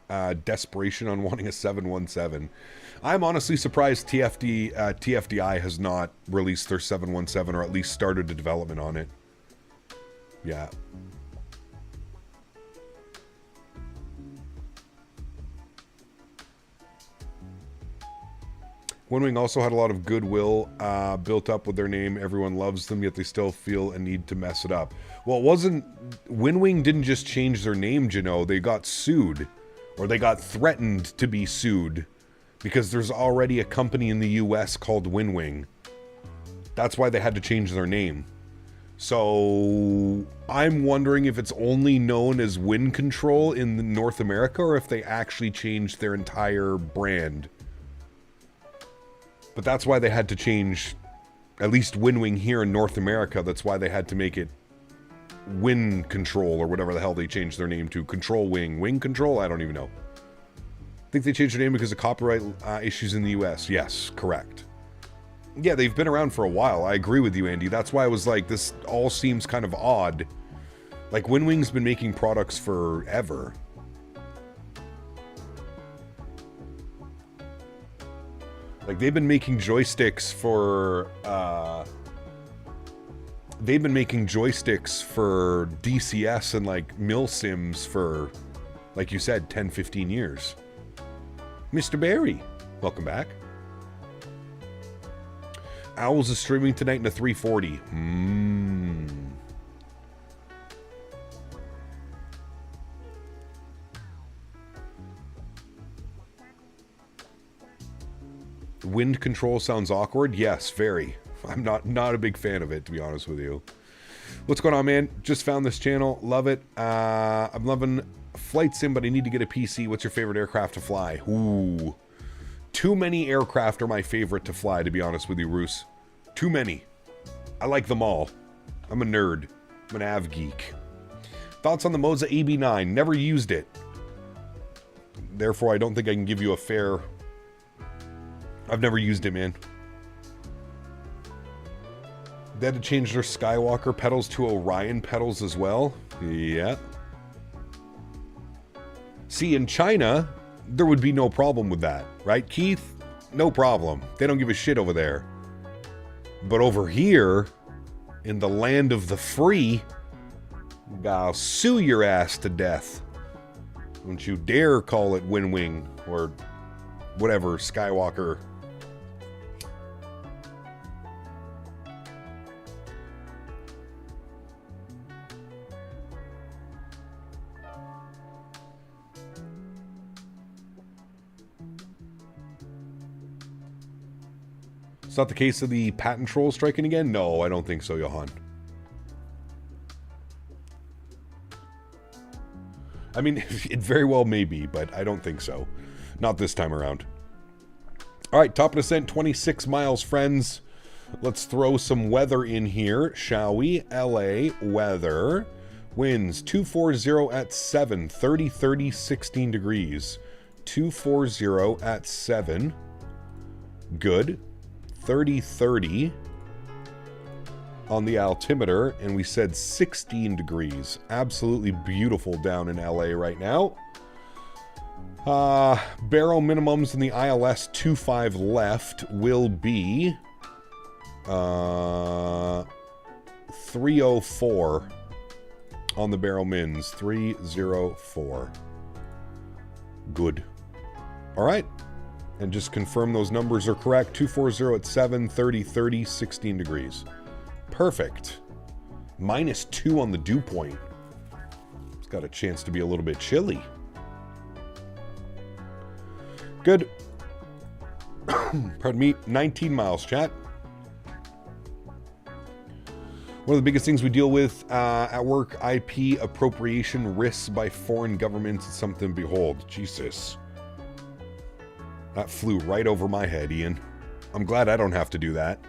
desperation on wanting a 717. I'm honestly surprised TFDI has not released their 717, or at least started a development on it. Yeah. Winwing also had a lot of goodwill built up with their name. Everyone loves them, yet they still feel a need to mess it up. Well, it wasn't... Winwing didn't just change their name, you know. They got sued. Or they got threatened to be sued. Because there's already a company in the US called Winwing. That's why they had to change their name. So... I'm wondering if it's only known as Wind Control in North America, or if they actually changed their entire brand. But that's why they had to change, at least Winwing here in North America, that's why they had to make it Wind Control, or whatever the hell they changed their name to. Control Wing. Wing Control? I don't even know. I think they changed their name because of copyright issues in the US. Yes, correct. Yeah, they've been around for a while. I agree with you, Andy. That's why I was like, this all seems kind of odd. Like, Winwing's been making products forever. Like, they've been making joysticks for, they've been making joysticks for DCS and, like, milsims for, like you said, 10, 15 years. Mr. Barry, welcome back. Owls is streaming tonight in a 340. Wind control sounds awkward. Yes, very. I'm not a big fan of it, to be honest with you. What's going on, man? Just found this channel. Love it. I'm loving Flight Sim, but I need to get a PC. What's your favorite aircraft to fly? Ooh. Too many aircraft are my favorite to fly, to be honest with you, Roos. Too many. I like them all. I'm a nerd. I'm an av geek. Thoughts on the Moza AB9? Never used it. Therefore, I don't think I can give you a fair... I've never used it, man. They had to change their Skywalker pedals to Orion pedals as well. Yeah. See, in China, there would be no problem with that. Right, Keith? No problem. They don't give a shit over there. But over here, in the land of the free, I'll sue your ass to death. Don't you dare call it Winwing or whatever, Skywalker. It's not the case of the patent troll striking again? No, I don't think so, Johan. I mean, it very well may be, but I don't think so. Not this time around. All right, top of descent, 26 miles, friends. Let's throw some weather in here, shall we? LA weather. Winds 240 at 7, 30, 16 degrees. 240 at 7. Good. 30 on the altimeter, and we said 16 degrees. Absolutely beautiful down in LA right now. Barrel minimums in the ILS 25 left will be 304 on the barrel mins. 304. Good. All right. And just confirm those numbers are correct. 240 at 7, 30, 16 degrees. Perfect. -2 on the dew point. It's got a chance to be a little bit chilly. Good. Pardon me. 19 miles, chat. One of the biggest things we deal with at work, IP appropriation risks by foreign governments. It's something to behold. Jesus. That flew right over my head, Ian. I'm glad I don't have to do that.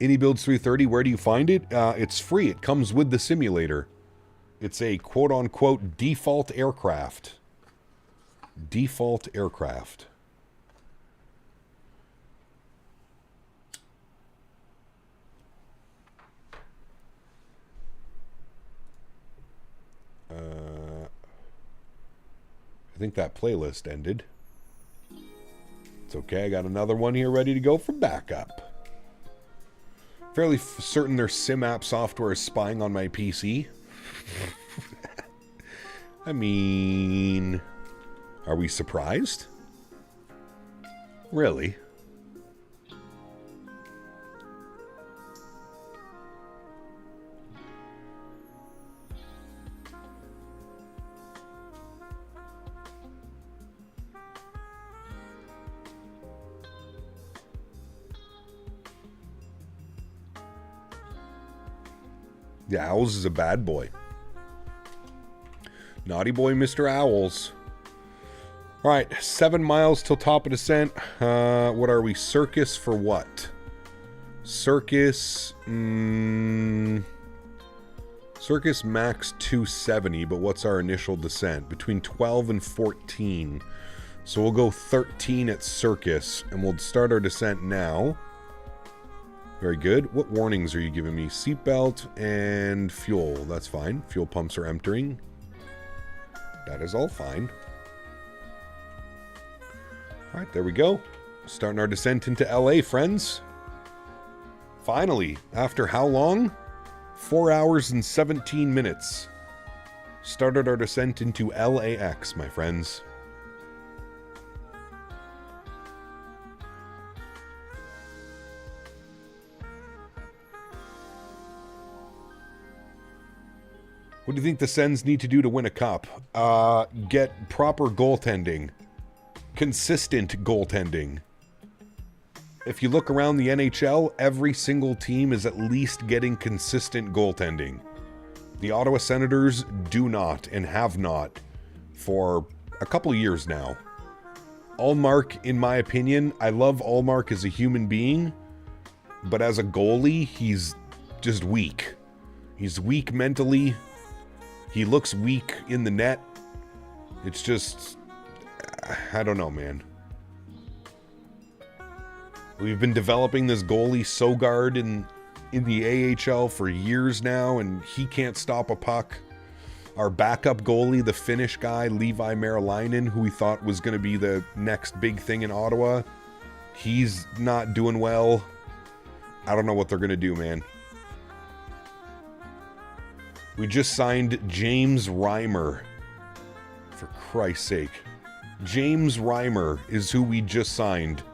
iniBuilds 330, where do you find it? It's free. It comes with the simulator. It's a quote-unquote default aircraft. Default aircraft. I think that playlist ended. It's okay, I got another one here ready to go for backup. Fairly certain their sim app software is spying on my PC. I mean, are we surprised? Really? Yeah, Owls is a bad boy. Naughty boy, Mr. Owls. Alright, 7 miles till top of descent. What are we? Circus for what? Circus... Circus max 270, but what's our initial descent? Between 12 and 14. So we'll go 13 at Circus, and we'll start our descent now. Very good. What warnings are you giving me? Seatbelt and fuel. That's fine. Fuel pumps are emptying. That is all fine. Alright, there we go. Starting our descent into LA, friends. Finally, after how long? 4 hours and 17 minutes. Started our descent into LAX, my friends. What do you think the Sens need to do to win a cup? Get proper goaltending. Consistent goaltending. If you look around the NHL, every single team is at least getting consistent goaltending. The Ottawa Senators do not and have not for a couple of years now. Ullmark, in my opinion, I love Ullmark as a human being, but as a goalie, he's just weak. He's weak mentally. He looks weak in the net. It's just... I don't know, man. We've been developing this goalie, Sogard, in the AHL for years now, and he can't stop a puck. Our backup goalie, the Finnish guy, Levi Merilainen, who we thought was going to be the next big thing in Ottawa, he's not doing well. I don't know what they're going to do, man. We just signed James Reimer. For Christ's sake. James Reimer is who we just signed.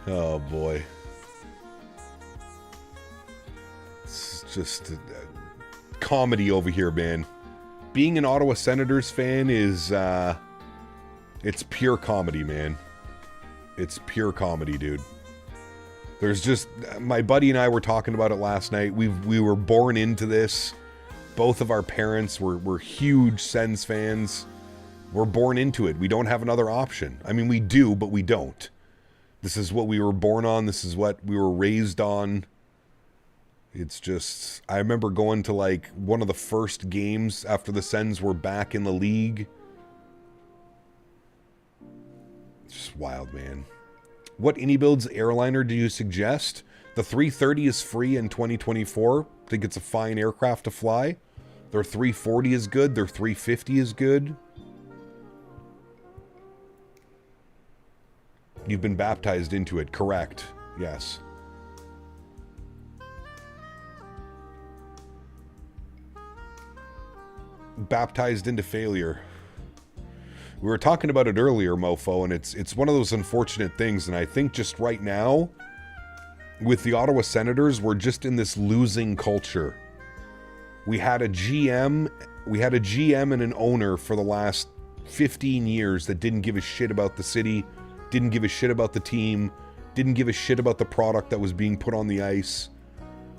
Oh boy. It's just a comedy over here, man. Being an Ottawa Senators fan is, it's pure comedy, man. It's pure comedy, dude. There's just... My buddy and I were talking about it last night. We were born into this. Both of our parents were huge Sens fans. We're born into it. We don't have another option. I mean, we do, but we don't. This is what we were born on. This is what we were raised on. It's just... I remember going to, like, one of the first games after the Sens were back in the league. It's just wild, man. What iniBuilds airliner do you suggest? The 330 is free in 2024. Think it's a fine aircraft to fly. Their 340 is good. Their 350 is good. You've been baptized into it. Correct. Yes. Baptized into failure. We were talking about it earlier, mofo, and it's one of those unfortunate things, and I think just right now, with the Ottawa Senators, we're just in this losing culture. We had a GM and an owner for the last 15 years that didn't give a shit about the city, didn't give a shit about the team, didn't give a shit about the product that was being put on the ice.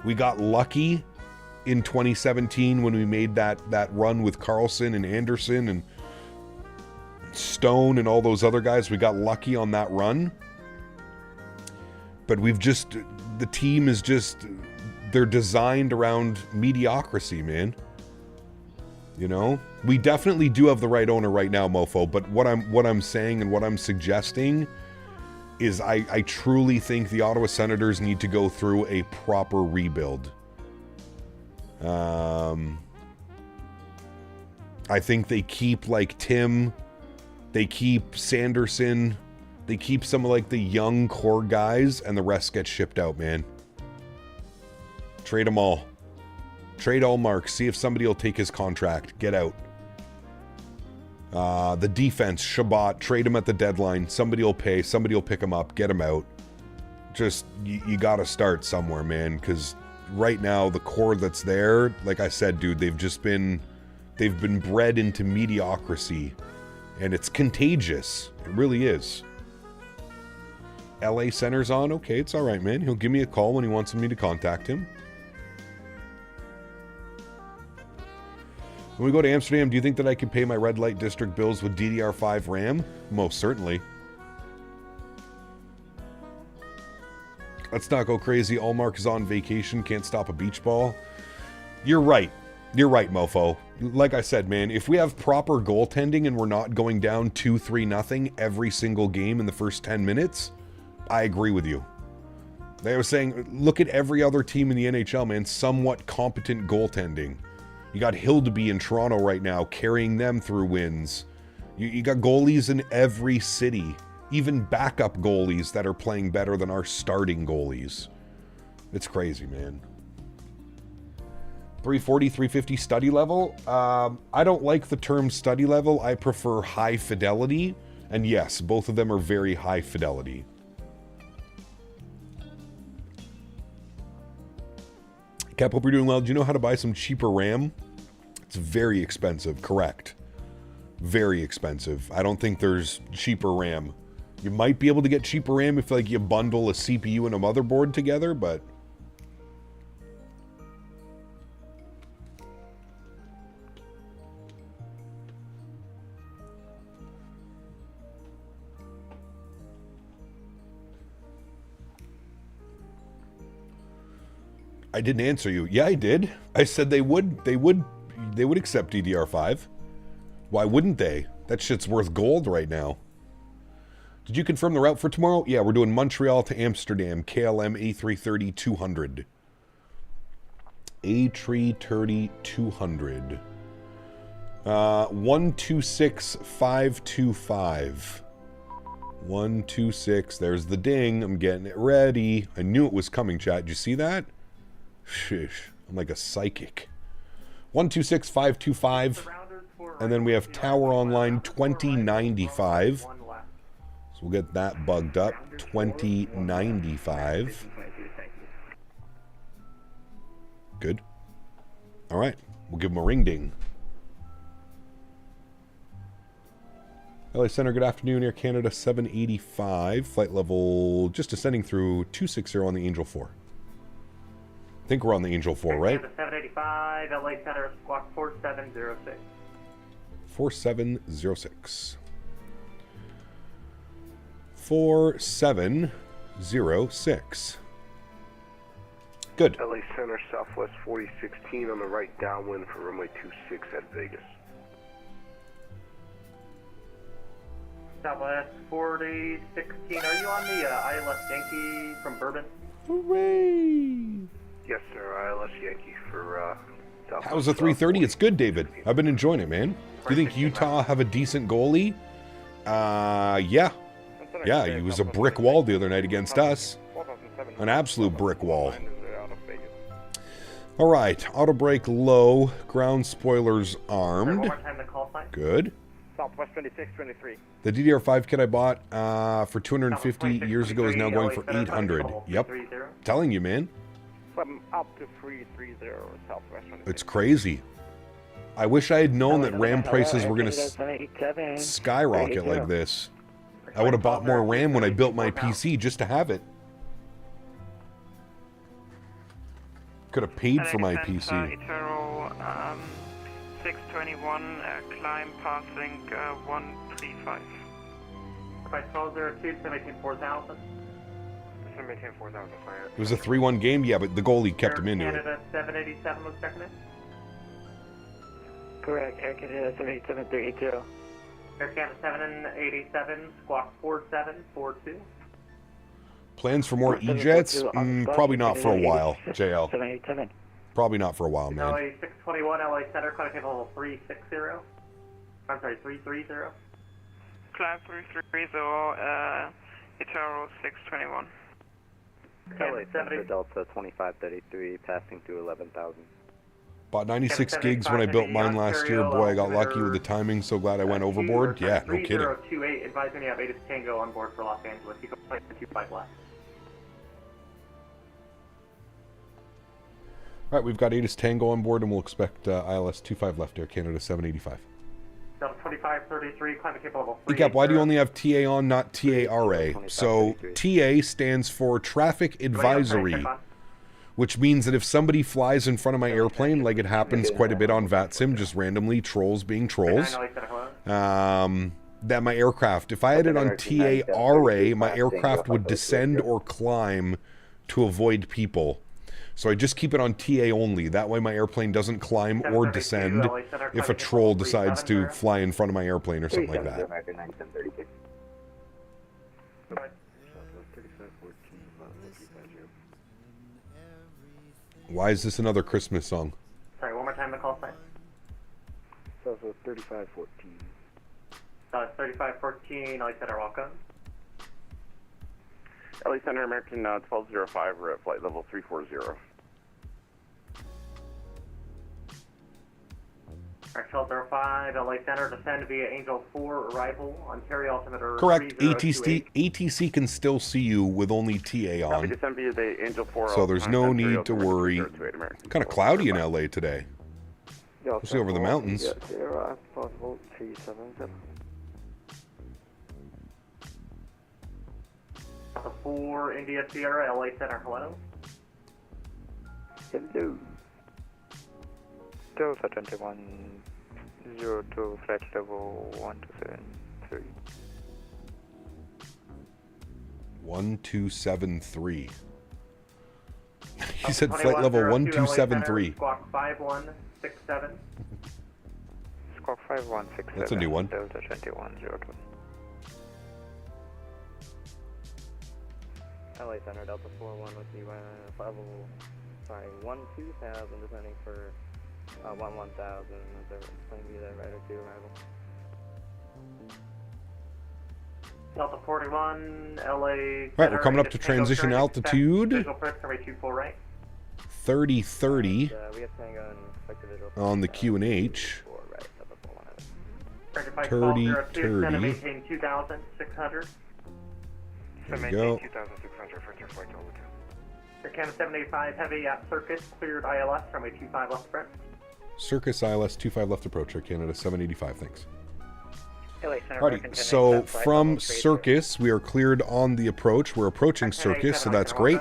We got lucky in 2017 when we made that run with Carlson and Anderson and Stone and all those other guys. We got lucky on that run. But the team is just, they're designed around mediocrity, man. You know? We definitely do have the right owner right now, mofo, but what I'm saying and what I'm suggesting is I truly think the Ottawa Senators need to go through a proper rebuild. I think they keep like Tim, they keep Sanderson, they keep some of like the young core guys, and the rest get shipped out, man. Trade them all. Trade all marks. See if somebody will take his contract. Get out. The defense, Shabbat, trade him at the deadline. Somebody will pay. Somebody will pick him up. Get him out. Just, you got to start somewhere, man, because right now, the core that's there, like I said, dude, they've been bred into mediocrity, and it's contagious. It really is. LA Center's on. Okay, it's all right, man. He'll give me a call when he wants me to contact him. When we go to Amsterdam, do you think that I can pay my red light district bills with DDR5 RAM? Most certainly. Let's not go crazy. Allmark is on vacation. Can't stop a beach ball. You're right. You're right, mofo. Like I said, man, if we have proper goaltending and we're not going down 2-3-0 every single game in the first 10 minutes, I agree with you. They were saying, look at every other team in the NHL, man. Somewhat competent goaltending. You got Hildeby in Toronto right now, carrying them through wins. You got goalies in every city. Even backup goalies that are playing better than our starting goalies. It's crazy, man. 340, 350 study level. I don't like the term study level. I prefer high fidelity. And yes, both of them are very high fidelity. Cap, hope you're doing well. Do you know how to buy some cheaper RAM? It's very expensive, correct. Very expensive. I don't think there's cheaper RAM. You might be able to get cheaper RAM if like you bundle a CPU and a motherboard together, but I didn't answer you. Yeah, I did. I said they would accept DDR5. Why wouldn't they? That shit's worth gold right now. Did you confirm the route for tomorrow? Yeah, we're doing Montreal to Amsterdam, KLM A330 200. A330 200. 126525. 126. There's the ding. I'm getting it ready. I knew it was coming, chat. Did you see that? Shish. I'm like a psychic. 126525. And then we have Tower Online 2095. So we'll get that bugged up. 2095. Good. All right. We'll give them a ring ding. LA Center, good afternoon. Air Canada 785. Flight level just ascending through 260 on the Angel 4. I think we're on the Angel 4, right? 785, LA Center, squawk 4706. 4706. 4706. Good. LA Center, Southwest 4016 on the right downwind for runway 26 at Vegas. Southwest 4016, are you on the ILS Yankee from Bourbon? Hooray! Yes, sir, ILS Yankee for Southwest. How's the 330? It's good, David. I've been enjoying it, man. Do you think Utah have a decent goalie? Yeah. Yeah, he was a brick wall the other night against us. An absolute brick wall. All right, auto brake low, ground spoilers armed. Good. Southwest 2623. The DDR5 kit I bought for 250 years ago is now going for 800. Yep. Telling you, man. From up to 330 Southwest 26. It's crazy. I wish I had known that RAM prices were going to skyrocket like this. I would have bought more RAM when I built my PC just to have it. Could have paid for my PC. Eternal 621, climb passing 135. By 1202, 718-4000. 718-4000, It was a 3-1 game, yeah, but the goalie kept him into it. Canada 787 was checking in. Correct, Air Canada 787-380. Air Canada 787, squawk 4742. Plans for more E-jets? Probably not for a while, JL. 787. Probably not for a while, man. LA 621, LA Center, climb level 360. I'm sorry, 330. Climb 330, Eternal 621. LA Center, Delta 2533, passing through 11,000. Bought 96 gigs when I built mine last year. Boy, I got lucky with the timing. So glad I went overboard. Yeah, no kidding. 3028, advising you have ATIS Tango on board for Los Angeles. You can play the 25 left. All right, we've got ATIS Tango on board, and we'll expect ILS 25 left, Air Canada 785. Delta 2533, climate capable level 3. Recap, why do you only have TA on, not TARA? So TA stands for Traffic Advisory, which means that if somebody flies in front of my airplane, like it happens quite a bit on VATSIM, just randomly trolls being trolls, that my aircraft, if I had it on TARA, my aircraft would descend or climb to avoid people. So I just keep it on TA only. That way my airplane doesn't climb or descend if a troll decides to fly in front of my airplane or something like that. Why is this another Christmas song? Sorry, one more time the call sign. So 3514. 3514, LA Center, welcome. LA Center, American 1205, we're at flight level 340. Alright, 1205, LA Center, descend via Angel 4, arrival, Ontario altimeter. Correct, ATC can still see you with only TA on. Descend via the Angel 4, so there's no need to worry. Kind of cloudy in LA today. Especially over the mountains. Possible 370. Delta 4, India Sierra, LA Center, hello. Hello. Delta 2102, flight level 1273. 1273. He said flight level 1273. Squawk 5167. Squawk 5167. That's a new one. Delta 2102. LA Center, Delta 41 with you, level, 12,000, descending for 11,000, plane view that right or two arrival. Delta 41, LA. Right, we're coming up to transition altitude. 3030 on the QNH. 3030. Maintain 2,600. There we go. 2,600 for your flight over 2. Air Canada 785 heavy at Circus, cleared ILS, runway 25 left approach. Circus ILS 25 left approach, Air Canada 785, thanks. Alrighty, so from Circus, we are cleared on the approach. We're approaching Circus, so that's great.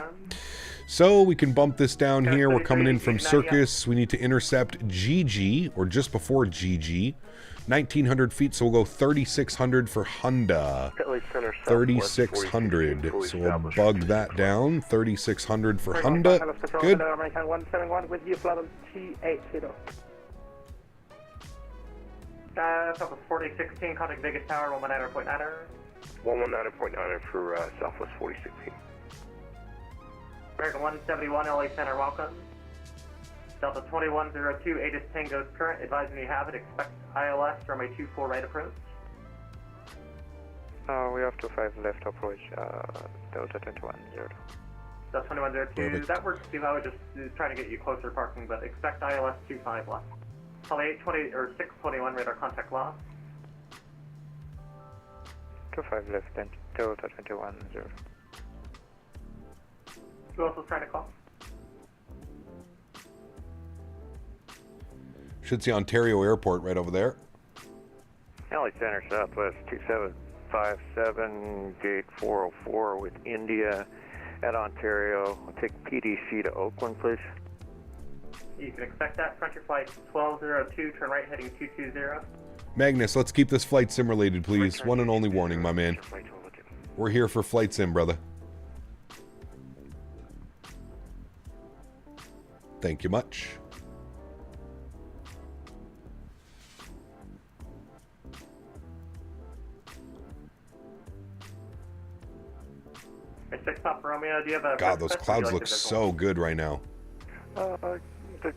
So we can bump this down here. We're coming in from Circus. We need to intercept GG, or just before GG. 1,900 feet, so we'll go 3,600 for Honda. 3,600. So we'll bug that down. 3,600 for Honda. Good. American 171 with you, level T80. Southwest 4016, contact Vegas Tower, 119.9er. 119.9 for Southwest 4016. American 171, LA Center, welcome. Delta 2102, ATIS Tango's current, advising you have it, expect ILS, runway 24 right approach. We have 25 left approach, Delta 210. Delta 2102, that works too. I was just trying to get you closer parking, but expect ILS 25 left. Probably 820 or 621 radar contact lost. 25 left and Delta 21-0. Who else was trying to call? Should see Ontario Airport right over there. LA Center Southwest 2757, gate 404 with India at Ontario. I'll take PDC to Oakland, please. You can expect that. Front your flight 1202, turn right heading 220. Magnus, let's keep this flight sim related, please. One and only warning, my man. We're here for flight sim, brother. Thank you much. Six Papa Romeo, do you have a... God, those clouds look so good right now. Take the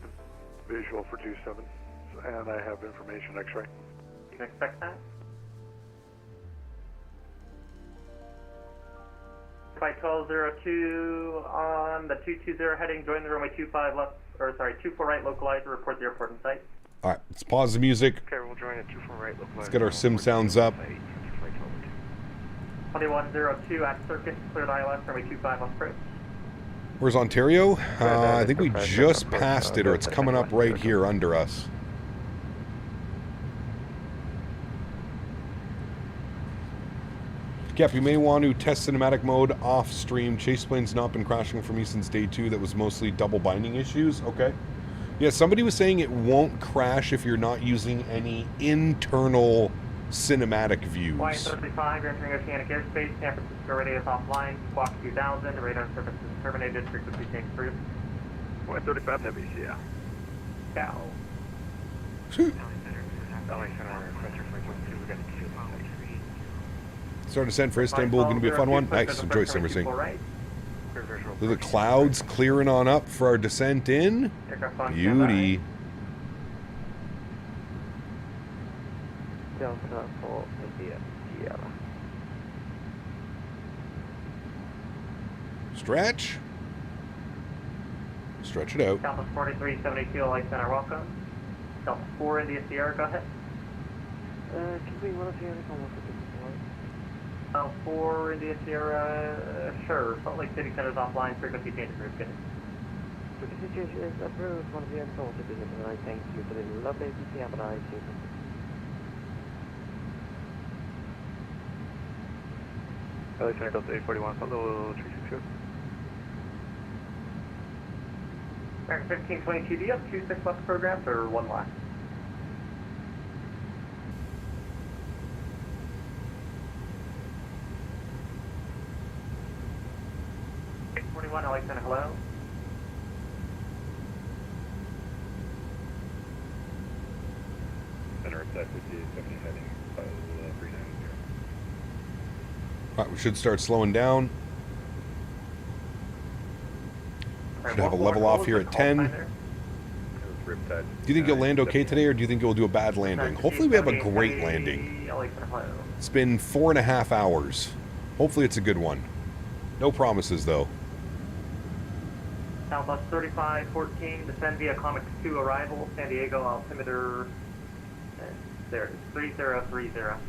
visual for 27, and I have information X-ray. You can expect that. Flight 1202 on the 220 heading, join the runway 25 left, or sorry, 24 right localizer, report the airport in sight. All right, let's pause the music. Okay, we'll join at 24 right localizer. Let's get our sim sounds up. 2102 at circuit, cleared ILS, runway 25 on approach. Where's Ontario? I think we just passed it, or it's coming up right here under us. Cap, you may want to test cinematic mode off stream. Chase plane's not been crashing for me since day 2. That was mostly double binding issues. Okay. Yeah, somebody was saying it won't crash if you're not using any internal cinematic views. Flight 35, you're entering oceanic airspace, San Francisco radius offline, squawk 2000, radar service is terminated, frequency change approved. Flight 35, heavy, yeah. Cow. Start descent for Istanbul, going to be a fun one. Nice, enjoy simmersing. Are the clouds clearing on up for our descent in? Beauty. Delta for India, Sierra. Stretch. Stretch it out. Delta 4372, LA Center, welcome. Delta 4, India Sierra, go ahead. Can we want to see anything on Delta 4, India Sierra, sure. Salt Lake City Center's offline, frequency change approved, good. Frequency change is approved, one of the untold citizens, and I thank you for the lovely APC, have an AlexSiu. LA Center Delta 841, follow 360. American 1522, do you have 2 6 left programs or 1 left? LA Center, hello. Center attack with the 70 heading 390. Alright, we should start slowing down. Should have a level off here at 10. Do you think you'll land okay today, or do you think you'll do a bad landing? Hopefully we have a great landing. It's been 4.5 hours. Hopefully it's a good one. No promises, though. Southwest 3514, descend via Comics 2 arrival, San Diego, altimeter, there it is, 3030.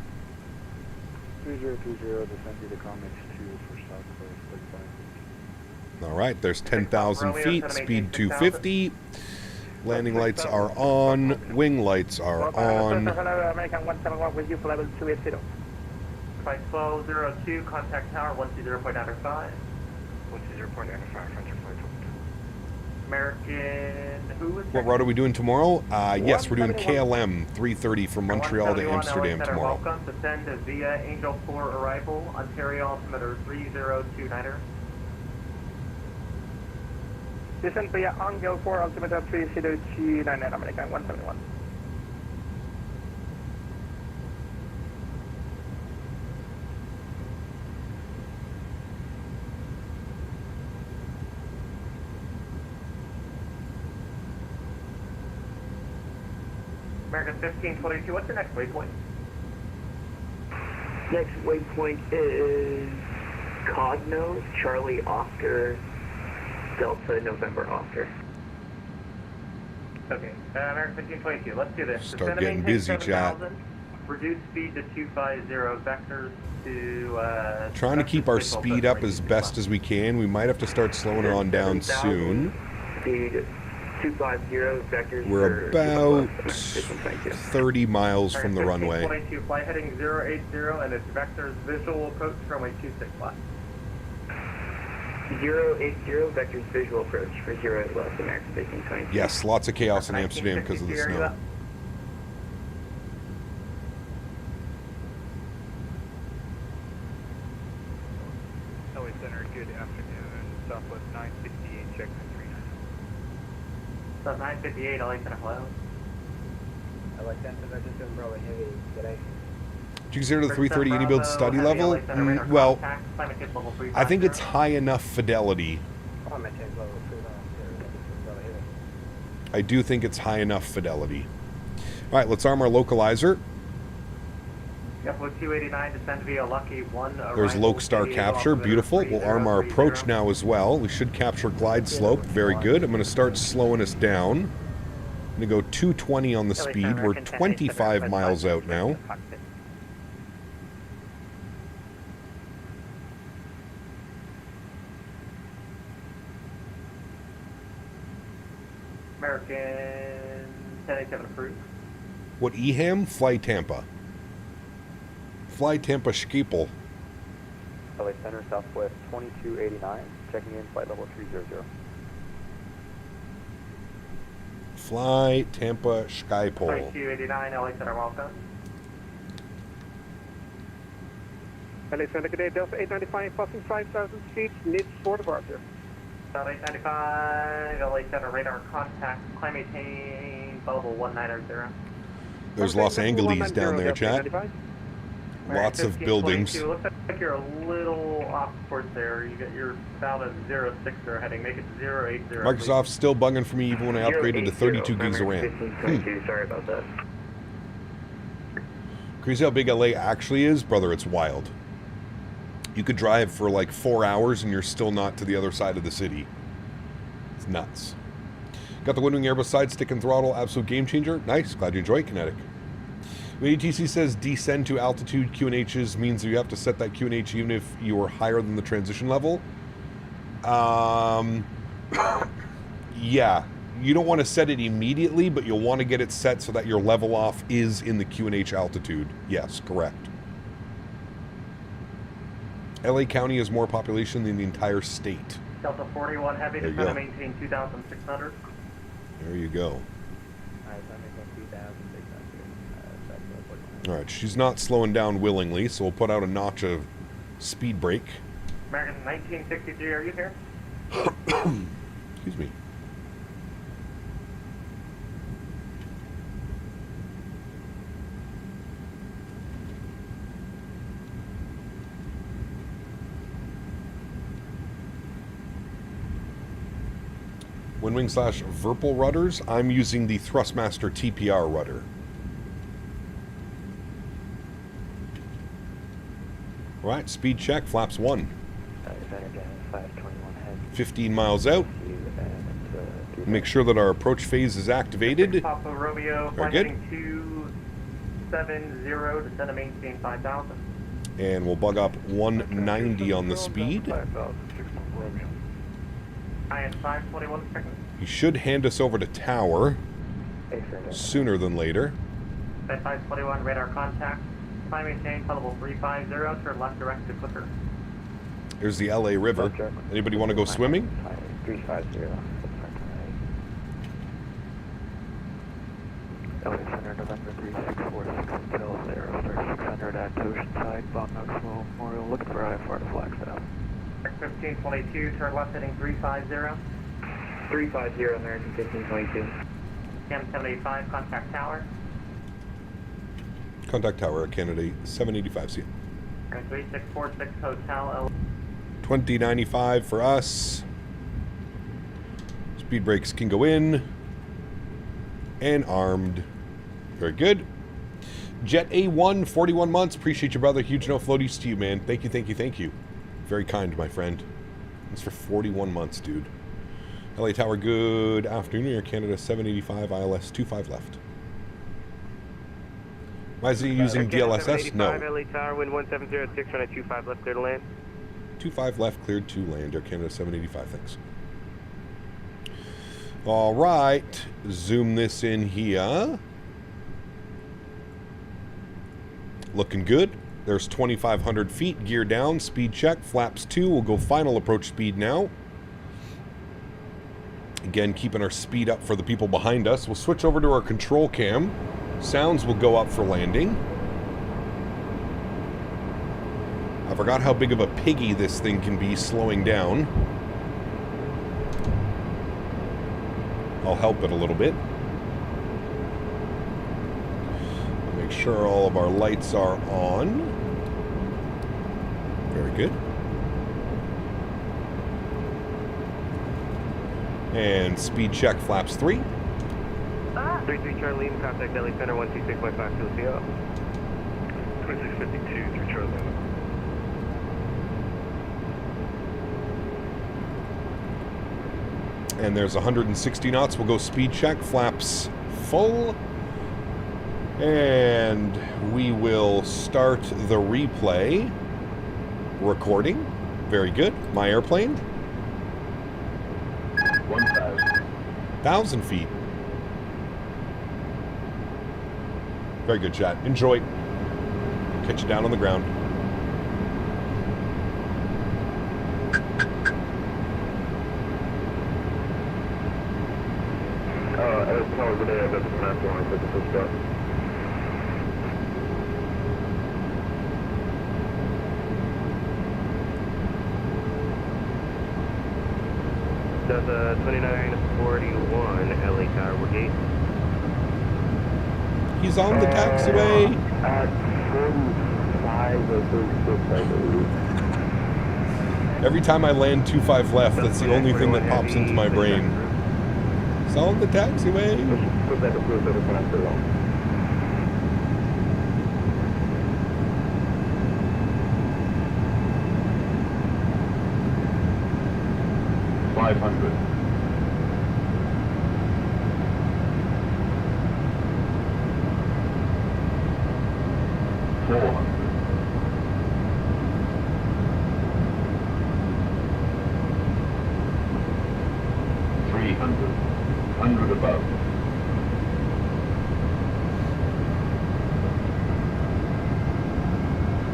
3030, descend via Comics 2 for Southwest 35. All right, there's 10,000 feet, speed 250. Landing lights are on, wing lights are on. American 171 with you for level 280. Flight 1202, contact tower 120.95. 120.95, front your flight. American, who is What route are we doing tomorrow? Yes, we're doing KLM 330 from Montreal to Amsterdam tomorrow. Welcome, descend via Angel 4 arrival, Ontario altimeter 3029er. Descend via Angel 4 altimeter 3029er, American 171. American 1522, what's your next waypoint? Next waypoint is Cognos, Charlie Oscar, Delta November Oscar. Okay, American 1522, let's do this. Start getting busy, chat. Reduce speed to 250, vectors to... Trying to keep our speed up as best as we can. We might have to start slowing it on down soon. Speed 250, vectors We're about 30 miles from the runway. 22 flight heading 080 and its vectors visual approach runway 26 left. 080, vectors visual approach for 08 left, American 1522. Yes, lots of chaos in Amsterdam because of the snow. LA Center, good afternoon. Southwest 958, check 939. South 958, LA Center, hello. LA Center, just doing Bravo Heavy today. Do you consider the 330 iniBuilds study level? Well, I think it's high enough fidelity. I do think it's high enough fidelity. All right, let's arm our localizer. Yep, 289, descend via Lucky 1. There's Lokestar capture, beautiful. We'll arm our approach now as well. We should capture glide slope, very good. I'm going to start slowing us down. I'm going to go 220 on the speed. We're 25 miles out now. American 1087 approved. What EHAM? Fly Tampa. Fly Tampa Schiepel. LA Center, Southwest 2289, checking in flight level 300. Fly Tampa Schiepel. 2289, LA Center, welcome. LA Center, good day, Delta 895, passing 5,000 feet, needs for departure. Delta 895, LA Center, radar contact, climb maintain, level 190. There's Los Angeles down there, chat. Lots of buildings. Looks like you're a little off course there. You're about a 06 heading. Make it 080. Microsoft's still bugging for me even when I upgraded to 32 gigs of RAM. Sorry about that. Crazy how big LA actually is? Brother, it's wild. You could drive for like 4 hours and you're still not to the other side of the city. It's nuts. Got the Windwing Airbus side stick and throttle, absolute game changer. Nice, glad you enjoy it, Kinetic. When ATC says descend to altitude QNHs means that you have to set that QNH even if you are higher than the transition level. Yeah, you don't want to set it immediately, but you'll want to get it set so that your level off is in the QNH altitude. Yes, correct. LA County has more population than the entire state. Delta 41 heavy, just trying to maintain 2,600. There you go. All right, she's not slowing down willingly, so we'll put out a notch of speed brake. American 1963, are you here? Excuse me. Windwing / Verpal rudders. I'm using the Thrustmaster TPR rudder. All right, speed check, flaps 1. 15 miles out. Make sure that our approach phase is activated. Papa Romeo, very good. 270, descend to maintain 5,000. And we'll bug up 190 on the speed. IN 521 seconds. He should hand us over to tower sooner than later. 521, radar contact. Climb maintain, level 350, turn left direct to Clipper. Here's the LA River. Anybody want to go swimming? 350. LA Center, November 3646 until 0600 at Oceanside, Bob Knoxville Memorial, looking for IFR to Flagstaff. 1522, turn left heading 350. 350, American 1522. Cam 785, contact tower. Contact tower at Kennedy 785 C. 3646 Hotel 2095 for us. Speed brakes can go in. And armed. Very good. Jet A1, 41 months. Appreciate you, brother. Huge no floaties to you, man. Thank you, thank you, thank you. Very kind, my friend. Thanks for 41 months, dude. LA Tower, good afternoon. Air Canada 785, ILS 25 left. Why is he using DLSS? No. LA Tower, wind 1706, runway 25 left, clear to land. 25 left, cleared to land. Air Canada 785, thanks. All right, zoom this in here. Looking good. There's 2,500 feet, gear down, speed check, flaps 2. We'll go final approach speed now. Again, keeping our speed up for the people behind us. We'll switch over to our control cam. Sounds will go up for landing. I forgot how big of a piggy this thing can be slowing down. I'll help it a little bit. Make sure all of our lights are on. Very good. And speed check, flaps 3. 33 Charlie, contact LA Center 126.5 CO. 2652 through Charlie. And there's 160 knots. We'll go speed check, flaps full. And we will start the replay recording. Very good. My airplane. 1,000 feet. Very good, chat. Enjoy. Catch you down on the ground. Does 2941 LA Tower, we're gate. He's on the taxiway. At 45 or 36, I believe. Every time I land 25 left, that's the only thing that pops into my brain. It's on the taxiway. 500. 400. 300. 100 above.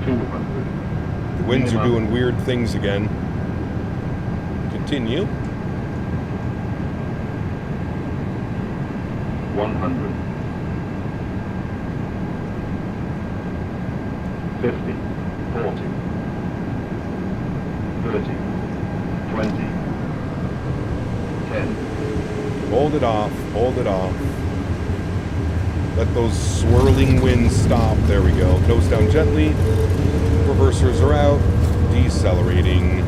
200. The winds are doing weird things again. Continue. 100. 50. 40. 30. 20. 10. Hold it off. Hold it off. Let those swirling winds stop. There we go. Nose down gently. Reversers are out. Decelerating.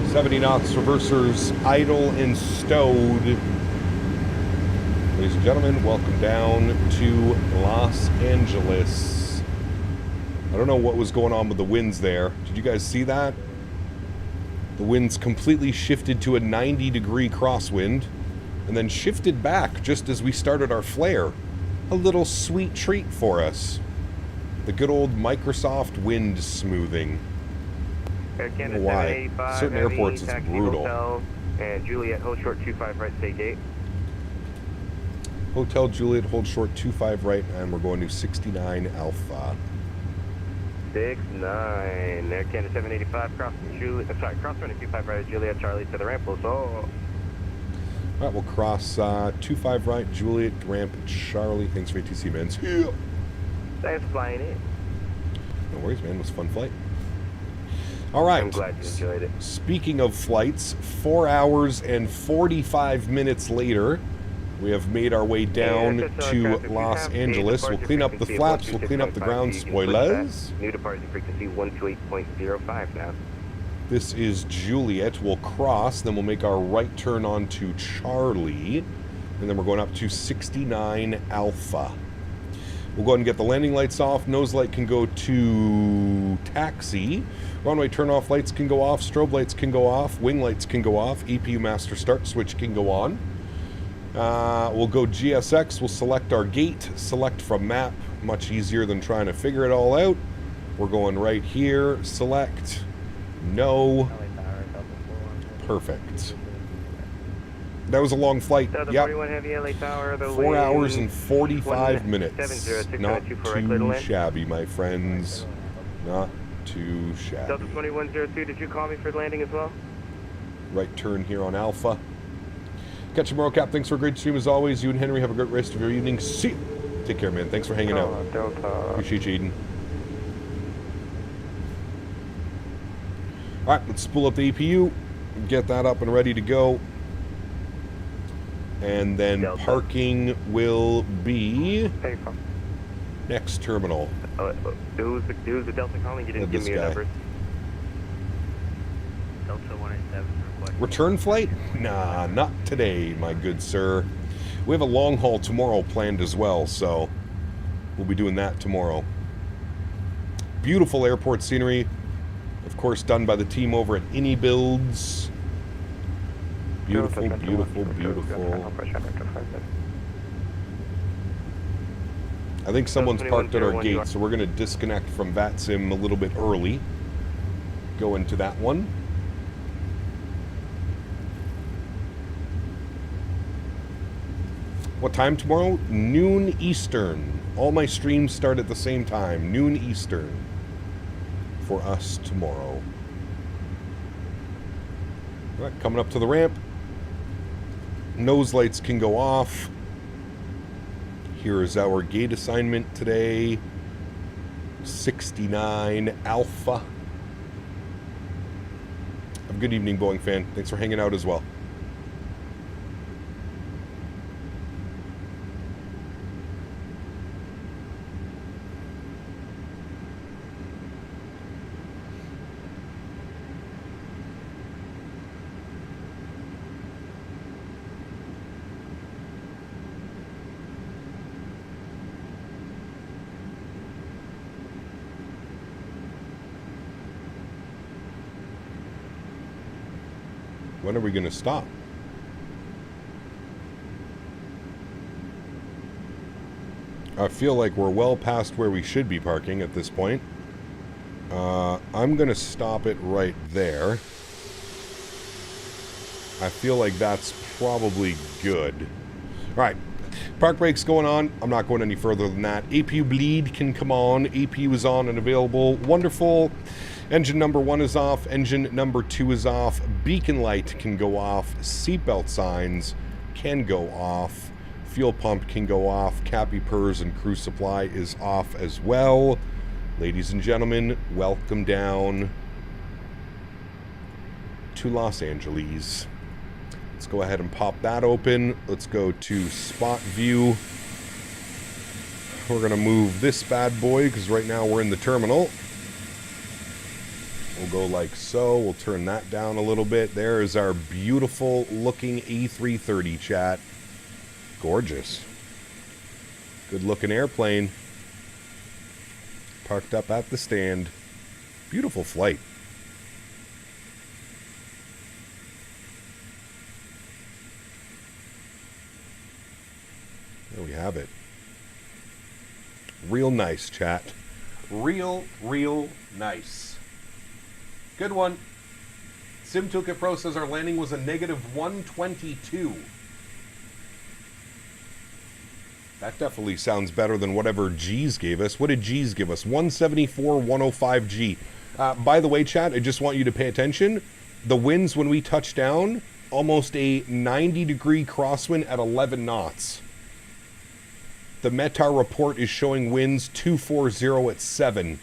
.70 knots, reversers idle and stowed. Ladies and gentlemen, welcome down to Los Angeles. I don't know what was going on with the winds there. Did you guys see that? The winds completely shifted to a 90-degree crosswind and then shifted back just as we started our flare. A little sweet treat for us. The good old Microsoft wind smoothing. I don't know why. Certain airports it's brutal. Hotel and Juliet, hold short 25 right, stay gate. Hotel Juliet, hold short 25 right, and we're going to 69 Alpha. 69, Air Canada 785, cross running 25 right, Juliet, Charlie to the ramp, so. All right, we'll cross 25 right, Juliet, ramp, Charlie. Thanks for ATC, man. Yeah. Thanks for flying in. No worries, man. It was a fun flight. All right. I'm glad you enjoyed it. Speaking of flights, 4 hours and 45 minutes later, we have made our way down to Los Angeles. We'll clean up the flaps. We'll clean up the ground spoilers. New departure frequency 128.05 now. This is Juliet. We'll cross, then we'll make our right turn onto Charlie, and then we're going up to 69 Alpha. We'll go ahead and get the landing lights off. Nose light can go to taxi. Runway turn-off lights can go off. Strobe lights can go off. Wing lights can go off. EPU master start switch can go on. We'll go GSX. We'll select our gate. Select from map. Much easier than trying to figure it all out. We're going right here. Select. No. Perfect. That was a long flight. Yep. 4 hours and 45 minutes. Not too shabby, my friends. Not too shabby. Delta 2102, did you call me for landing as well? Right turn here on Alpha. Catch you tomorrow, Cap. Thanks for a great stream as always. You and Henry have a great rest of your evening. See you. Take care, man. Thanks for hanging out. Delta. Appreciate you, Eden. All right, let's spool up the EPU. Get that up and ready to go. And then Delta. Parking will be next terminal. Who's the Delta calling? You didn't give me your numbers. Delta 187. Return flight? Nah, not today, my good sir. We have a long haul tomorrow planned as well, so we'll be doing that tomorrow. Beautiful airport scenery. Of course, done by the team over at iniBuilds. Beautiful, beautiful, beautiful. I think someone's parked at our gate, so we're going to disconnect from VATSIM a little bit early. Go into that one. What time tomorrow? Noon Eastern. All my streams start at the same time. Noon Eastern. For us tomorrow. All right, coming up to the ramp. Nose lights can go off. Here is our gate assignment today. 69 Alpha. Have a good evening, Boeing fan. Thanks for hanging out as well. When are we going to stop? I feel like we're well past where we should be parking at this point. I'm going to stop it right there. I feel like that's probably good. All right. Park brakes going on. I'm not going any further than that. APU bleed can come on. APU is on and available. Wonderful. Engine number 1 is off. Engine number 2 is off. Beacon light can go off. Seatbelt signs can go off. Fuel pump can go off. Cappy purrs and crew supply is off as well. Ladies and gentlemen, welcome down to Los Angeles. Let's go ahead and pop that open. Let's go to spot view. We're going to move this bad boy because right now we're in the terminal. We'll go like so. We'll turn that down a little bit. There is our beautiful looking A330, chat. Gorgeous. Good looking airplane. Parked up at the stand. Beautiful flight. There we have it. Real nice, chat. Real nice. Good one. Sim Toolkit Pro says our landing was a negative 122. That definitely sounds better than whatever G's gave us. What did G's give us? 174, 105 G. By the way, chat, I just want you to pay attention. The winds when we touched down, almost a 90-degree crosswind at 11 knots. The METAR report is showing winds 240 at 7.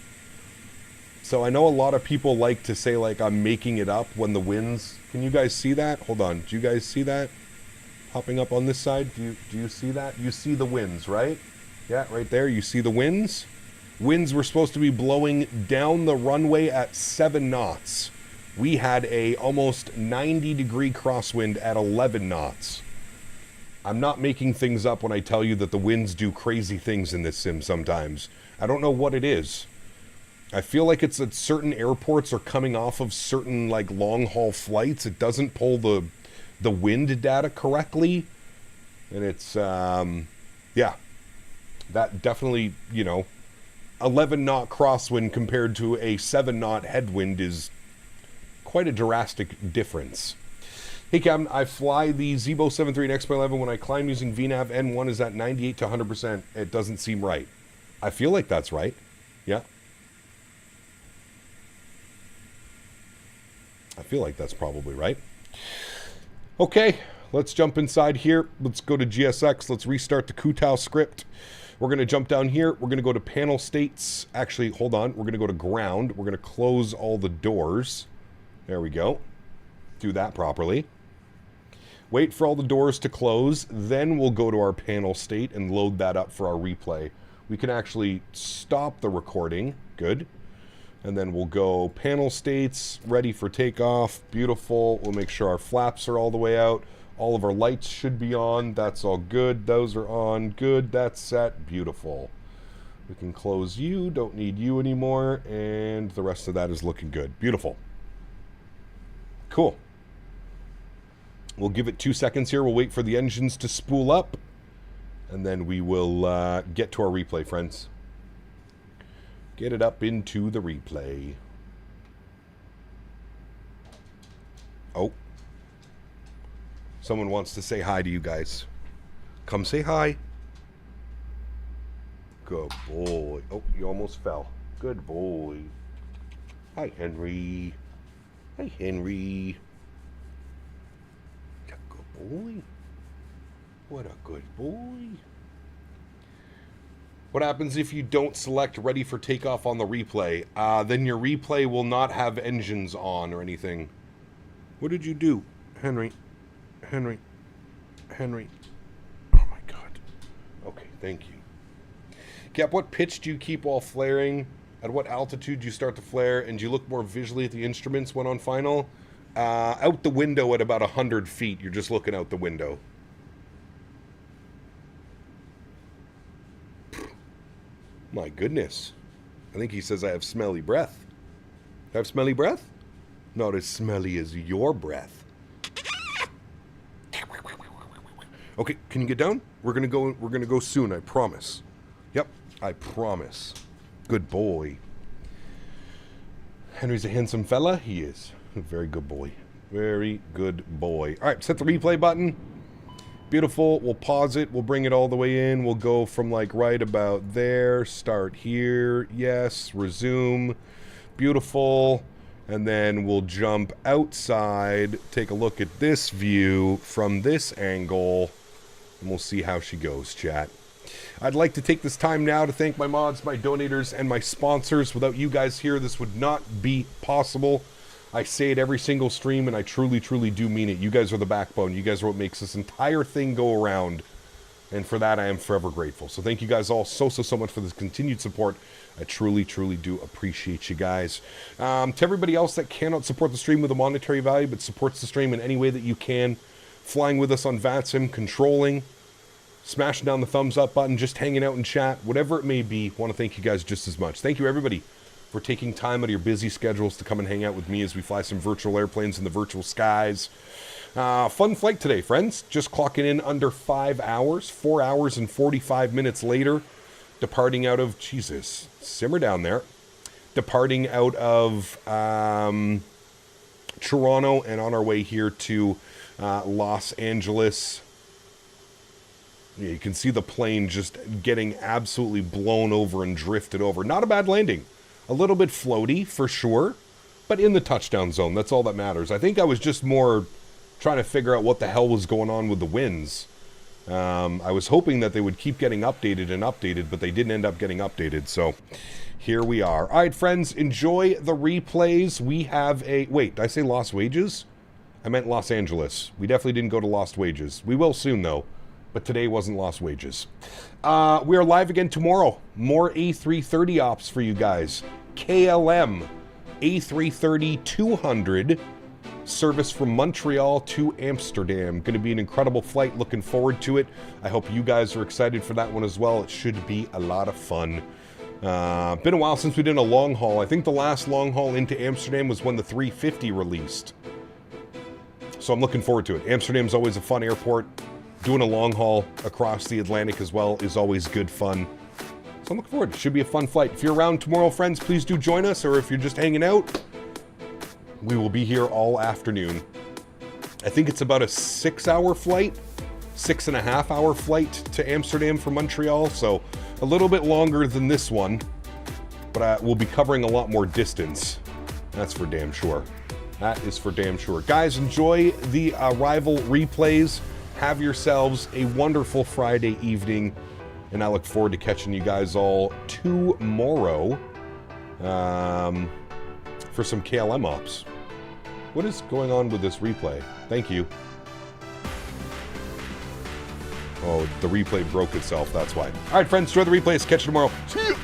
So I know a lot of people like to say, like, I'm making it up when the winds... Can you guys see that? Hold on. Do you guys see that? Popping up on this side? Do you see that? You see the winds, right? Yeah, right there. You see the winds? Winds were supposed to be blowing down the runway at 7 knots. We had a almost 90-degree crosswind at 11 knots. I'm not making things up when I tell you that the winds do crazy things in this sim sometimes. I don't know what it is. I feel like it's that certain airports are coming off of certain like long-haul flights. It doesn't pull the wind data correctly. And it's, yeah, that definitely, you know, 11-knot crosswind compared to a 7-knot headwind is quite a drastic difference. Hey Captain, I fly the Zebo 73 and X11 when I climb using VNAV N1 is at 98 to 100%. It doesn't seem right. I feel like that's right. Yeah. I feel like that's probably right. Okay, let's jump inside here. Let's go to GSX. Let's restart the Kutao script. We're going to jump down here. We're going to go to panel states. Actually, hold on. We're going to go to ground. We're going to close all the doors. There we go. Do that properly. Wait for all the doors to close. Then we'll go to our panel state and load that up for our replay. We can actually stop the recording. Good. And then we'll go panel states, ready for takeoff. Beautiful. We'll make sure our flaps are all the way out. All of our lights should be on. That's all good. Those are on. Good. That's set. Beautiful. We can close you. Don't need you anymore. And the rest of that is looking good. Beautiful. Cool. We'll give it 2 seconds here. We'll wait for the engines to spool up. And then we will get to our replay, friends. Get it up into the replay. Oh. Someone wants to say hi to you guys. Come say hi. Good boy. Oh, you almost fell. Good boy. Hi, Henry. Hi, Henry. Good boy. What a good boy. What happens if you don't select ready for takeoff on the replay? Then your replay will not have engines on or anything. What did you do? Henry. Henry. Henry. Oh my god. Okay, thank you. Cap, what pitch do you keep while flaring? At what altitude do you start to flare? And do you look more visually at the instruments when on final? Out the window at about 100 feet. You're just looking out the window. My goodness. I think he says I have smelly breath. I have smelly breath? Not as smelly as your breath. Okay, can you get down? We're gonna go soon, I promise. Yep, I promise. Good boy. Henry's a handsome fella. He is. A very good boy. Very good boy. Alright, set the replay button. Beautiful. We'll pause it. We'll bring it all the way in. We'll go from like right about there. Start here. Yes. Resume. Beautiful. And then we'll jump outside. Take a look at this view from this angle. And we'll see how she goes, chat. I'd like to take this time now to thank my mods, my donators, and my sponsors. Without you guys here, this would not be possible. I say it every single stream, and I truly, truly do mean it. You guys are the backbone. You guys are what makes this entire thing go around. And for that, I am forever grateful. So thank you guys all so much for this continued support. I truly, truly do appreciate you guys. To everybody else that cannot support the stream with a monetary value, but supports the stream in any way that you can, flying with us on VATSIM, controlling, smashing down the thumbs up button, just hanging out in chat, whatever it may be, want to thank you guys just as much. Thank you, everybody, for taking time out of your busy schedules to come and hang out with me as we fly some virtual airplanes in the virtual skies. Fun flight today, friends. Just clocking in under 5 hours, 4 hours and 45 minutes later, departing out of, Jesus, simmer down there, departing out of Toronto and on our way here to Los Angeles. Yeah, you can see the plane just getting absolutely blown over and drifted over. Not a bad landing. A little bit floaty, for sure, but in the touchdown zone. That's all that matters. I think I was just more trying to figure out what the hell was going on with the winds. I was hoping that they would keep getting updated and updated, but they didn't end up getting updated, so here we are. All right, friends, enjoy the replays. We have a... Wait, did I say Lost Wages? I meant Los Angeles. We definitely didn't go to Lost Wages. We will soon, though. But today wasn't Lost Wages. We are live again tomorrow. More A330 ops for you guys. KLM, A330-200, service from Montreal to Amsterdam. Going to be an incredible flight. Looking forward to it. I hope you guys are excited for that one as well. It should be a lot of fun. Been a while since we did a long haul. I think the last long haul into Amsterdam was when the 350 released. So I'm looking forward to it. Amsterdam's always a fun airport. Doing a long haul across the Atlantic as well is always good fun. So I'm looking forward. It should be a fun flight. If you're around tomorrow, friends, please do join us. Or if you're just hanging out, we will be here all afternoon. I think it's about a 6-hour flight, 6.5-hour flight to Amsterdam from Montreal. So a little bit longer than this one, but we'll be covering a lot more distance. That's for damn sure. That is for damn sure. Guys, enjoy the arrival replays. Have yourselves a wonderful Friday evening, and I look forward to catching you guys all tomorrow for some KLM ops. What is going on with this replay? Thank you. Oh, the replay broke itself, that's why. All right, friends, enjoy the replays. Catch you tomorrow. See you.